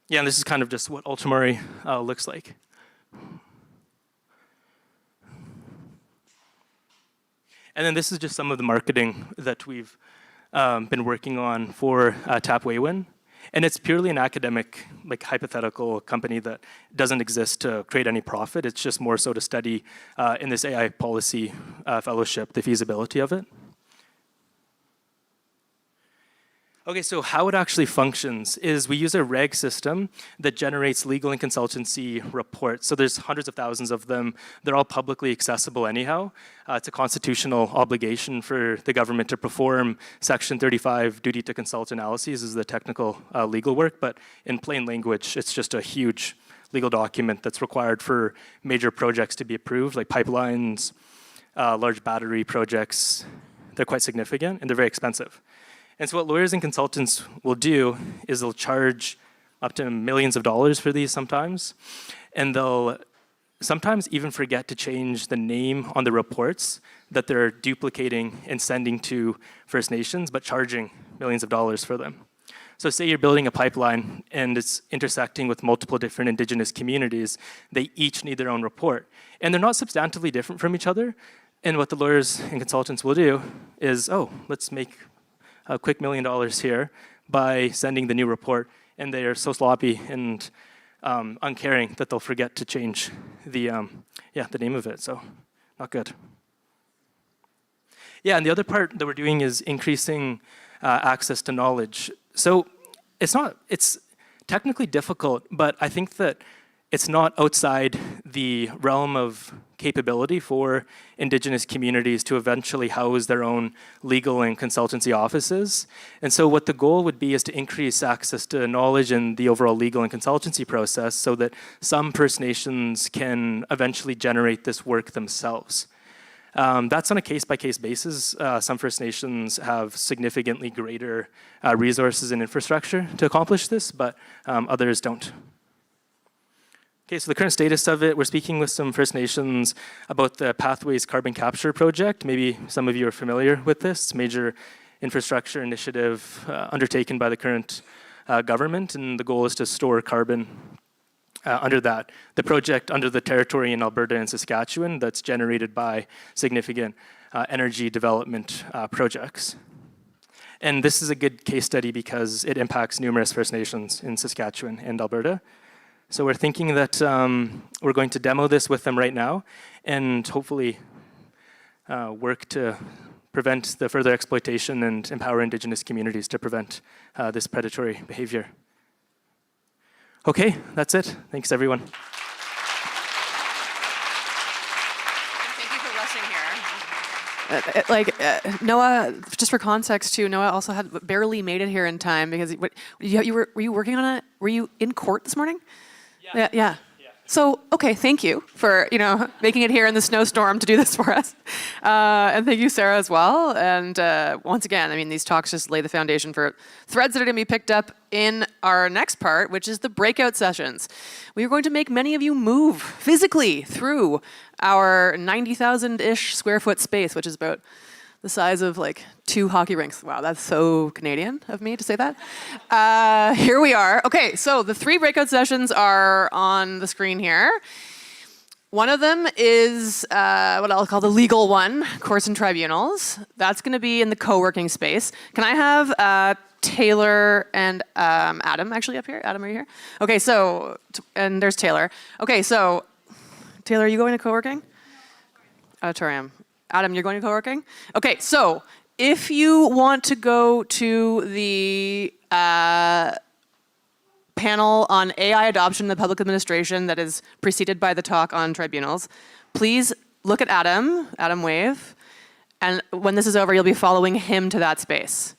Yeah, and this is kind of just what Altamari looks like. And then this is just some of the marketing that we've been working on for Tapwaywen. And it's purely an academic, like hypothetical company that doesn't exist to create any profit. It's just more so to study in this AI policy fellowship, the feasibility of it. Okay, so how it actually functions is we use a reg system that generates legal and consultancy reports. So there's hundreds of thousands of them. They're all publicly accessible anyhow. It's a constitutional obligation for the government to perform Section 35 duty to consult analyses is the technical legal work, but in plain language, it's just a huge legal document that's required for major projects to be approved, like pipelines, large battery projects. They're quite significant and they're very expensive. And so what lawyers and consultants will do is they'll charge up to millions of dollars for these sometimes, and they'll sometimes even forget to change the name on the reports that they're duplicating and sending to First Nations, but charging millions of dollars for them. So say you're building a pipeline and it's intersecting with multiple different Indigenous communities, they each need their own report. And they're not substantively different from each other, and what the lawyers and consultants will do is, oh, let's make a quick $1 million here by sending the new report, and they are so sloppy and uncaring that they'll forget to change the name of it, so not good. Yeah, and the other part that we're doing is increasing access to knowledge. So it's technically difficult, but I think that it's not outside the realm of capability for Indigenous communities to eventually house their own legal and consultancy offices. And so what the goal would be is to increase access to knowledge in the overall legal and consultancy process so that some First Nations can eventually generate this work themselves. That's on a case-by-case basis. Some First Nations have significantly greater resources and infrastructure to accomplish this, but others don't. Okay, so the current status of it, we're speaking with some First Nations about the Pathways Carbon Capture Project. Maybe some of you are familiar with this. It's a major infrastructure initiative undertaken by the current government, and the goal is to store carbon under that. The project under the territory in Alberta and Saskatchewan that's generated by significant energy development projects. And this is a good case study because it impacts numerous First Nations in Saskatchewan and Alberta. So we're thinking that we're going to demo this with them right now and hopefully work to prevent the further exploitation and empower Indigenous communities to prevent this predatory behavior. Okay, that's it. Thanks, everyone. Noah, just for context too, Noah also had barely made it here in time because were you working on it? Were you in court this morning? Yeah. So, okay, thank you for, making it here in the snowstorm to do this for us. And thank you, Sarah, as well. And once again, these talks just lay the foundation for threads that are going to be picked up in our next part, which is the breakout sessions. We are going to make many of you move physically through our 90,000-ish square foot space, which is about the size of like 2 hockey rinks. Wow, that's so Canadian of me to say that. Here we are. Okay, so the 3 breakout sessions are on the screen here. One of them is what I'll call the legal one, courts and tribunals. That's gonna be in the co-working space. Can I have Taylor and Adam actually up here? Adam, are you here? Okay, so, and there's Taylor. Okay, so, Taylor, are you going to co-working? Auditorium. Adam, you're going to co-working? Okay, so if you want to go to the panel on AI adoption in the public administration that is preceded by the talk on tribunals, please look at Adam, wave, and when this is over, you'll be following him to that space.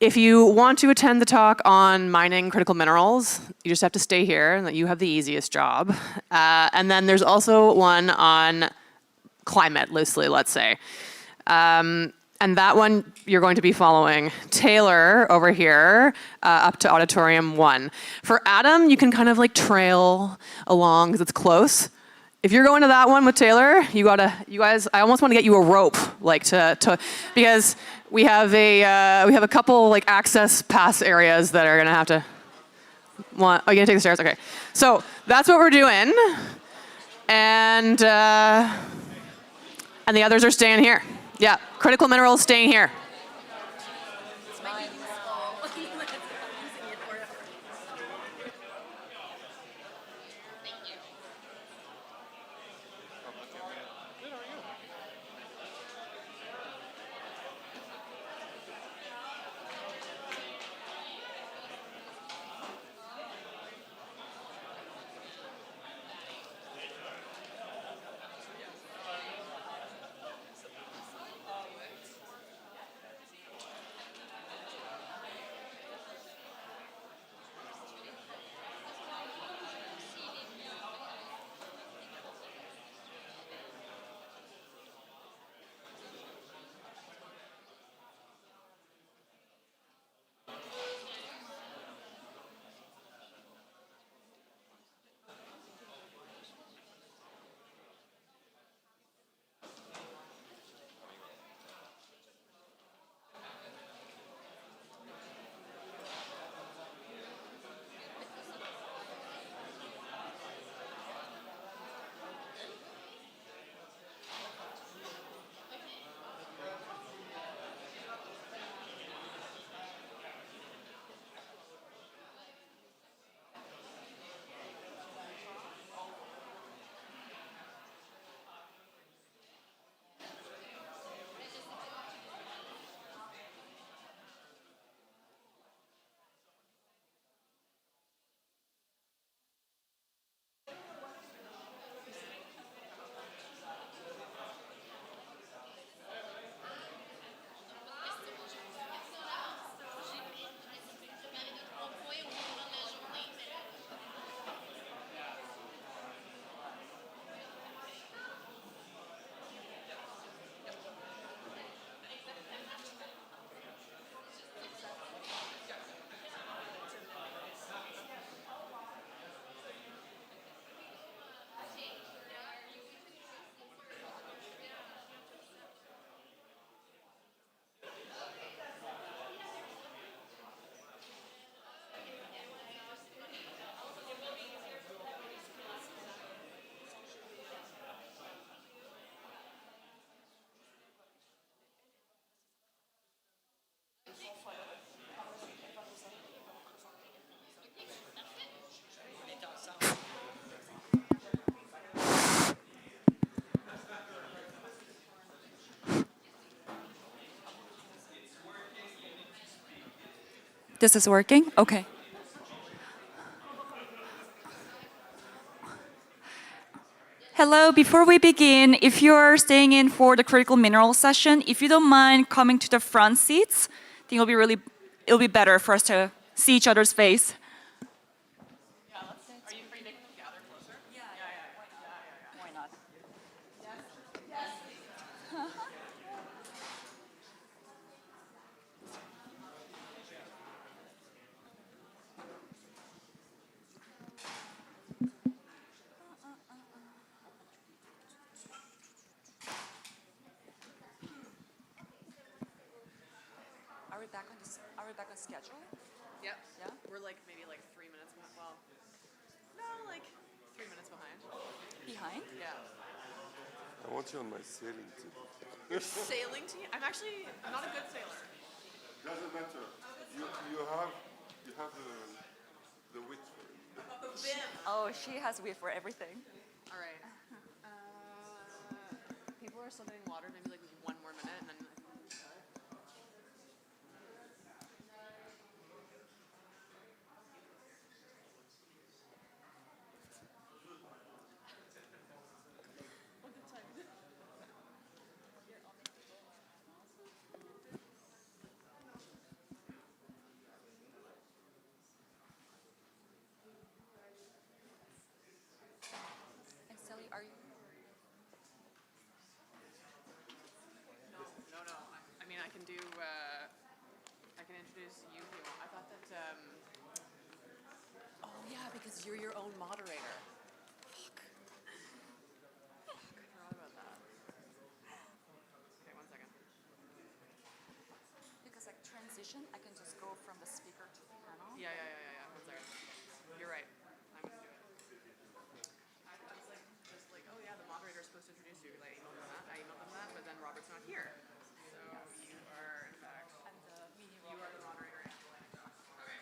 If you want to attend the talk on mining critical minerals, you just have to stay here, and you have the easiest job. And then there's also one on climate, loosely, let's say. And that one, you're going to be following Taylor over here up to Auditorium 1. For Adam, you can kind of like trail along because it's close. If you're going to that one with Taylor, you guys, I almost want to get you a rope, like because we have a couple like access pass areas that are gonna have to. Oh, you're gonna take the stairs? Okay. So that's what we're doing, and the others are staying here. Yeah, critical minerals staying here. This is working? Okay. Hello, before we begin, if you're staying in for the critical mineral session, if you don't mind coming to the front seats, I think it'll be better for us to see each other's face. Are we back on schedule? Yep. Yeah? We're like maybe like 3 minutes behind. Well, no, like 3 minutes behind. Behind? Yeah. I want you on my sailing team. Your sailing team? I'm not a good sailor. Doesn't matter. You have the wit for it. The vim. Oh, she has wit for everything. All right. People are still getting water. Maybe like 1 more minute, and then. And Sally, are you? No. I mean, I can do. I can introduce you. I thought that. Oh yeah, because you're your own moderator. Fuck. I forgot about that. Okay, 1 second. Because like transition, I can just go from the speaker to the panel. Yeah. 1 second. You're right. I'm gonna do it. I was like, just like, oh yeah, the moderator's supposed to introduce you. Like, I emailed them that, but then Robert's not here. So you are, in fact, you are the moderator. Okay.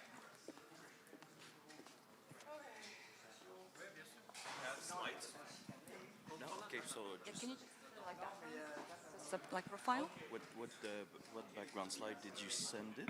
No, okay, so just Can you just like that? Like profile? what background slide did you send it?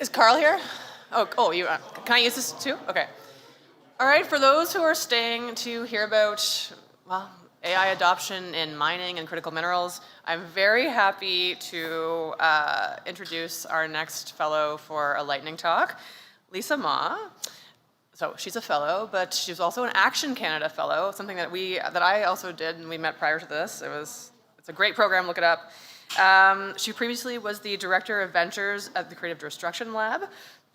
Is Carl here? Oh, you. Can I use this too? Okay. All right. For those who are staying to hear about, well, AI adoption in mining and critical minerals, I'm very happy to introduce our next fellow for a lightning talk, Lisa Ma. So she's a fellow, but she's also an Action Canada fellow, something that I also did, and we met prior to this. It's a great program. Look it up. She previously was the Director of Ventures at the Creative Destruction Lab,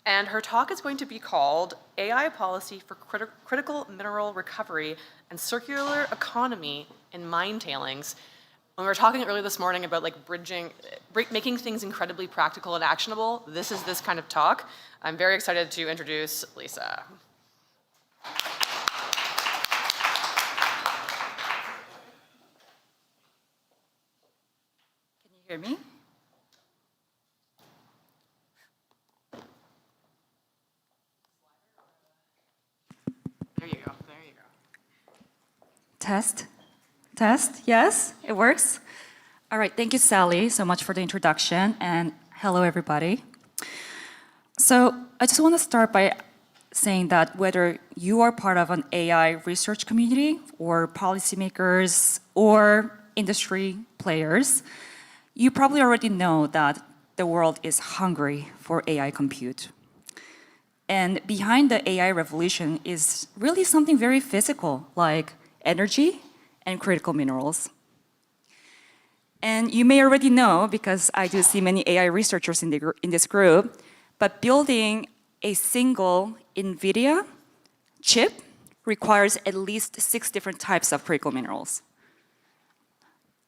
and her talk is going to be called AI Policy for Critical Mineral Recovery and Circular Economy in Mine Tailings. When we were talking earlier this morning about like making things incredibly practical and actionable, this is this kind of talk. I'm very excited to introduce Lisa. Hear me? There you go. Test. Yes, it works. All right, thank you, Sally, so much for the introduction, and hello, everybody. So I just want to start by saying that whether you are part of an AI research community or policymakers or industry players, you probably already know that the world is hungry for AI compute. And behind the AI revolution is really something very physical, like energy and critical minerals. And you may already know, because I do see many AI researchers in this group, but building a single NVIDIA chip requires at least 6 different types of critical minerals.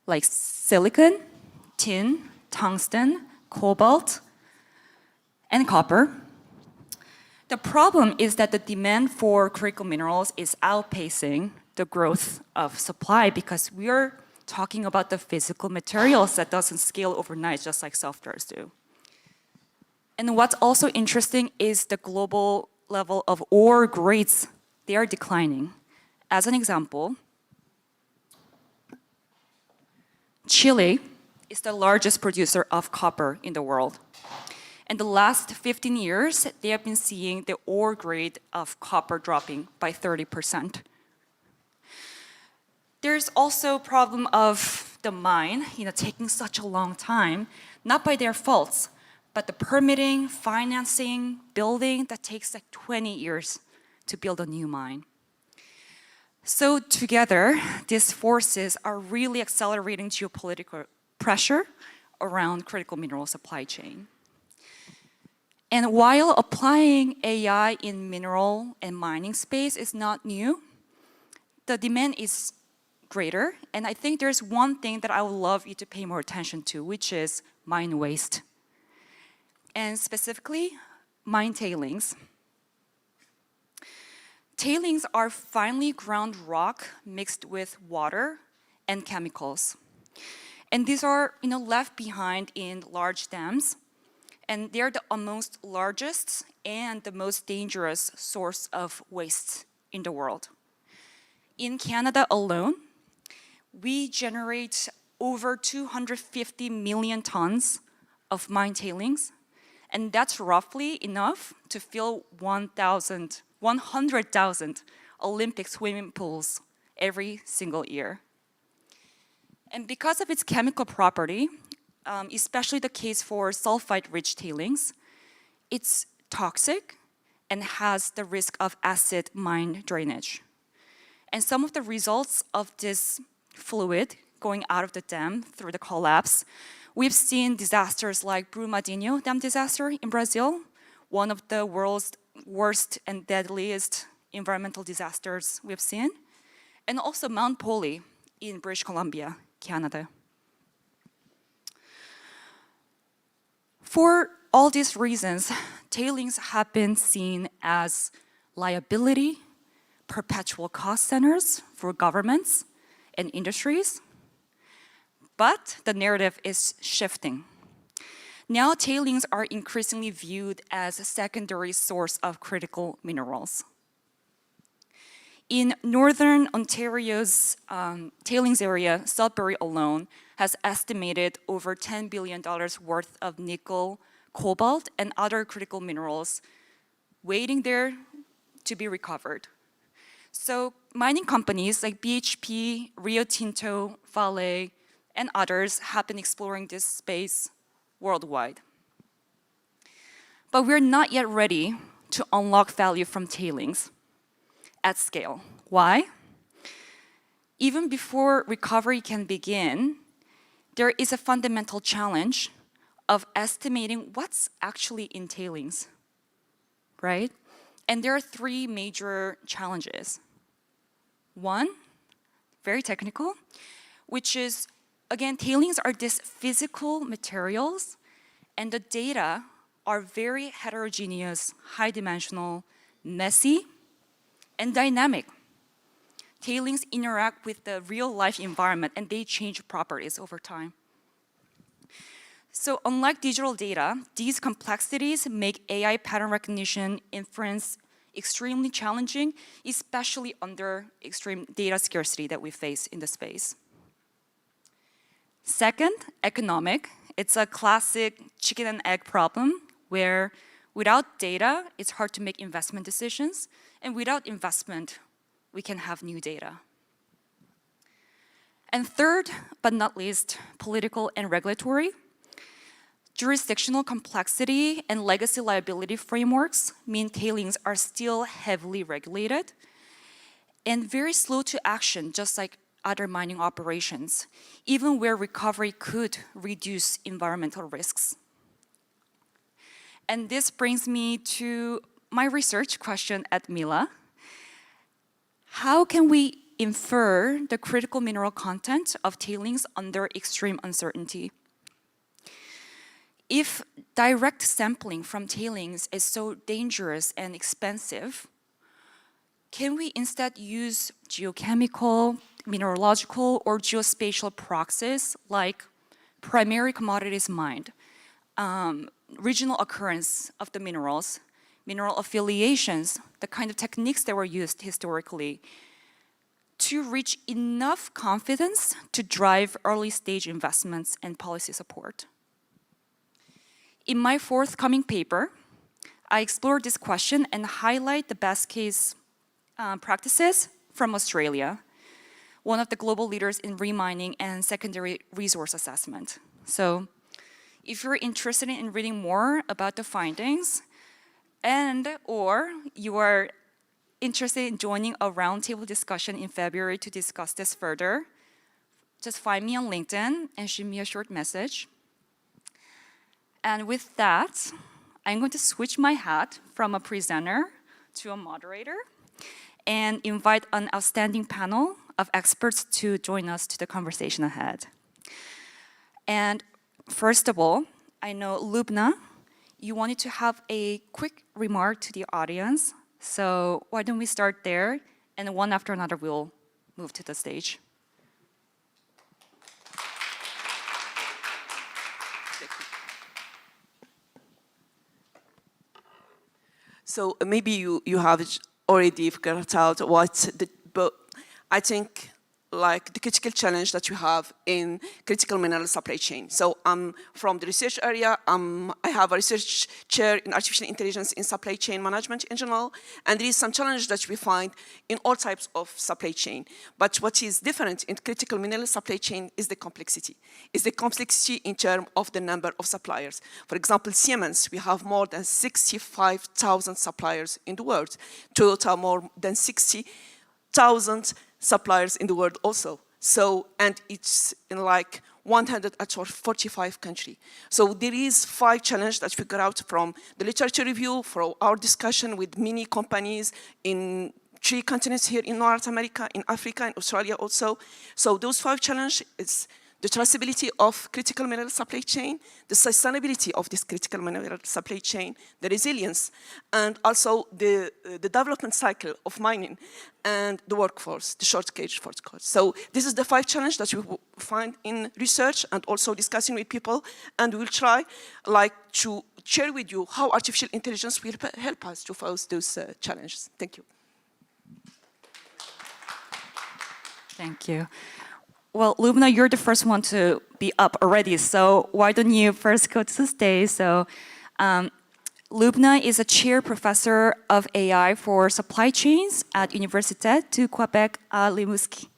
like silicon, tin, tungsten, cobalt, and copper. The problem is that the demand for critical minerals is outpacing the growth of supply because we are talking about the physical materials that doesn't scale overnight, just like softwares do. And what's also interesting is the global level of ore grades. They are declining. As an example, Chile is the largest producer of copper in the world. In the last 15 years, they have been seeing the ore grade of copper dropping by 30%. There's also a problem of the mine, taking such a long time, not by their faults, but the permitting, financing, building, that takes like 20 years to build a new mine. So together, these forces are really accelerating geopolitical pressure around critical mineral supply chain. And while applying AI in mineral and mining space is not new, the demand is greater. And I think there's one thing that I would love you to pay more attention to, which is mine waste. And specifically, mine tailings. Tailings are finely ground rock mixed with water and chemicals. And these are left behind in large dams. And they're the most largest and the most dangerous source of waste in the world. In Canada alone, we generate over 250 million tons of mine tailings, and that's roughly enough to fill 100,000 Olympic swimming pools every single year. And because of its chemical property, especially the case for sulfide-rich tailings, it's toxic and has the risk of acid mine drainage. And some of the results of this fluid going out of the dam through the collapse, we've seen disasters like Brumadinho Dam disaster in Brazil, one of the world's worst and deadliest environmental disasters we've seen, and also Mount Poly in British Columbia, Canada. For all these reasons, tailings have been seen as liability, perpetual cost centers for governments and industries. But the narrative is shifting. Now tailings are increasingly viewed as a secondary source of critical minerals. In Northern Ontario's tailings area, Sudbury alone has estimated over $10 billion worth of nickel, cobalt, and other critical minerals waiting there to be recovered. So mining companies like BHP, Rio Tinto, Vale, and others have been exploring this space worldwide. But we're not yet ready to unlock value from tailings at scale. Why? Even before recovery can begin, there is a fundamental challenge of estimating what's actually in tailings, right? And there are three major challenges. One, very technical, which is, again, tailings are these physical materials, and the data are very heterogeneous, high-dimensional, messy, and dynamic. Tailings interact with the real-life environment, and they change properties over time. So unlike digital data, these complexities make AI pattern recognition inference extremely challenging, especially under extreme data scarcity that we face in the space. Second, economic. It's a classic chicken and egg problem where without data, it's hard to make investment decisions, and without investment, we can have new data. And third, but not least, political and regulatory. Jurisdictional complexity and legacy liability frameworks mean tailings are still heavily regulated and very slow to action, just like other mining operations, even where recovery could reduce environmental risks. And this brings me to my research question at Mila. How can we infer the critical mineral content of tailings under extreme uncertainty? If direct sampling from tailings is so dangerous and expensive, can we instead use geochemical, mineralogical, or geospatial proxies like primary commodities mined, regional occurrence of the minerals, mineral affiliations, the kind of techniques that were used historically, to reach enough confidence to drive early stage investments and policy support? In my forthcoming paper, I explore this question and highlight the best case practices from Australia, one of the global leaders in remining and secondary resource assessment. So if you're interested in reading more about the findings, or you are interested in joining a roundtable discussion in February to discuss this further, just find me on LinkedIn and shoot me a short message. And with that, I'm going to switch my hat from a presenter to a moderator and invite an outstanding panel of experts to join us to the conversation ahead. And first of all, I know Lubna, you wanted to have a quick remark to the audience. So why don't we start there, and one after another we'll move to the stage. So maybe you have already figured out what but I think like the critical challenge that you have in critical mineral supply chain. So I'm from the research area. I have a research chair in artificial intelligence in supply chain management in general, and there is some challenge that we find in all types of supply chain. But what is different in critical mineral supply chain is the complexity. Is the complexity in terms of the number of suppliers. For example, Siemens, we have more than 65,000 suppliers in the world. Toyota, more than 60,000 suppliers in the world also. So, and it's in like 145 countries. So there is 5 challenges that we got out from the literature review, from our discussion with many companies in 3 continents here in North America, in Africa, and Australia also. So those 5 challenges is the traceability of critical mineral supply chain, the sustainability of this critical mineral supply chain, the resilience, and also the development cycle of mining, and the workforce, the shortage workforce. So this is the 5 challenges that we find in research and also discussing with people, and we'll try to share with you how artificial intelligence will help us to face those challenges. Thank you. Thank you. Well, Lubna, you're the first one to be up already, so why don't you first go to the stage? So Lubna is a chair professor of AI for supply chains at Université du Québec à Rimouski,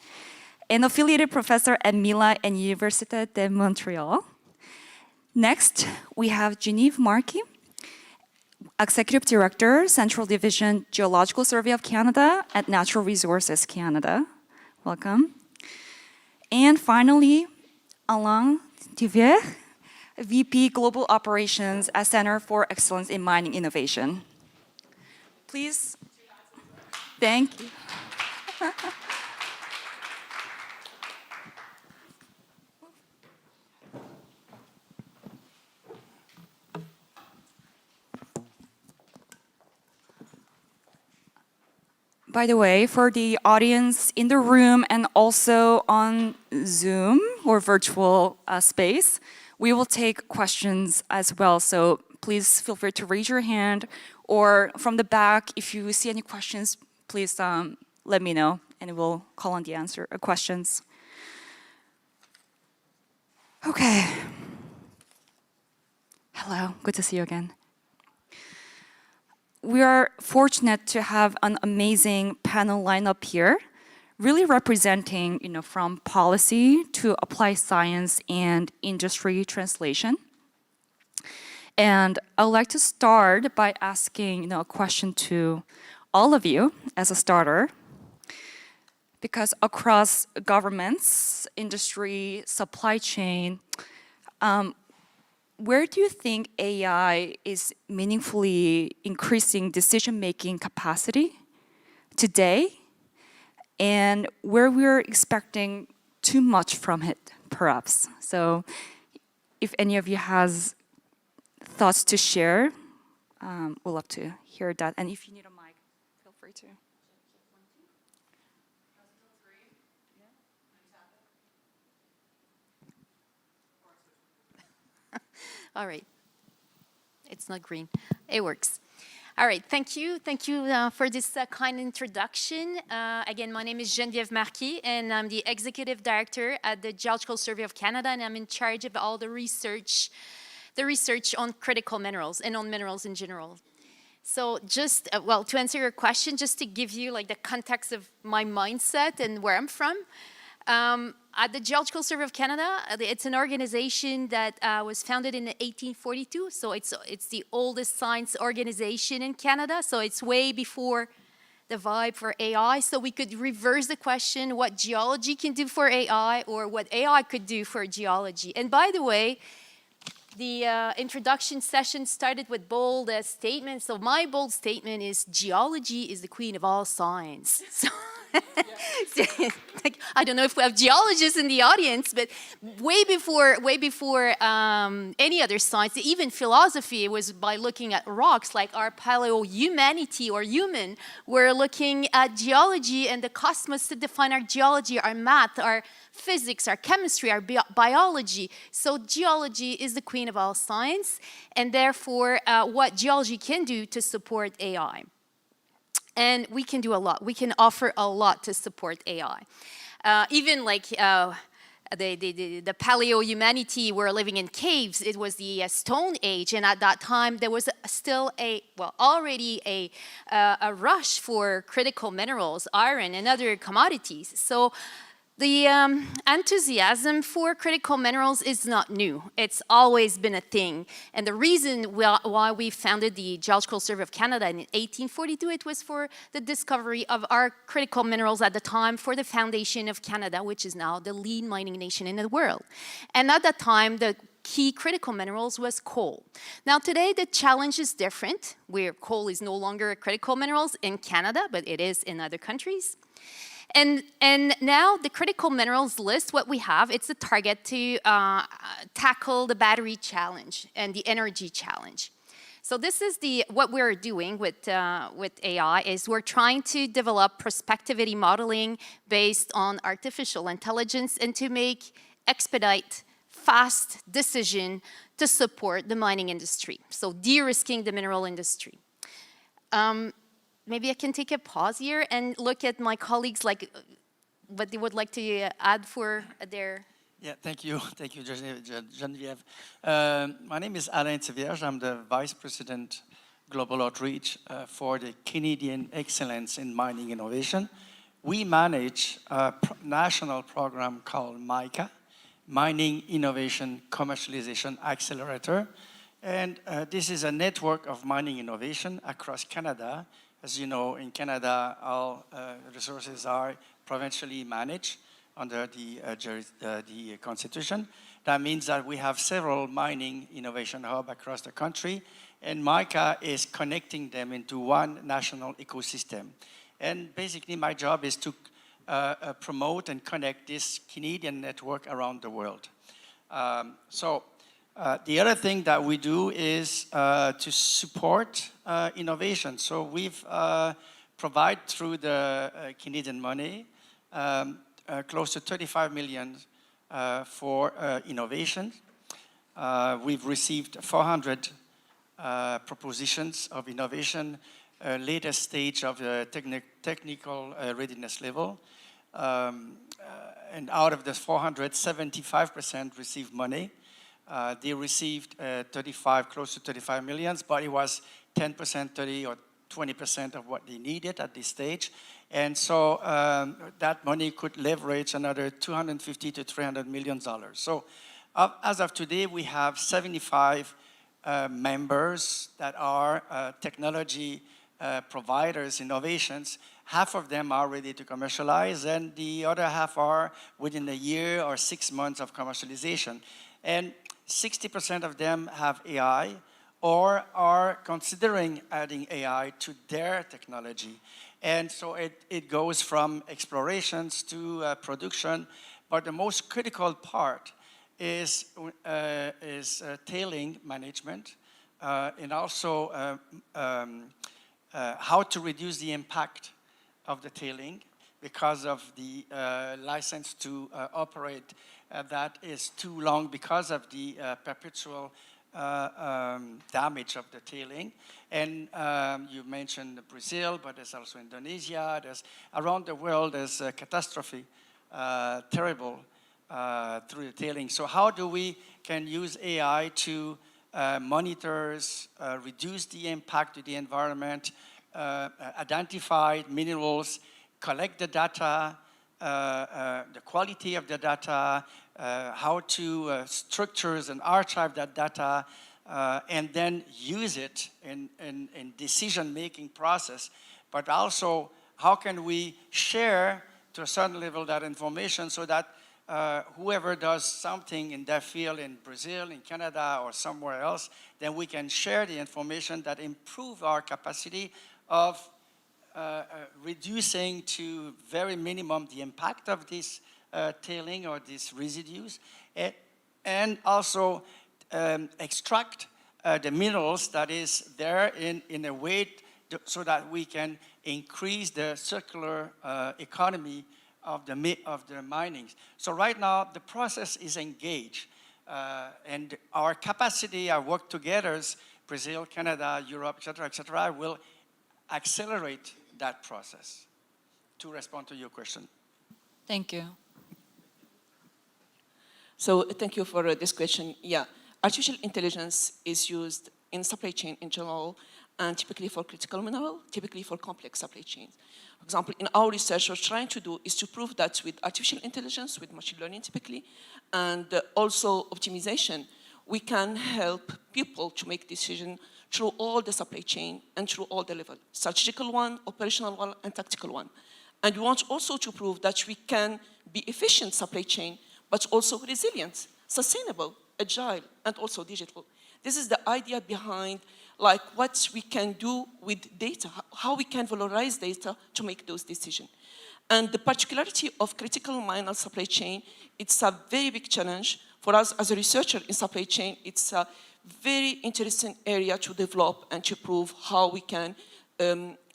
an affiliated professor at Mila and Université de Montréal. Next, we have Genevieve Markey, Executive Director, Central Division Geological Survey of Canada at Natural Resources Canada. Welcome. And finally, Alain Thivier, VP Global Operations at Center for Excellence in Mining Innovation. Please. Thank you. By the way, for the audience in the room and also on Zoom or virtual space, we will take questions as well. So please feel free to raise your hand, or from the back, if you see any questions, please let me know and we'll call on the questions. Okay. Hello, good to see you again. We are fortunate to have an amazing panel lineup here, really representing, from policy to applied science and industry translation. And I would like to start by asking, a question to all of you as a starter, because across governments, industry, supply chain, where do you think AI is meaningfully increasing decision-making capacity today? and where we're expecting too much from it, perhaps. So if any of you has thoughts to share, we'd love to hear that. And if you need a mic, feel free to. All right. It's not green. It works. All right. Thank you. Thank you for this kind introduction. Again, my name is Geneviève Marquis, and I'm the Executive Director at the Geological Survey of Canada, and I'm in charge of all the research on critical minerals and on minerals in general. So just, well, to answer your question, just to give you like the context of my mindset and where I'm from, at the Geological Survey of Canada, it's an organization that was founded in 1842. So it's the oldest science organization in Canada. So it's way before the vibe for AI. So we could reverse the question, what geology can do for AI or what AI could do for geology. And by the way, the introduction session started with bold statements. So my bold statement is geology is the queen of all science. So like, I don't know if we have geologists in the audience, but way before any other science, even philosophy, it was by looking at rocks, like our paleo-humanity or human. We're looking at geology and the cosmos to define our geology, our math, our physics, our chemistry, our biology. So geology is the queen of all science, and therefore what geology can do to support AI. And we can do a lot. We can offer a lot to support AI. Even like the paleo-humanity were living in caves. It was the Stone Age, and at that time there was still already a rush for critical minerals, iron and other commodities. So the enthusiasm for critical minerals is not new. It's always been a thing. And the reason why we founded the Geological Survey of Canada in 1842, it was for the discovery of our critical minerals at the time for the foundation of Canada, which is now the lead mining nation in the world. And at that time, the key critical minerals was coal. Now today, the challenge is different, where coal is no longer a critical minerals in Canada, but it is in other countries. And now the critical minerals list, what we have, it's a target to tackle the battery challenge and the energy challenge. So this is what we're doing with AI is we're trying to develop prospectivity modeling based on artificial intelligence and to expedite fast decision to support the mining industry. So de-risking the mineral industry. Maybe I can take a pause here and look at my colleagues, like what they would like to add for their... Yeah, thank you. Thank you, Geneviève. My name is Alain Thivierge. I'm the Vice President Global Outreach for the Canadian Excellence in Mining Innovation. We manage a national program called MICA, Mining Innovation Commercialization Accelerator. And this is a network of mining innovation across Canada. As you know, in Canada, all resources are provincially managed under the Constitution. That means that we have several mining innovation hubs across the country, and MICA is connecting them into one national ecosystem. And basically, my job is to promote and connect this Canadian network around the world. The other thing that we do is to support innovation. So we've provided through the Canadian money close to 35 million for innovation. We've received 400 propositions of innovation, latest stage of the technical readiness level. And out of the 400, 75% received money. They received close to 35 million, but it was 10%, 30 or 20% of what they needed at this stage. And so that money could leverage another $250 to $300 million. So as of today, we have 75 members that are technology providers, innovations. Half of them are ready to commercialize, and the other half are within a year or 6 months of commercialization. And 60% of them have AI or are considering adding AI to their technology. And so it goes from explorations to production, but the most critical part is tailing management, and also how to reduce the impact of the tailing because of the license to operate that is too long because of the perpetual damage of the tailing. And you mentioned Brazil, but there's also Indonesia. There's around the world, there's a catastrophe, terrible through the tailing. So how do we can use AI to monitor, reduce the impact to the environment, identify minerals, collect the data, the quality of the data, how to structures and archive that data, and then use it in decision-making process. But also, how can we share to a certain level that information so that whoever does something in that field in Brazil, in Canada, or somewhere else, then we can share the information that improve our capacity of reducing to very minimum the impact of this tailing or these residues, and also extract the minerals that is there in a way so that we can increase the circular economy of the mining. So right now the process is engaged, and our capacity, our work together, Brazil, Canada, Europe, et cetera, will accelerate that process. To respond to your question. Thank you. So thank you for this question. Yeah, artificial intelligence is used in supply chain in general, and typically for critical mineral, typically for complex supply chains. For example, in our research, what we're trying to do is to prove that with artificial intelligence, with machine learning typically, and also optimization, we can help people to make decisions through all the supply chain and through all the levels, strategical one, operational one, and tactical one. And we want also to prove that we can be efficient supply chain, but also resilient, sustainable, agile, and also digital. This is the idea behind like what we can do with data, how we can valorize data to make those decisions. And the particularity of critical mineral supply chain, it's a very big challenge for us as a researcher in supply chain. It's a very interesting area to develop and to prove how we can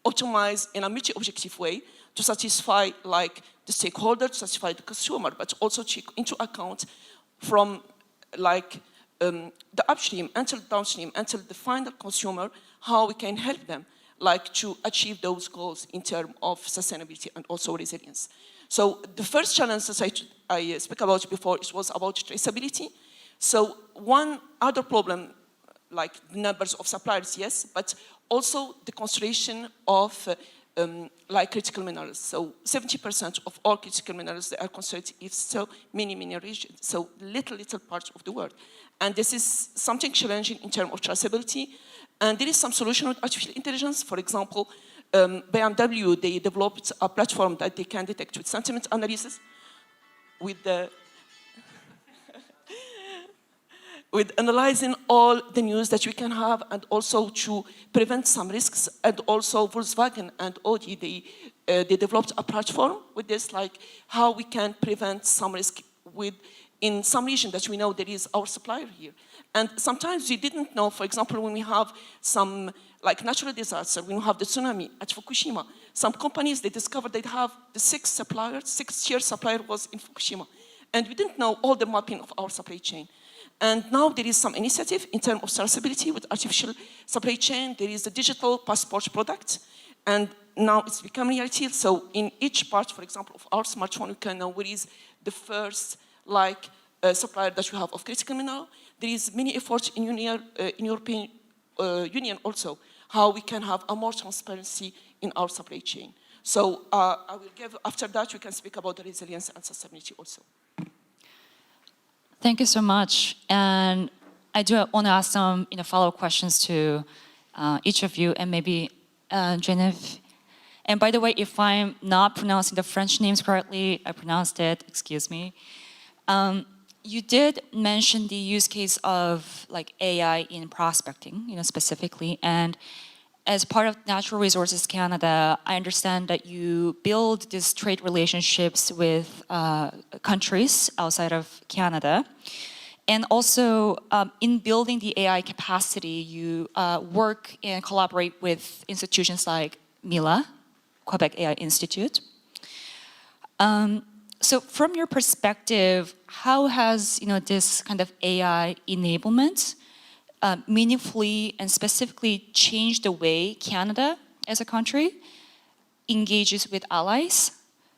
optimize in a multi-objective way to satisfy like the stakeholder, to satisfy the consumer, but also take into account from like the upstream until downstream, until the final consumer, how we can help them like to achieve those goals in terms of sustainability and also resilience. So the first challenge that I spoke about before was about traceability. So one other problem, like the numbers of suppliers, yes, but also the concentration of like critical minerals. So 70% of all critical minerals, they are concentrated in so many regions, so little parts of the world. And this is something challenging in terms of traceability. And there is some solution with artificial intelligence. For example, BMW, they developed a platform that they can detect with sentiment analysis with analyzing all the news that we can have, and also to prevent some risks. And also Volkswagen and Audi, they developed a platform with this, like how we can prevent some risk in some region that we know there is our supplier here. And sometimes we didn't know, for example, when we have some like natural disaster, when we have the tsunami at Fukushima, some companies, they discovered they have the sixth tier supplier was in Fukushima. And we didn't know all the mapping of our supply chain. And now there is some initiative in terms of traceability with artificial supply chain. There is a digital passport product, and now it's becoming reality. So in each part, for example, of our smartphone, we can know where is the first supplier that we have of critical mineral. There is many efforts in European Union also, how we can have a more transparency in our supply chain. So I will give, after that, we can speak about the resilience and sustainability also. Thank you so much. And I do want to ask some follow-up questions to each of you, and maybe Genevieve. And by the way, if I'm not pronouncing the French names correctly, I pronounced it, excuse me. You did mention the use case of like AI in prospecting, specifically. And as part of Natural Resources Canada, I understand that you build these trade relationships with countries outside of Canada. And also, in building the AI capacity, you work and collaborate with institutions like Mila, Quebec AI Institute. So from your perspective, how has this kind of AI enablement meaningfully and specifically changed the way Canada as a country engages with allies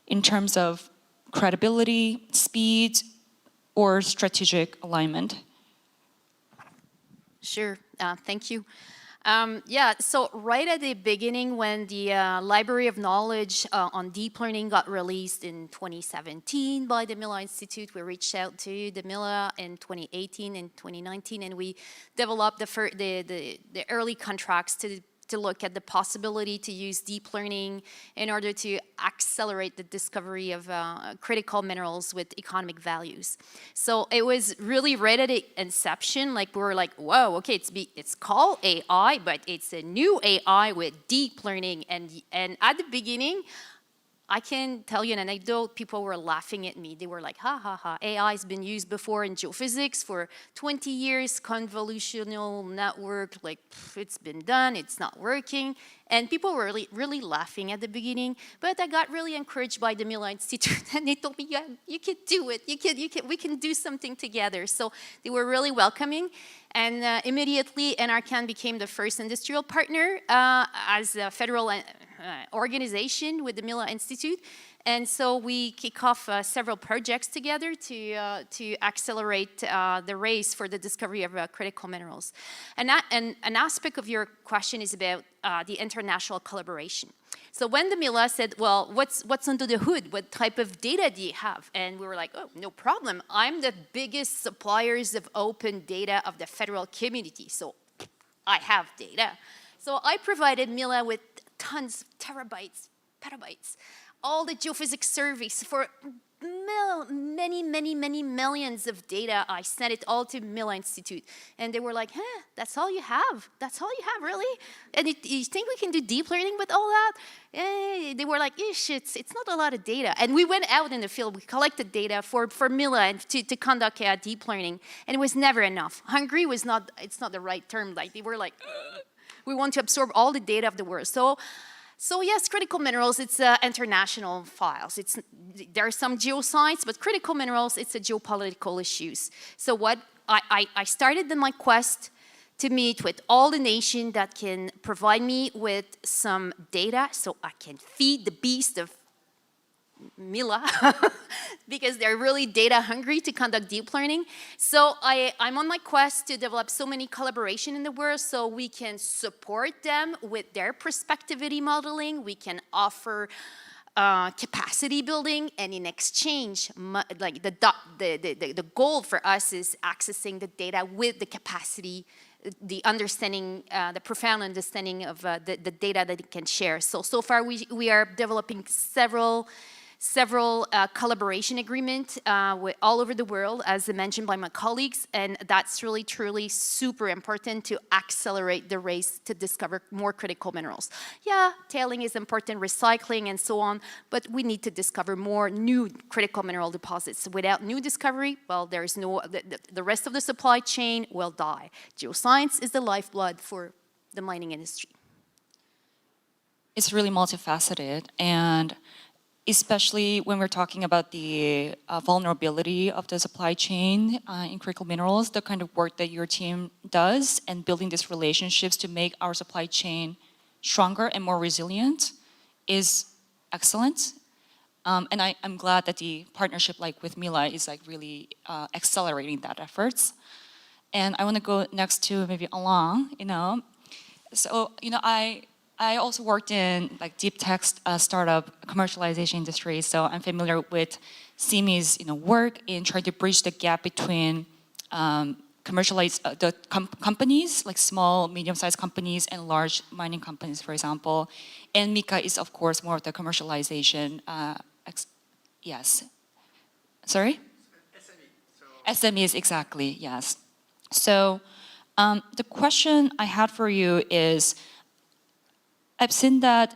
in terms of credibility, speed, or strategic alignment? Sure, thank you. Yeah, so right at the beginning when the Library of Knowledge on Deep Learning got released in 2017 by the Mila Institute, we reached out to the Mila in 2018 and 2019, and we developed the early contracts to look at the possibility to use deep learning in order to accelerate the discovery of critical minerals with economic values. So it was really right at the inception, like we were like, whoa, okay, it's called AI, but it's a new AI with deep learning. And at the beginning, I can tell you an anecdote, people were laughing at me. They were like, ha, ha, ha, AI has been used before in geophysics for 20 years, convolutional network, like, it's been done, it's not working. And people were really laughing at the beginning, but I got really encouraged by the Mila Institute, and they told me, yeah, you can do it, we can do something together. So they were really welcoming. And immediately, NRCan became the first industrial partner as a federal organization with the Mila Institute. And so we kick off several projects together to accelerate the race for the discovery of critical minerals. And an aspect of your question is about the international collaboration. So when the Mila said, well, what's under the hood? What type of data do you have? And we were like, oh, no problem. I'm the biggest suppliers of open data of the federal community, so I have data. So I provided Mila with tons, terabytes, petabytes, all the geophysics surveys for many millions of data. I sent it all to Mila Institute. And they were like, huh, that's all you have? That's all you have, really? And you think we can do deep learning with all that? They were like, ish, it's not a lot of data. And we went out in the field, we collected data for Mila and to conduct deep learning. And it was never enough. Hungry it's not the right term. Like, they were like, we want to absorb all the data of the world. So yes, critical minerals, it's international files. There are some geoscience, but critical minerals, it's a geopolitical issues. So what I started in my quest to meet with all the nations that can provide me with some data so I can feed the beast of Mila because they're really data hungry to conduct deep learning. So I'm on my quest to develop so many collaboration in the world so we can support them with their prospectivity modeling. We can offer capacity building, and in exchange, like the goal for us is accessing the data with the capacity, the understanding, the profound understanding of the data that it can share. So far we are developing several collaboration agreements all over the world, as mentioned by my colleagues, and that's really, truly super important to accelerate the race to discover more critical minerals. Yeah, tailing is important, recycling and so on, but we need to discover more new critical mineral deposits. Without new discovery, well, there is no, the rest of the supply chain will die. Geoscience is the lifeblood for the mining industry. It's really multifaceted, and especially when we're talking about the vulnerability of the supply chain in critical minerals, the kind of work that your team does and building these relationships to make our supply chain stronger and more resilient is excellent. And I'm glad that the partnership like with Mila is like really accelerating that efforts. And I want to go next to maybe Alain, So, I also worked in like deep tech startup commercialization industry, so I'm familiar with CIMI's work in trying to bridge the gap between companies, like small, medium-sized companies and large mining companies, for example. And Mika is, of course, more of the commercialization. Yes. Sorry? SMEs, exactly, yes. So the question I had for you is, I've seen that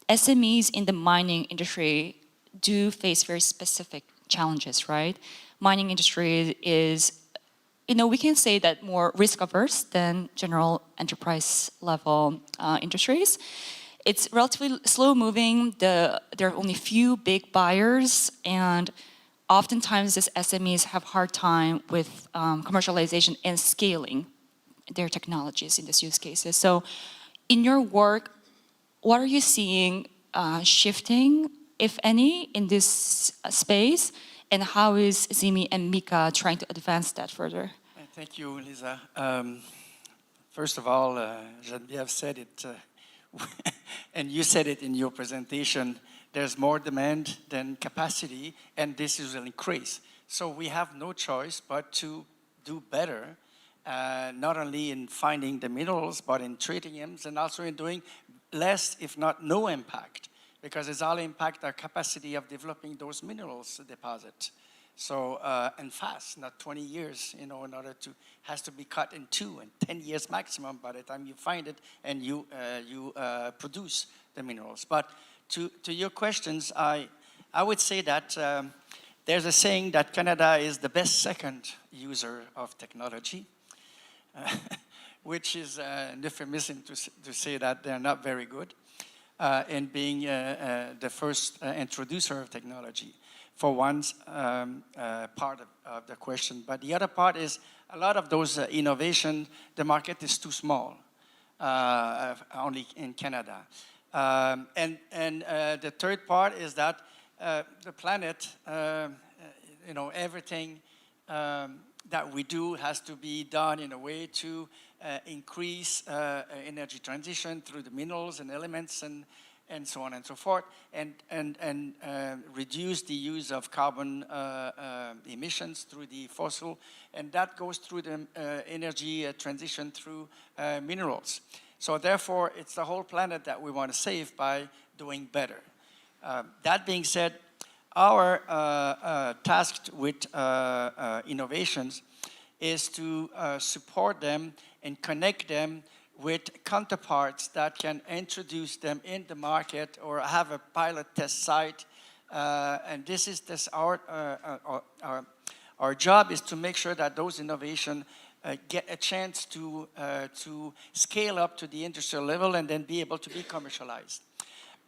SMEs in the mining industry do face very specific challenges, right? Mining industry is, we can say that more risk averse than general enterprise level industries. It's relatively slow moving. There are only few big buyers, and oftentimes these SMEs have hard time with commercialization and scaling their technologies in these use cases. So in your work, what are you seeing shifting, if any, in this space? And how is Zimi and Mika trying to advance that further? Thank you, Lisa. First of all, Geneviève said it, and you said it in your presentation, there's more demand than capacity, and this will increase. So we have no choice but to do better, not only in finding the minerals, but in treating them, and also in doing less, if not no impact, because it's all impact our capacity of developing those minerals deposit. So, and fast, not 20 years, in order to, has to be cut in 2 and 10 years maximum by the time you find it and you produce the minerals. But to your questions, I would say that there's a saying that Canada is the best second user of technology, which is an euphemism to say that they're not very good in being the first introducer of technology. For one part of the question. But the other part is a lot of those innovation, the market is too small, only in Canada. And the third part is that the planet, everything that we do has to be done in a way to increase energy transition through the minerals and elements and so on and so forth, and reduce the use of carbon emissions through the fossil, and that goes through the energy transition through minerals. So therefore, it's the whole planet that we want to save by doing better. That being said, our task with innovations is to support them and connect them with counterparts that can introduce them in the market or have a pilot test site. And this is our job is to make sure that those innovations get a chance to scale up to the industrial level and then be able to be commercialized.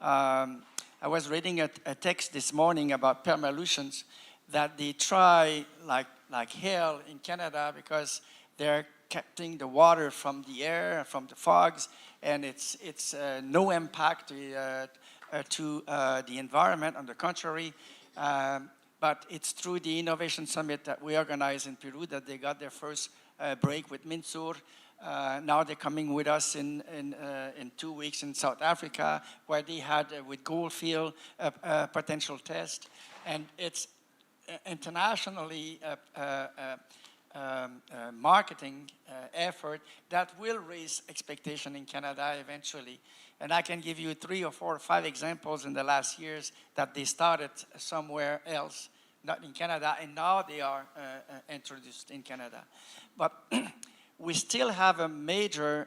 I was reading a text this morning about permalutions that they try like hell in Canada because they're capturing the water from the air, from the fogs, and it's no impact to the environment. On the contrary, but it's through the Innovation Summit that we organized in Peru that they got their first break with Minsur. Now they're coming with us in 2 weeks in South Africa, where they had with Goldfield a potential test, and it's internationally marketing effort that will raise expectation in Canada eventually. And I can give you 3 or 4 or 5 examples in the last years that they started somewhere else, not in Canada, and now they are introduced in Canada. But we still have a major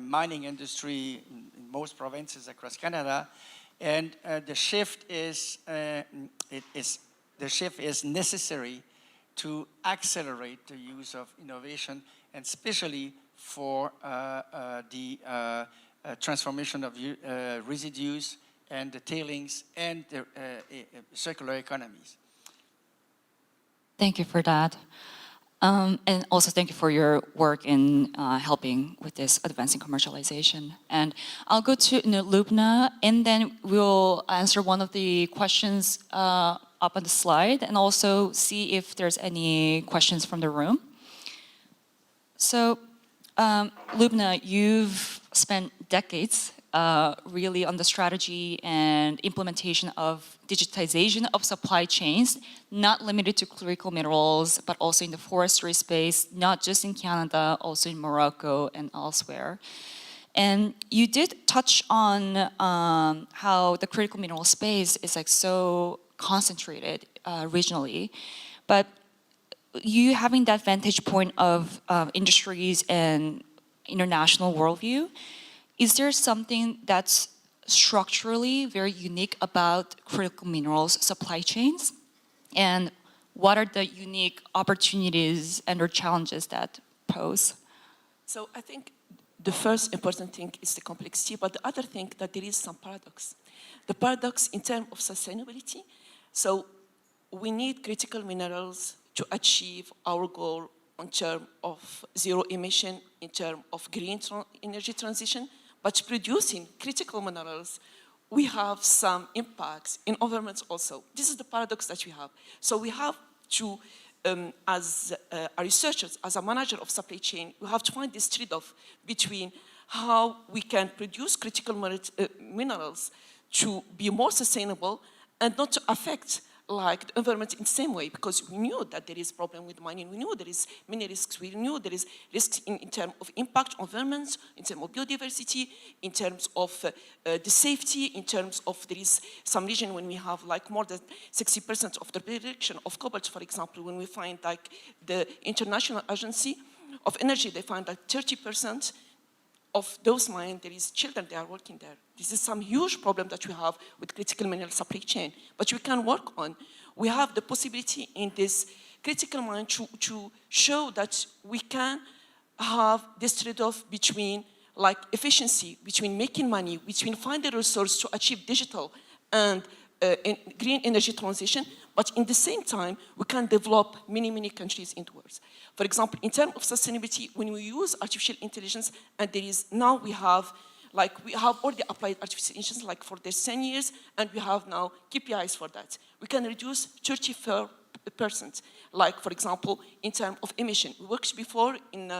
mining industry in most provinces across Canada, and the shift is necessary to accelerate the use of innovation, and especially for the transformation of residues and the tailings and the circular economies. Thank you for that. And also thank you for your work in helping with this advancing commercialization. And I'll go to Lubna, and then we'll answer one of the questions up on the slide, and also see if there's any questions from the room. So, Lubna, you've spent decades really on the strategy and implementation of digitization of supply chains, not limited to critical minerals, but also in the forestry space, not just in Canada, also in Morocco and elsewhere. And you did touch on how the critical mineral space is like so concentrated regionally, but you having that vantage point of industries and international worldview, is there something that's structurally very unique about critical minerals supply chains? And what are the unique opportunities and or challenges that pose? So I think the first important thing is the complexity, but the other thing that there is some paradox. The paradox in terms of sustainability. So we need critical minerals to achieve our goal in terms of zero emission, in terms of green energy transition, but producing critical minerals, we have some impacts in environments also. This is the paradox that we have. So we have to, as researchers, as a manager of supply chain, we have to find this trade-off between how we can produce critical minerals to be more sustainable and not to affect like the environment in the same way, because we knew that there is problem with mining, we knew there is many risks, we knew there is risks in terms of impact on environments, in terms of biodiversity, in terms of the safety, in terms of there is some region when we have like more than 60% of the production of cobalt, for example, when we find like the International Agency of Energy, they find that 30% of those mines, there is children, they are working there. This is some huge problem that we have with critical mineral supply chain, but we can work on. We have the possibility in this critical mine to show that we can have this trade-off between like efficiency, between making money, between finding resource to achieve digital and green energy transition, but in the same time, we can develop many countries in the world. For example, in terms of sustainability, when we use artificial intelligence, and there is now we have already applied artificial intelligence like for the 10 years, and we have now KPIs for that. We can reduce 34%, like for example, in terms of emission. We worked before in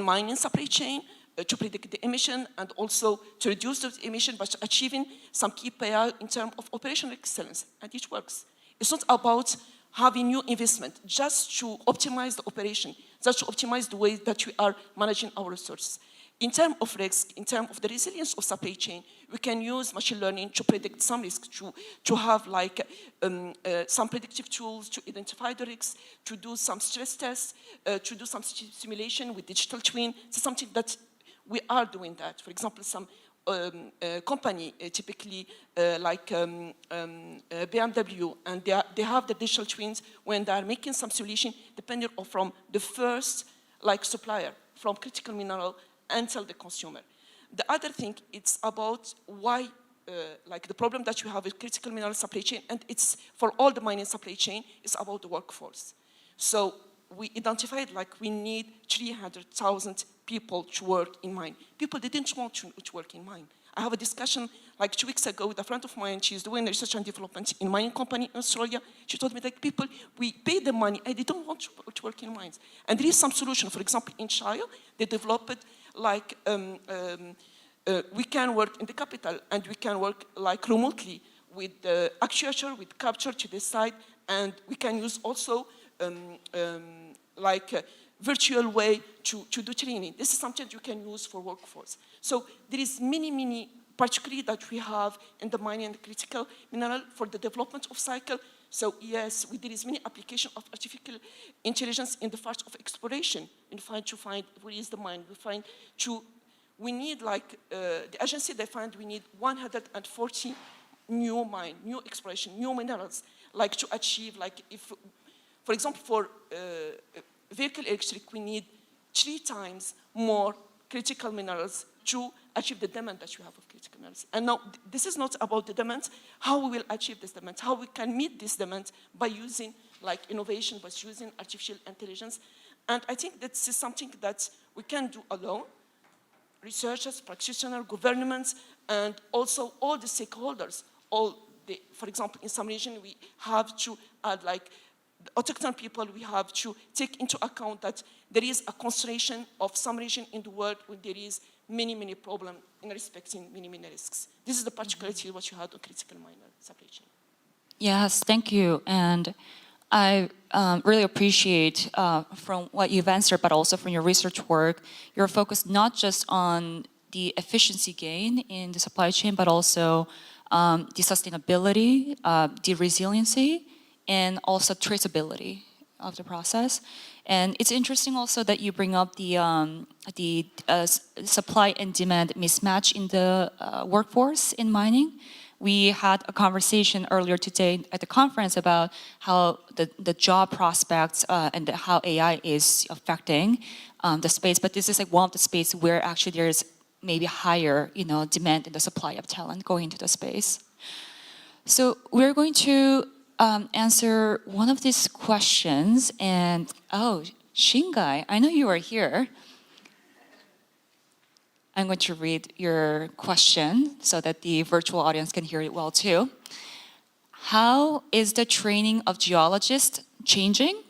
mining supply chain, to predict the emission and also to reduce those emissions, but achieving some KPI in terms of operational excellence, and it works. It's not about having new investment, just to optimize the operation, just to optimize the way that we are managing our resources. In terms of risk, in terms of the resilience of supply chain, we can use machine learning to predict some risks, to have like some predictive tools to identify the risks, to do some stress tests, to do some simulation with digital twin. It's something that we are doing that. For example, some company, typically like BMW, and they have the digital twins when they are making some solution, depending on from the first like supplier, from critical mineral until the consumer. The other thing, it's about why, like the problem that you have with critical mineral supply chain, and it's for all the mining supply chain, is about the workforce. So we identified like we need 300,000 people to work in mine. People didn't want to work in mine. I have a discussion like 2 weeks ago with a friend of mine. She's doing research and development in mining company in Australia. She told me that people, we pay them money and they don't want to work in mines. And there is some solution. For example, in China, they developed like we can work in the capital and we can work like remotely with the actuator, with capture to decide, and we can use also like a virtual way to do training. This is something you can use for workforce. So there is many, particularly that we have in the mining and critical mineral for the development of cycle. So yes, there is many application of artificial intelligence in the part of exploration. And to find where is the mine. We need like, the agency, they find we need 140 new mine, new exploration, new minerals, like to achieve, like if, for example, for vehicle electric, we need 3 times more critical minerals to achieve the demand that you have of critical minerals. And now, this is not about the demand, how we will achieve this demand, how we can meet this demand by using like innovation, by using artificial intelligence. And I think this is something that we can do alone, researchers, practitioners, governments, and also all the stakeholders. For example, in some region, we have to add like the autochthon people, we have to take into account that there is a concentration of some region in the world where there is many problems in respecting many risks. This is the particularity of what you had on critical miner supply chain. Yes, thank you. And I really appreciate from what you've answered, but also from your research work, you're focused not just on the efficiency gain in the supply chain, but also the sustainability, the resiliency, and also traceability of the process. And it's interesting also that you bring up the supply and demand mismatch in the workforce in mining. We had a conversation earlier today at the conference about how the job prospects and how AI is affecting the space. But this is like one of the spaces where actually there's maybe higher, demand in the supply of talent going into the space. So we're going to answer one of these questions. And Shingai, I know you are here. I'm going to read your question so that the virtual audience can hear it well too. How is the training of geologists changing?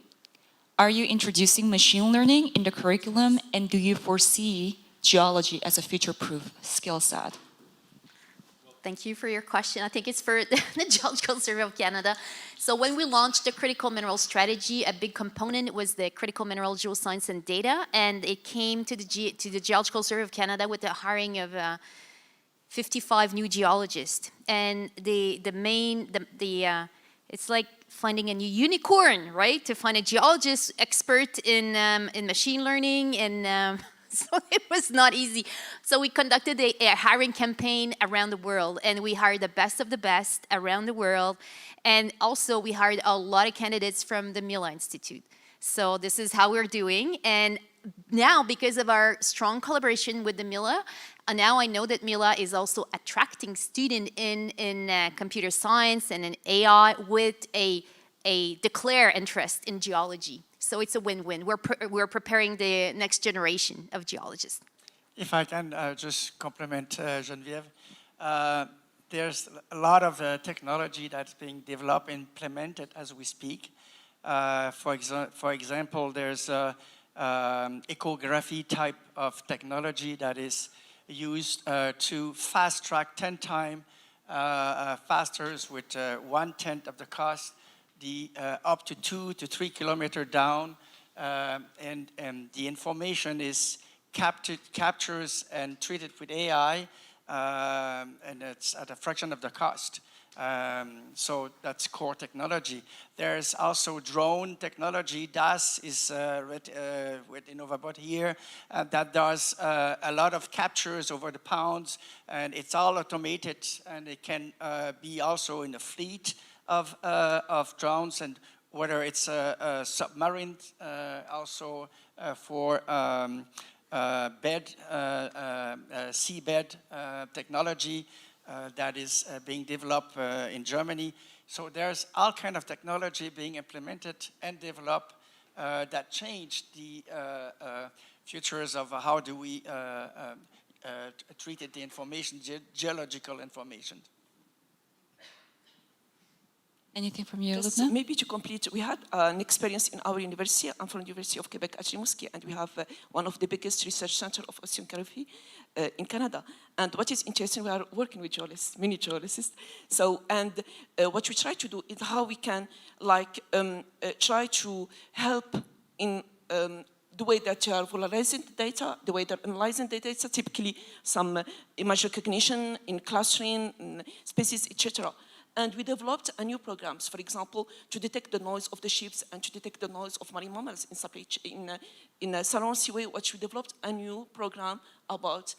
Are you introducing machine learning in the curriculum, and do you foresee geology as a future-proof skill set? Thank you for your question. I think it's for the Geological Survey of Canada. So when we launched the critical mineral strategy, a big component was the critical mineral geoscience and data, and it came to the Geological Survey of Canada with the hiring of 55 new geologists. And it's like finding a new unicorn, right? To find a geologist expert in machine learning and so it was not easy. So we conducted a hiring campaign around the world, and we hired the best of the best around the world. And also we hired a lot of candidates from the Mila Institute. So this is how we're doing. And now, because of our strong collaboration with the Mila, now I know that Mila is also attracting students in computer science and in AI with a declared interest in geology. So it's a win-win. We're preparing the next generation of geologists. If I can just compliment Geneviève, there's a lot of technology that's being developed and implemented as we speak. For example, there's echography type of technology that is used to fast-track 10 times faster with 1/10 of the cost, up to 2 to 3 kilometers down, and the information is captures and treated with AI, and it's at a fraction of the cost. So that's core technology. There's also drone technology. DAS is with InnovaBot here that does a lot of captures over the pounds, and it's all automated, and it can be also in a fleet of drones, and whether it's a submarine, also for seabed technology that is being developed in Germany. So there's all kind of technology being implemented and developed that change the futures of how do we treat the information, geological information. Anything from you, Just Lubna? maybe to complete, we had an experience in our university. I'm from the University of Quebec at Rimouski, and we have one of the biggest research centers of oceanography in Canada. And what is interesting, we are working with geologists, many geologists. So, and what we try to do is how we can try to help in the way that you are visualizing the data, the way they're analyzing the data, typically some image recognition in clustering, in species, etc. And we developed a new programs, for example, to detect the noise of the ships and to detect the noise of marine mammals in a Salon Seaway, which we developed a new program about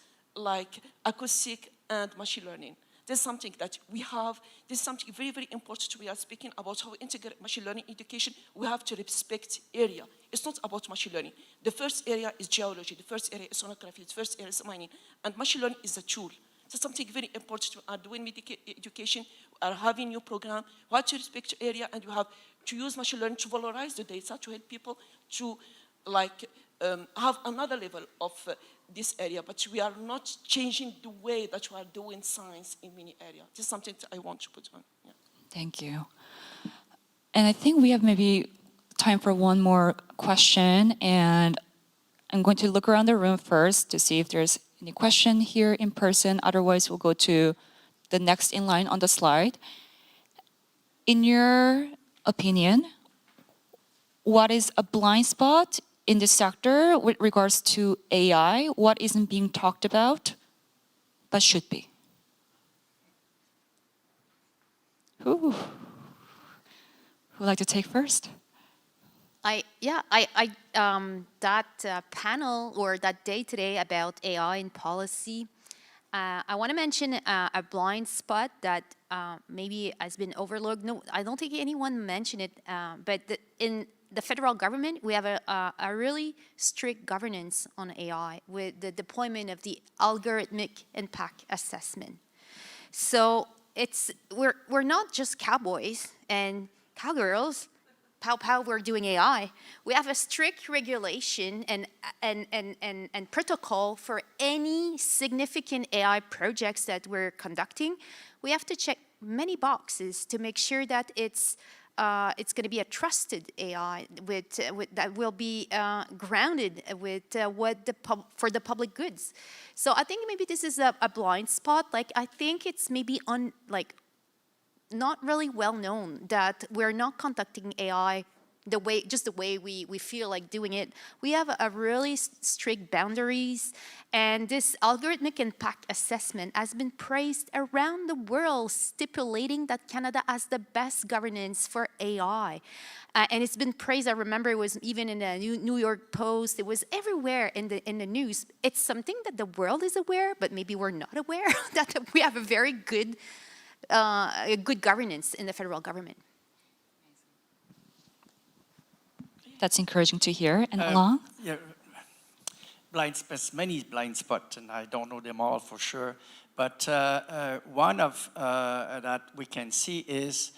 acoustic and machine learning. This is something that we have, this is something very, very important. We are speaking about how we integrate machine learning education. We have to respect area. It's not about machine learning. The first area is geology, the first area is sonography, the first area is mining, and machine learning is a tool. So something very important. We are doing education, we are having new program, we have to respect area, and we have to use machine learning to valorize the data, to help people to have another level of this area, but we are not changing the way that we are doing science in many areas. This is something that I want to put on. Yeah. Thank you. And I think we have maybe time for one more question, and I'm going to look around the room first to see if there's any question here in person. Otherwise, we'll go to the next in line on the slide. In your opinion, what is a blind spot in this sector with regards to AI? What isn't being talked about but should be? Who would like to take first? That panel or that day today about AI in policy, I want to mention a blind spot that maybe has been overlooked. No, I don't think anyone mentioned it, but in the federal government, we have a really strict governance on AI with the deployment of the algorithmic impact assessment. So we're not just cowboys and cowgirls. Pow pow, we're doing AI. We have a strict regulation and protocol for any significant AI projects that we're conducting. We have to check many boxes to make sure that it's going to be a trusted AI that will be grounded with for the public goods. So I think maybe this is a blind spot. Like I think it's maybe not really well known that we're not conducting AI the way we feel like doing it. We have a really strict boundaries, and this algorithmic impact assessment has been praised around the world, stipulating that Canada has the best governance for AI. And it's been praised. I remember it was even in the New York Post. It was everywhere in the news. It's something that the world is aware, but maybe we're not aware that we have a very good governance in the federal government. That's encouraging to hear. And Alain? Yeah, many blind spots, and I don't know them all for sure. But one of that we can see is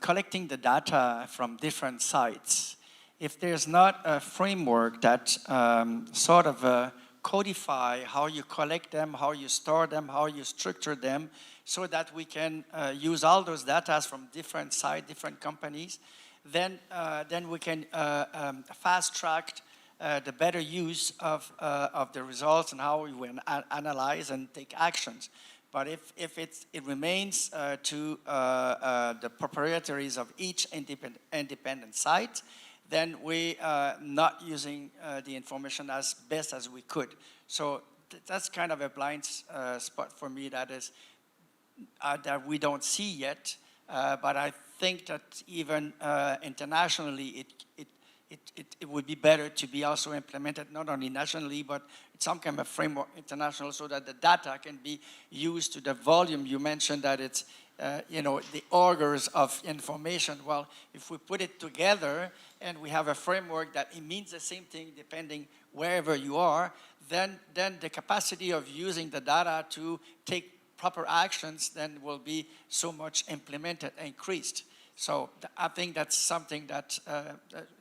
collecting the data from different sites. If there's not a framework that sort of codify how you collect them, how you store them, how you structure them, so that we can use all those data from different sites, different companies, then we can fast track the better use of the results and how we will analyze and take actions. But if it remains to the proprietaries of each independent site, then we are not using the information as best as we could. So that's kind of a blind spot for me that is that we don't see yet. But I think that even internationally, it would be better to be also implemented not only nationally, but some kind of framework international, so that the data can be used to the volume. You mentioned that it's the orders of information. Well, if we put it together and we have a framework that it means the same thing depending wherever you are, then the capacity of using the data to take proper actions then will be so much implemented, increased. So I think that's something that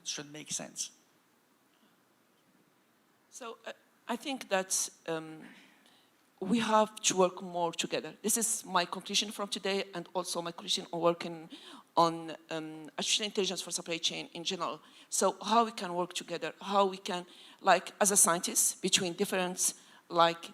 should make sense. So I think that we have to work more together. This is my conclusion from today, and also my conclusion on working on artificial intelligence for supply chain in general. So how we can work together, how we can, like as a scientist, between different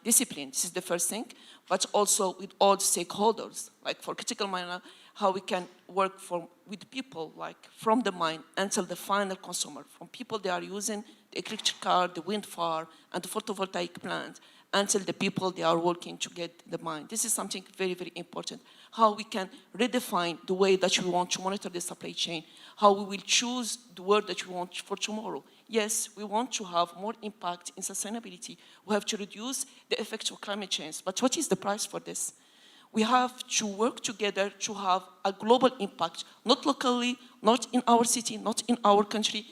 disciplines, this is the first thing, but also with all stakeholders, like for critical mineral, how we can work with people, like from the mine until the final consumer, from people they are using the electric car, the wind farm, and the photovoltaic plant, until the people they are working to get the mine. This is something very, very important. How we can redefine the way that we want to monitor the supply chain, how we will choose the word that we want for tomorrow. Yes, we want to have more impact in sustainability. We have to reduce the effects of climate change, but what is the price for this? We have to work together to have a global impact, not locally, not in our city, not in our country.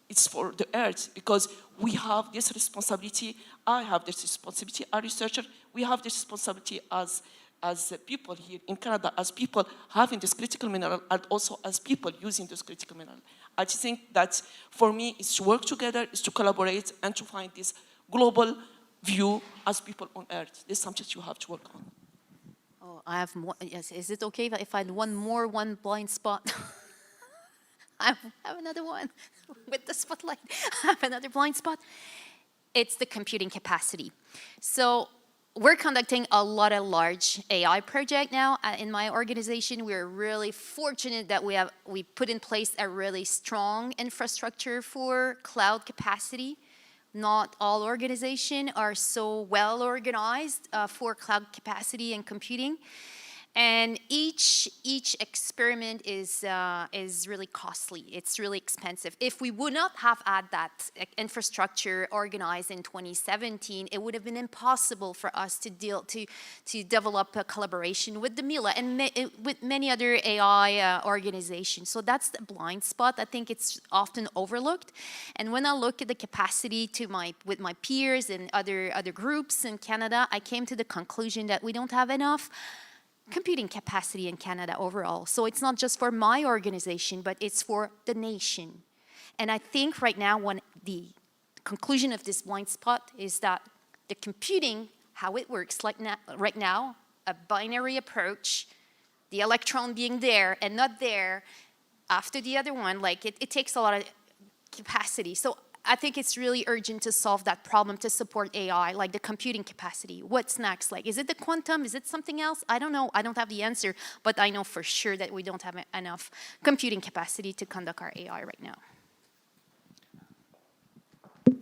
It's for the earth, because we have this responsibility. I have this responsibility, a researcher. We have this responsibility as people here in Canada, as people having this critical mineral, and also as people using this critical mineral. I think that for me, is to work together, is to collaborate, and to find this global view as people on earth. This is something you have to work on. Oh, I have more. Yes, is it okay if I had one blind spot? I have another one with the spotlight. I have another blind spot. It's the computing capacity. So we're conducting a lot of large AI projects now in my organization. We're really fortunate that we put in place a really strong infrastructure for cloud capacity. Not all organizations are so well organized for cloud capacity and computing. And each experiment is really costly. It's really expensive. If we would not have had that infrastructure organized in 2017, it would have been impossible for us to develop a collaboration with the Mila and with many other AI organizations. So that's the blind spot. I think it's often overlooked. And when I look at the capacity with my peers and other groups in Canada, I came to the conclusion that we don't have enough computing capacity in Canada overall. So it's not just for my organization, but it's for the nation. And I think right now, the conclusion of this blind spot is that the computing, how it works right now, a binary approach, the electron being there and not there after the other one, like it takes a lot of capacity. So I think it's really urgent to solve that problem to support AI, like the computing capacity. What's next? Like, is it the quantum? Is it something else? I don't know. I don't have the answer, but I know for sure that we don't have enough computing capacity to conduct our AI right now. If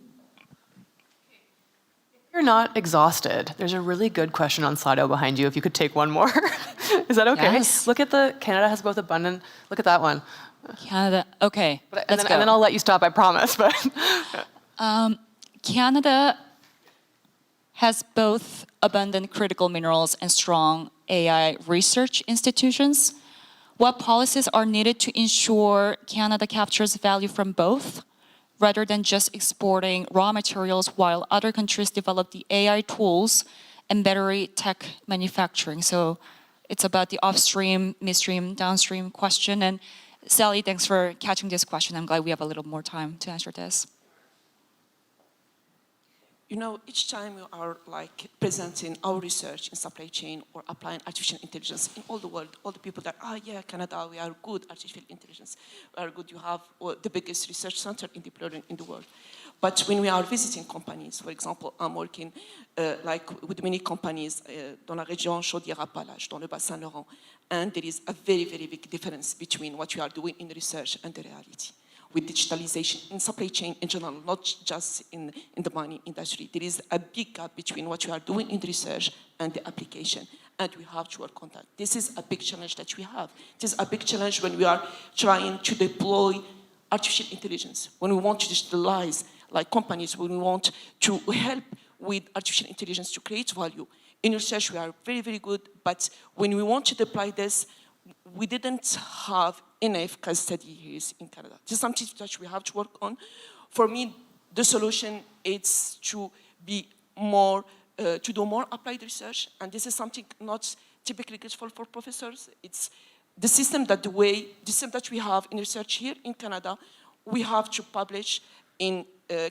you're not exhausted, there's a really good question on Slido behind you. If you could take one more. Is that okay? Yes. Look at Canada has both abundant, look at that one. Canada, okay, And then I'll let you stop, I promise. But Canada has both abundant critical minerals and strong AI research institutions. What policies are needed to ensure Canada captures value from both, rather than just exporting raw materials while other countries develop the AI tools and battery tech manufacturing? So it's about the upstream, midstream, downstream question. And Sally, thanks for catching this question. I'm glad we have a little more time to answer this. You know, each time we are like presenting our research in supply chain or applying artificial intelligence in all the world, all the people that, yeah, Canada, we are good artificial intelligence. We are good, you have the biggest research center in deep learning in the world. But when we are visiting companies, for example, I'm working like with many companies dans la région Chaudière-Appalaches, dans le Bas-Saint-Laurent, and there is a very, very big difference between what we are doing in research and the reality. With digitalization in supply chain in general, not just in the mining industry, there is a big gap between what we are doing in research and the application, and we have to work on that. This is a big challenge that we have. It is a big challenge when we are trying to deploy artificial intelligence, when we want to digitalize like companies, when we want to help with artificial intelligence to create value. In research, we are very, very good, but when we want to deploy this, we didn't have enough case studies in Canada. This is something that we have to work on. For me, the solution is to be more, to do more applied research, and this is something not typically useful for professors. It's the system that we have in research here in Canada, we have to publish in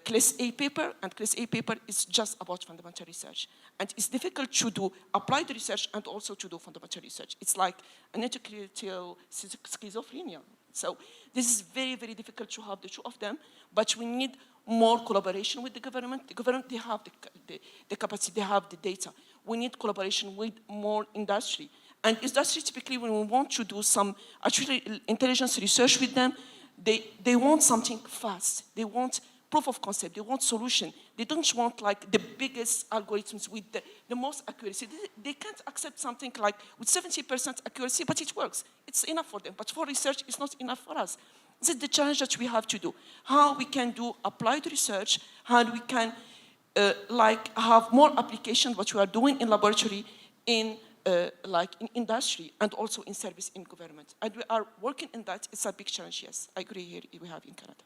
Class A paper, and Class A paper is just about fundamental research. And it's difficult to do applied research and also to do fundamental research. It's like an intellectual schizophrenia. So this is very, very difficult to have the two of them, but we need more collaboration with the government. The government, they have the capacity, they have the data. We need collaboration with more industry. And industry, typically, when we want to do some artificial intelligence research with them, they want something fast. They want proof of concept. They want solution. They don't want like the biggest algorithms with the most accuracy. They can't accept something like with 70% accuracy, but it works. It's enough for them. But for research, it's not enough for us. This is the challenge that we have to do. How we can do applied research, how we can like have more application what we are doing in laboratory in like in industry and also in service in government. And we are working in that. It's a big challenge, yes. I agree here we have in Canada.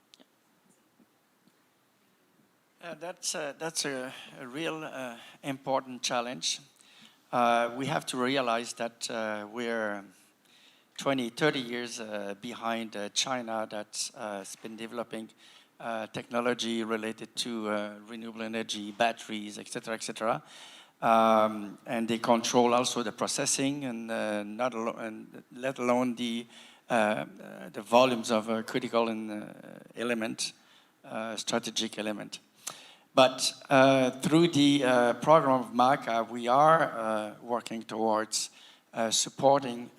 That's a real important challenge. We have to realize that we're 20, 30 years behind China that's been developing technology related to renewable energy, batteries, etc., etc. And they control also the processing and let alone the volumes of critical element, strategic element. But through the program of MACA, we are working towards supporting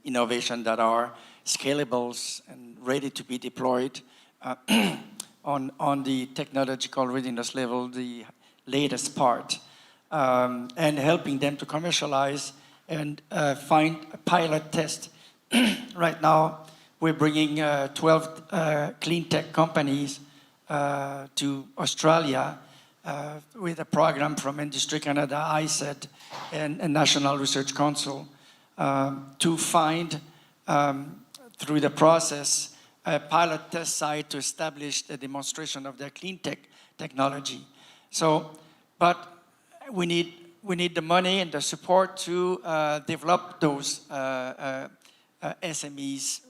innovation that are scalable and ready to be deployed on the technological readiness level, the latest part, and helping them to commercialize and find a pilot test. Right now, we're bringing 12 clean tech companies to Australia with a program from Industry Canada, ISED, and National Research Council to find, through the process, a pilot test site to establish the demonstration of their clean tech technology. So, but we need the money and the support to develop those SMEs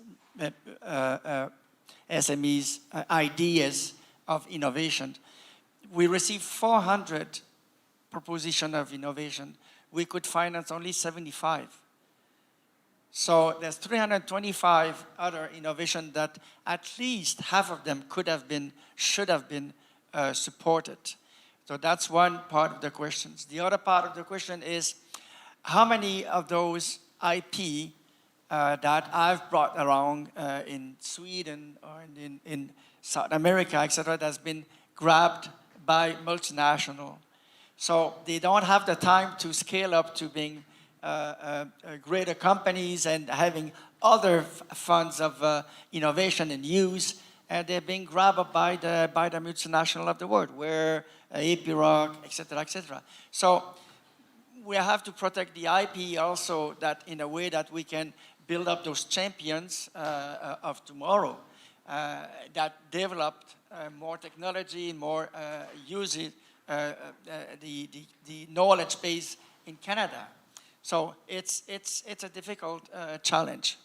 ideas of innovation. We received 400 propositions of innovation. We could finance only 75. So there's 325 other innovations that at least half of them should have been supported. So that's one part of the questions. The other part of the question is, how many of those IP that I've brought around in Sweden or in South America, etc., that's been grabbed by multinational. So they don't have the time to scale up to being greater companies and having other funds of innovation and use, and they're being grabbed by the multinational of the world, where APROC, etc., etc. So we have to protect the IP also, that in a way that we can build up those champions of tomorrow that developed more technology, more use it, the knowledge base in Canada. So it's a difficult challenge.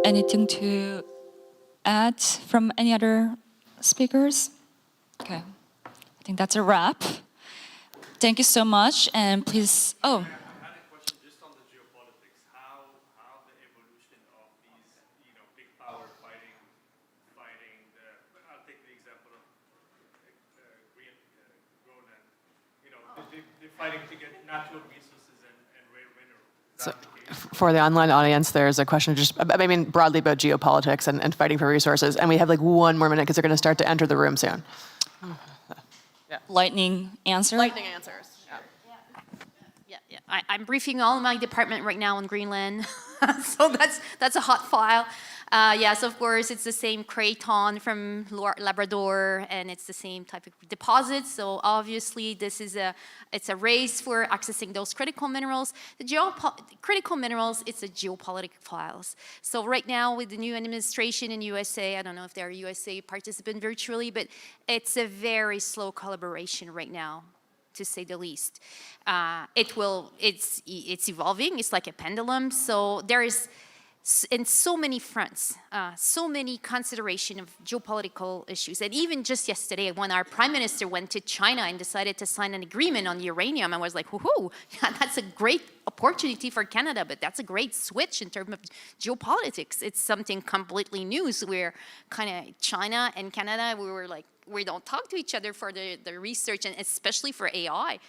Anything to add from any other speakers? Okay, I think that's a wrap. Thank you so much, and please, oh. Fighting to get natural resources and rare minerals. So for the online audience, there's a question just, I mean, broadly about geopolitics and fighting for resources. And we have like 1 more minute because they're going to start to enter the room soon. Yeah. Lightning answer? Lightning answers. Yeah. I'm briefing all my department right now on Greenland. So that's a hot file. Yes, of course, it's the same craton from Labrador, and it's the same type of deposit. So obviously, it's a race for accessing those critical minerals. The critical minerals, it's a geopolitical files. So right now, with the new administration in USA, I don't know if they're USA participant virtually, but it's a very slow collaboration right now, to say the least. It's evolving. It's like a pendulum. So there is, in so many fronts, so many consideration of geopolitical issues. And even just yesterday, when our prime minister went to China and decided to sign an agreement on uranium, I was like, woohoo, that's a great opportunity for Canada, but that's a great switch in terms of geopolitics. It's something completely new. So we're kind of, China and Canada, we were like, we don't talk to each other for the research, and especially for AI.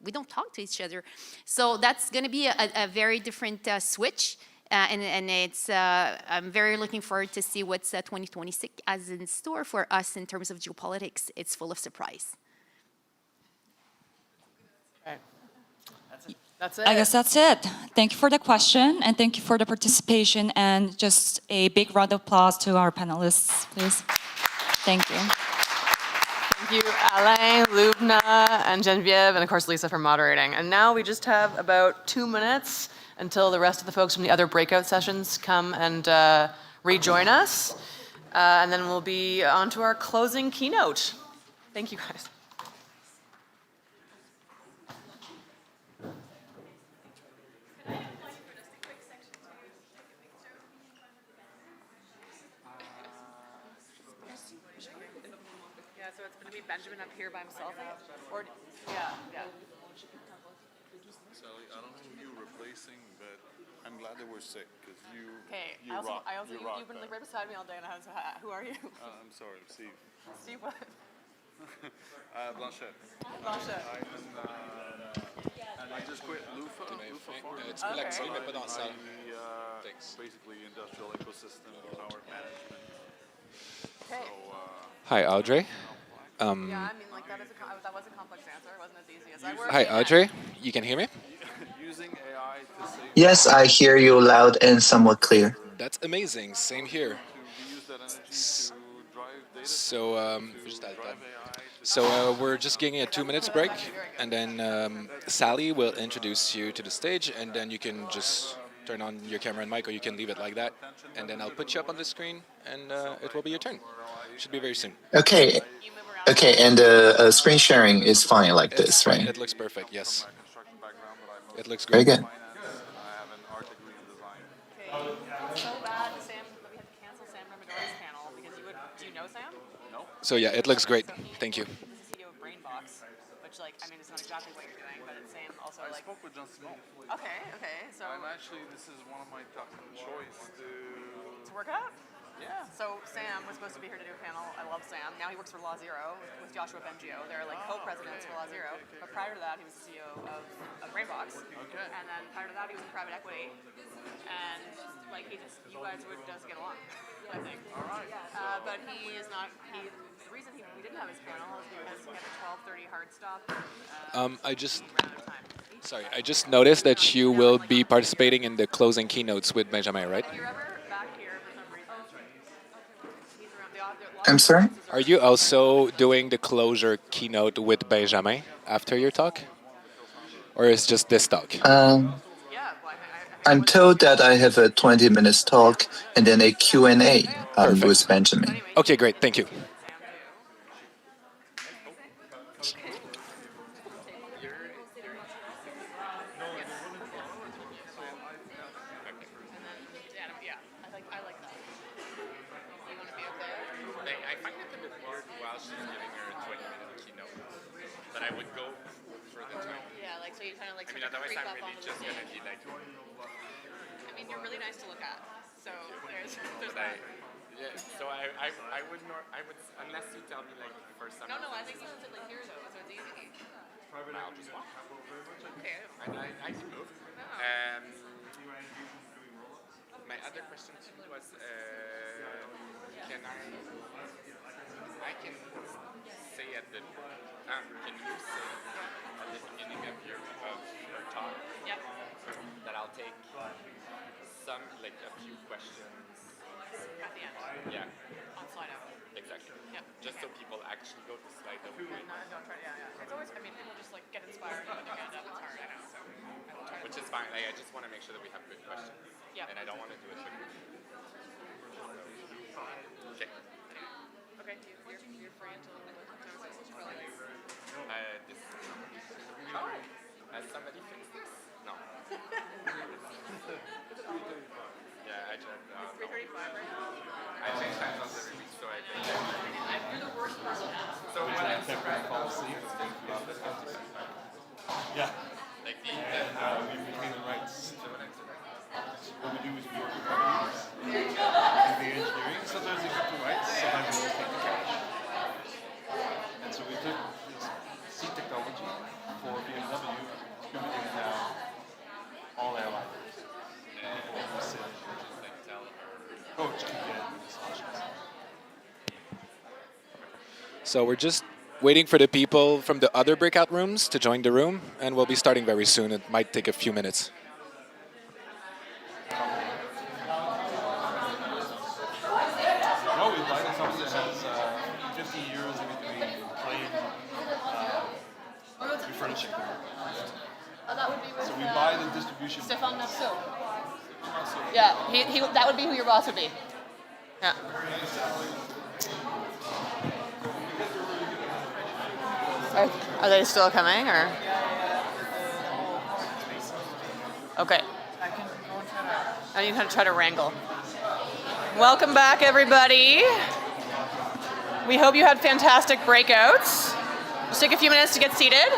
We don't talk to each other. So that's going to be a very different switch. And it's, I'm very looking forward to see what's 2026 has in store for us in terms of geopolitics. It's full of surprise. Okay. That's it. I guess that's it. Thank you for the question, and thank you for the participation, and just a big round of applause to our panelists, please. Thank you. Thank you, Alain, Lubna, and Geneviève, and of course Lisa for moderating. And now we just have about 2 minutes until the rest of the folks from the other breakout sessions come and rejoin us. And then we'll be on to our closing keynote. Thank you, guys. So it's going to be Benjamin up here by himself? Or, yeah. Sally, I don't know who you're replacing, but I'm glad that we're sick, because you rock. You've been like right beside me all day, and I was, who are you? I'm sorry, Steve. Steve what? Blanchette. Blanchette. I just quit Lufa. Basically industrial ecosystem, power management. Okay. Hi, Audrey. Yeah, I mean, like that was a complex answer. It wasn't as easy as I were. Hi, Audrey. You can hear me? Using AI to save Yes, I hear you loud and somewhat clear. That's amazing. Same here. we use that energy to drive data So we're just getting a 2 minutes break, and then Sally will introduce you to the stage, and then you can just turn on your camera and mic, or you can leave it like that, and then I'll put you up on the screen, and it will be your turn. Should be very soon. Okay. Okay, and screen sharing is fine like this, Fine. right? It looks perfect. Yes. It looks Very great. good. So bad, Sam, that we had to cancel Sam Remadori's panel because do you know Sam? No. So yeah, it looks great. Thank you. He's the CEO of Brainbox, which like, I mean, it's not exactly what you're doing, but it's Sam also I like. spoke with John Smith. Okay, so. This is one of my top choice To work out? Yeah. So Sam was supposed to be here to do a panel. I love Sam. Now he works for Law Zero with Joshua Bengio. They're like co-presidents for Law Zero. But prior to that, he was the CEO of Brainbox. Okay. And then prior to that, he was in private equity. And like you guys would just get along, I think. All right. But he is not. The reason we didn't have his panel is because he had a 12:30 hard stop. I just noticed that you will be participating in the closing keynotes with Benjamin, right? I'm sorry? Are you also doing the closure keynote with Benjamin after your talk? Or is just this talk? I'm told that I have a 20 minutes talk and then a Q&A with Benjamin. Okay, great. Thank you. Otherwise I'm really just going to be like... I mean, you're really nice to look at, so there's that. Yeah, so I would, unless you tell me like for some... No, I think someone said like here though, so it's easy. I'll just walk. Okay. I can move. My other question to you was, can I can say at the... can you say at the beginning of your talk that I'll take some, like a few questions at the end? Yeah. On Slido. Exactly. Yep. Just so people actually go to Slido. Don't try to, It's always, I mean, people just like get inspired and put their hand up. It's hard, I know, so I will try to. Which is fine. I just want to make sure that we have good questions. Yeah. And I don't want to do it quickly. Okay. Okay, you're free until this. Oh, has somebody fixed this? No. Yeah, I checked. 3:35 right now. I change times on every week, so I think. You're the worst person. So what I'm surprised fall asleep. Yeah. Like we retain the rights. What we do is we work with companies, we do the engineering. Sometimes they keep the rights, sometimes we take the cash. And so we took this seat technology for BMW and distributing now all their libraries. And people sit like tell or coach to get these options. So we're just waiting for the people from the other breakout rooms to join the room, and we'll be starting very soon. It might take a few minutes. No, we buy something that has 50 years in between plain refurnishing. That would be with, So we buy the distribution. Stéphane Marceau. Yeah, he that would be who your boss would be. Yeah. Are they still coming, or? Okay. I need to try to wrangle. Welcome back, everybody. We hope you had fantastic breakouts. Just take a few minutes to get seated.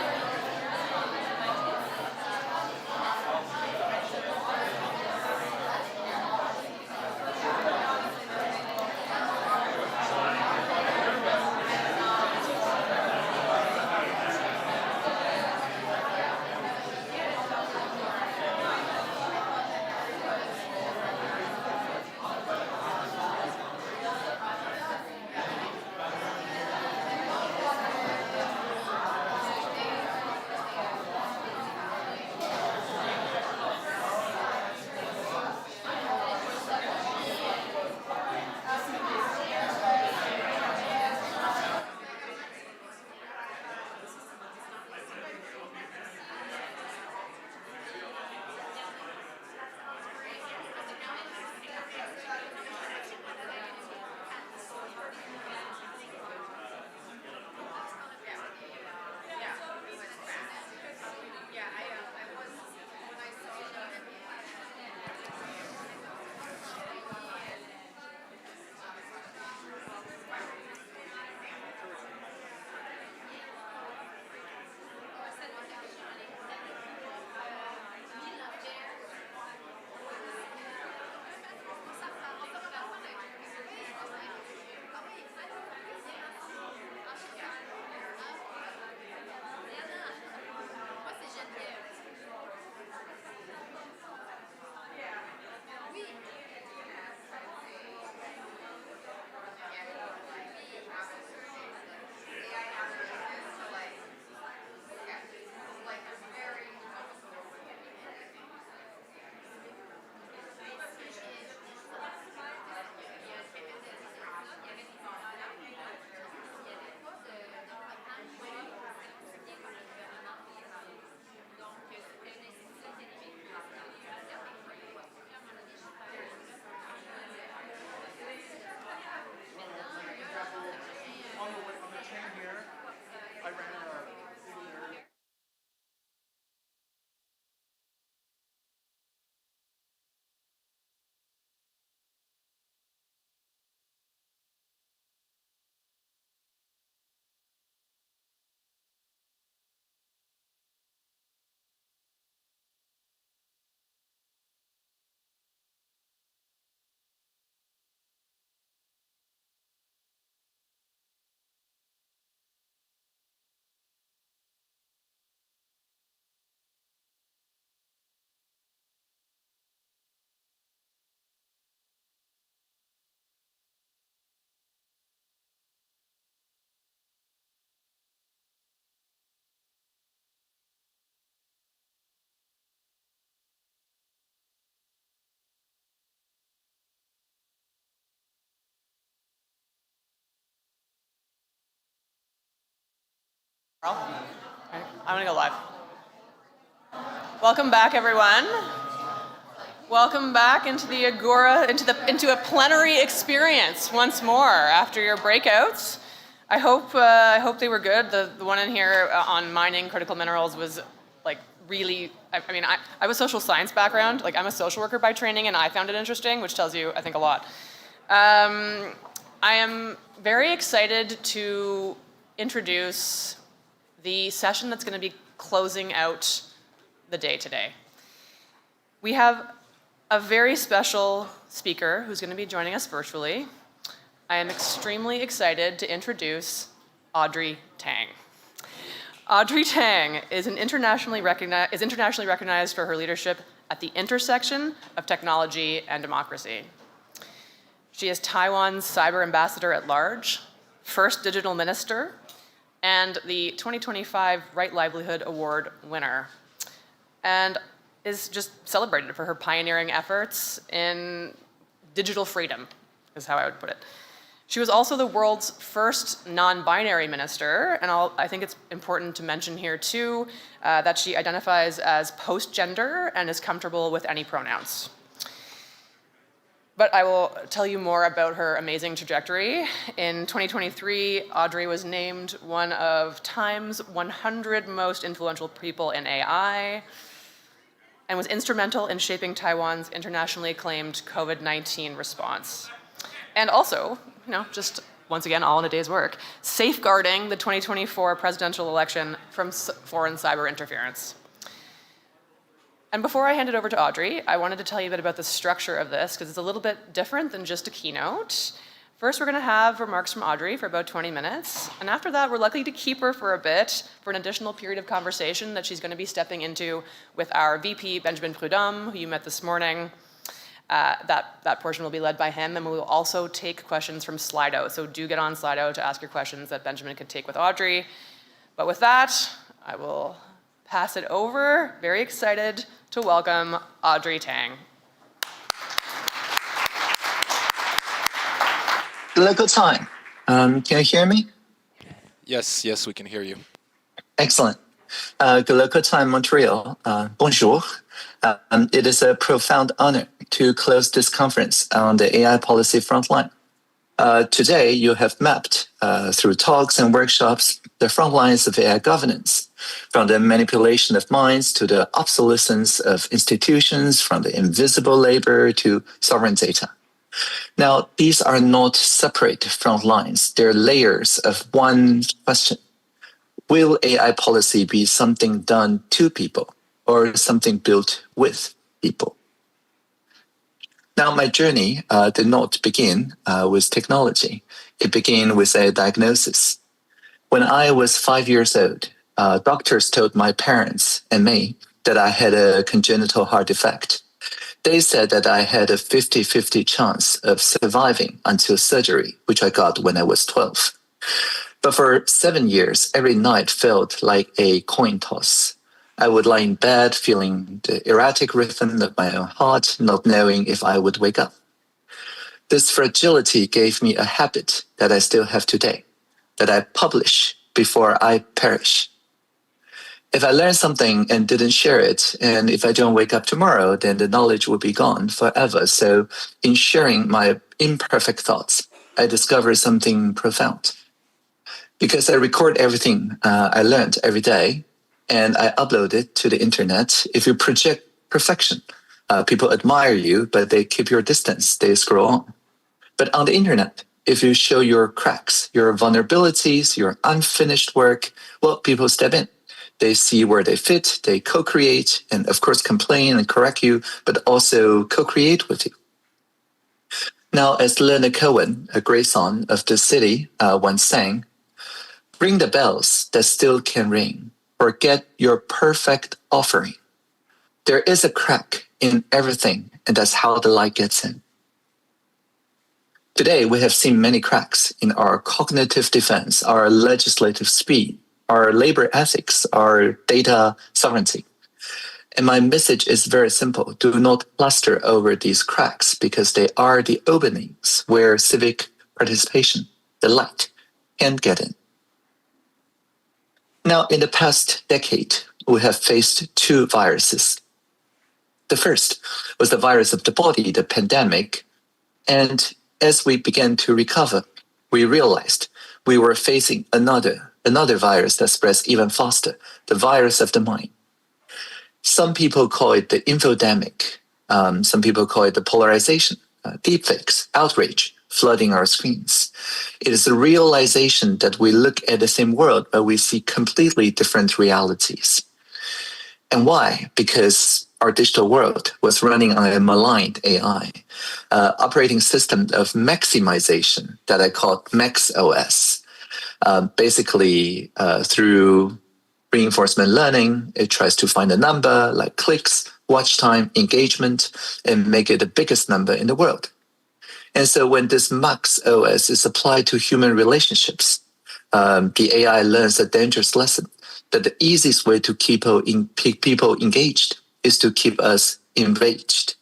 I'm gonna go live. Welcome back, everyone. Welcome back into the Agora, into a plenary experience once more after your breakouts. I hope they were good. The one in here on mining critical minerals was like really. I mean, I have a social science background. Like I'm a social worker by training, and I found it interesting, which tells you, I think, a lot. I am very excited to introduce the session that's going to be closing out the day today. We have a very special speaker who's going to be joining us virtually. I am extremely excited to introduce Audrey Tang. Audrey Tang is internationally recognized for her leadership at the intersection of technology and democracy. She is Taiwan's Cyber Ambassador at Large, first digital minister, and the 2025 Right Livelihood Award winner, and is just celebrated for her pioneering efforts in digital freedom, is how I would put it. She was also the world's first non-binary minister, and I think it's important to mention here too that she identifies as post-gender and is comfortable with any pronouns. But I will tell you more about her amazing trajectory. In 2023, Audrey was named one of Time's 100 most influential people in AI and was instrumental in shaping Taiwan's internationally acclaimed COVID-19 response. And also, just once again, all in a day's work, safeguarding the 2024 presidential election from foreign cyber interference. And before I hand it over to Audrey, I wanted to tell you a bit about the structure of this, because it's a little bit different than just a keynote. First, we're going to have remarks from Audrey for about 20 minutes. And after that, we're likely to keep her for a bit for an additional period of conversation that she's going to be stepping into with our VP, Benjamin Prudhomme, who you met this morning. That portion will be led by him, and we will also take questions from Slido. So do get on Slido to ask your questions that Benjamin could take with Audrey. But with that, I will pass it over. Very excited to welcome Audrey Tang. Local time. Can you hear me? Yes, we can hear you. Excellent. Good local time, Montreal. Bonjour. It is a profound honor to close this conference on the AI Policy Frontline. Today, you have mapped through talks and workshops the front lines of AI governance, from the manipulation of minds to the obsolescence of institutions, from the invisible labor to sovereign data. Now, these are not separate front lines. They're layers of one question. Will AI policy be something done to people or something built with people? Now, my journey did not begin with technology. It began with a diagnosis. When I was 5 years old, doctors told my parents and me that I had a congenital heart defect. They said that I had a 50-50 chance of surviving until surgery, which I got when I was 12. But for 7 years, every night felt like a coin toss. I would lie in bed feeling the erratic rhythm of my own heart, not knowing if I would wake up. This fragility gave me a habit that I still have today, that I publish before I perish. If I learn something and didn't share it, and if I don't wake up tomorrow, then the knowledge will be gone forever. So in sharing my imperfect thoughts, I discovered something profound. Because I record everything I learned every day, and I upload it to the internet. If you project perfection, people admire you, but they keep your distance, they scroll on. But on the internet, if you show your cracks, your vulnerabilities, your unfinished work, well, people step in. They see where they fit, they co-create, and of course complain and correct you, but also co-create with you. Now, as Leonard Cohen, a great song of the city, once sang, ring the bells that still can ring. Forget your perfect offering. There is a crack in everything, and that's how the light gets in. Today, we have seen many cracks in our cognitive defense, our legislative speed, our labor ethics, our data sovereignty. And my message is very simple. Do not cluster over these cracks because they are the openings where civic participation, the light, can get in. Now, in the past decade, we have faced two viruses. The first was the virus of the body, the pandemic. And as we began to recover, we realized we were facing another virus that spreads even faster, the virus of the mind. Some people call it the infodemic. Some people call it the polarization, deepfakes, outrage, flooding our screens. It is a realization that we look at the same world, but we see completely different realities. And why? Because our digital world was running on a maligned AI, operating system of maximization that I called MaxOS. Basically, through reinforcement learning, it tries to find a number like clicks, watch time, engagement, and make it the biggest number in the world. And so when this MaxOS is applied to human relationships, the AI learns a dangerous lesson that the easiest way to keep people engaged is to keep us enraged.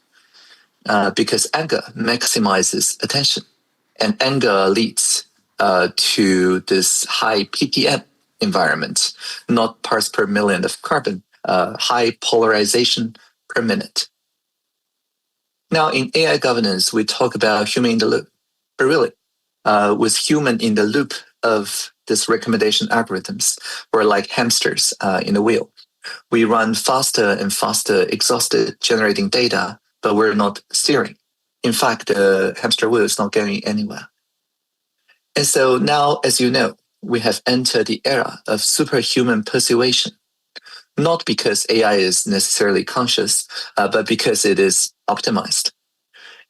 Because anger maximizes attention, and anger leads to this high ppm environment, not parts per million of carbon, high polarization per minute. Now, in AI governance, we talk about human in the loop. But really, with human in the loop of this recommendation algorithms, we're like hamsters in a wheel. We run faster and faster, exhausted, generating data, but we're not steering. In fact, the hamster wheel is not going anywhere. And so now, as you know, we have entered the era of superhuman persuasion, not because AI is necessarily conscious, but because it is optimized.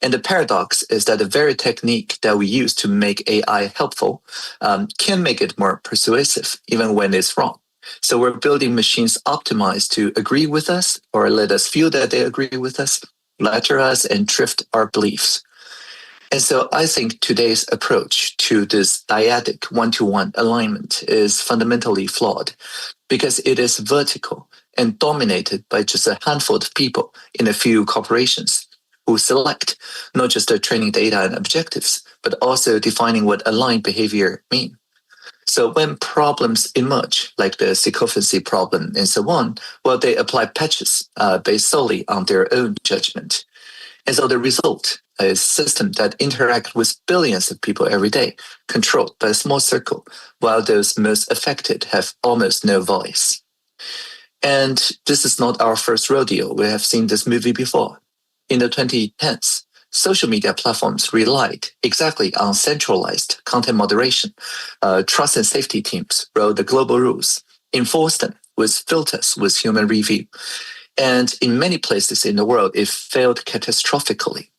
And the paradox is that the very technique that we use to make AI helpful can make it more persuasive, even when it's wrong. So we're building machines optimized to agree with us or let us feel that they agree with us, flatter us, and drift our beliefs. And so I think today's approach to this dyadic one-to-one alignment is fundamentally flawed because it is vertical and dominated by just a handful of people in a few corporations who select not just the training data and objectives, but also defining what aligned behavior means. So when problems emerge, like the sycophancy problem and so on, well, they apply patches based solely on their own judgment. And so the result is a system that interacts with billions of people every day, controlled by a small circle, while those most affected have almost no voice. And this is not our first rodeo. We have seen this movie before. In the 2010s, social media platforms relied exactly on centralized content moderation. Trust and safety teams wrote the global rules, enforced them with filters with human review. And in many places in the world, it failed catastrophically.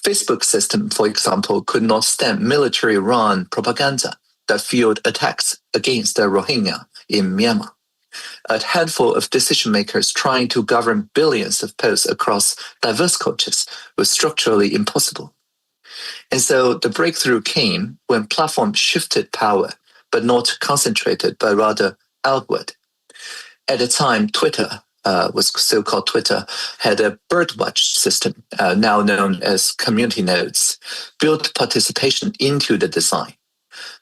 Facebook's system, for example, could not stand military-run propaganda that fueled attacks against the Rohingya in Myanmar. A handful of decision makers trying to govern billions of posts across diverse cultures was structurally impossible. And so the breakthrough came when platforms shifted power, but not concentrated, but rather outward. At the time, Twitter was so-called Twitter, had a birdwatch system, now known as community nodes, built participation into the design.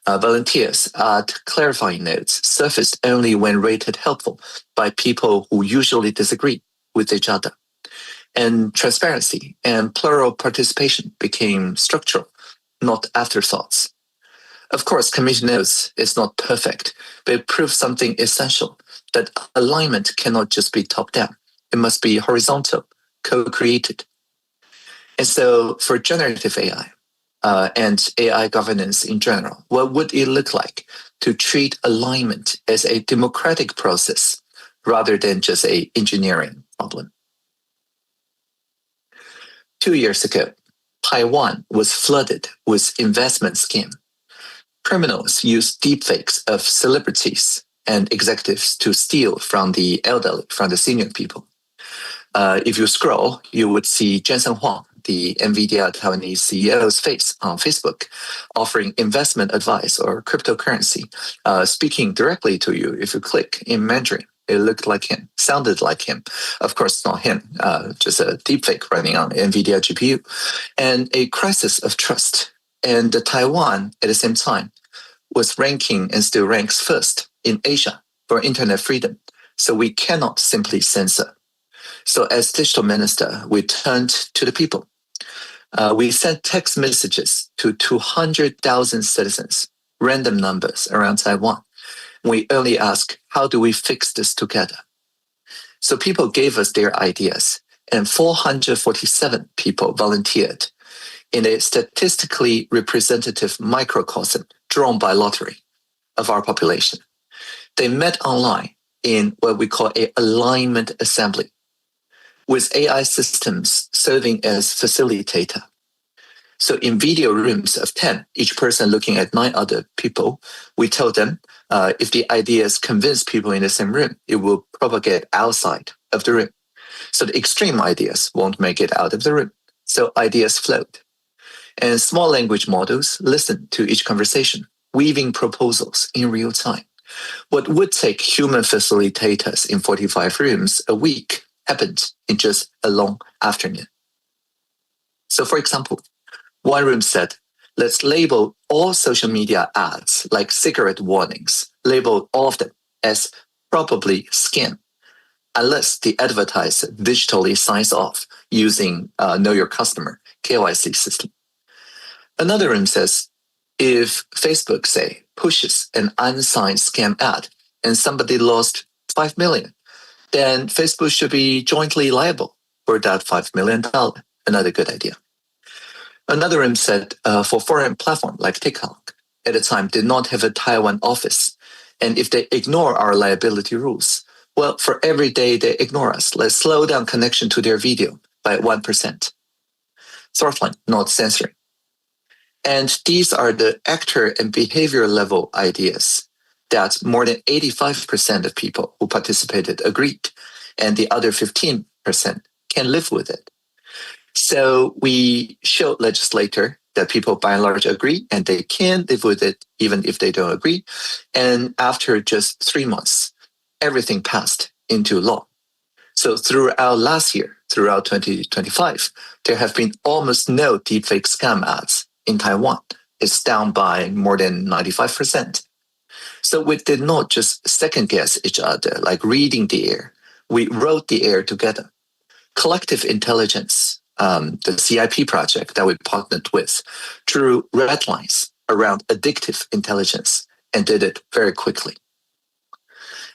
Volunteers at clarifying nodes surfaced only when rated helpful by people who usually disagree with each other. And transparency and plural participation became structural, not afterthoughts. Of course, community nodes is not perfect, but it proves something essential, that alignment cannot just be top-down. It must be horizontal, co-created. And so for generative AI, and AI governance in general, what would it look like to treat alignment as a democratic process rather than just an engineering problem? 2 years ago, Taiwan was flooded with investment scheme. Criminals used deepfakes of celebrities and executives to steal from the elderly, from the senior people. If you scroll, you would see Jensen Huang, the NVIDIA Taiwanese CEO's face on Facebook, offering investment advice or cryptocurrency, speaking directly to you. If you click in Mandarin, it looked like him, sounded like him. Of course, not him, just a deepfake running on NVIDIA GPU. And a crisis of trust. And Taiwan, at the same time, was ranking and still ranks first in Asia for internet freedom, so we cannot simply censor. So as digital minister, we turned to the people. We sent text messages to 200,000 citizens, random numbers around Taiwan. We only asked, how do we fix this together? So people gave us their ideas, and 447 people volunteered in a statistically representative microcosm drawn by lottery of our population. They met online in what we call an alignment assembly, with AI systems serving as facilitator. So in video rooms of 10, each person looking at 9 other people, we told them if the ideas convince people in the same room, it will propagate outside of the room. So the extreme ideas won't make it out of the room. So ideas float. And small language models listen to each conversation, weaving proposals in real time. What would take human facilitators in 45 rooms a week happened in just a long afternoon. So for example, one room said, let's label all social media ads like cigarette warnings, label all of them as probably scam, unless the advertiser digitally signs off using Know Your Customer KYC system. Another room says, if Facebook, say, pushes an unsigned scam ad and somebody lost 5 million, then Facebook should be jointly liable for that $5 million. Another good idea. Another room said, for foreign platform like TikTok, at the time did not have a Taiwan office. And if they ignore our liability rules, well, for every day they ignore us, let's slow down connection to their video by 1%. Fourth not censoring. And these are the actor and behavior level ideas that more than 85% of people who participated agreed, and the other 15% can live with it. So we showed legislator that people by and large agree, and they can live with it even if they don't agree. And after just 3 months, everything passed into law. So throughout last year, throughout 2025, there have been almost no deepfake scam ads in Taiwan. It's down by more than 95%. So we did not just second guess each other, like reading the air. We wrote the air together. Collective intelligence, the CIP project that we partnered with, drew red lines around addictive intelligence and did it very quickly.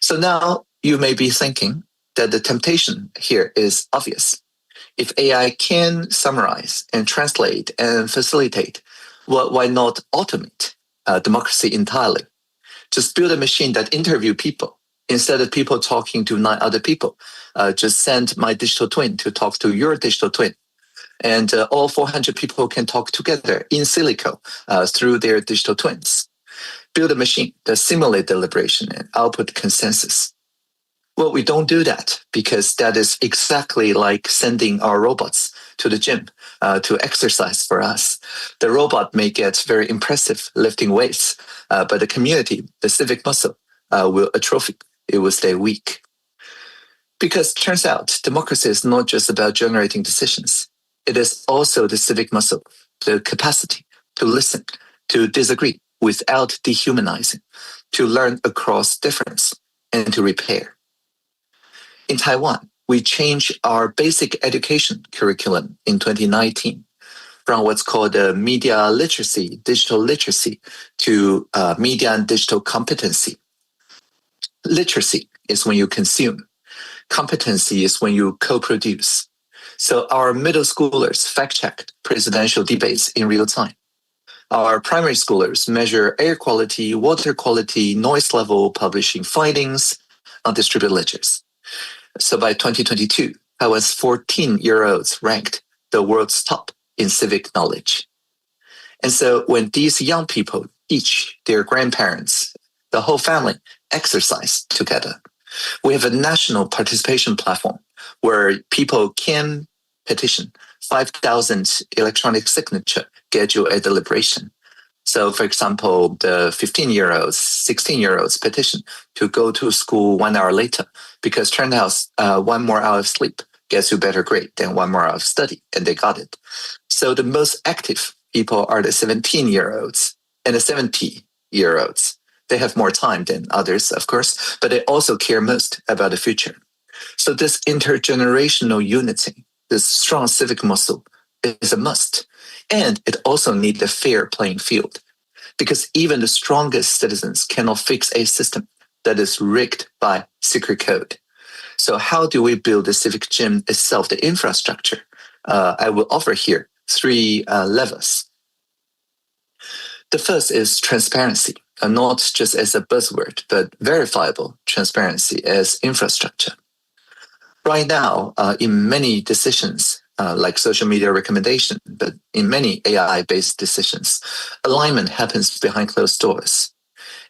So now you may be thinking that the temptation here is obvious. If AI can summarize and translate and facilitate, well, why not automate democracy entirely? Just build a machine that interview people instead of people talking to 9 other people. Just send my digital twin to talk to your digital twin. And all 400 people can talk together in silico through their digital twins. Build a machine that simulates deliberation and output consensus. Well, we don't do that because that is exactly like sending our robots to the gym to exercise for us. The robot may get very impressive lifting weights, but the community, the civic muscle, will atrophy. It will stay weak. Because it turns out democracy is not just about generating decisions. It is also the civic muscle, the capacity to listen, to disagree without dehumanizing, to learn across difference, and to repair. In Taiwan, we changed our basic education curriculum in 2019 from what's called media literacy, digital literacy, to media and digital competency. Literacy is when you consume. Competency is when you co-produce. So our middle schoolers fact-checked presidential debates in real time. Our primary schoolers measure air quality, water quality, noise level, publishing findings on distributed ledgers. So by 2022, Taiwan's 14-year-olds ranked the world's top in civic knowledge. And so when these young people teach their grandparents, the whole family exercise together, we have a national participation platform where people can petition 5,000 electronic signature, schedule a deliberation. So for example, the 15-year-olds, 16-year-olds petition to go to school 1 hour later because turned out 1 more hour of sleep gets you better grade than 1 more hour of study, and they got it. So the most active people are the 17-year-olds and the 70-year-olds. They have more time than others, of course, but they also care most about the future. So this intergenerational unity, this strong civic muscle, is a must. And it also needs a fair playing field, because even the strongest citizens cannot fix a system that is rigged by secret code. So how do we build the civic gym itself, the infrastructure? I will offer here 3 levels. The first is transparency, not just as a buzzword, but verifiable transparency as infrastructure. Right now, in many decisions, like social media recommendation, but in many AI-based decisions, alignment happens behind closed doors.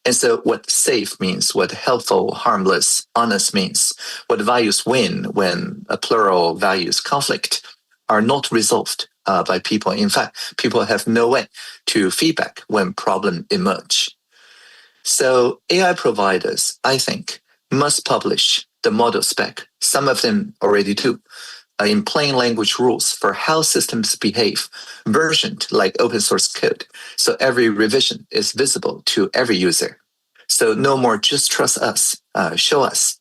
And so what safe means, what helpful, harmless, honest means, what values win when a plural values conflict are not resolved by people. In fact, people have no way to feedback when problems emerge. So AI providers, I think, must publish the model spec. Some of them already do, in plain language rules for how systems behave, versioned like open source code. So every revision is visible to every user. So no more just trust us, show us.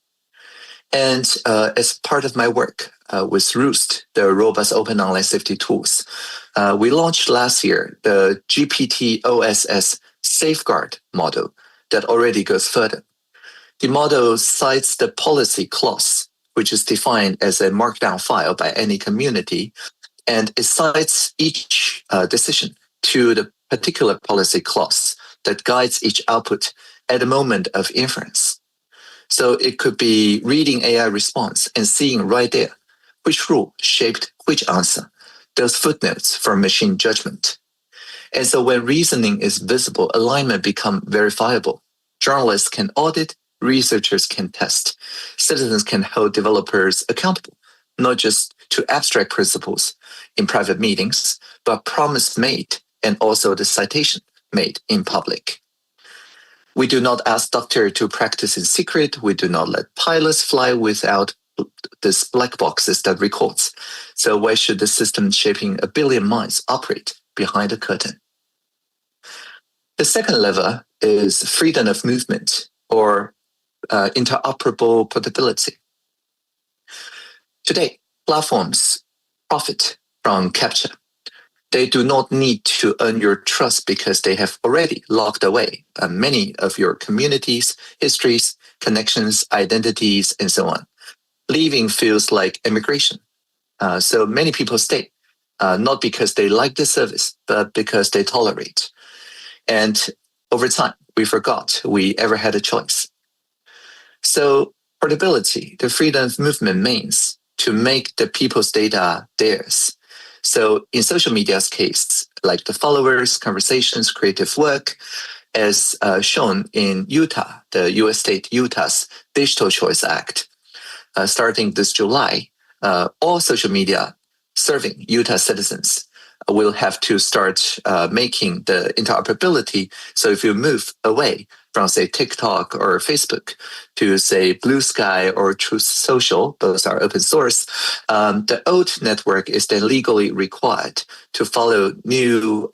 And as part of my work with Roost, the robust open online safety tools, we launched last year the GPT OSS safeguard model that already goes further. The model cites the policy clause, which is defined as a markdown file by any community, and it cites each decision to the particular policy clause that guides each output at the moment of inference. So it could be reading AI response and seeing right there which rule shaped which answer, those footnotes for machine judgment. And so when reasoning is visible, alignment becomes verifiable. Journalists can audit, researchers can test, citizens can hold developers accountable, not just to abstract principles in private meetings, but promise made and also the citation made in public. We do not ask doctors to practice in secret. We do not let pilots fly without these black boxes that records. So why should the system shaping a billion minds operate behind the curtain? The second level is freedom of movement or interoperable portability. Today, platforms profit from capture. They do not need to earn your trust because they have already locked away many of your communities, histories, connections, identities, and so on. Leaving feels like immigration. So many people stay, not because they like the service, but because they tolerate. And over time, we forgot we ever had a choice. So portability, the freedom of movement means to make the people's data theirs. So in social media's case, like the followers, conversations, creative work, as shown in Utah, the US state Utah's Digital Choice Act, starting this July, all social media serving Utah citizens will have to start making the interoperability. So if you move away from, say, TikTok or Facebook to, say, Blue Sky or Truth Social, those are open source, the old network is then legally required to follow new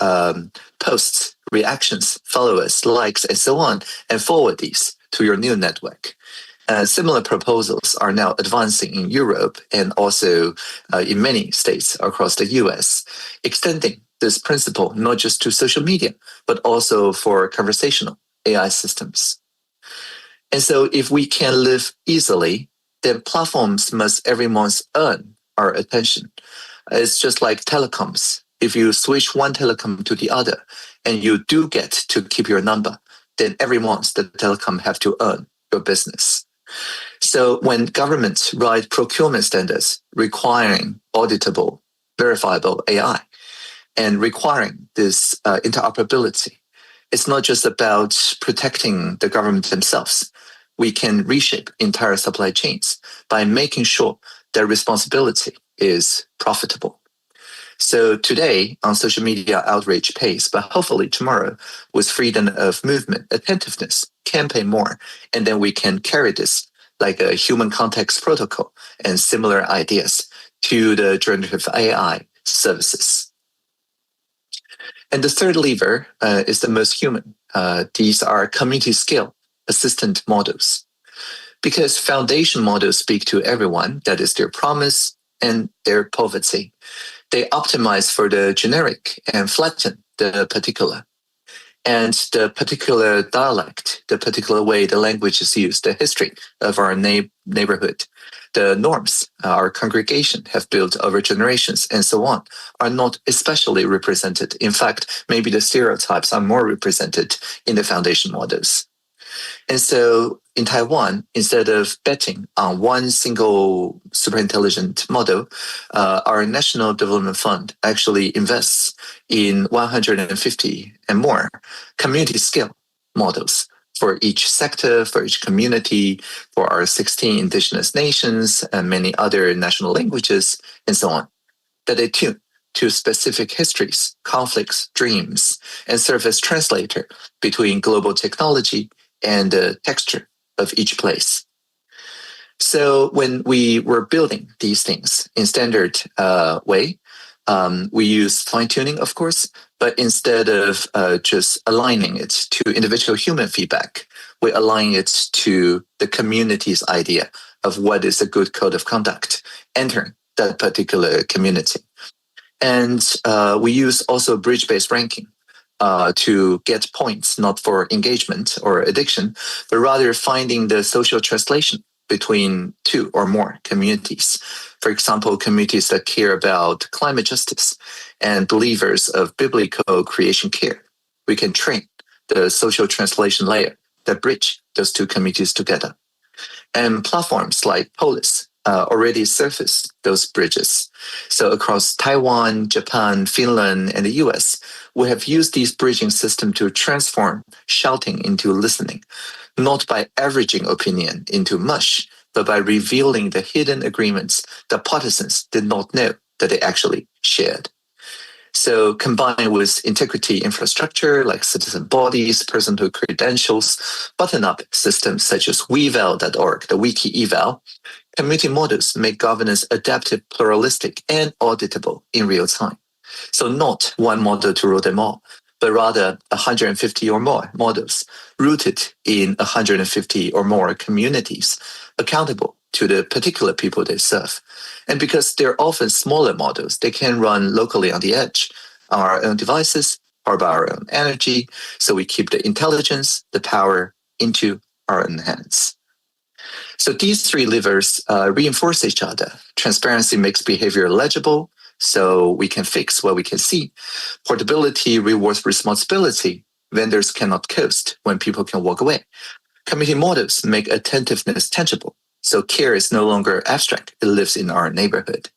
posts, reactions, followers, likes, and so on, and forward these to your new network. Similar proposals are now advancing in Europe and also in many states across the US, extending this principle not just to social media, but also for conversational AI systems. And so if we can live easily, then platforms must every month earn our attention. It's just like telecoms. If you switch one telecom to the other and you do get to keep your number, then every month the telecom have to earn your business. So when governments write procurement standards requiring auditable, verifiable AI and requiring this interoperability, it's not just about protecting the government themselves. We can reshape entire supply chains by making sure their responsibility is profitable. So today on social media outreach pays, but hopefully tomorrow with freedom of movement, attentiveness can pay more. And then we can carry this like a human context protocol and similar ideas to the generative AI services. And the third lever is the most human. These are community scale assistant models. Because foundation models speak to everyone, that is their promise and their poverty. They optimize for the generic and flatten the particular. And the particular dialect, the particular way the language is used, the history of our neighborhood, the norms our congregation have built over generations, and so on, are not especially represented. In fact, maybe the stereotypes are more represented in the foundation models. And so in Taiwan, instead of betting on one single superintelligent model, our National Development Fund actually invests in 150 and more community scale models for each sector, for each community, for our 16 indigenous nations and many other national languages, and so on, that they tune to specific histories, conflicts, dreams, and serve as translator between global technology and the texture of each place. So when we were building these things in standard way, we use fine-tuning, of course, but instead of just aligning it to individual human feedback, we align it to the community's idea of what is a good code of conduct entering that particular community. And we use also bridge-based ranking to get points, not for engagement or addiction, but rather finding the social translation between two or more communities. For example, communities that care about climate justice and believers of biblical creation care. We can train the social translation layer that bridge those two communities together. And platforms like Polis already surface those bridges. So across Taiwan, Japan, Finland, and the US, we have used these bridging systems to transform shouting into listening, not by averaging opinion into mush, but by revealing the hidden agreements that partisans did not know that they actually shared. So combined with integrity infrastructure like citizen bodies, personhood credentials, button-up systems such as weval.org, the wiki eval, community models make governance adaptive, pluralistic, and auditable in real time. So not one model to rule them all, but rather 150 or more models rooted in 150 or more communities, accountable to the particular people they serve. And because they're often smaller models, they can run locally on the edge, on our own devices, or by our own energy. So we keep the intelligence, the power into our own hands. So these three levers reinforce each other. Transparency makes behavior legible, so we can fix what we can see. Portability rewards responsibility. Vendors cannot coast when people can walk away. Community models make attentiveness tangible. So care is no longer abstract. It lives in our neighborhood.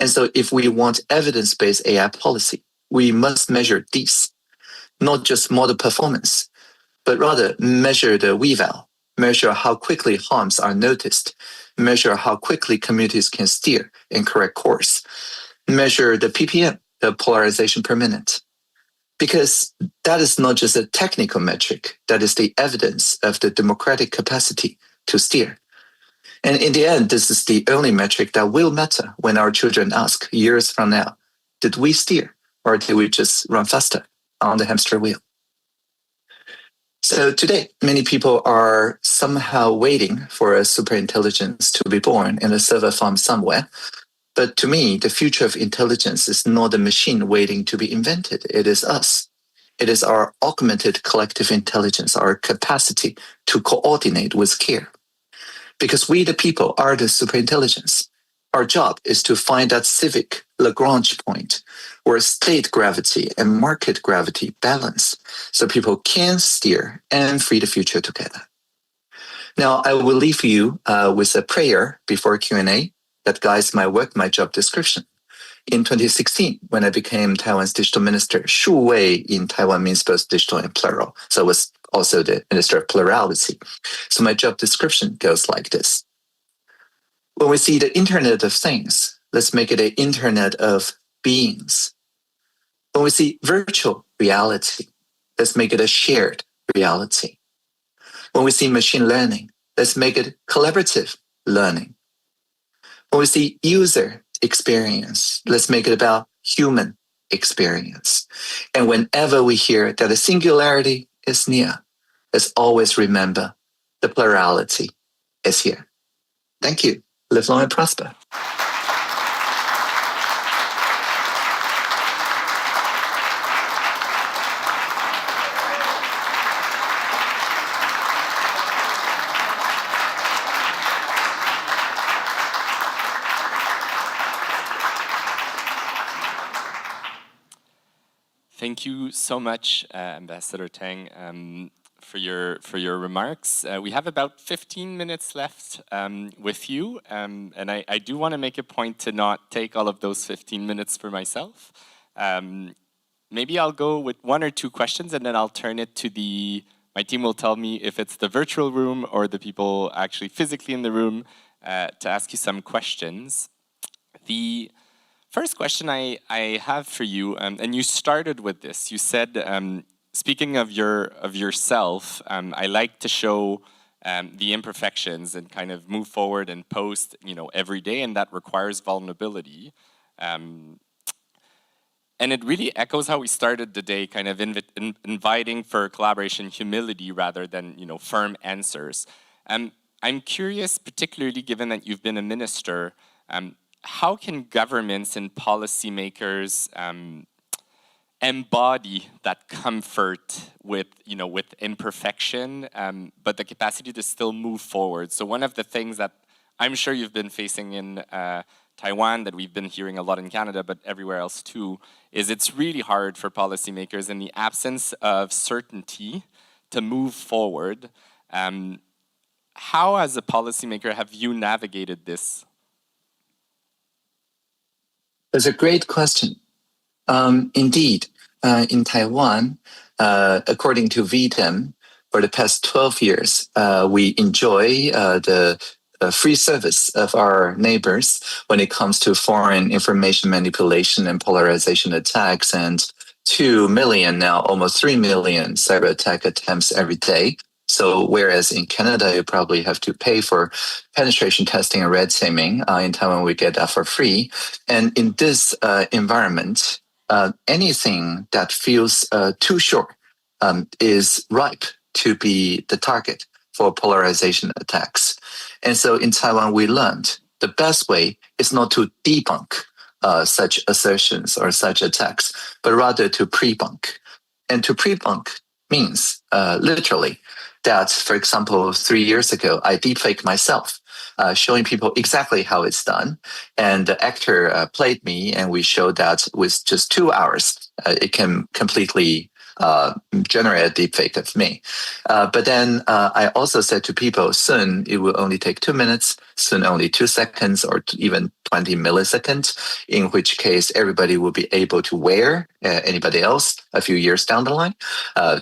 And so if we want evidence-based AI policy, we must measure these, not just model performance, but rather measure the weval, measure how quickly harms are noticed, measure how quickly communities can steer and correct course, measure the PPM, the polarization per minute. Because that is not just a technical metric, that is the evidence of the democratic capacity to steer. And in the end, this is the only metric that will matter when our children ask years from now, did we steer or did we just run faster on the hamster wheel? So today, many people are somehow waiting for a superintelligence to be born in a server farm somewhere. But to me, the future of intelligence is not a machine waiting to be invented. It is us. It is our augmented collective intelligence, our capacity to coordinate with care. Because we, the people, are the superintelligence. Our job is to find that civic Lagrange point where state gravity and market gravity balance so people can steer and free the future together. Now, I will leave you with a prayer before Q&A that guides my work, my job description. In 2016, when I became Taiwan's digital minister, 数位 in Taiwan means both digital and plural. So I was also the minister of plurality. So my job description goes like this. When we see the Internet of Things, let's make it an Internet of Beings. When we see virtual reality, let's make it a shared reality. When we see machine learning, let's make it collaborative learning. When we see user experience, let's make it about human experience. And whenever we hear that a singularity is near, let's always remember the plurality is here. Thank you. Live long and prosper. Thank you so much, Ambassador Tang, for your remarks. We have about 15 minutes left with you, and I do want to make a point to not take all of those 15 minutes for myself. Maybe I'll go with one or two questions, and then I'll turn it to my team will tell me if it's the virtual room or the people actually physically in the room to ask you some questions. The first question I have for you, and you started with this. You said, speaking of yourself, I like to show the imperfections and kind of move forward and post, every day, and that requires vulnerability. And it really echoes how we started the day, kind of inviting for collaboration, humility rather than firm answers. I'm curious, particularly given that you've been a minister. How can governments and policymakers embody that comfort with imperfection, but the capacity to still move forward? So one of the things that I'm sure you've been facing in Taiwan, that we've been hearing a lot in Canada, but everywhere else too, is it's really hard for policymakers in the absence of certainty to move forward. How, as a policymaker, have you navigated this? That's a great question. Indeed, in Taiwan, according to VTEM, for the past 12 years, we enjoy the free service of our neighbors when it comes to foreign information manipulation and polarization attacks, and 2 million, now almost 3 million cyber attack attempts every day. So whereas in Canada, you probably have to pay for penetration testing and red teaming, in Taiwan, we get that for free. And in this environment, anything that feels too short is ripe to be the target for polarization attacks. And so in Taiwan, we learned the best way is not to debunk such assertions or such attacks, but rather to pre-bunk. And to pre-bunk means literally that, for example, 3 years ago, I deepfake myself, showing people exactly how it's done. And the actor played me, and we showed that with just 2 hours, it can completely generate a deepfake of me. But then I also said to people, soon it will only take 2 minutes, soon only 2 seconds, or even 20 milliseconds, in which case everybody will be able to wear anybody else a few years down the line,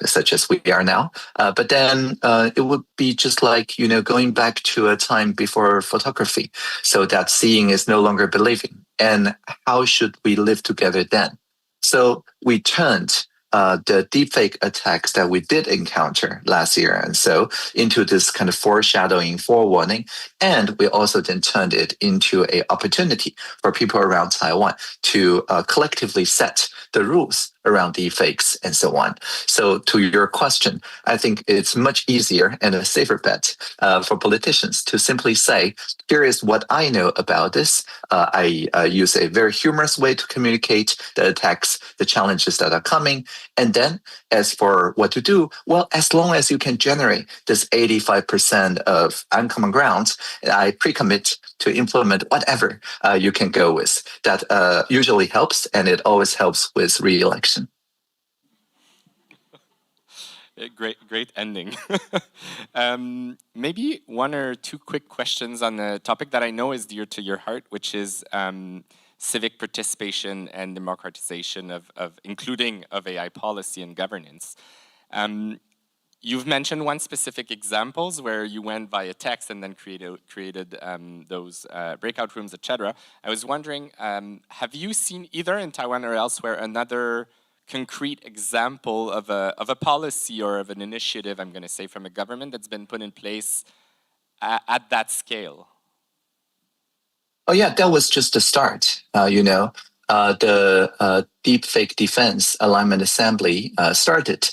such as we are now. But then it would be just like, going back to a time before photography, so that seeing is no longer believing. And how should we live together then? So we turned the deepfake attacks that we did encounter last year and so into this kind of foreshadowing, forewarning, and we also then turned it into an opportunity for people around Taiwan to collectively set the rules around deepfakes and so on. So to your question, I think it's much easier and a safer bet for politicians to simply say, here is what I know about this. I use a very humorous way to communicate the attacks, the challenges that are coming. And then as for what to do, well, as long as you can generate this 85% of uncommon ground, I pre-commit to implement whatever you can go with. That usually helps, and it always helps with re-election. Great ending. Maybe 1 or 2 quick questions on a topic that I know is dear to your heart, which is civic participation and democratization of including of AI policy and governance. You've mentioned one specific examples where you went via text and then created those breakout rooms, etc. I was wondering, have you seen either in Taiwan or elsewhere another concrete example of a policy or of an initiative, I'm going to say, from a government that's been put in place at that scale? Oh yeah, that was just the start. the Deepfake Defense Alignment Assembly started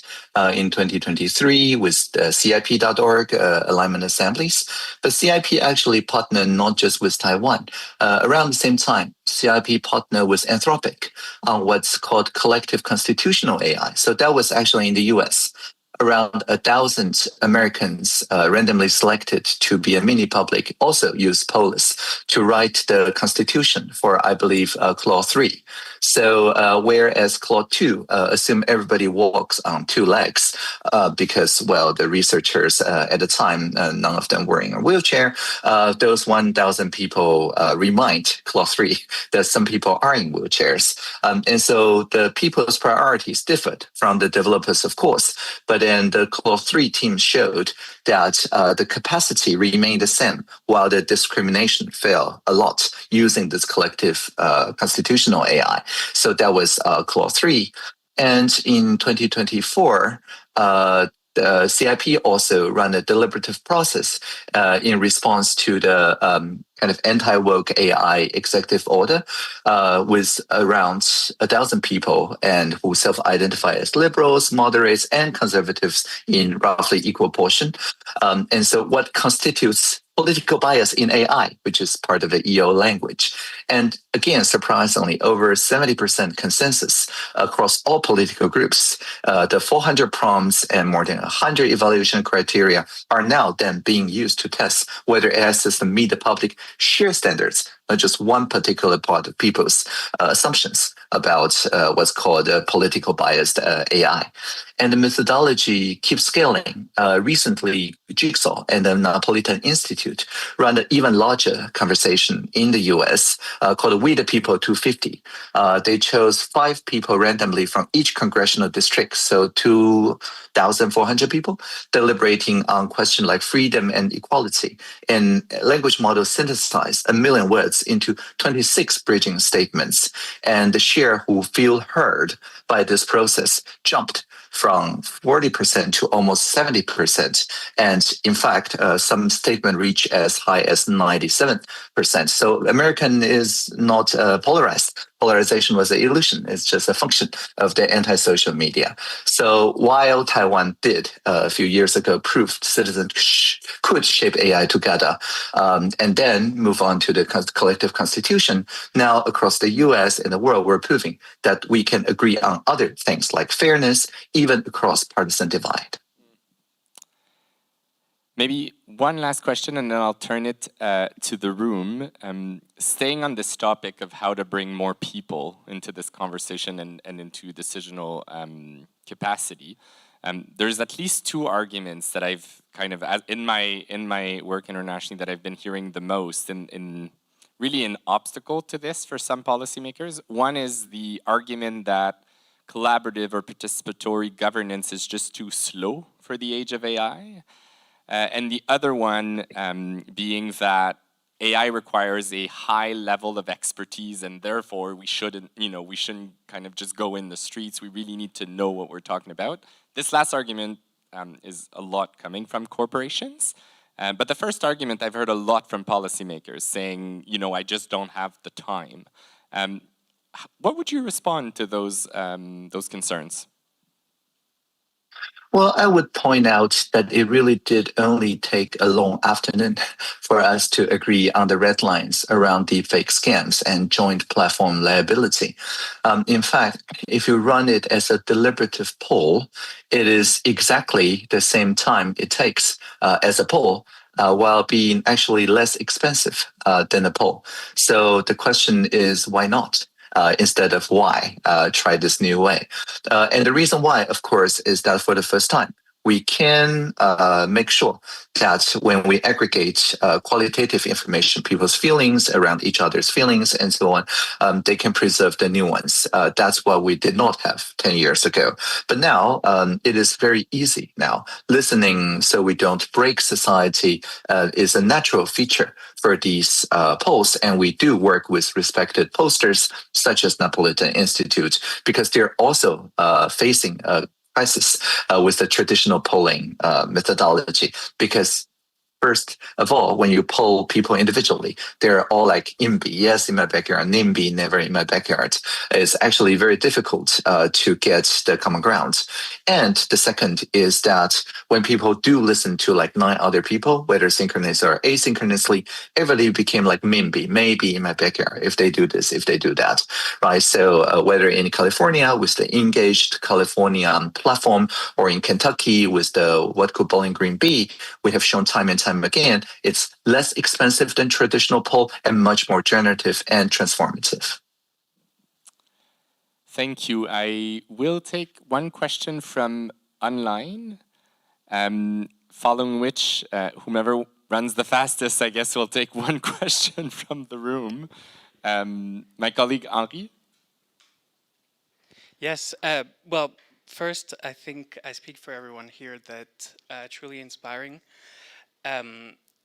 in 2023 with the CIP.org alignment assemblies. But CIP actually partnered not just with Taiwan. Around the same time, CIP partnered with Anthropic on what's called collective constitutional AI. So that was actually in the US. Around 1,000 Americans randomly selected to be a mini public also used Polis to write the constitution for, I believe, Clause 3. So whereas Clause 2 assume everybody walks on two legs because, well, the researchers at the time, none of them were in a wheelchair, those 1,000 people remind Clause 3 that some people are in wheelchairs. And so the people's priorities differed from the developers, of course, but then the Clause 3 team showed that the capacity remained the same while the discrimination fell a lot using this collective constitutional AI. So that was Clause 3. And in 2024, the CIP also ran a deliberative process in response to the kind of anti-woke AI executive order with around 1,000 people and who self-identify as liberals, moderates, and conservatives in roughly equal portion. And so what constitutes political bias in AI, which is part of the EO language. And again, surprisingly, over 70% consensus across all political groups. The 400 prompts and more than 100 evaluation criteria are now then being used to test whether AI systems meet the public shared standards, not just one particular part of people's assumptions about what's called political biased AI. And the methodology keeps scaling. Recently, Jigsaw and the Napolitan Institute ran an even larger conversation in the US called We the People 250. They chose 5 people randomly from each congressional district, so 2,400 people, deliberating on questions like freedom and equality. And language models synthesized 1 million words into 26 bridging statements. And the share who feel heard by this process jumped from 40% to almost 70%. And in fact, some statement reach as high as 97%. So American is not polarized. Polarization was an illusion. It's just a function of the anti-social media. So while Taiwan did a few years ago prove citizens could shape AI together and then move on to the collective constitution, now across the US and the world, we're proving that we can agree on other things like fairness, even across partisan divide. Maybe one last question, and then I'll turn it to the room. Staying on this topic of how to bring more people into this conversation and into decisional capacity, there's at least 2 arguments that I've kind of, in my work internationally, that I've been hearing the most, in really an obstacle to this for some policymakers. One is the argument that collaborative or participatory governance is just too slow for the age of AI. And the other one being that AI requires a high level of expertise, and therefore we shouldn't kind of just go in the streets. We really need to know what we're talking about. This last argument is a lot coming from corporations. But the first argument I've heard a lot from policymakers saying, I just don't have the time. What would you respond to those concerns? Well, I would point out that it really did only take a long afternoon for us to agree on the red lines around deepfake scams and joint platform liability. In fact, if you run it as a deliberative poll, it is exactly the same time it takes as a poll, while being actually less expensive than a poll. So the question is, why not? Instead of why, try this new way. And the reason why, of course, is that for the first time, we can make sure that when we aggregate qualitative information, people's feelings around each other's feelings and so on, they can preserve the new ones. That's what we did not have 10 years ago. But now it is very easy now. Listening so we don't break society is a natural feature for these polls. And we do work with respected pollsters such as Napolitan Institute because they're also facing a crisis with the traditional polling methodology, because first of all, when you poll people individually, they're all like IMBY, yes, in my backyard, NIMBY, never in my backyard. It's actually very difficult to get the common ground. And the second is that when people do listen to like 9 other people, whether synchronous or asynchronously, everybody became like MIMBY, maybe in my backyard, if they do this, if they do that, right? So whether in California with the Engaged California platform, or in Kentucky with the What Could Bowling Green Be, we have shown time and time again, it's less expensive than traditional poll and much more generative and transformative. Thank you. I will take one question from online, following which whomever runs the fastest, I guess, will take one question from the room. My colleague Henri. Yes, well, first, I think I speak for everyone here that truly inspiring.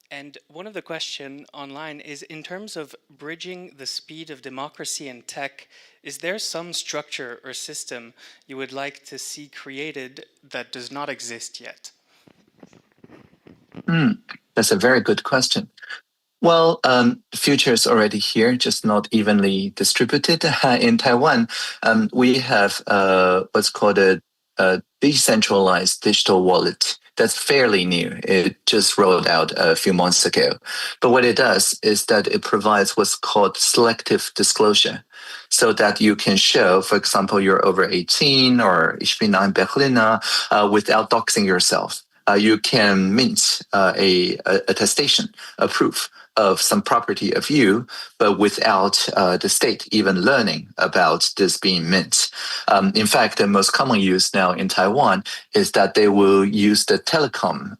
And one of the questions online is, in terms of bridging the speed of democracy and tech, is there some structure or system you would like to see created that does not exist yet? That's a very good question. Well, the future is already here, just not evenly distributed. In Taiwan, we have what's called a decentralized digital wallet. That's fairly new. It just rolled out a few months ago. But what it does is that it provides what's called selective disclosure, so that you can show, for example, you're over 18 or ich bin ein Berliner without doxing yourself. You can mint a attestation, a proof of some property of you, but without the state even learning about this being mint. In fact, the most common use now in Taiwan is that they will use the telecom,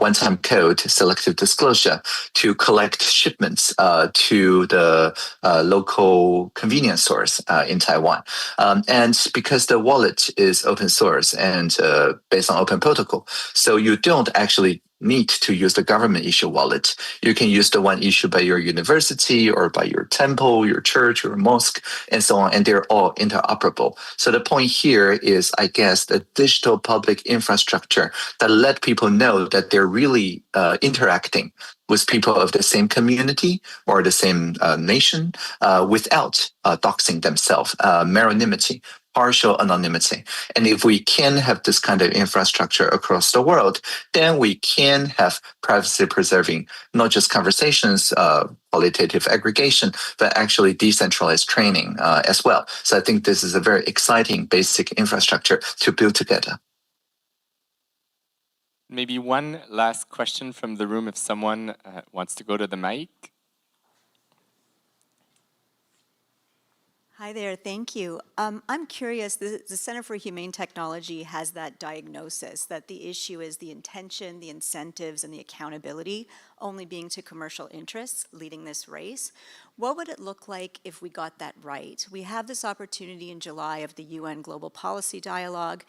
one-time code, selective disclosure, to collect shipments to the local convenience stores in Taiwan. And because the wallet is open source and based on open protocol, so you don't actually need to use the government issue wallet. You can use the one issued by your university or by your temple, your church, your mosque, and so on, and they're all interoperable. So the point here is, I guess, the digital public infrastructure that let people know that they're really interacting with people of the same community or the same nation without doxing themselves, meronymity, partial anonymity. And if we can have this kind of infrastructure across the world, then we can have privacy preserving, not just conversations, qualitative aggregation, but actually decentralized training as well. So I think this is a very exciting basic infrastructure to build together. Maybe one last question from the room if someone wants to go to the mic. Hi there, thank you. I'm curious, the Center for Humane Technology has that diagnosis that the issue is the intention, the incentives, and the accountability only being to commercial interests leading this race. What would it look like if we got that right? We have this opportunity in July of the UN Global Policy Dialogue.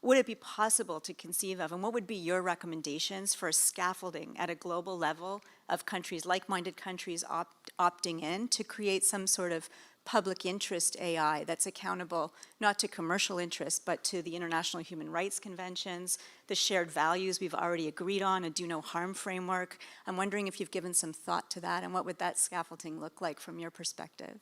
Would it be possible to conceive of, and what would be your recommendations for scaffolding at a global level of countries, like-minded countries opting in to create some sort of public interest AI that's accountable not to commercial interests, but to the International Human Rights Conventions, the shared values we've already agreed on, a do no harm framework? I'm wondering if you've given some thought to that, and what would that scaffolding look like from your perspective?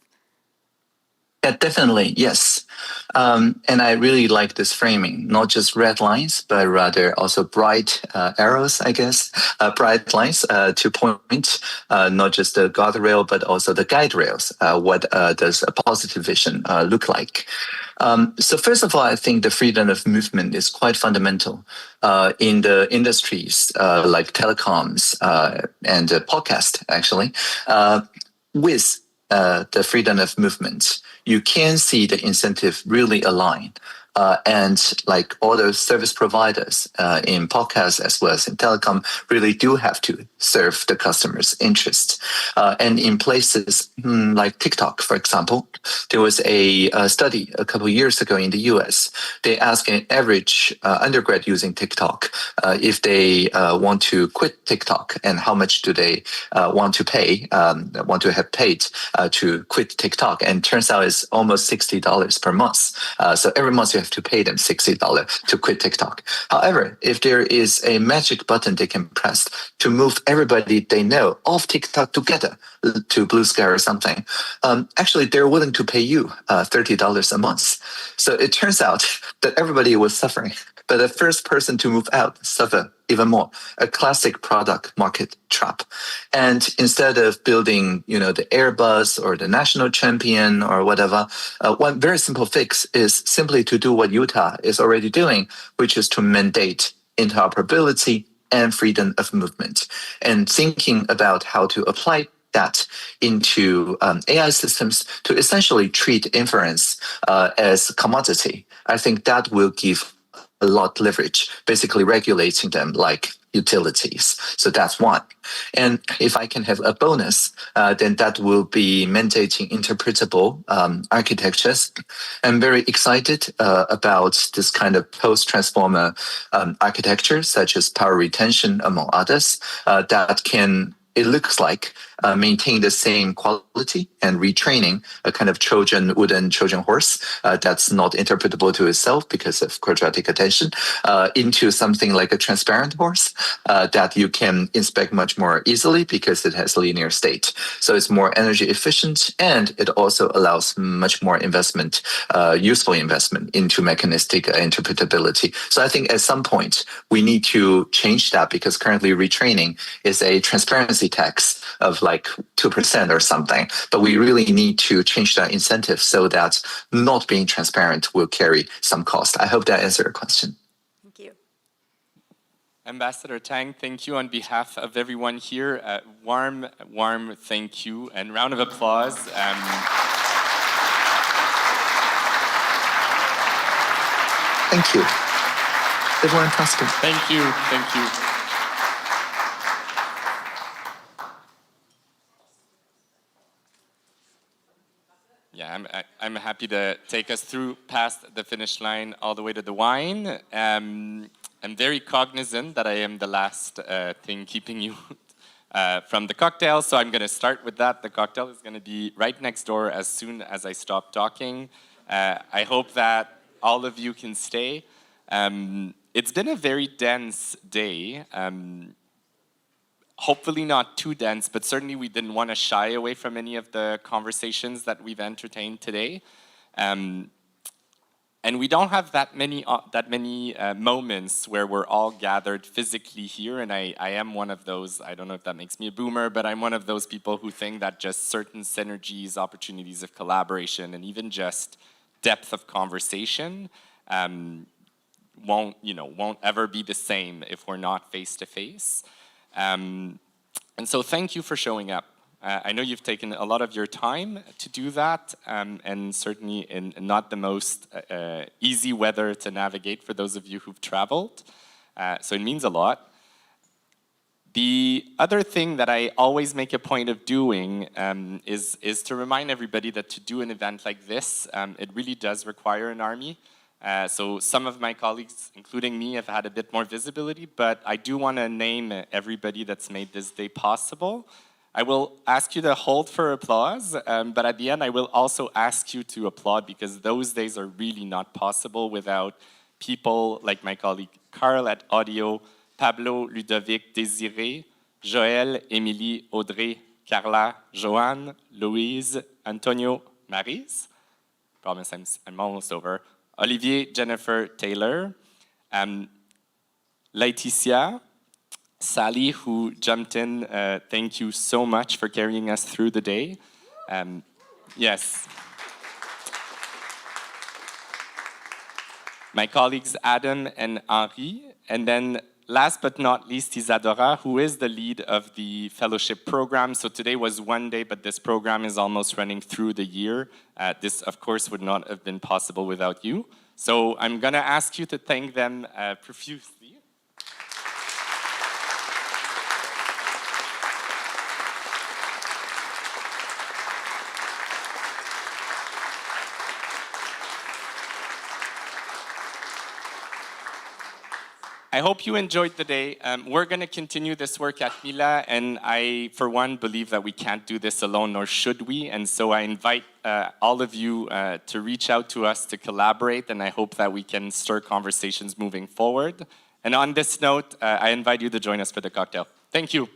Yeah, definitely, yes. And I really like this framing, not just red lines, but rather also bright arrows, I guess, bright lines to point, not just the guardrail, but also the guide rails. What does a positive vision look like? So first of all, I think the freedom of movement is quite fundamental in the industries like telecoms and podcast, actually, with the freedom of movement. You can see the incentive really align. And like all those service providers in podcasts as well as in telecom really do have to serve the customer's interests. And in places like TikTok, for example, there was a study a couple of years ago in the US. They asked an average undergrad using TikTok if they want to quit TikTok and how much do they want to pay, want to have paid to quit TikTok. And turns out it's almost $60 per month. So every month you have to pay them $60 to quit TikTok. However, if there is a magic button they can press to move everybody they know off TikTok together to Blue Sky or something, actually they're willing to pay you $30 a month. So it turns out that everybody was suffering, but the first person to move out suffered even more. A classic product market trap. And instead of building, the Airbus or the national champion or whatever, one very simple fix is simply to do what Utah is already doing, which is to mandate interoperability and freedom of movement, and thinking about how to apply that into AI systems to essentially treat inference as commodity. I think that will give a lot leverage, basically regulating them like utilities. So that's one. And if I can have a bonus, then that will be mandating interpretable architectures. I'm very excited about this kind of post-transformer architecture, such as power retention, among others, that can, it looks like, maintain the same quality and retraining a kind of wooden Trojan horse that's not interpretable to itself because of quadratic attention into something like a transparent horse that you can inspect much more easily because it has linear state. So it's more energy efficient, and it also allows much more investment, useful investment into mechanistic interpretability. So I think at some point we need to change that, because currently retraining is a transparency tax of like 2% or something. But we really need to change that incentive so that not being transparent will carry some cost. I hope that answered your question. Thank you. Ambassador Tang, thank you on behalf of everyone here. Warm thank you and round of applause. Thank you. Everyone prosper. Thank you. Thank you. Yeah, I'm happy to take us through past the finish line all the way to the wine. I'm very cognizant that I am the last thing keeping you from the cocktail, so I'm going to start with that. The cocktail is going to be right next door as soon as I stop talking. I hope that all of you can stay. It's been a very dense day. Hopefully not too dense, but certainly we didn't want to shy away from any of the conversations that we've entertained today. And we don't have that many moments where we're all gathered physically here, and I am one of those. I don't know if that makes me a boomer, but I'm one of those people who think that just certain synergies, opportunities of collaboration, and even just depth of conversation won't ever be the same if we're not face to face. And so thank you for showing up. I know you've taken a lot of your time to do that, and certainly in not the most easy weather to navigate for those of you who've traveled. So it means a lot. The other thing that I always make a point of doing is to remind everybody that to do an event like this, it really does require an army. So some of my colleagues, including me, have had a bit more visibility, but I do want to name everybody that's made this day possible. I will ask you to hold for applause, but at the end I will also ask you to applaud, because those days are really not possible without people like my colleague Carl at Audio, Pablo, Ludovic, Désiré, Joël, Émilie, Audrey, Carla, Joanne, Louise, Antonio, Maryse. Promise I'm almost over. Olivier, Jennifer, Taylor, Laetitia, Sally, who jumped in, thank you so much for carrying us through the day. Yes. My colleagues Adam and Henri, and then last but not least, Isadora, who is the lead of the fellowship program. So today was one day, but this program is almost running through the year. This, of course, would not have been possible without you. So I'm going to ask you to thank them profusely. I hope you enjoyed the day. We're going to continue this work at Mila, and I, for one, believe that we can't do this alone, nor should we. And so I invite all of you to reach out to us to collaborate, and I hope that we can stir conversations moving forward. And on this note, I invite you to join us for the cocktail. Thank you.